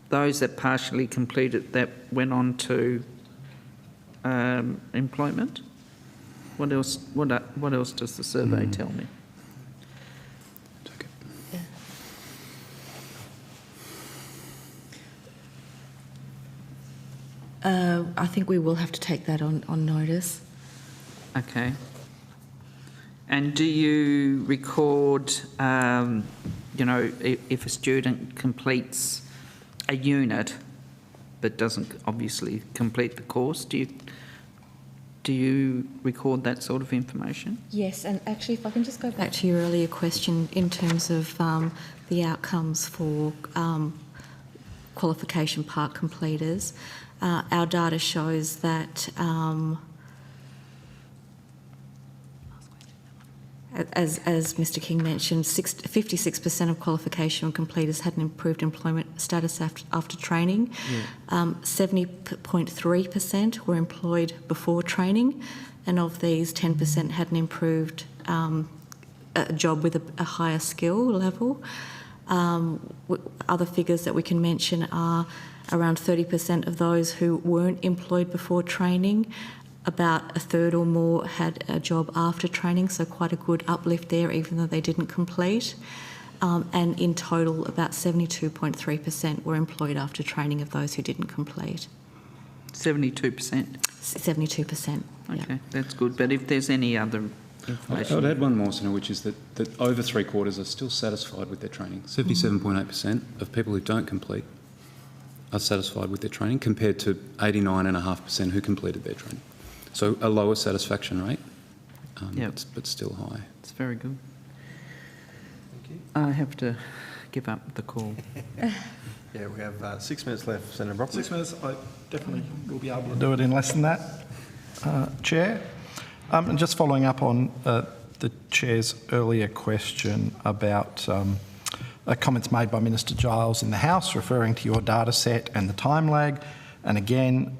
those that partially completed that went on to employment? What else does the survey tell me? I think we will have to take that on notice. Okay. And do you record, you know, if a student completes a unit but doesn't obviously complete the course, do you record that sort of information? Yes, and actually if I can just go back to your earlier question in terms of the outcomes for qualification part completers, our data shows that as Mr King mentioned, 56% of qualification completers had an improved employment status after training. 70.3% were employed before training, and of these, 10% had an improved a job with a higher skill level. Other figures that we can mention are around 30% of those who weren't employed before training. About a third or more had a job after training, so quite a good uplift there, even though they didn't complete. And in total, about 72.3% were employed after training of those who didn't complete. 72%? 72%. Okay, yeah. That's good. But if there's any other information... I would add one more, Senator, which is that over 3/4 are still satisfied with their training. 77.8% of people who don't complete are satisfied with their training, compared to 89.5% who completed their training. So a lower satisfaction rate, but still high. It's very good. Thank you. I have to give up the call. Yeah, we have 6 minutes left, Senator Brockman. 6 minutes, I definitely will be able to do it in less than that, Chair. And just following up on the Chair's earlier question about comments made by Minister Giles in the House referring to your data set and the time lag, and again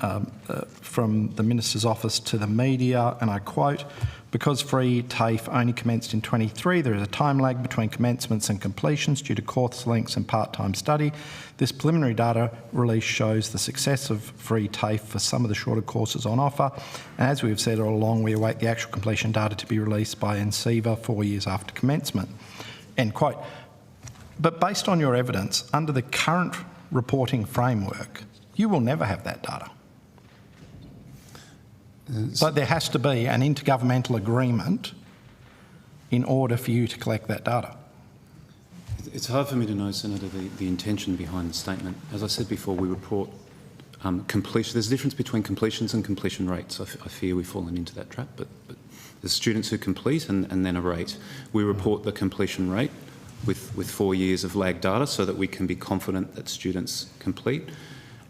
from the Minister's office to the media, and I quote, "Because free TAFE only commenced in 23, there is a time lag between commencements and completions due to course lengths and part-time study. This preliminary data release shows the success of free TAFE for some of the shorter courses on offer, and as we have said all along, we await the actual completion data to be released by NCEVA 4 years after commencement." End quote. But based on your evidence, under the current reporting framework, you will never have that data. So there has to be an intergovernmental agreement in order for you to collect that data. It's hard for me to know, Senator, the intention behind the statement. As I said before, we report completion. There's a difference between completions and completion rates. I fear we've fallen into that trap, but there's students who complete and then a rate. We report the completion rate with 4 years of lag data so that we can be confident that students complete.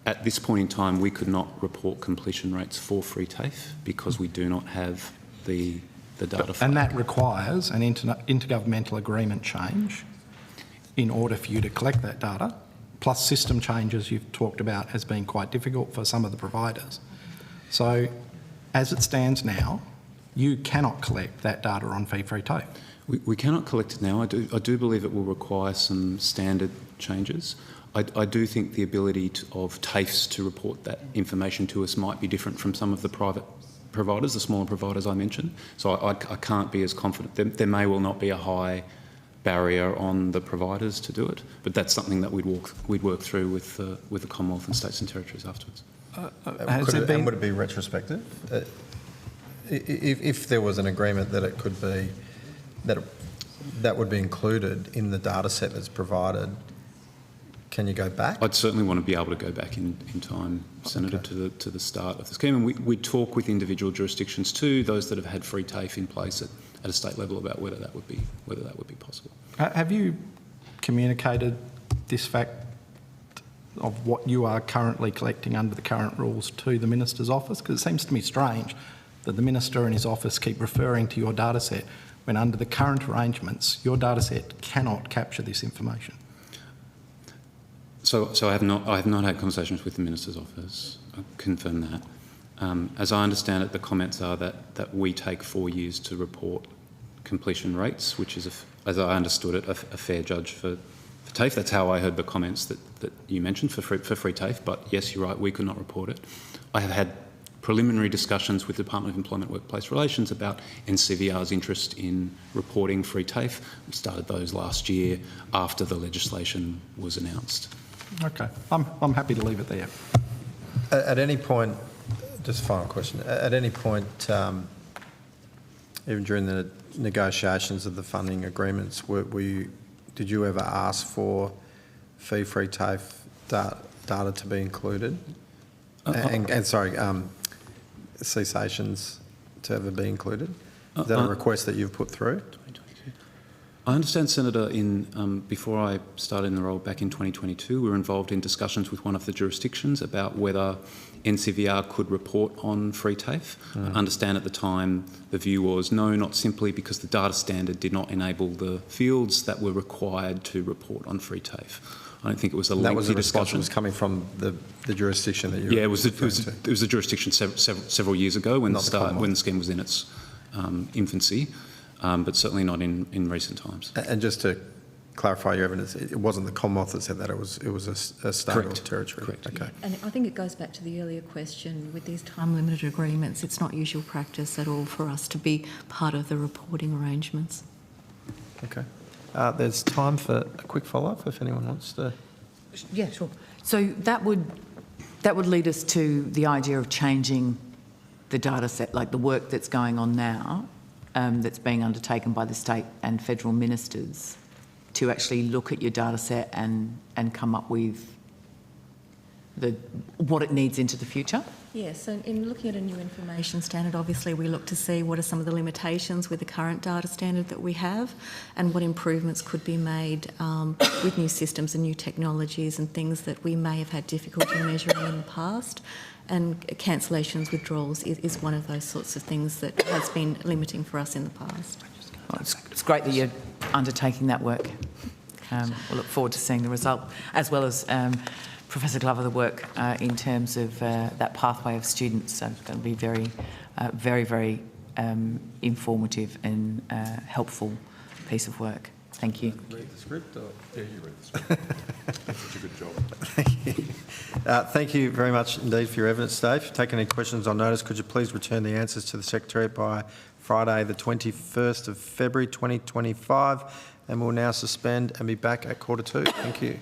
At this point in time, we could not report completion rates for free TAFE because we do not have the data. And that requires an intergovernmental agreement change in order for you to collect that data, plus system changes you've talked about as being quite difficult for some of the providers. So as it stands now, you cannot collect that data on fee-free TAFE. We cannot collect it now. I do believe it will require some standard changes. I do think the ability of TAFEs to report that information to us might be different from some of the private providers, the smaller providers I mentioned. So I can't be as confident. There may well not be a high barrier on the providers to do it, but that's something that we'd work through with the Commonwealth and states and territories afterwards. Would it be retrospective? If there was an agreement that it could be that would be included in the data set that's provided, can you go back? I'd certainly want to be able to go back in time, Senator, to the start of the scheme. And we talk with individual jurisdictions too, those that have had free TAFE in place at a state level, about whether that would be possible. Have you communicated this fact of what you are currently collecting under the current rules to the Minister's office? Because it seems to me strange that the Minister and his office keep referring to your data set when under the current arrangements, your data set cannot capture this information. So I have not had conversations with the Minister's office. I confirm that. As I understand it, the comments are that we take 4 years to report completion rates, which is, as I understood it, a fair judge for TAFE. That's how I heard the comments that you mentioned for free TAFE. But yes, you're right, we could not report it. I have had preliminary discussions with the Department of Employment Workplace Relations about NCVR's interest in reporting free TAFE. We started those last year after the legislation was announced. Okay, I'm happy to leave it there. At any point, just a final question, at any point, even during the negotiations of the funding agreements, did you ever ask for fee-free TAFE data to be included? Cessations to ever be included? Is that a request that you've put through? I understand, Senator, before I started in the role back in 2022, we were involved in discussions with one of the jurisdictions about whether NCVR could report on free TAFE. I understand at the time the view was no, not simply because the data standard did not enable the fields that were required to report on free TAFE. I don't think it was a lengthy discussion. That was a response that was coming from the jurisdiction that you it was the jurisdiction several years ago when the scheme was in its infancy. But certainly not in recent times. And just to clarify your evidence, it wasn't the Commonwealth that said that, it was a state or territory. Correct. Okay. And I think it goes back to the earlier question, with these time-limited agreements, it's not usual practice at all for us to be part of the reporting arrangements. Okay. There's time for a quick follow-up if anyone wants to. Yeah, sure. So that would lead us to the idea of changing the data set, like the work that's going on now, that's being undertaken by the state and federal ministers to actually look at your data set and come up with what it needs into the future? Yes, so in looking at a new information standard, obviously we look to see what are some of the limitations with the current data standard that we have and what improvements could be made with new systems and new technologies and things that we may have had difficulty measuring in the past. And cancellations, withdrawals is one of those sorts of things that has been limiting for us in the past. Well, it's great that you're undertaking that work. We'll look forward to seeing the result, as well as Professor Glover, the work in terms of that pathway of students. So it's going to be very informative and helpful piece of work. Thank you. Read the script? Or? Yeah, you read the script. That's such a good job. Thank you. Thank you very much indeed for your evidence, Dave. If you've taken any questions on notice, could you please return the answers to the Secretariat by Friday the 21st of February 2025, and we'll now suspend and be back at 2:45. Thank you.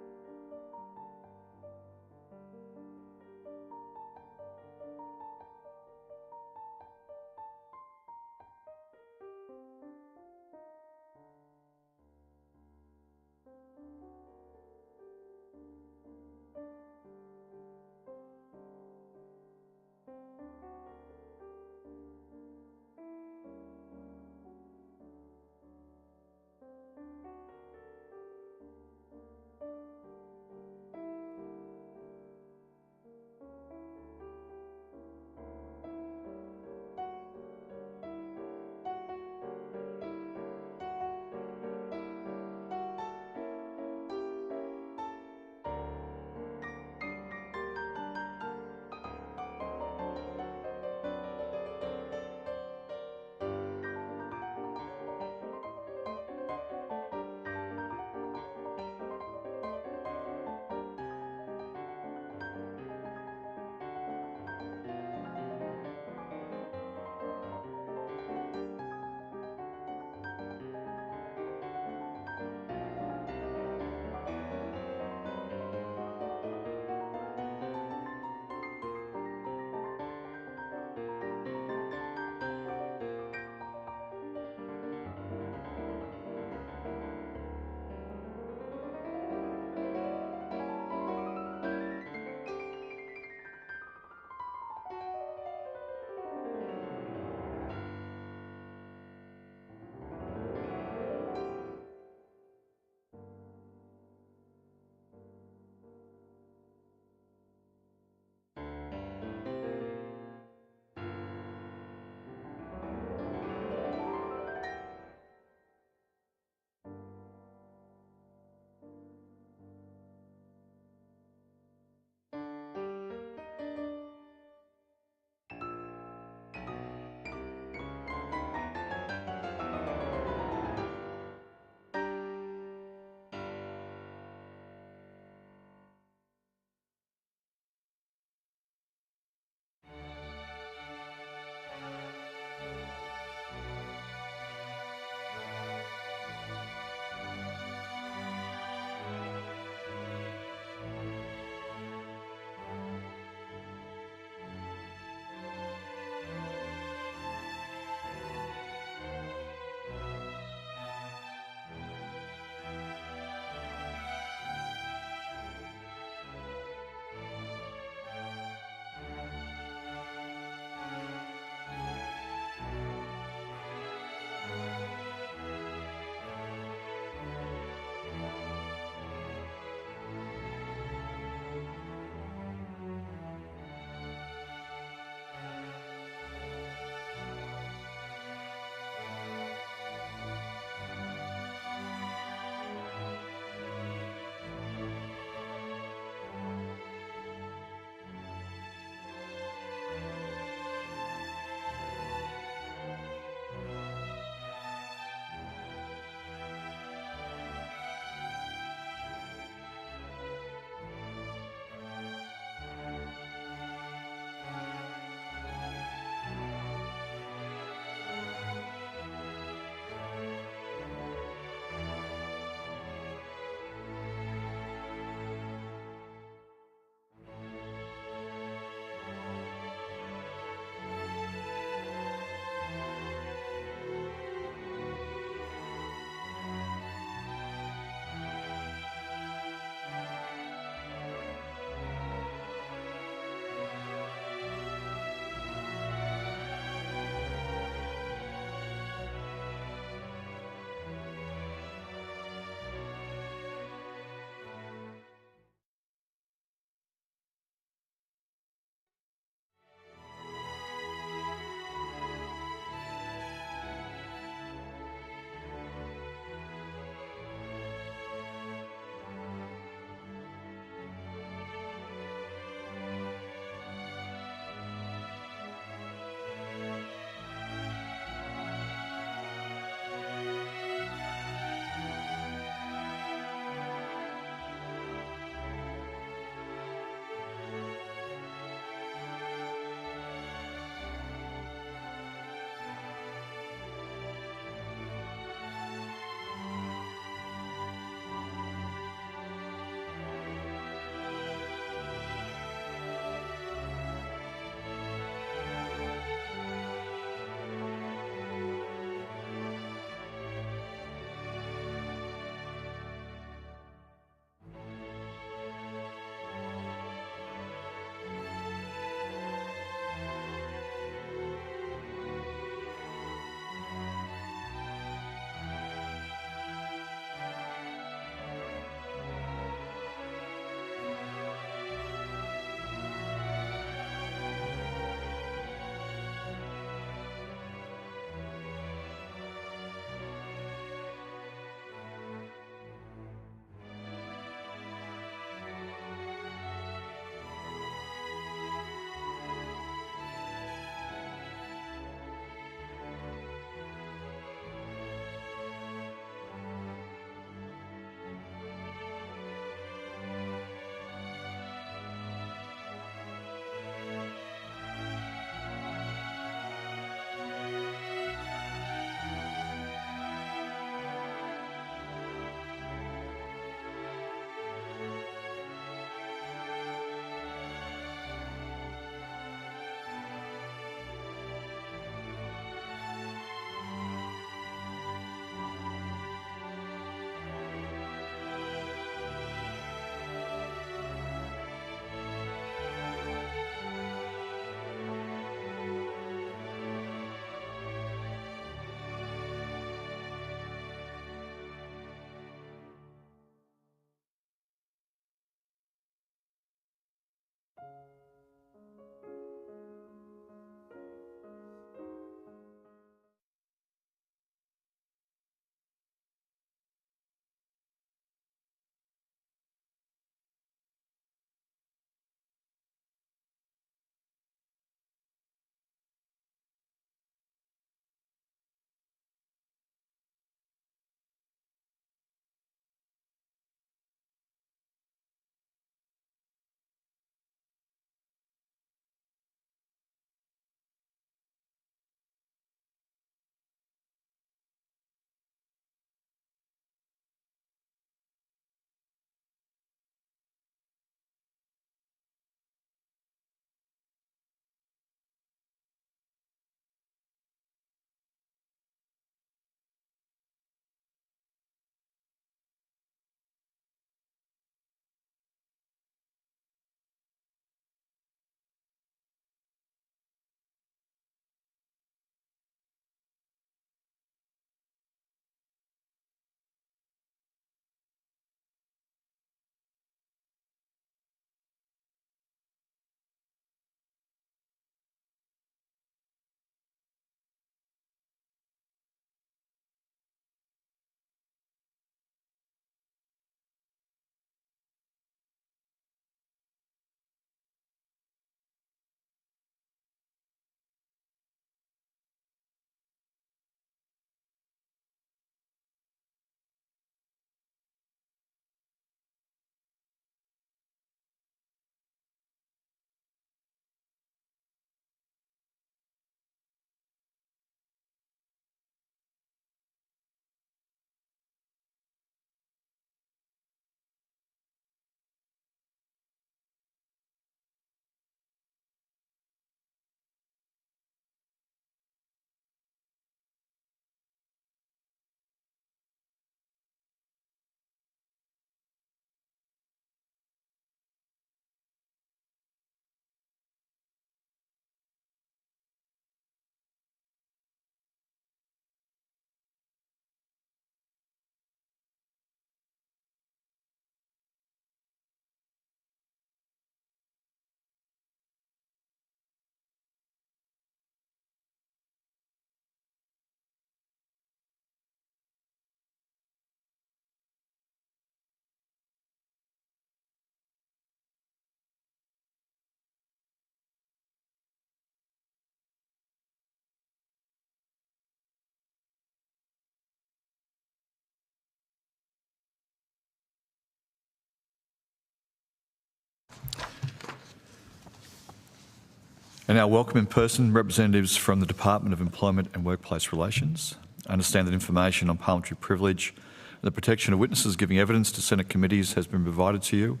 And now welcome in person representatives from the Department of Employment and Workplace Relations. I understand that information on parliamentary privilege and the protection of witnesses giving evidence to Senate committees has been provided to you.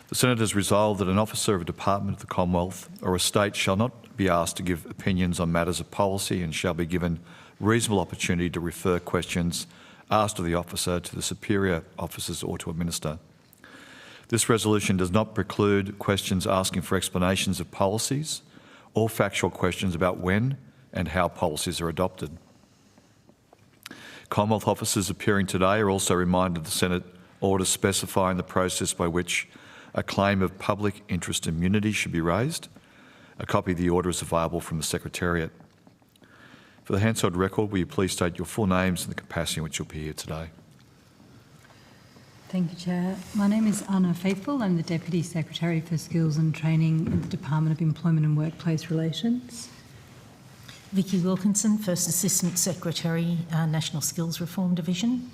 The Senate has resolved that an officer of a department of the Commonwealth or a state shall not be asked to give opinions on matters of policy and shall be given reasonable opportunity to refer questions asked of the officer to the superior officers or to a minister. This resolution does not preclude questions asking for explanations of policies or factual questions about when and how policies are adopted. Commonwealth officers appearing today are also reminded of the Senate order specifying the process by which a claim of public interest immunity should be raised. A copy of the order is available from the Secretariat. For the Hansard record, will you please state your full names and the capacity in which you'll be here today? Thank you, Chair. My name is Anna Faithful. I'm the Deputy Secretary for Skills and Training in the Department of Employment and Workplace Relations. Vicky Wilkinson, First Assistant Secretary, National Skills Reform Division.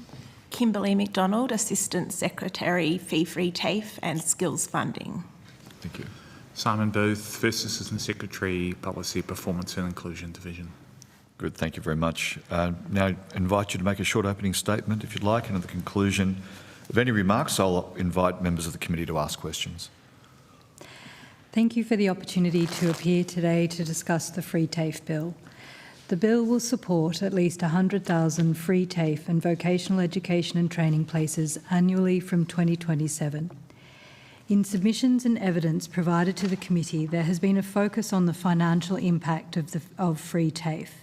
Kimberly McDonald, Assistant Secretary, Fee-Free TAFE and Skills Funding. Thank you. Simon Booth, First Assistant Secretary, Policy, Performance and Inclusion Division. Good, thank you very much. Now I invite you to make a short opening statement if you'd like, and at the conclusion of any remarks, I'll invite members of the committee to ask questions. Thank you for the opportunity to appear today to discuss the free TAFE bill. The bill will support at least 100,000 free TAFE and vocational education and training places annually from 2027. In submissions and evidence provided to the committee, there has been a focus on the financial impact of free TAFE.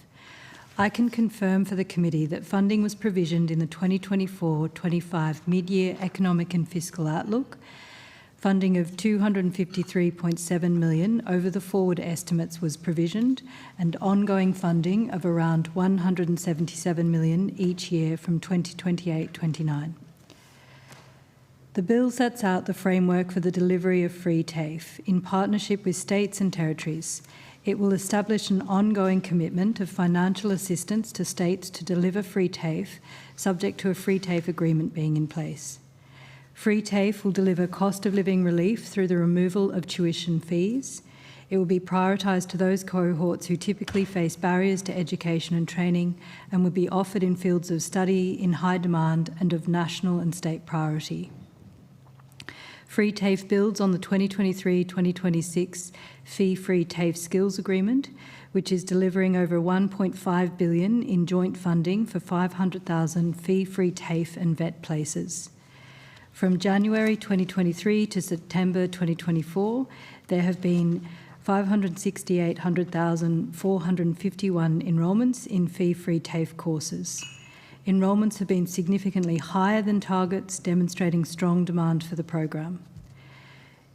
I can confirm for the committee that funding was provisioned in the 2024-25 mid-year economic and fiscal outlook. Funding of $253.7 million over the forward estimates was provisioned, and ongoing funding of around $177 million each year from 2028-29. The bill sets out the framework for the delivery of free TAFE in partnership with states and territories. It will establish an ongoing commitment of financial assistance to states to deliver free TAFE, subject to a free TAFE agreement being in place. Free TAFE will deliver cost of living relief through the removal of tuition fees. It will be prioritised to those cohorts who typically face barriers to education and training and will be offered in fields of study in high demand and of national and state priority. Free TAFE builds on the 2023-2026 Fee-Free TAFE Skills Agreement, which is delivering over $1.5 billion in joint funding for 500,000 fee-free TAFE and VET places. From January 2023 to September 2024, there have been 568,451 enrolments in fee-free TAFE courses. Enrolments have been significantly higher than targets, demonstrating strong demand for the program.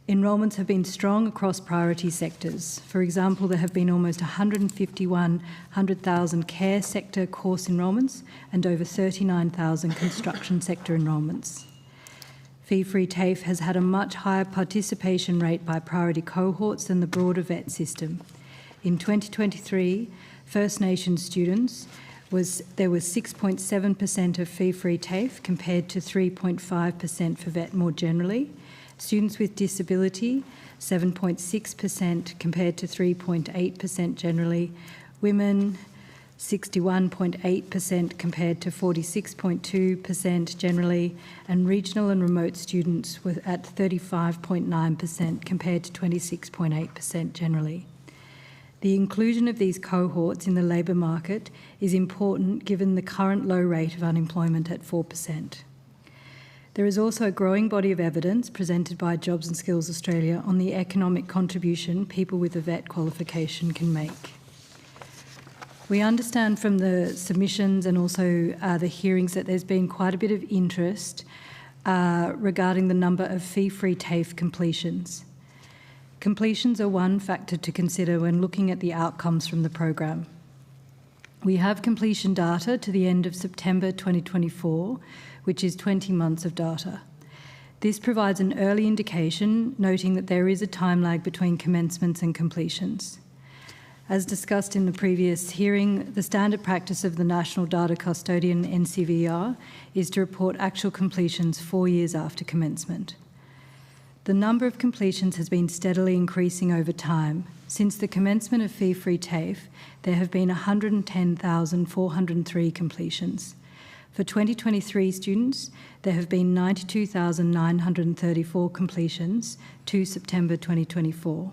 Enrolments have been strong across priority sectors. For example, there have been almost 100,000 care sector course enrolments and over 39,000 construction sector enrolments. Fee-Free TAFE has had a much higher participation rate by priority cohorts than the broader VET system. In 2023, First Nations students there was 6.7% of fee-free TAFE compared to 3.5% for VET more generally. Students with disability, 7.6% compared to 3.8% generally. Women, 61.8% compared to 46.2% generally, and regional and remote students were at 35.9% compared to 26.8% generally. The inclusion of these cohorts in the labour market is important given the current low rate of unemployment at 4%. There is also a growing body of evidence presented by Jobs and Skills Australia on the economic contribution people with a VET qualification can make. We understand from the submissions and also the hearings that there's been quite a bit of interest regarding the number of fee-free TAFE completions. Completions are one factor to consider when looking at the outcomes from the program. We have completion data to the end of September 2024, which is 20 months of data. This provides an early indication, noting that there is a time lag between commencements and completions. As discussed in the previous hearing, the standard practice of the National Data Custodian, NCVR, is to report actual completions 4 years after commencement. The number of completions has been steadily increasing over time. Since the commencement of fee-free TAFE, there have been 110,403 completions. For 2023 students, there have been 92,934 completions to September 2024.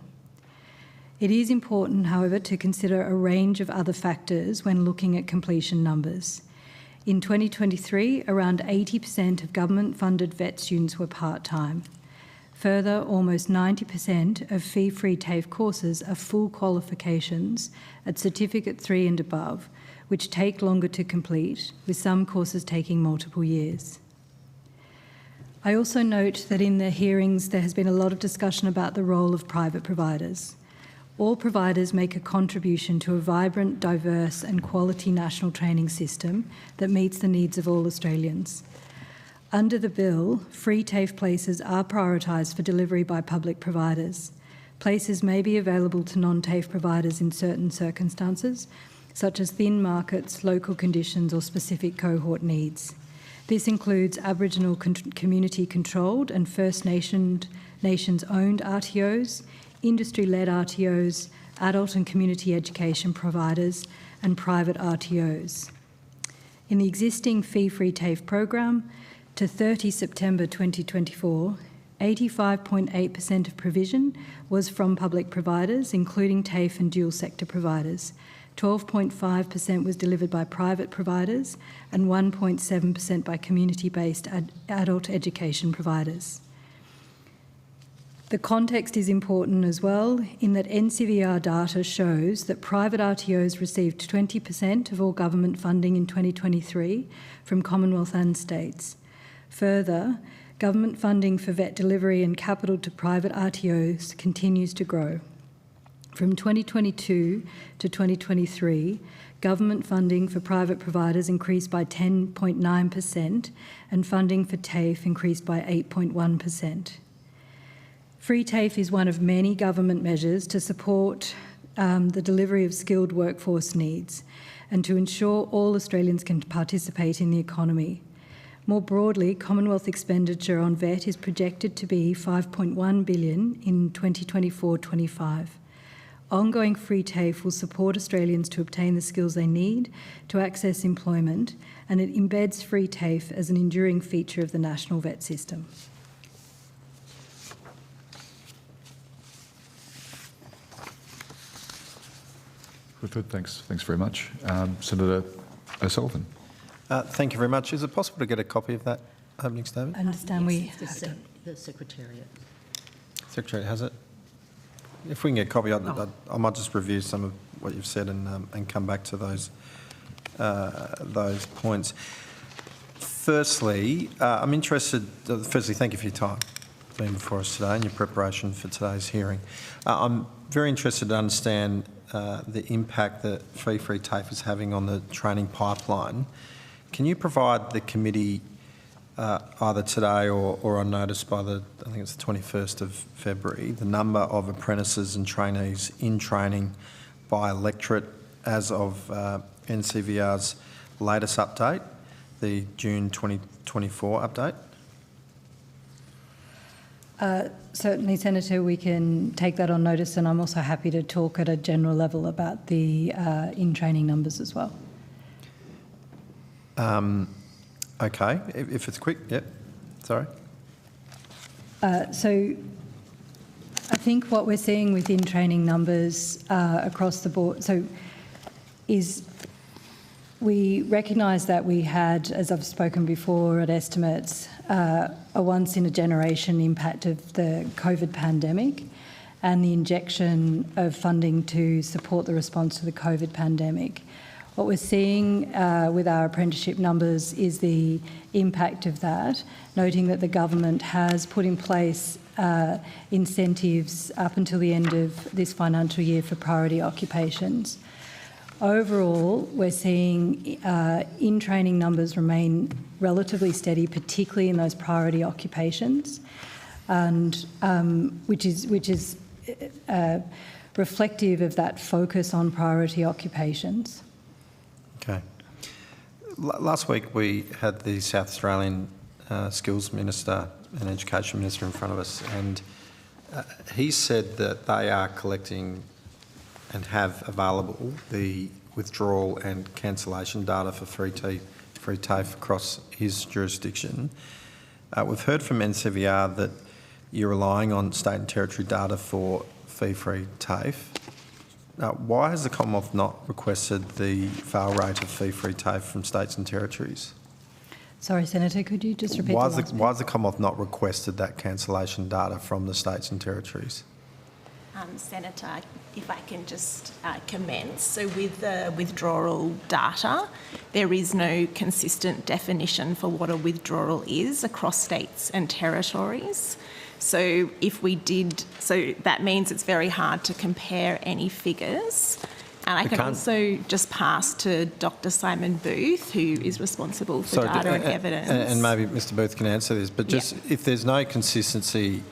It is important, however, to consider a range of other factors when looking at completion numbers. In 2023, around 80% of government-funded VET students were part-time. Further, almost 90% of fee-free TAFE courses are full qualifications at Certificate 3 and above, which take longer to complete, with some courses taking multiple years. I also note that in the hearings there has been a lot of discussion about the role of private providers. All providers make a contribution to a vibrant, diverse and quality national training system that meets the needs of all Australians. Under the bill, free TAFE places are prioritised for delivery by public providers. Places may be available to non-TAFE providers in certain circumstances, such as thin markets, local conditions or specific cohort needs. This includes Aboriginal community-controlled and First Nations-owned RTOs, industry-led RTOs, adult and community education providers and private RTOs. In the existing fee-free TAFE program, to 30 September 2024, 85.8% of provision was from public providers, including TAFE and dual sector providers. 12.5% was delivered by private providers and 1.7% by community-based adult education providers. The context is important as well, in that NCVR data shows that private RTOs received 20% of all government funding in 2023 from Commonwealth and states. Further, government funding for VET delivery and capital to private RTOs continues to grow. From 2022 to 2023, government funding for private providers increased by 10.9% and funding for TAFE increased by 8.1%. Free TAFE is one of many government measures to support the delivery of skilled workforce needs and to ensure all Australians can participate in the economy. More broadly, Commonwealth expenditure on VET is projected to be $5.1 billion in 2024-25. Ongoing free TAFE will support Australians to obtain the skills they need to access employment, and it embeds free TAFE as an enduring feature of the national VET system. Good. Thanks very much. Senator O'Sullivan. Thank you very much. Is it possible to get a copy of that opening statement? I understand we the Secretariat. Secretary has it. If we can get a copy, I might just review some of what you've said and come back to those points. Firstly, I'm interested. Firstly, thank you for your time being before us today and your preparation for today's hearing. I'm very interested to understand the impact that free TAFE is having on the training pipeline. Can you provide the committee either today or on notice by I think it's the 21st of February, the number of apprentices and trainees in training by electorate as of NCVR's latest update, the June 2024 update? Certainly, Senator, we can take that on notice, and I'm also happy to talk at a general level about the in-training numbers as well. Okay, if it's quick, yep, sorry. So I think what we're seeing with in-training numbers across the board, is we recognise that we had, as I've spoken before at estimates, a once-in-a-generation impact of the COVID pandemic and the injection of funding to support the response to the COVID pandemic. What we're seeing with our apprenticeship numbers is the impact of that, noting that the government has put in place incentives up until the end of this financial year for priority occupations. Overall, we're seeing in-training numbers remain relatively steady, particularly in those priority occupations, and which is reflective of that focus on priority occupations. Okay. Last week we had the South Australian Skills Minister and Education Minister in front of us, and he said that they are collecting and have available the withdrawal and cancellation data for free TAFE across his jurisdiction. We've heard from NCVR that you're relying on state and territory data for fee-free TAFE. Why has the Commonwealth not requested the fail rate of fee-free TAFE from states and territories? Sorry, Senator, could you just repeat Why that? has the Commonwealth not requested that cancellation data from the states and territories? Senator, if I can just commence. So with the withdrawal data, there is no consistent definition for what a withdrawal is across states and territories. So if we did, so that means it's very hard to compare any figures. And I can also just pass to Dr. Simon Booth, who is responsible for data and evidence. And maybe Mr. Booth can answer this, but just if there's no consistency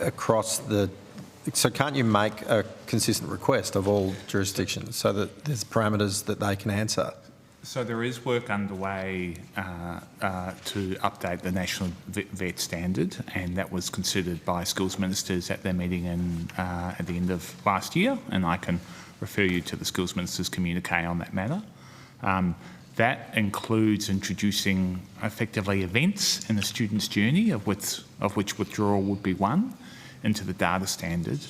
across the, so can't you make a consistent request of all jurisdictions so that there's parameters that they can answer? So there is work underway to update the national VET standard, and that was considered by schools ministers at their meeting at the end of last year, and I can refer you to the schools ministers' communique on that matter. That includes introducing effectively events in the student's journey, of which withdrawal would be one, into the data standard.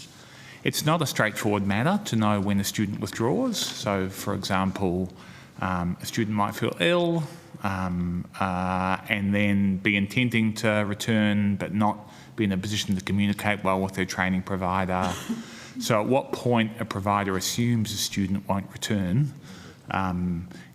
It's not a straightforward matter to know when a student withdraws. So, for example, a student might feel ill and then be intending to return but not be in a position to communicate well with their training provider. So at what point a provider assumes a student won't return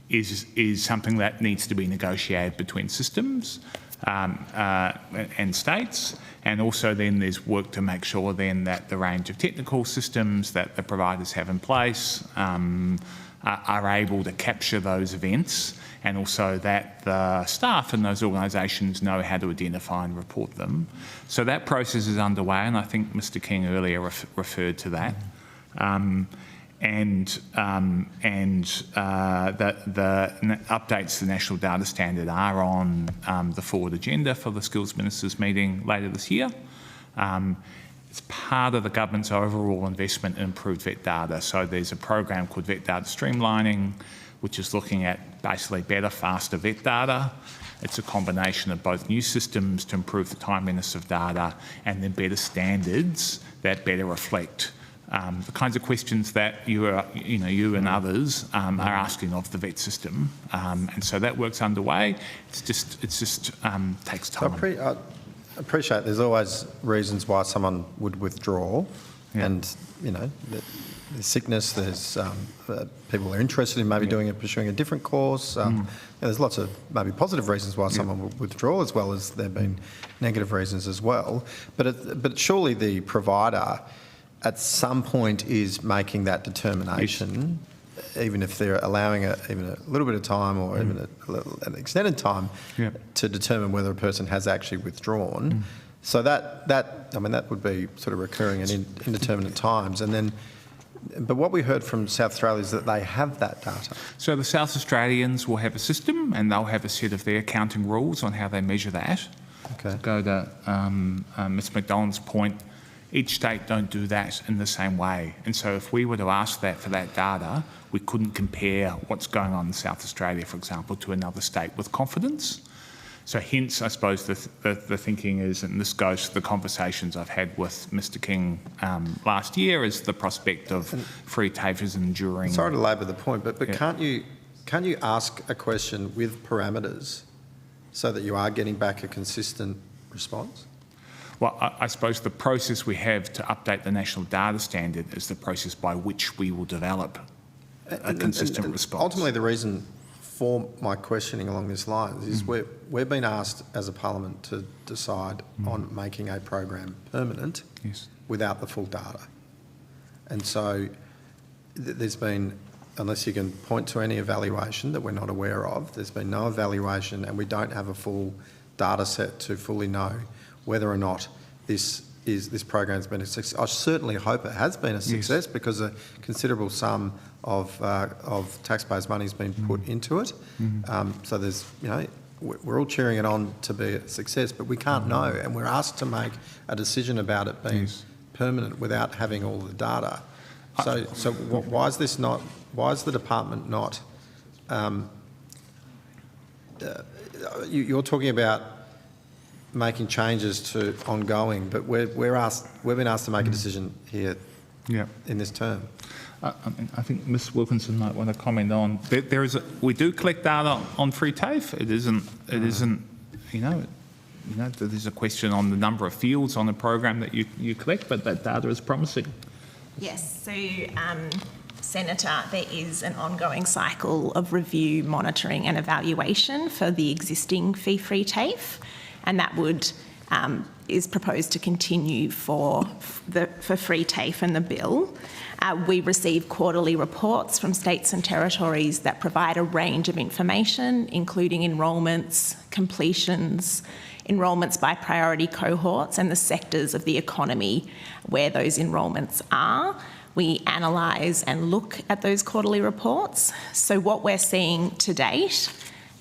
is something that needs to be negotiated between systems and states, and also then there's work to make sure then that the range of technical systems that the providers have in place are able to capture those events, and also that the staff in those organisations know how to identify and report them. So that process is underway, and I think Mr. King earlier referred to that. The updates to the National Data Standard are on the forward agenda for the Skills Ministers meeting later this year. It's part of the government's overall investment in improved vet data. So there's a program called Vet Data Streamlining, which is looking at basically better, faster vet data. It's a combination of both new systems to improve the timeliness of data and then better standards that better reflect the kinds of questions that you and others are asking of the vet system. And so that work's underway. It just takes time. I appreciate there's always reasons why someone would withdraw, and there's sickness, there's people are interested in maybe pursuing a different course. There's lots of maybe positive reasons why someone would withdraw, as well as there being negative reasons as well. But surely the provider at some point is making that determination, even if they're allowing even a little bit of time or even an extended time to determine whether a person has actually withdrawn. So that would be sort of recurring at indeterminate times. And then, but what we heard from South Australia is that they have that data. So the South Australians will have a system, and they'll have a set of their accounting rules on how they measure that. Okay. To go to Ms McDonald's point, each state don't do that in the same way. And so if we were to ask that for that data, we couldn't compare what's going on in South Australia, for example, to another state with confidence. So hence, I suppose, the thinking is, and this goes to the conversations I've had with Mr King last year, is the prospect of free TAFE is enduring. Sorry to labour the point, but can't you ask a question with parameters so that you are getting back a consistent response? Well, I suppose the process we have to update the National Data Standard is the process by which we will develop a consistent response. Ultimately, the reason for my questioning along this line is we've been asked as a parliament to decide on making a program permanent without the full data. And so there's been, unless you can point to any evaluation that we're not aware of, there's been no evaluation, and we don't have a full data set to fully know whether or not this program's been a success. I certainly hope it has been a success, because a considerable sum of taxpayers' money has been put into it. So there's, we're all cheering it on to be a success, but we can't know, and we're asked to make a decision about it being permanent without having all the data. So why is this not? Why is the department not? You're talking about making changes to ongoing, but we've been asked to make a decision here in this term. I think Ms Wilkinson might want to comment on. We do collect data on free TAFE. It isn't. There's a question on the number of fields on the program that you collect, but that data is promising. Yes. So, Senator, there is an ongoing cycle of review, monitoring, and evaluation for the existing fee-free TAFE, and that is proposed to continue for free TAFE and the bill. We receive quarterly reports from states and territories that provide a range of information, including enrolments, completions, enrolments by priority cohorts, and the sectors of the economy where those enrolments are. We analyse and look at those quarterly reports. So what we're seeing to date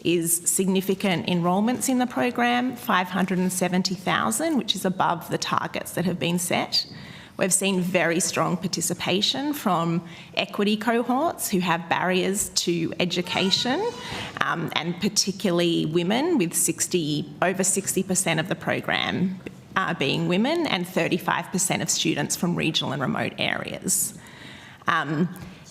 is significant enrolments in the program, 570,000, which is above the targets that have been set. We've seen very strong participation from equity cohorts who have barriers to education, and particularly women, with over 60% of the program being women and 35% of students from regional and remote areas.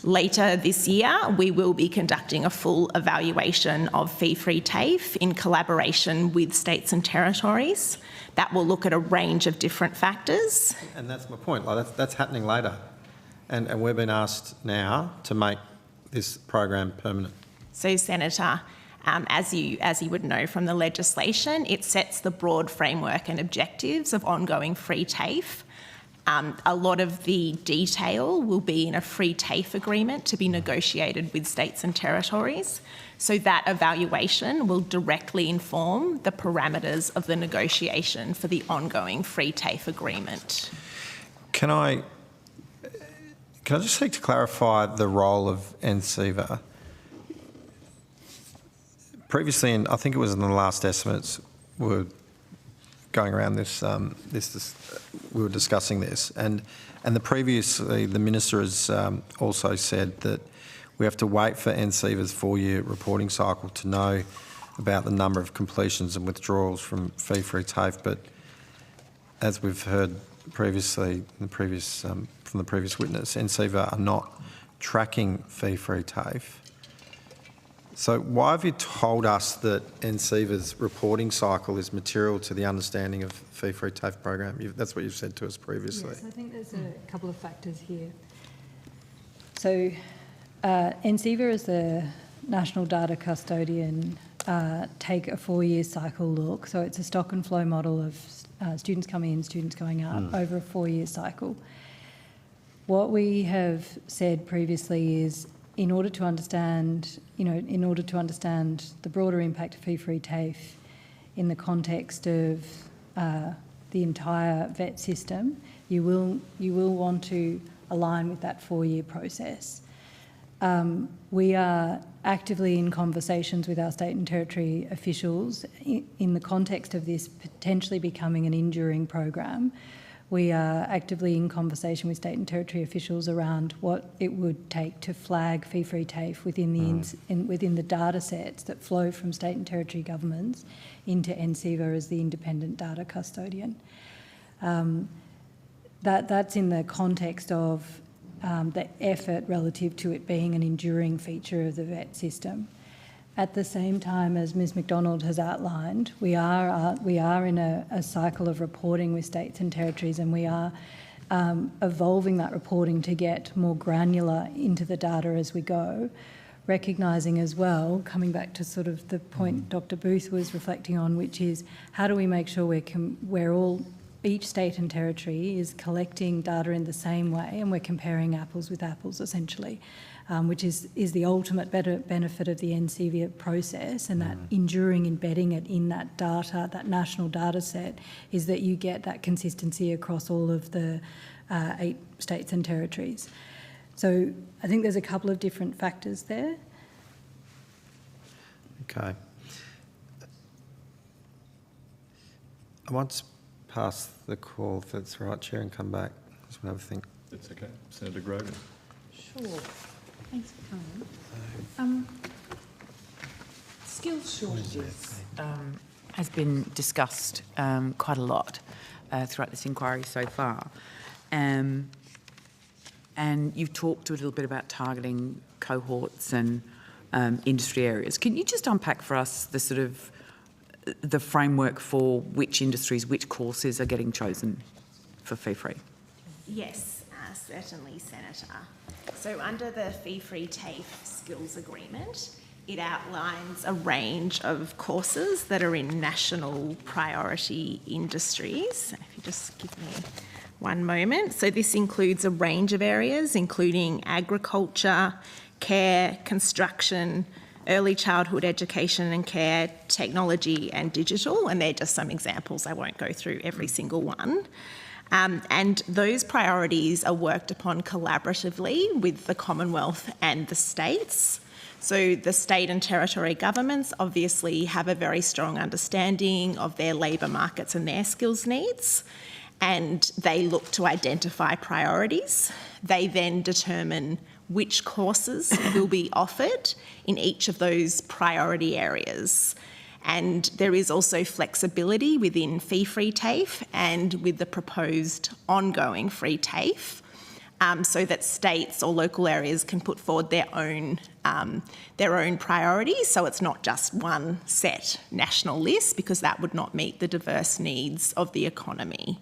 Later this year, we will be conducting a full evaluation of fee-free TAFE in collaboration with states and territories. That will look at a range of different factors. And that's my point. That's happening later, and we've been asked now to make this program permanent. So, Senator, as you would know from the legislation, it sets the broad framework and objectives of ongoing free TAFE. A lot of the detail will be in a free TAFE agreement to be negotiated with states and territories. So that evaluation will directly inform the parameters of the negotiation for the ongoing free TAFE agreement. Can I just seek to clarify the role of NCEVA? Previously, and I think it was in the last estimates, we were going around this, we were discussing this, and previously the Minister has also said that we have to wait for NCEVA's 4-year reporting cycle to know about the number of completions and withdrawals from fee-free TAFE. But as we've heard previously, from the previous witness, NCEVA are not tracking fee-free TAFE. So why have you told us that NCEVA's reporting cycle is material to the understanding of fee-free TAFE program? That's what you've said to us previously. Yes, I think there's a couple of factors here. So NCEVA as the national data custodian take a 4-year cycle look. So it's a stock and flow model of students coming in, students going out over a 4-year cycle. What we have said previously is, in order to understand the broader impact of fee-free TAFE in the context of the entire vet system, you will want to align with that 4-year process. We are actively in conversations with our state and territory officials in the context of this potentially becoming an enduring program. We are actively in conversation with state and territory officials around what it would take to flag fee-free TAFE within the data sets that flow from state and territory governments into NCEVA as the independent data custodian. That's in the context of the effort relative to it being an enduring feature of the vet system. At the same time, as Ms McDonald has outlined, we are in a cycle of reporting with states and territories, and we are evolving that reporting to get more granular into the data as we go, recognising as well, coming back to sort of the point Dr Booth was reflecting on, which is how do we make sure each state and territory is collecting data in the same way and we're comparing apples with apples essentially, which is the ultimate benefit of the NCEVA process, and that enduring embedding it in that data, that national data set, is that you get that consistency across all of the 8 states and territories. So I think there's a couple of different factors there. Okay. I want to pass the call, if it's right, Chair, and come back. Just want to have a think. That's okay. Senator Grogan. Sure. Thanks for coming. Skills shortages has been discussed quite a lot throughout this inquiry so far. And you've talked a little bit about targeting cohorts and industry areas. Can you just unpack for us the sort of the framework for which industries, which courses are getting chosen for fee-free? Yes, certainly, Senator. So under the fee-free TAFE skills agreement, it outlines a range of courses that are in national priority industries. If you just give me one moment. So this includes a range of areas, including agriculture, care, construction, early childhood education and care, technology and digital, and they're just some examples. I won't go through every single one. And those priorities are worked upon collaboratively with the Commonwealth and the states. So the state and territory governments obviously have a very strong understanding of their labour markets and their skills needs, and they look to identify priorities. They then determine which courses will be offered in each of those priority areas. And there is also flexibility within fee-free TAFE and with the proposed ongoing free TAFE, so that states or local areas can put forward their own priorities. So it's not just one set national list, because that would not meet the diverse needs of the economy.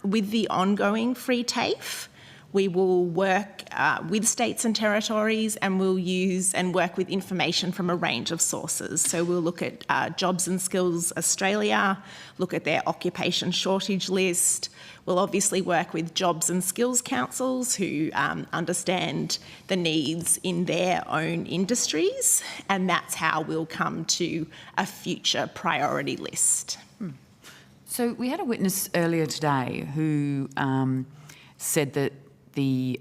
With the ongoing free TAFE, we will work with states and territories, and we'll use and work with information from a range of sources. So we'll look at Jobs and Skills Australia, look at their occupation shortage list. We'll obviously work with Jobs and Skills Councils who understand the needs in their own industries, and that's how we'll come to a future priority list. So we had a witness earlier today who said that the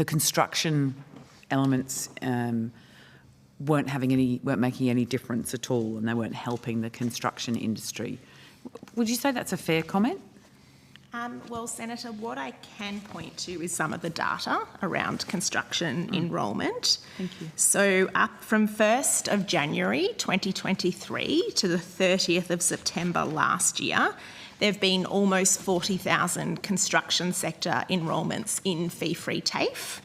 construction elements weren't making any difference at all, and they weren't helping the construction industry. Would you say that's a fair comment? Well, Senator, what I can point to is some of the data around construction enrolment. Thank you. So up from 1st of January 2023 to the 30th of September last year, there have been almost 40,000 construction sector enrolments in fee-free TAFE.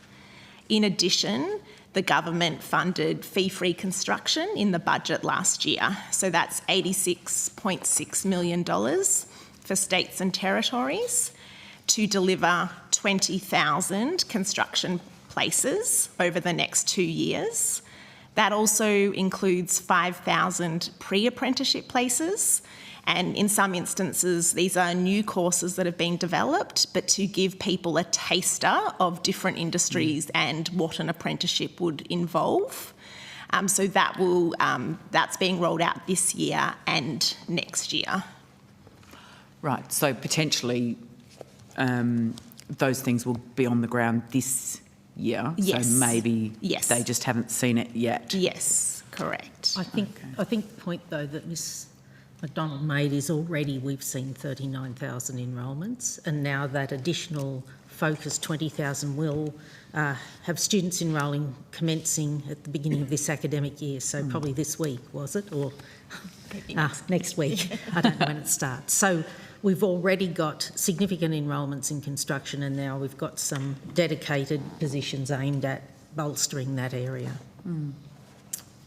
In addition, the government funded fee-free construction in the budget last year. So that's $86.6 million for states and territories to deliver 20,000 construction places over the next 2 years. That also includes 5,000 pre-apprenticeship places. And in some instances, these are new courses that have been developed, but to give people a taster of different industries and what an apprenticeship would involve. So that's being rolled out this year and next year. Right, so potentially those things will be on the ground this year. Yes. So maybe yes. They just haven't seen it yet. Yes, correct. I think the point, though, that Ms McDonald made is already we've seen 39,000 enrolments, and now that additional focus 20,000 will have students enrolling commencing at the beginning of this academic year, so probably this week, was it? Or next week. I don't know when it starts. So we've already got significant enrolments in construction, and now we've got some dedicated positions aimed at bolstering that area.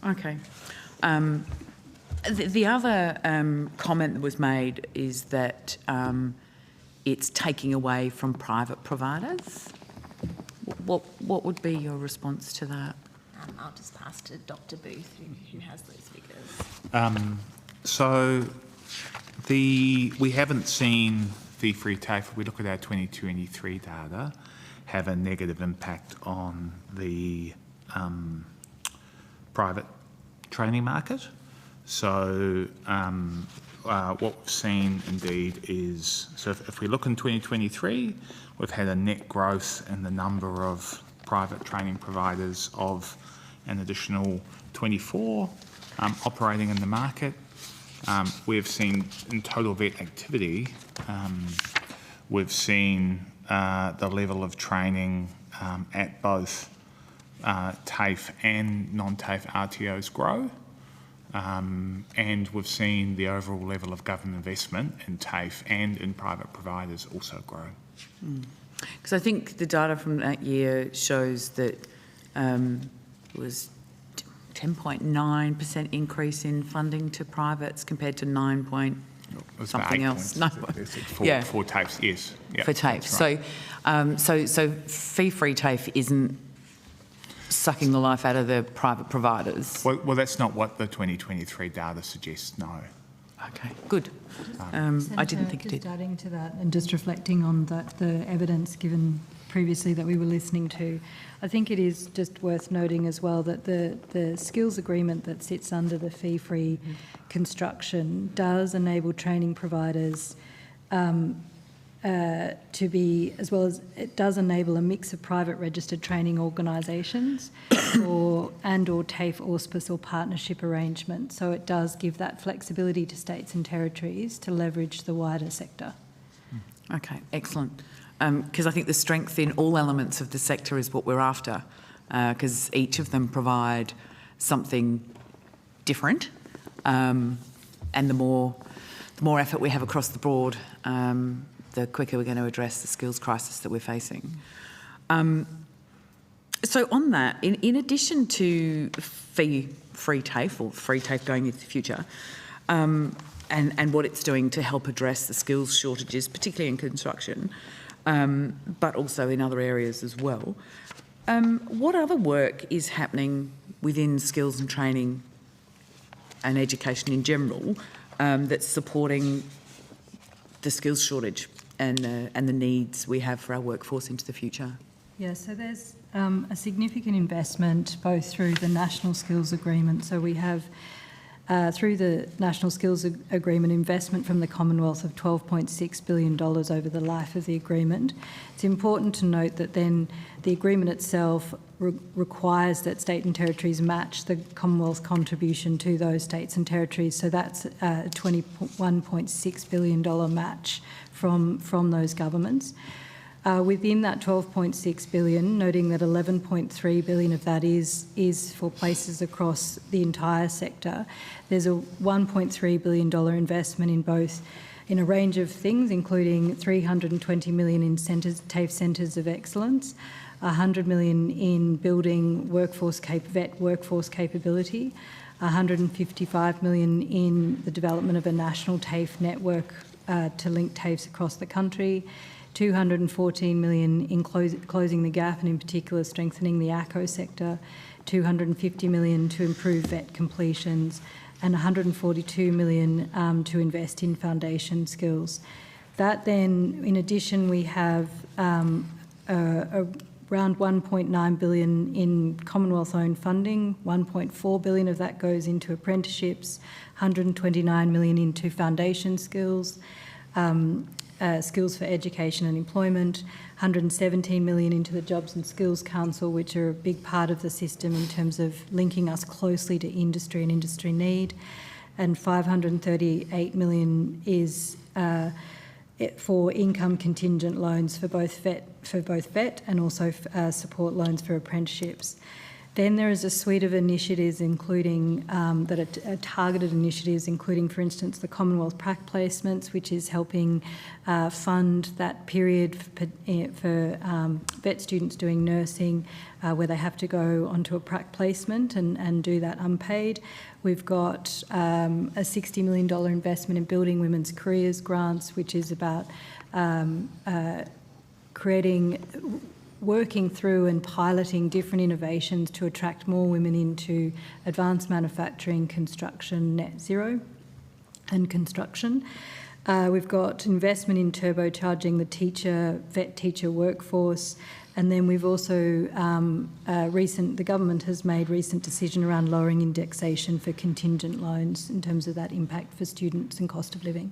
Okay. The other comment that was made is that it's taking away from private providers. What would be your response to that? I'll just pass to Dr. Booth, who has those figures. So we haven't seen fee-free TAFE, if we look at our 2023 data, have a negative impact on the private training market. So what we've seen indeed is, so if we look in 2023, we've had a net growth in the number of private training providers of an additional 24 operating in the market. we've seen in total vet activity, we've seen the level of training at both TAFE and non-TAFE RTOs grow. And we've seen the overall level of government investment in TAFE and in private providers also grow. Because I think the data from that year shows that it was 10.9% increase in funding to privates compared to 9 point something else. No, for TAFEs, yes. Yeah, for TAFE. Right. So fee-free TAFE isn't sucking the life out of the private providers. Well, that's not what the 2023 data suggests, no. Okay, good. I didn't think it did. Just adding to that and just reflecting on the evidence given previously that we were listening to, I think it is just worth noting as well that the skills agreement that sits under the fee-free construction does enable training providers to be, as well as it does enable a mix of private registered training organisations or TAFE, AUSPAS or partnership arrangements. So it does give that flexibility to states and territories to leverage the wider sector. Okay, excellent. Because I think the strength in all elements of the sector is what we're after, because each of them provide something different, and the more effort we have across the board, the quicker we're going to address the skills crisis that we're facing. So on that, in addition to free TAFE or free TAFE going into the future, and what it's doing to help address the skills shortages, particularly in construction, but also in other areas as well, what other work is happening within skills and training and education in general that's supporting the skills shortage and the needs we have for our workforce into the future? Yeah, so there's a significant investment both through the National Skills Agreement. So we have, through the National Skills Agreement, investment from the Commonwealth of $12.6 billion over the life of the agreement. It's important to note that then the agreement itself requires that state and territories match the Commonwealth contribution to those states and territories. So that's a $21.6 billion match from those governments. Within that $12.6 billion, noting that $11.3 billion of that is for places across the entire sector, there's a $1.3 billion investment in a range of things, including $320 million in TAFE centres of excellence, $100 million in building vet workforce capability, $155 million in the development of a national TAFE network to link TAFEs across the country, $214 million in closing the gap and in particular strengthening the ACO sector, $250 million to improve vet completions, and $142 million to invest in foundation skills. That then, in addition, we have around $1.9 billion in Commonwealth-owned funding. $1.4 billion of that goes into apprenticeships, $129 million into foundation skills, skills for education and employment, $117 million into the Jobs and Skills Council, which are a big part of the system in terms of linking us closely to industry and industry need, and $538 million is for income contingent loans for both vet and also support loans for apprenticeships. Then there is a suite of initiatives, including that are targeted initiatives, including, for instance, the Commonwealth Prac placements, which is helping fund that period for vet students doing nursing, where they have to go onto a prac placement and do that unpaid. We've got a $60 million investment in Building Women's Careers grants, which is about working through and piloting different innovations to attract more women into advanced manufacturing, construction, net zero and construction. We've got investment in turbocharging the vet teacher workforce, and then we've also, the government has made recent decision around lowering indexation for contingent loans in terms of that impact for students and cost of living.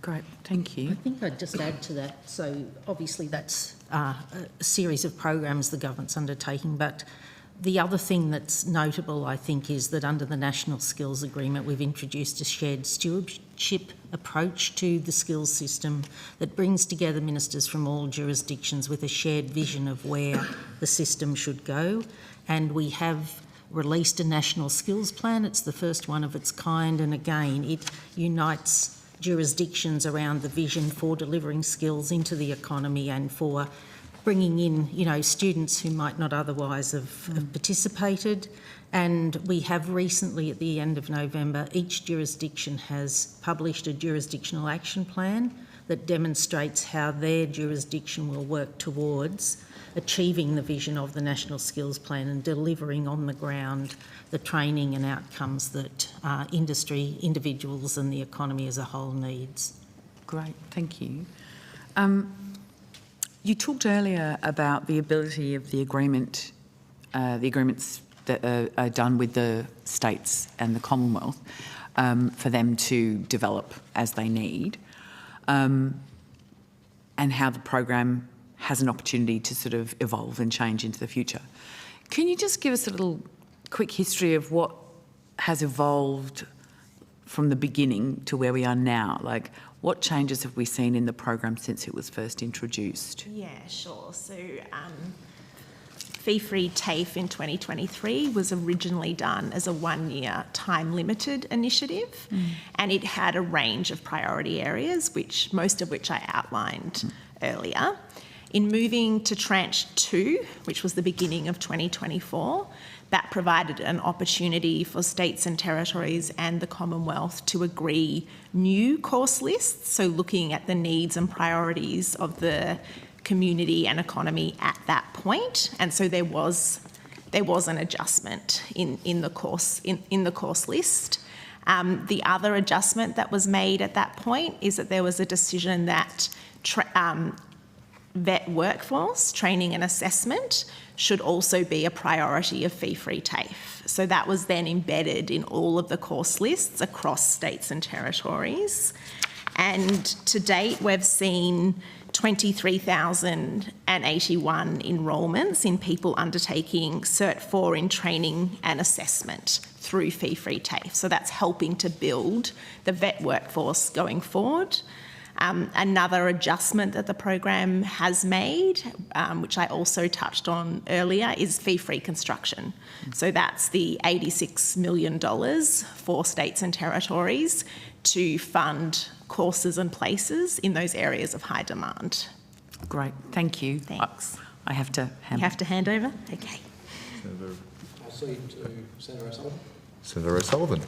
Great, thank you. I think I'd just add to that. So obviously that's a series of programs the government's undertaking, but The other thing that's notable, I think, is that under the National Skills Agreement, we've introduced a shared stewardship approach to the skills system that brings together ministers from all jurisdictions with a shared vision of where the system should go. And we have released a national skills plan. It's the first one of its kind, and again, it unites jurisdictions around the vision for delivering skills into the economy and for bringing in, you know, students who might not otherwise have participated. And we have recently, at the end of November, each jurisdiction has published a jurisdictional action plan that demonstrates how their jurisdiction will work towards achieving the vision of the National Skills Plan and delivering on the ground the training and outcomes that industry, individuals and the economy as a whole needs. Great, thank you. You talked earlier about the ability of the agreements that are done with the states and the Commonwealth for them to develop as they need, and how the program has an opportunity to sort of evolve and change into the future. Can you just give us a little quick history of what has evolved from the beginning to where we are now? Like, what changes have we seen in the program since it was first introduced? Yeah, sure. So fee-free TAFE in 2023 was originally done as a one-year time-limited initiative, and it had a range of priority areas, most of which I outlined earlier. In moving to tranche 2, which was the beginning of 2024, that provided an opportunity for states and territories and the Commonwealth to agree new course lists, so looking at the needs and priorities of the community and economy at that point. And so there was an adjustment in the course list. The other adjustment that was made at that point is that there was a decision that vet workforce training and assessment should also be a priority of fee-free TAFE. So that was then embedded in all of the course lists across states and territories. And to date, we've seen 23,081 enrolments in people undertaking Cert 4 in training and assessment through fee-free TAFE. So that's helping to build the vet workforce going forward. Another adjustment that the program has made, which I also touched on earlier, is fee-free construction. So that's the $86 million for states and territories to fund courses and places in those areas of high demand. Great, thank you. Thanks. I have to hand. You have to hand over? Okay. I'll cede to Senator O'Sullivan. Senator O'Sullivan.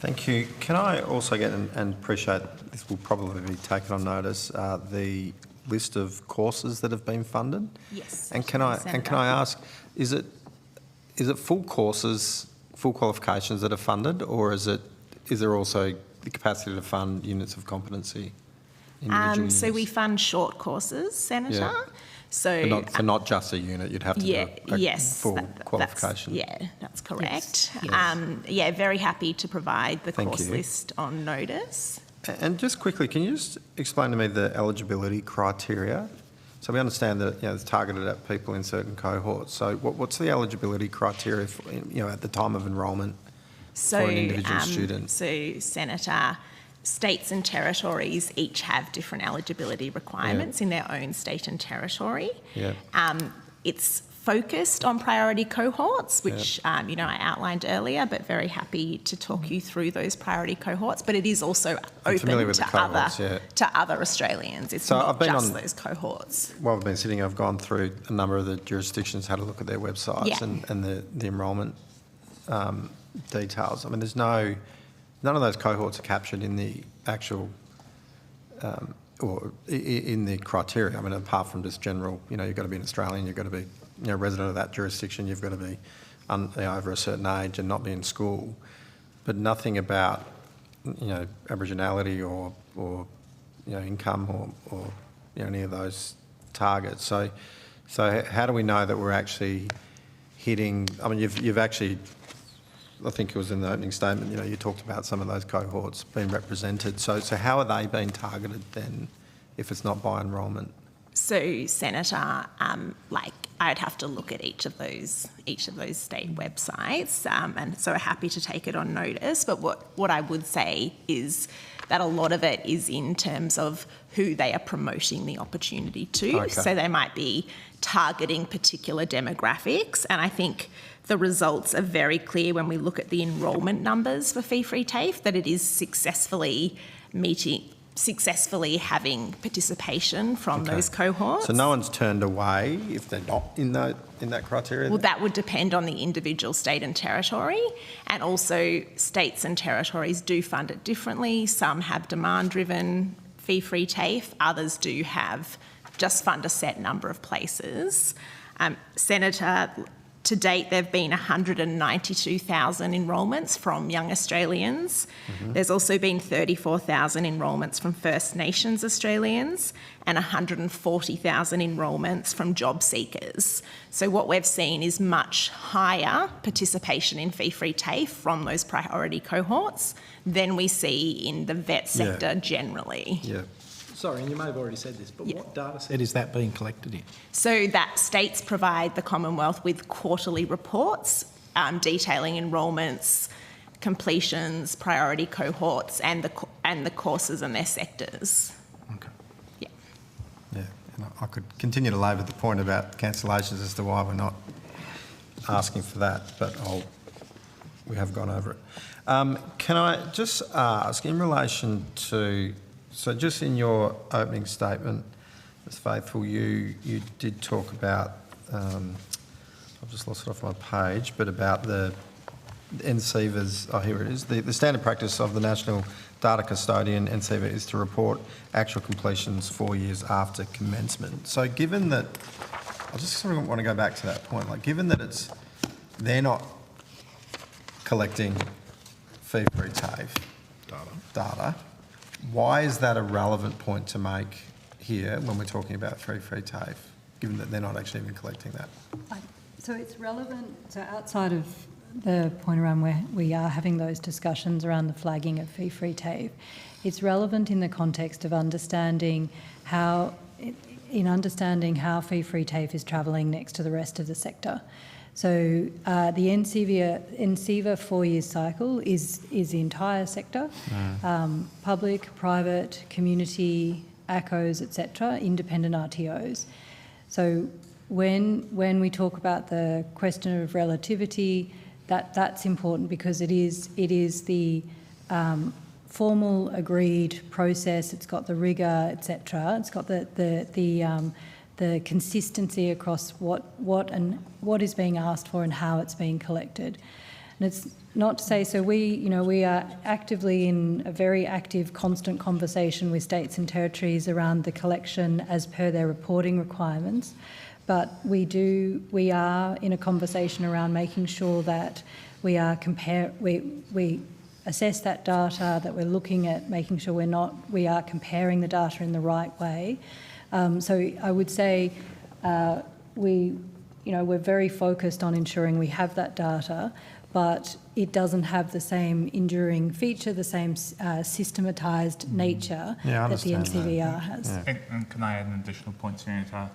Thank you. Can I also get, and appreciate this will probably be taken on notice, the list of courses that have been funded? Yes. And can I ask, is it full courses, full qualifications that are funded, or is there also the capacity to fund units of competency? So we fund short courses, Senator. Yeah. So not just a unit, you'd have to do a full qualification. That's correct. Yes. Very happy to provide the Thank course you. list on notice. And just quickly, can you just explain to me the eligibility criteria? So we understand that it's targeted at people in certain cohorts. So what's the eligibility criteria for, at the time of enrolment for an individual student? So, Senator, states and territories each have different eligibility requirements in their own state and territory. It's focused on priority cohorts, which I outlined earlier, but very happy to talk you through those priority cohorts. But it is also open to other Australians. It's not just those cohorts. While I've been sitting, I've gone through a number of the jurisdictions, had a look at their websites and the enrolment details. I mean, none of those cohorts are captured in the actual or in the criteria. I mean, apart from just general, you've got to be an Australian, you've got to be resident of that jurisdiction, you've got to be over a certain age and not be in school, but nothing about Aboriginality or income or any of those targets. So how do we know that we're actually hitting? I mean, you've actually, I think it was in the opening statement, you talked about some of those cohorts being represented. So how are they being targeted then, if it's not by enrolment? So, Senator, I'd have to look at each of those state websites, and so happy to take it on notice. But what I would say is that a lot of it is in terms of who they are promoting the opportunity to. Okay. So they might be targeting particular demographics, and I think the results are very clear when we look at the enrolment numbers for fee-free TAFE, that it is successfully having participation from those cohorts. So no one's turned away if they're not in that criteria? Well, that would depend on the individual state and territory, and also states and territories do fund it differently. Some have demand-driven fee-free TAFE, others do have just fund a set number of places. Senator, to date, there have been 192,000 enrolments from young Australians. There's also been 34,000 enrolments from First Nations Australians and 140,000 enrolments from job seekers. So what we've seen is much higher participation in fee-free TAFE from those priority cohorts than we see in the vet sector generally. Yeah. Sorry, and you may have already said this, but what data set is that being collected in? So that states provide the Commonwealth with quarterly reports detailing enrolments, completions, priority cohorts, and the courses and their sectors. Okay. Yeah. And I could continue to labour the point about cancellations as to why we're not asking for that, but we have gone over it. Can I just ask, in relation to... So just in your opening statement, Ms. Faithful, you did talk about, I've just lost it off my page, but about the NCEVA's, here it is, the standard practice of the National Data Custodian, NCEVA, is to report actual completions 4 years after commencement. So given that, I just sort of want to go back to that point, given that they're not collecting fee-free TAFE data, why is that a relevant point to make here when we're talking about fee-free TAFE, given that they're not actually even collecting that? So it's relevant, so outside of the point around where we are having those discussions around the flagging of fee-free TAFE, it's relevant in the context of understanding how fee-free TAFE is travelling next to the rest of the sector. So the NCEVA 4-year cycle is the entire sector, public, private, community, ACOs, etc., independent RTOs. So when we talk about the question of relativity, that's important because it is the formal agreed process. It's got the rigour, etc. It's got the consistency across what is being asked for and how it's being collected. And it's not to say, so we are actively in a very active, constant conversation with states and territories around the collection as per their reporting requirements. But we are in a conversation around making sure that we assess that data, that we're looking at making sure we are comparing the data in the right way. So I would say we're very focused on ensuring we have that data, but it doesn't have the same enduring feature, the same systematised nature that the NCVR has. Yeah. And can I add an additional point, Senator?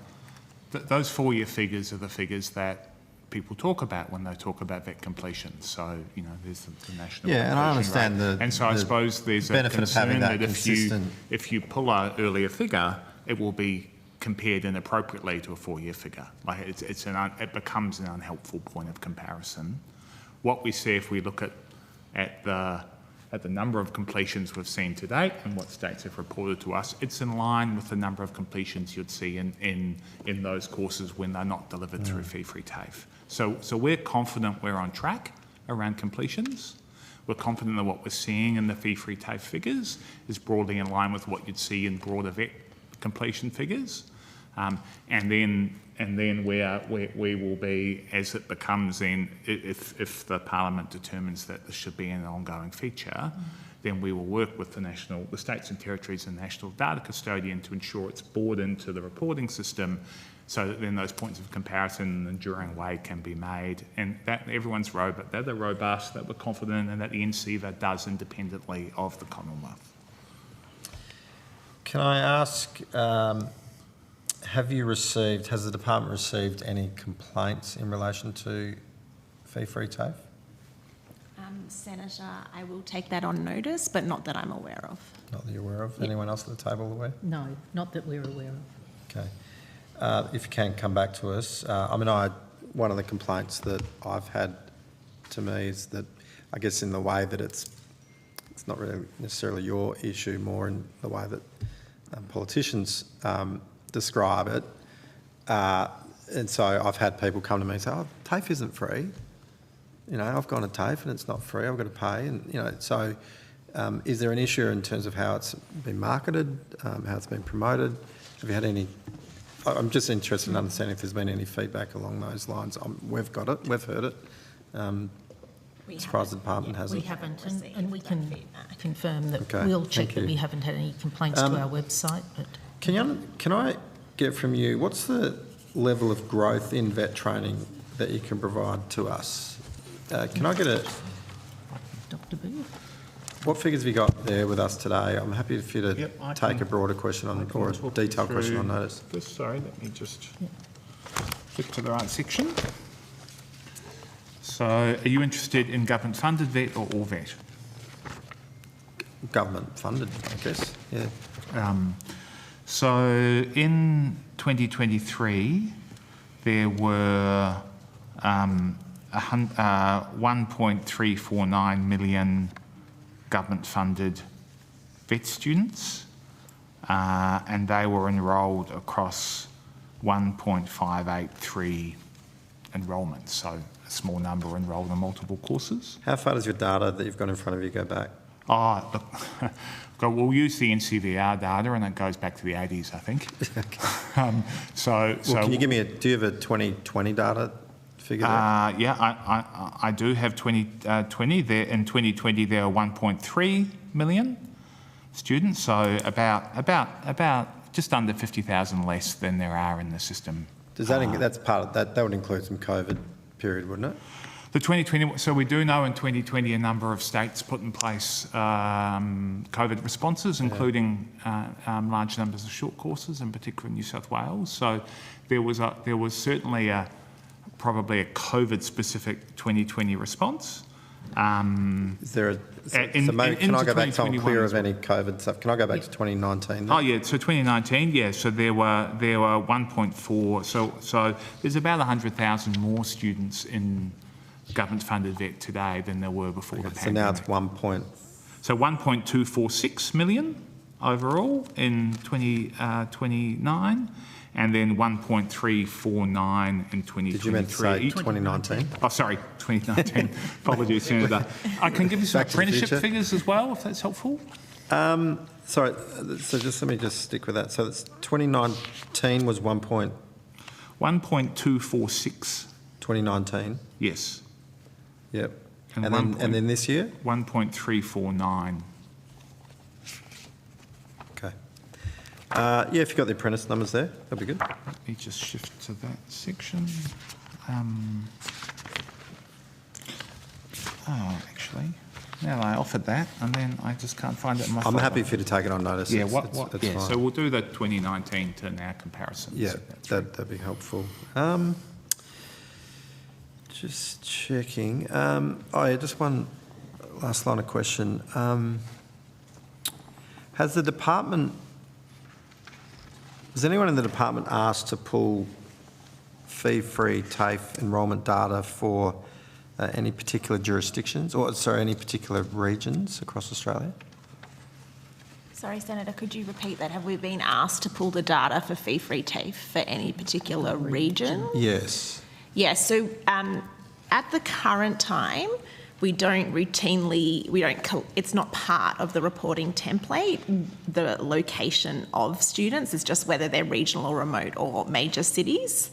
Those 4-year figures are the figures that people talk about when they talk about vet completion. So, there's the national... Yeah, and I understand rate. And so I suppose there's a benefit of having that concern that if you pull an earlier figure, it will be compared inappropriately to a 4-year figure. It becomes an unhelpful point of comparison. What we see if we look at the number of completions we've seen to date and what states have reported to us, it's in line with the number of completions you'd see in those courses when they're not delivered through fee-free TAFE. So we're confident we're on track around completions. We're confident that what we're seeing in the fee-free TAFE figures is broadly in line with what you'd see in broader vet completion figures. And then we will be, as it becomes in, if the Parliament determines that this should be an ongoing feature, then we will work with the states and territories and National Data Custodian to ensure it's brought into the reporting system so that then those points of comparison in an enduring way can be made, and that everyone's robust, that they're robust, that we're confident, and that the NCEVA does independently of the Commonwealth. Can I ask has the department received any complaints in relation to fee-free TAFE? Senator, I will take that on notice, but not that I'm aware of. Not that you're aware of? Yep. Anyone else at the table aware? No, not that we're aware of. Okay. If you can come back to us. One of the complaints that I've had to me is that, I guess in the way that it's not really necessarily your issue, more in the way that politicians describe it. And so I've had people come to me and say, oh, TAFE isn't free. You know, I've gone to TAFE and it's not free, I've got to pay. And, you know, so is there an issue in terms of how it's been marketed, how it's been promoted? Have you had any... I'm just interested in understanding if there's been any feedback along those lines. We've got it, we've heard it. As far as the department hasn't. We haven't, and we can confirm that Okay, we'll check thank that you. we haven't had any complaints to our website. But Can I get from you, what's the level of growth in vet training that you can provide to us? Can I get Dr. Booth? what figures have you got there with us today? I'm happy for you to take a broader question on, or a detailed question on notice. Sorry, let me just flip to the right section. So, are you interested in government-funded vet or all vet? Government-funded, I guess, yeah. So, in 2023, there were 1.349 million government-funded vet students, and they were enrolled across 1.583 enrolments, so a small number enrolled in multiple courses. How far does your data that you've got in front of you go back? Oh, look, we'll use the NCVR data, and it goes back to the 80s, I think. So can you give me do you have a 2020 data figure there? Yeah, I do have 2020. There in 2020 there are 1.3 million students, so about just under 50,000 less than there are in the system. Does that that's part of that? That would include some COVID period, wouldn't it? The 2020, so we do know in 2020 a number of states put in place COVID responses, including large numbers of short courses, in particular in New South Wales. So there was certainly probably a COVID-specific 2020 response. Is there can I go back so I'm clear of any COVID stuff? Can I go back to 2019? Oh yeah, so 2019, yeah. So there were 1.4. So there's about 100,000 more students in government-funded vet today than there were before the pandemic. So now it's 1.246 million overall in 2029, and then 1.349 in 2023. Did you mean to say 2019? Oh, sorry, 2019. Apologies, Senator. I can give you some apprenticeship figures as well, if that's helpful. Sorry, so let me stick with that. So it's 2019 was 1.246. 2019. Yes. Yep. And then this year? 1.349. Okay. Yeah, if you've got the apprentice numbers there, that'd be good. Let me just shift to that section. Actually, now I offered that, and then I just can't find it in my I'm folder. happy for you to take it on notice. Yeah, It's yeah. fine. So we'll do the 2019 to now comparisons. Yeah, that'd be helpful. Just checking. Just one last line of question. Has anyone in the department asked to pull fee-free TAFE enrolment data for any particular jurisdictions, or any particular regions across Australia? Sorry, Senator, could you repeat that? Have we been asked to pull the data for fee-free TAFE for any particular region? Yes. Yes, so at the current time, it's not part of the reporting template. The location of students is just whether they're regional or remote or major cities.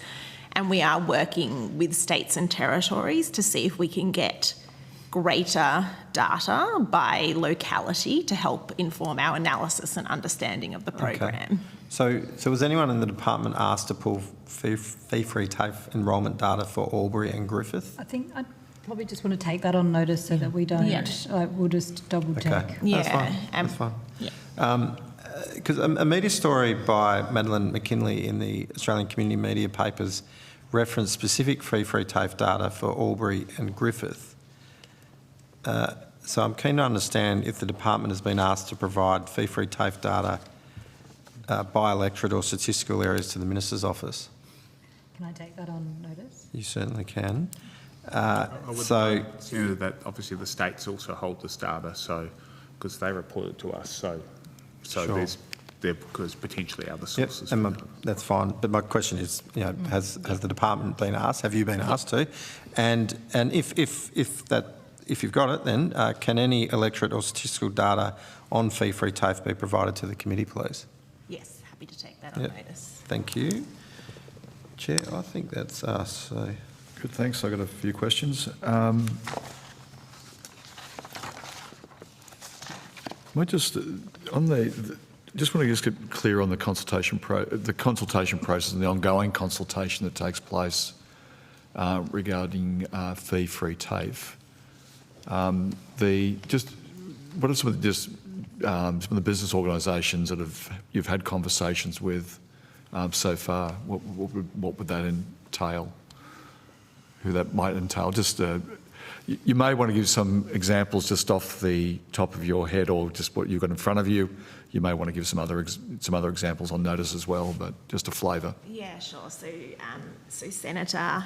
And we are working with states and territories to see if we can get greater data by locality to help inform our analysis and understanding of the program. Okay. So was anyone in the department asked to pull fee-free TAFE enrolment data for Albury and Griffith? I think I'd probably just want to take that on notice so that we don't, we'll just double check. Okay, that's fine. Yeah. because a media story by Madeline McKinley in the Australian Community Media Papers referenced specific free TAFE data for Albury and Griffith. So I'm keen to understand if the department has been asked to provide free TAFE data by electorate or statistical areas to the Minister's office. Can I take that on notice? You certainly can. I would Senator, that obviously the states also hold this data, so because they report it to us, so Sure. there because potentially other sources. Yep, and that's fine. But my question is, you know, has the department been asked? Have you been asked to? And if you've got it, then can any electorate or statistical data on fee-free TAFE be provided to the committee, please? Yes, happy to take that on notice. Thank you. Chair, I think that's us. So. Good, thanks. I've got a few questions. Might just on just want to just get clear on the consultation process and the ongoing consultation that takes place regarding fee-free TAFE. What are some of the business organisations that you've had conversations with so far? What would that entail? Who that might entail? Just you may want to give some examples just off the top of your head, or just what you've got in front of you. You may want to give some other examples on notice as well, but just a flavour. Yeah, sure. So Senator,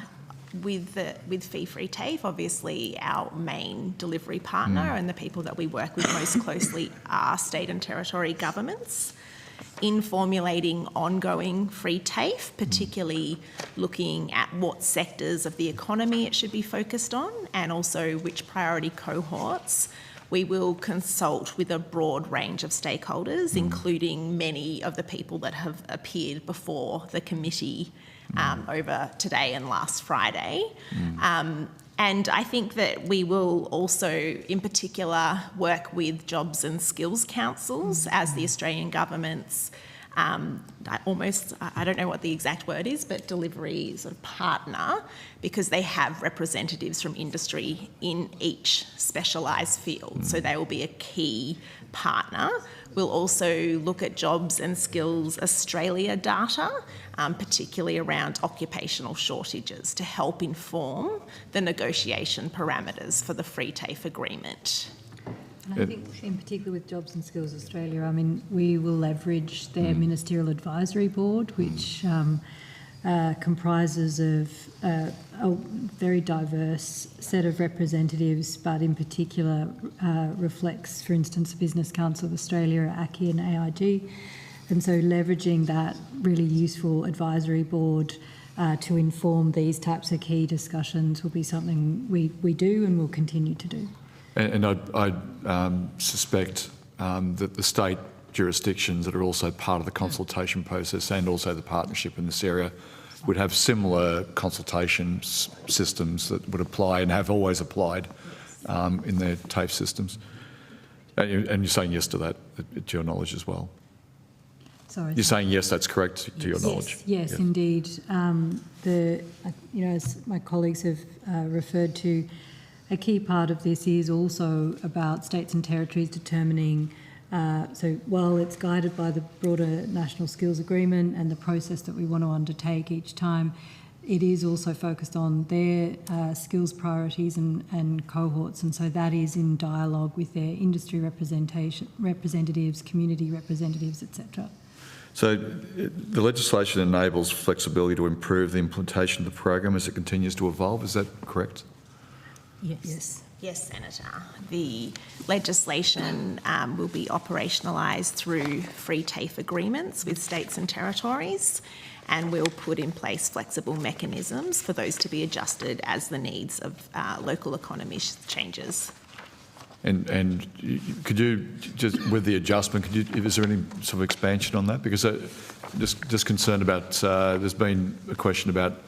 with fee-free TAFE, obviously our main delivery partner and the people that we work with most closely are state and territory governments. In formulating ongoing free TAFE, particularly looking at what sectors of the economy it should be focused on and also which priority cohorts, we will consult with a broad range of stakeholders, including many of the people that have appeared before the committee over today and last Friday. And I think that we will also, in particular, work with jobs and skills councils as the Australian government's I don't know what the exact word is, but delivery sort of partner, because they have representatives from industry in each specialised field. So they will be a key partner. We'll also look at Jobs and Skills Australia data, particularly around occupational shortages, to help inform the negotiation parameters for the free TAFE agreement. And I think in particular with Jobs and Skills Australia, I mean, we will leverage their Ministerial Advisory Board, which comprises of a very diverse set of representatives, but in particular reflects, for instance, Business Council of Australia, ACCI and AIG. And so leveraging that really useful advisory board to inform these types of key discussions will be something we do and will continue to do. And I suspect that the state jurisdictions that are also part of the consultation process and also the partnership in this area would have similar consultation systems that would apply and have always applied in their TAFE systems. And you're saying yes to that, to your knowledge as well? Sorry. You're saying yes, that's correct to your knowledge? Yes, indeed. As my colleagues have referred to, a key part of this is also about states and territories determining, so while it's guided by the broader National Skills Agreement and the process that we want to undertake each time, it is also focused on their skills priorities and cohorts, and so that is in dialogue with their industry representatives, community representatives, etc. So the legislation enables flexibility to improve the implementation of the program as it continues to evolve, is that correct? Yes. Yes, Senator. The legislation will be operationalised through free TAFE agreements with states and territories, and we'll put in place flexible mechanisms for those to be adjusted as the needs of local economy changes. And could you, just with the adjustment, is there any sort of expansion on that? Because just concerned about, there's been a question about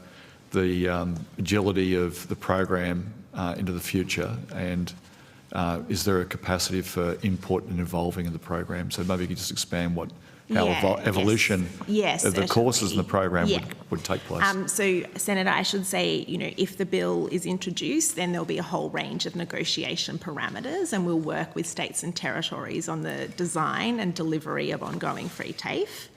the agility of the program into the future, and is there a capacity for input and evolving in the program? So maybe you could just expand how evolution of the courses in the program would take place. So, Senator, I should say, if the bill is introduced, then there'll be a whole range of negotiation parameters, and we'll work with states and territories on the design and delivery of ongoing free TAFE.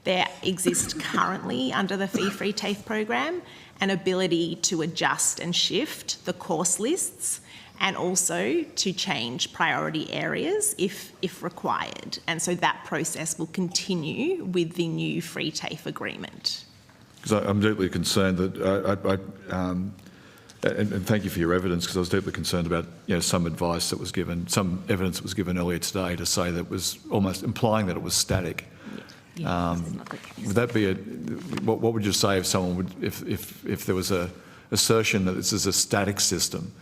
There exists currently under the fee-free TAFE program an ability to adjust and shift the course lists, and also to change priority areas if required. And so that process will continue with the new free TAFE agreement. Because I'm deeply concerned that, and thank you for your evidence, because I was deeply concerned about some advice that was given, some evidence that was given earlier today to say that was almost implying that it was static. Would that be what would you say if someone would, if there was a assertion that this is a static system?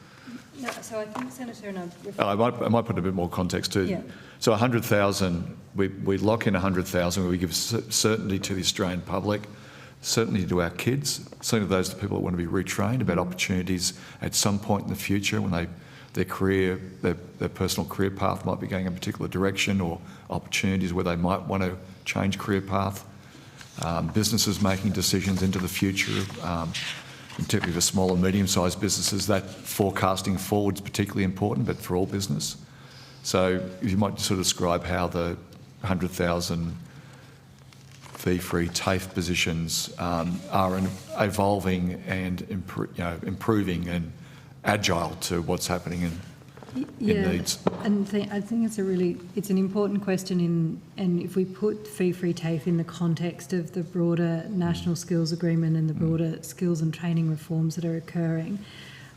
No, so I think Senator and I might put a bit more context too. Yeah. So 100,000, we lock in 100,000, we give certainty to the Australian public, certainty to our kids, certainty to those people that want to be retrained about opportunities at some point in the future when their personal career path might be going in a particular direction, or opportunities where they might want to change career path. Businesses making decisions into the future, particularly for small and medium-sized businesses, that forecasting forward is particularly important, but for all business. So if you might sort of describe how the 100,000 fee-free TAFE positions are evolving and improving and agile to what's happening in needs. And I think it's an important question and if we put fee-free TAFE in the context of the broader National Skills Agreement and the broader skills and training reforms that are occurring,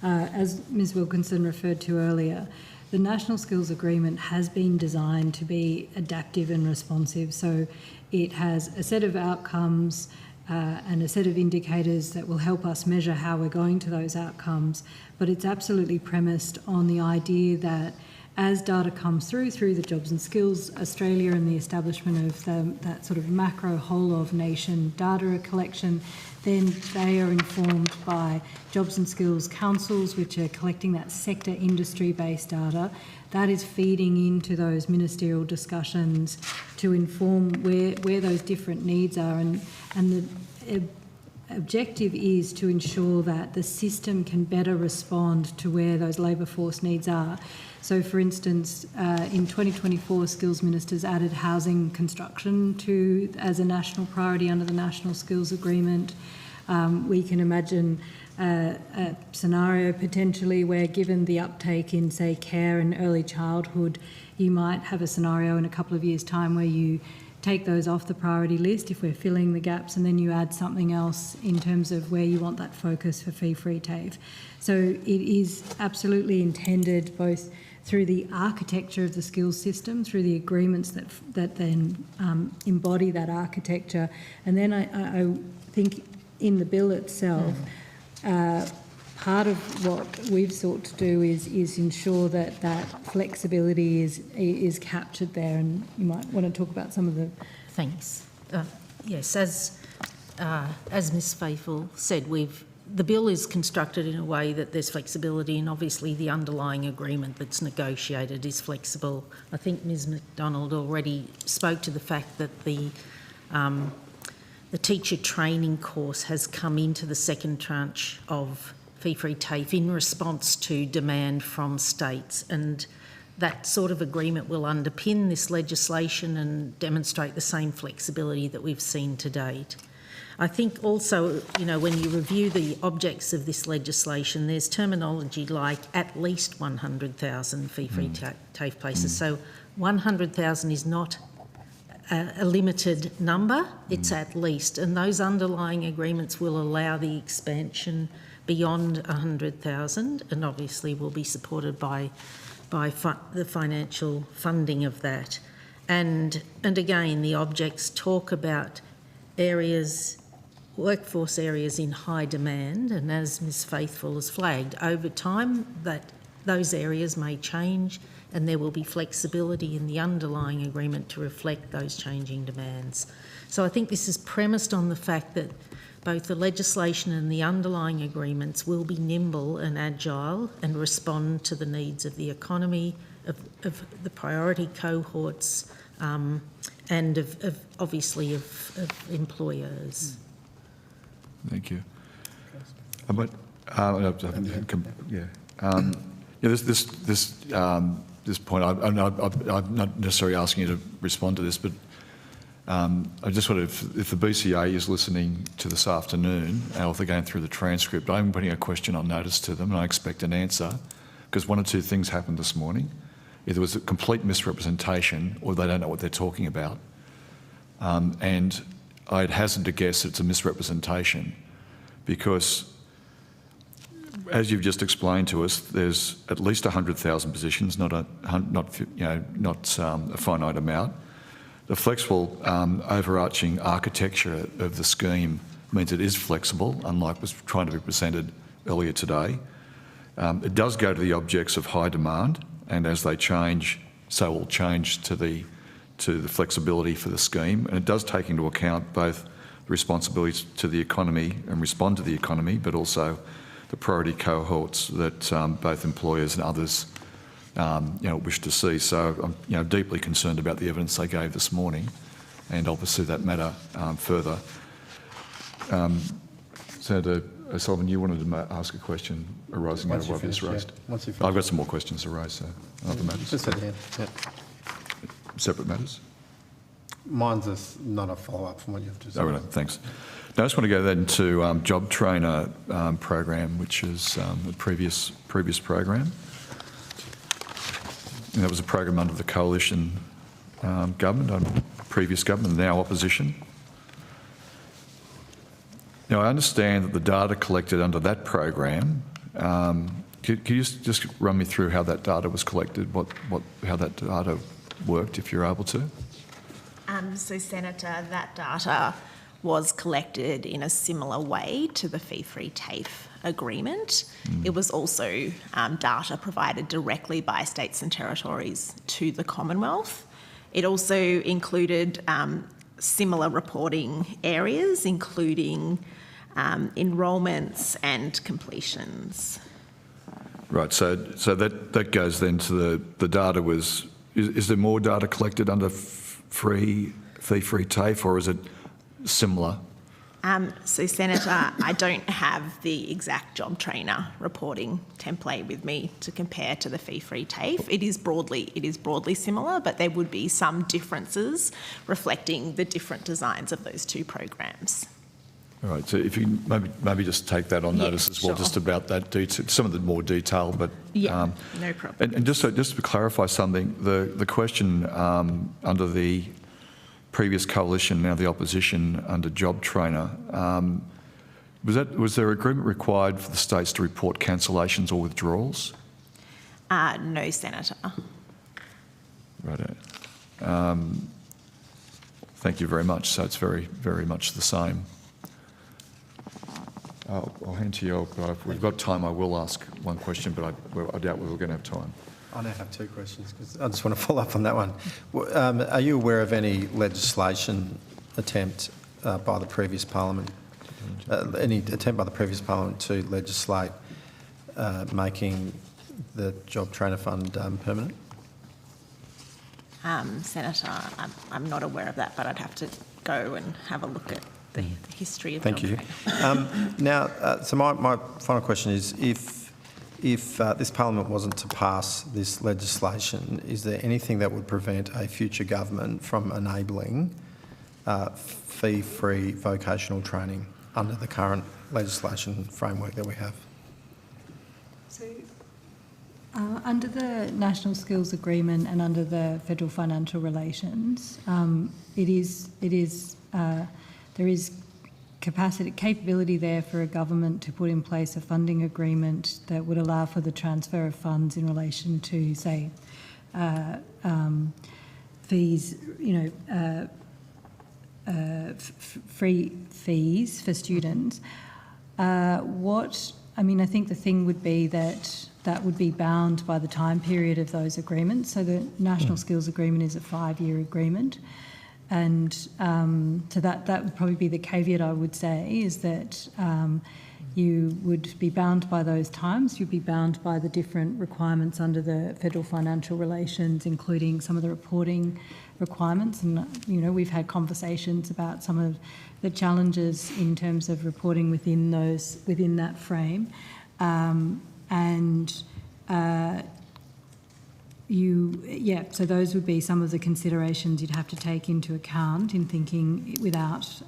as Ms Wilkinson referred to earlier, the National Skills Agreement has been designed to be adaptive and responsive. So it has a set of outcomes and a set of indicators that will help us measure how we're going to those outcomes. But it's absolutely premised on the idea that as data comes through the Jobs and Skills Australia and the establishment of that sort of macro whole of nation data collection, then they are informed by Jobs and Skills Councils, which are collecting that sector industry-based data. That is feeding into those ministerial discussions to inform where those different needs are, and the objective is to ensure that the system can better respond to where those labour force needs are. So, for instance, in 2024, Skills Ministers added housing construction as a national priority under the National Skills Agreement. We can imagine a scenario potentially where, given the uptake in, say, care and early childhood, you might have a scenario in a couple of years' time where you take those off the priority list if we're filling the gaps, and then you add something else in terms of where you want that focus for fee-free TAFE. So it is absolutely intended both through the architecture of the skills system, through the agreements that then embody that architecture, and then I think in the bill itself, part of what we've sought to do is ensure that flexibility is captured there, and you might want to talk about some of the... Thanks. Yes, as Ms Faithfull said, the bill is constructed in a way that there's flexibility, and obviously the underlying agreement that's negotiated is flexible. I think Ms McDonald already spoke to the fact that the teacher training course has come into the second tranche of fee-free TAFE in response to demand from states, and that sort of agreement will underpin this legislation and demonstrate the same flexibility that we've seen to date. I think also, when you review the objects of this legislation, there's terminology like at least 100,000 fee-free TAFE places. So 100,000 is not a limited number, it's at least, and those underlying agreements will allow the expansion beyond 100,000, and obviously will be supported by the financial funding of that. And again, the objects talk about workforce areas in high demand, and as Ms Faithfull has flagged, over time those areas may change, and there will be flexibility in the underlying agreement to reflect those changing demands. So I think this is premised on the fact that both the legislation and the underlying agreements will be nimble and agile and respond to the needs of the economy, of the priority cohorts, and obviously of employers. Thank you. This point, I'm not necessarily asking you to respond to this, but I just wonder if the BCA is listening to this afternoon, or if they're going through the transcript. I'm putting a question on notice to them, and I expect an answer, because one or two things happened this morning. Either it was a complete misrepresentation, or they don't know what they're talking about. And I'd hazard to guess it's a misrepresentation, because as you've just explained to us, there's at least 100,000 positions, not a finite amount. The flexible overarching architecture of the scheme means it is flexible, unlike was trying to be presented earlier today. It does go to the objects of high demand, and as they change, so will change to the flexibility for the scheme. And it does take into account both the responsibilities to the economy and respond to the economy, but also the priority cohorts that both employers and others wish to see. So I'm deeply concerned about the evidence they gave this morning, and I'll pursue that matter further. Senator O'Sullivan, you wanted to ask a question arising out of what I've raised. I've got some more questions to raise, so other matters. Just at the end. Yeah. Separate matters? Mine's not a follow-up from what you've just said. Oh, right, thanks. Now, I just want to go then to Job Trainer program, which is the previous program. And that was a program under the coalition government, previous government, now opposition. Now, I understand that the data collected under that program, could you just run me through how that data was collected, how that data worked, if you're able to? So, Senator, that data was collected in a similar way to the fee-free TAFE agreement. It was also data provided directly by states and territories to the Commonwealth. It also included similar reporting areas, including enrolments and completions. Right, so that goes then to the data was, is there more data collected under fee-free TAFE, or is it similar? So, Senator, I don't have the exact job trainer reporting template with me to compare to the fee-free TAFE. It is broadly similar, but there would be some differences reflecting the different designs of those two programs. All right, so if you maybe just take that on notice as well, sure. just about that detail, some of the more detail, but no problem. And just to clarify something, the question under the previous coalition, now the opposition under Job Trainer, was there agreement required for the states to report cancellations or withdrawals? No, Senator. Right. Thank you very much. So it's very, very much the same. I'll hand to you, but if we've got time, I will ask one question, but I doubt we're going to have time. I now have two questions, because I just want to follow up on that one. Are you aware of any legislation attempt by the previous Parliament, to legislate making the Job Trainer Fund permanent? Senator, I'm not aware of that, but I'd have to go and have a look at the history of Thank Job you. Trainer. Now, so my final question is, if this Parliament wasn't to pass this legislation, is there anything that would prevent a future government from enabling fee-free vocational training under the current legislation framework that we have? So, under the National Skills Agreement and under the Federal Financial Relations, there is capability there for a government to put in place a funding agreement that would allow for the transfer of funds in relation to, say, fees, free fees for students. I think the thing would be that would be bound by the time period of those agreements. So the National Skills Agreement is a 5-year agreement. so that would probably be the caveat I would say, is that you would be bound by those times. You'd be bound by the different requirements under the federal financial relations, including some of the reporting requirements. And, you know, we've had conversations about some of the challenges in terms of reporting within that frame. So those would be some of the considerations you'd have to take into account in thinking without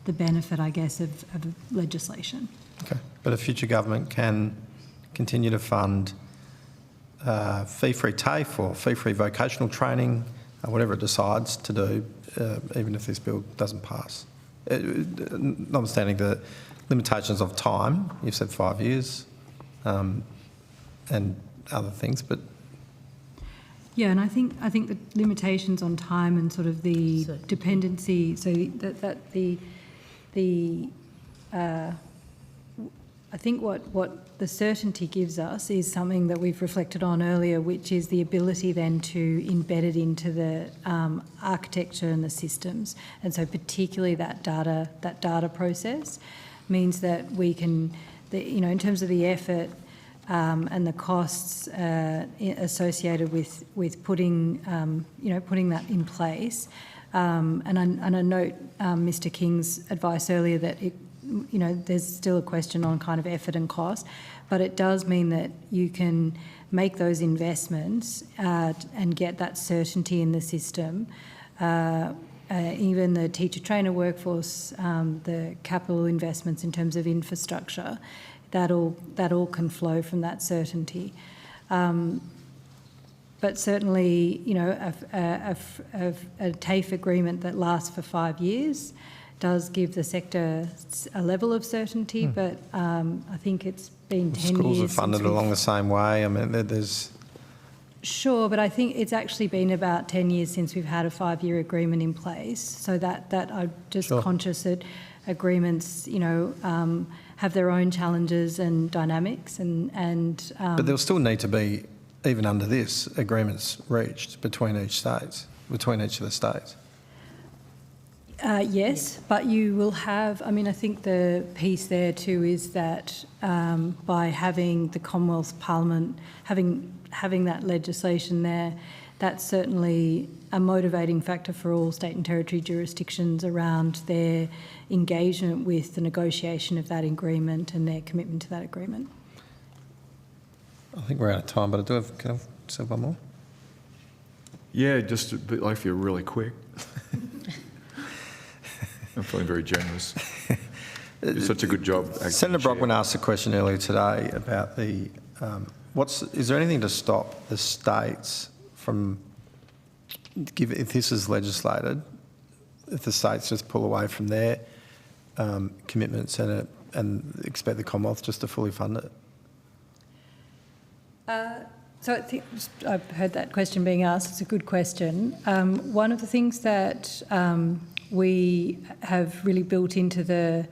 the benefit, I guess, of legislation. Okay, but a future government can continue to fund fee-free TAFE or fee-free vocational training, whatever it decides to do, even if this bill doesn't pass. Notwithstanding the limitations of time, you've said 5 years, and other things, but yeah, and I think the limitations on time and sort of the dependency, so I think what the certainty gives us is something that we've reflected on earlier, which is the ability then to embed it into the architecture and the systems. And so particularly that data process means that we can, in terms of the effort and the costs associated with putting that in place. And I note Mr. King's advice earlier that there's still a question on kind of effort and cost, but it does mean that you can make those investments and get that certainty in the system. Even the teacher trainer workforce, the capital investments in terms of infrastructure, that all can flow from that certainty. But certainly, a TAFE agreement that lasts for 5 years does give the sector a level of certainty, but I think it's been 10 years. Schools are funded along the same way. I mean, there's... Sure, but I think it's actually been about 10 years since we've had a 5-year agreement in place. So that I'm just conscious that agreements, have their own challenges and dynamics, but there'll still need to be, even under this, agreements reached between each of the states. Yes, but you will have, I think the piece there too is that by having the Commonwealth Parliament, having that legislation there, that's certainly a motivating factor for all state and territory jurisdictions around their engagement with the negotiation of that agreement and their commitment to that agreement. I think we're out of time, but can I say one more? Yeah, just a bit like if you're really quick. I'm feeling very generous. You do such a good job. Senator Brockman asked a question earlier today about the is there anything to stop the states from, if this is legislated, if the states just pull away from their commitments and expect the Commonwealth just to fully fund it? So I think I've heard that question being asked. It's a good question. One of the things that we have really built into the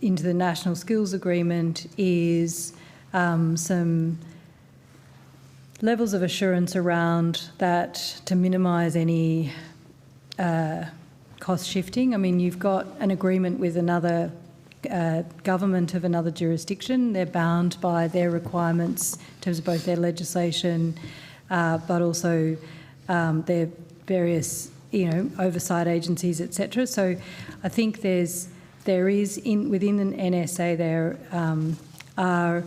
National Skills Agreement is some levels of assurance around that to minimise any cost shifting. I mean, you've got an agreement with another government of another jurisdiction. They're bound by their requirements in terms of both their legislation, but also their various, oversight agencies, etc. So I think there is within an NSA there are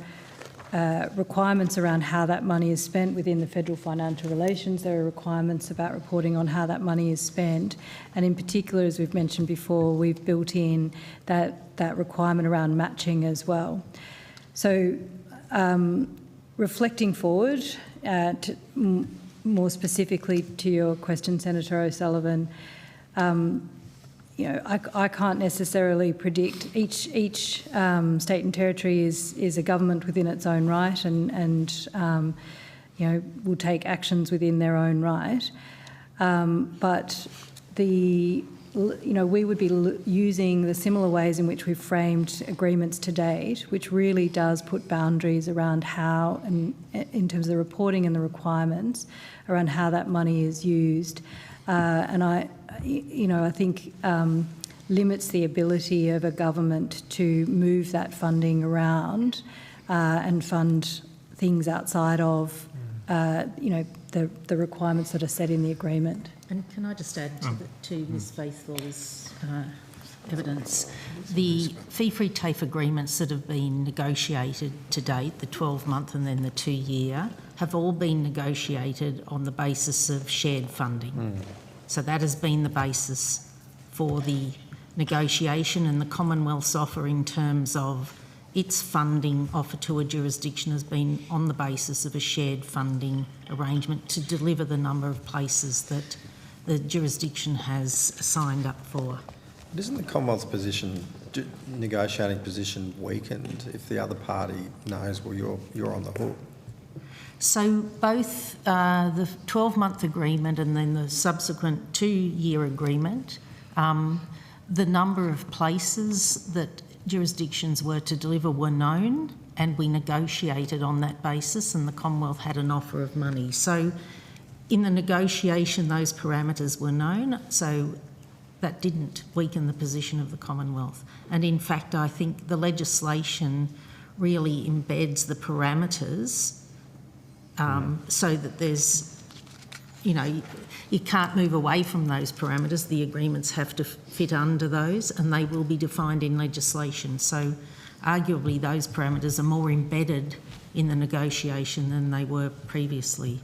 requirements around how that money is spent within the federal financial relations. There are requirements about reporting on how that money is spent, and in particular, as we've mentioned before, we've built in that requirement around matching as well. So reflecting forward, more specifically to your question, Senator O'Sullivan, I can't necessarily predict. Each state and territory is a government within its own right, and will take actions within their own right. But we would be using the similar ways in which we've framed agreements to date, which really does put boundaries around how, and in terms of the reporting and the requirements, around how that money is used. And I think limits the ability of a government to move that funding around and fund things outside of, the requirements that are set in the agreement. And can I just add to Ms Faithfull's evidence, the fee-free TAFE agreements that have been negotiated to date, the 12-month and then the 2-year, have all been negotiated on the basis of shared funding. So that has been the basis for the negotiation, and the Commonwealth's offer in terms of its funding offer to a jurisdiction has been on the basis of a shared funding arrangement to deliver the number of places that the jurisdiction has signed up for. But isn't the Commonwealth's negotiating position weakened if the other party knows, well, you're on the hook? So both the 12-month agreement and then the subsequent 2-year agreement, the number of places that jurisdictions were to deliver were known, and we negotiated on that basis, and the Commonwealth had an offer of money. So in the negotiation, those parameters were known, so that didn't weaken the position of the Commonwealth. And in fact, I think the legislation really embeds the parameters so that there's, you can't move away from those parameters. The agreements have to fit under those, and they will be defined in legislation. So arguably those parameters are more embedded in the negotiation than they were previously.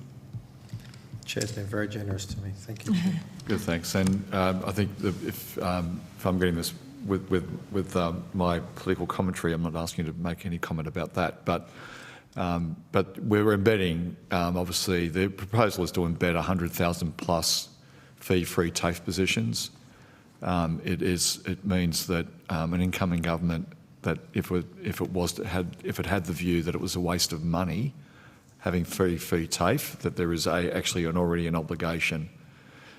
Chair's been very generous to me. Thank you, Chair. Good, thanks. And I think that if I'm getting this with my political commentary, I'm not asking you to make any comment about that, but we're embedding, obviously, the proposal is to embed 100,000 plus fee-free TAFE positions. It means that an incoming government, that if it had the view that it was a waste of money having fee TAFE, that there is actually already an obligation.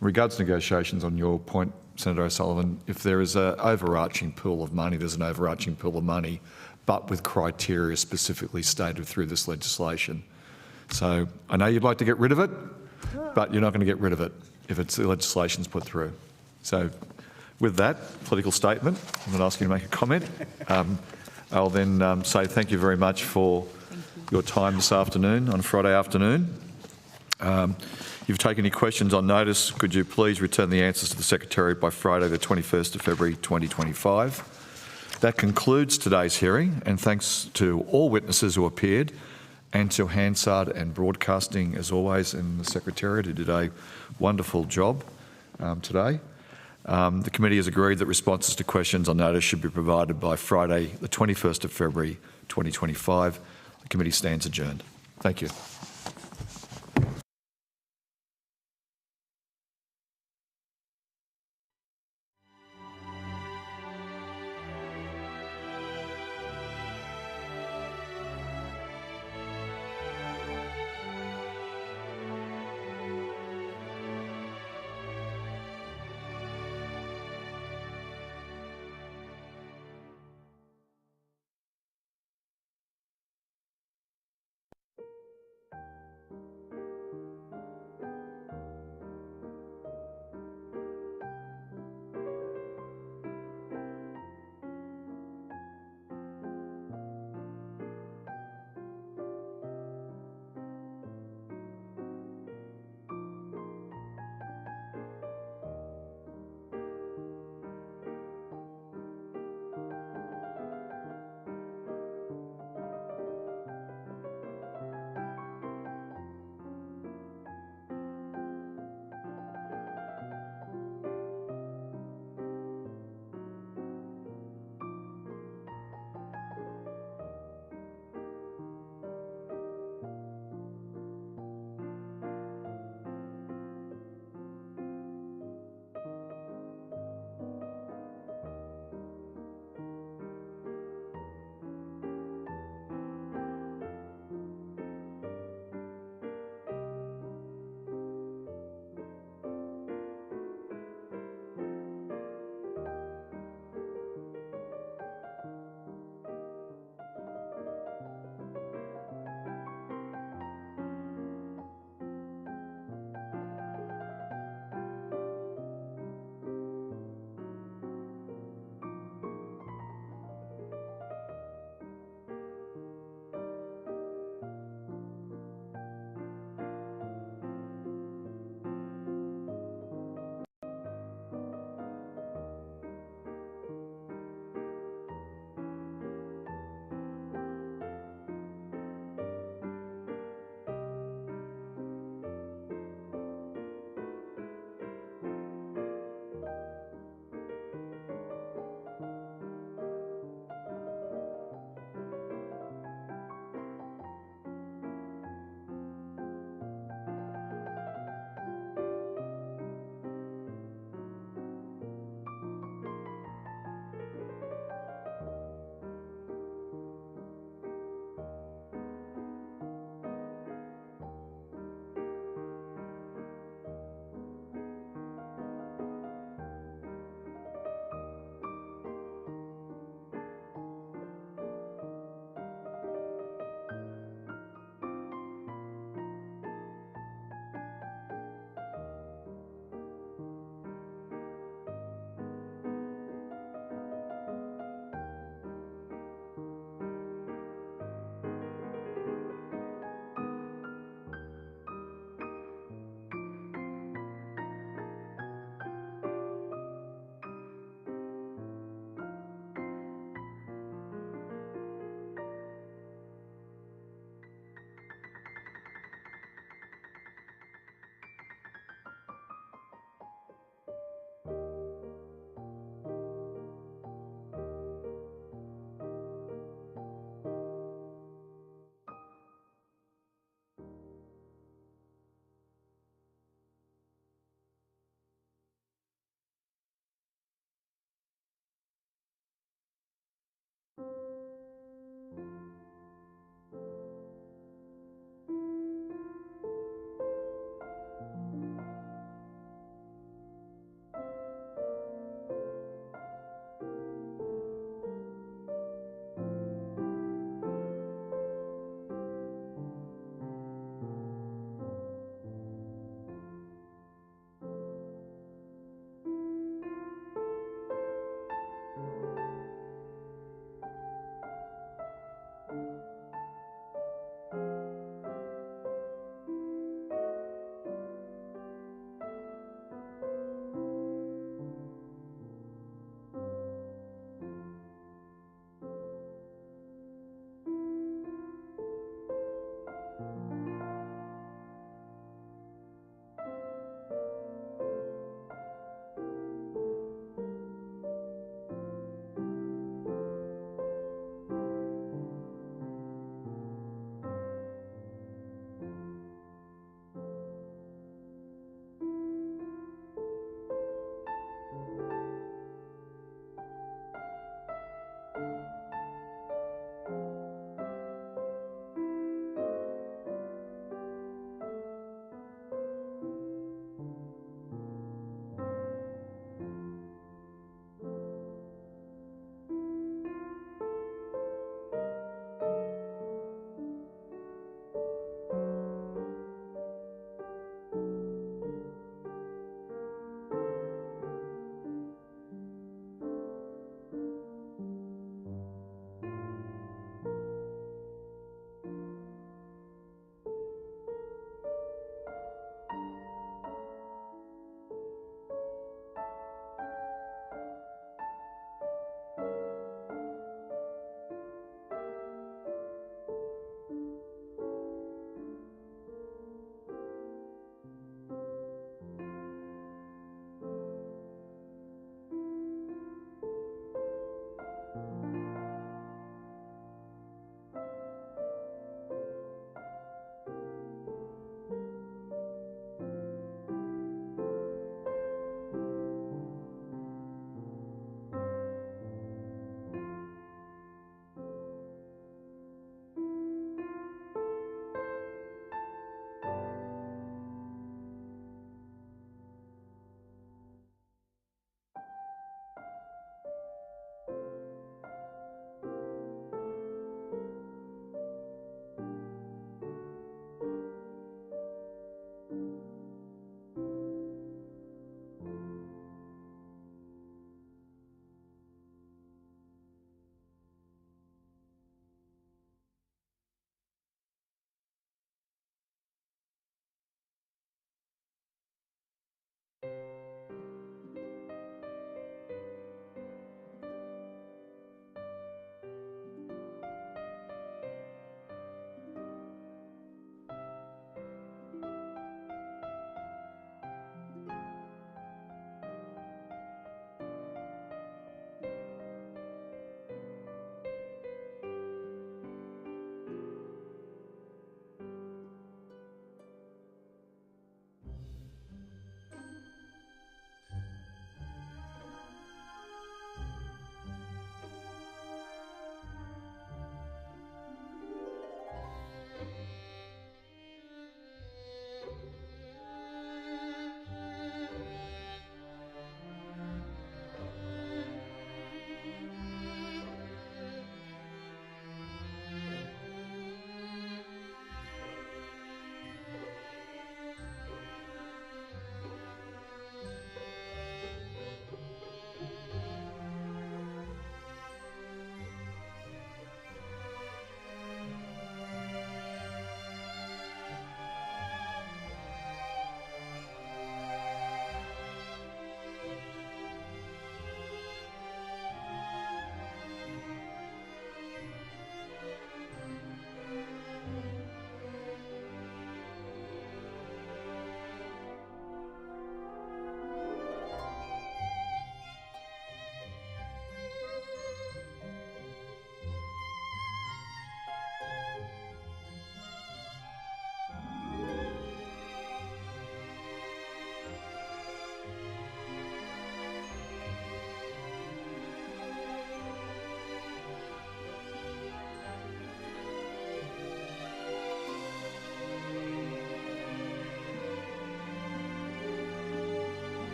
In regards to negotiations, on your point, Senator O'Sullivan, if there is an overarching pool of money, there's an overarching pool of money, but with criteria specifically stated through this legislation. So I know you'd like to get rid of it, but you're not going to get rid of it if the legislation's put through. So with that political statement, I'm not asking you to make a comment. I'll then say thank you very much for your time this afternoon, on Friday afternoon. You've taken any questions on notice. Could you please return the answers to the Secretary by Friday the 21st of February 2025. That concludes today's hearing, and thanks to all witnesses who appeared and to Hansard and Broadcasting, as always, and the Secretariat, who did a wonderful job today. The committee has agreed that responses to questions on notice should be provided by Friday the 21st of February 2025. The committee stands adjourned. Thank you.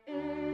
is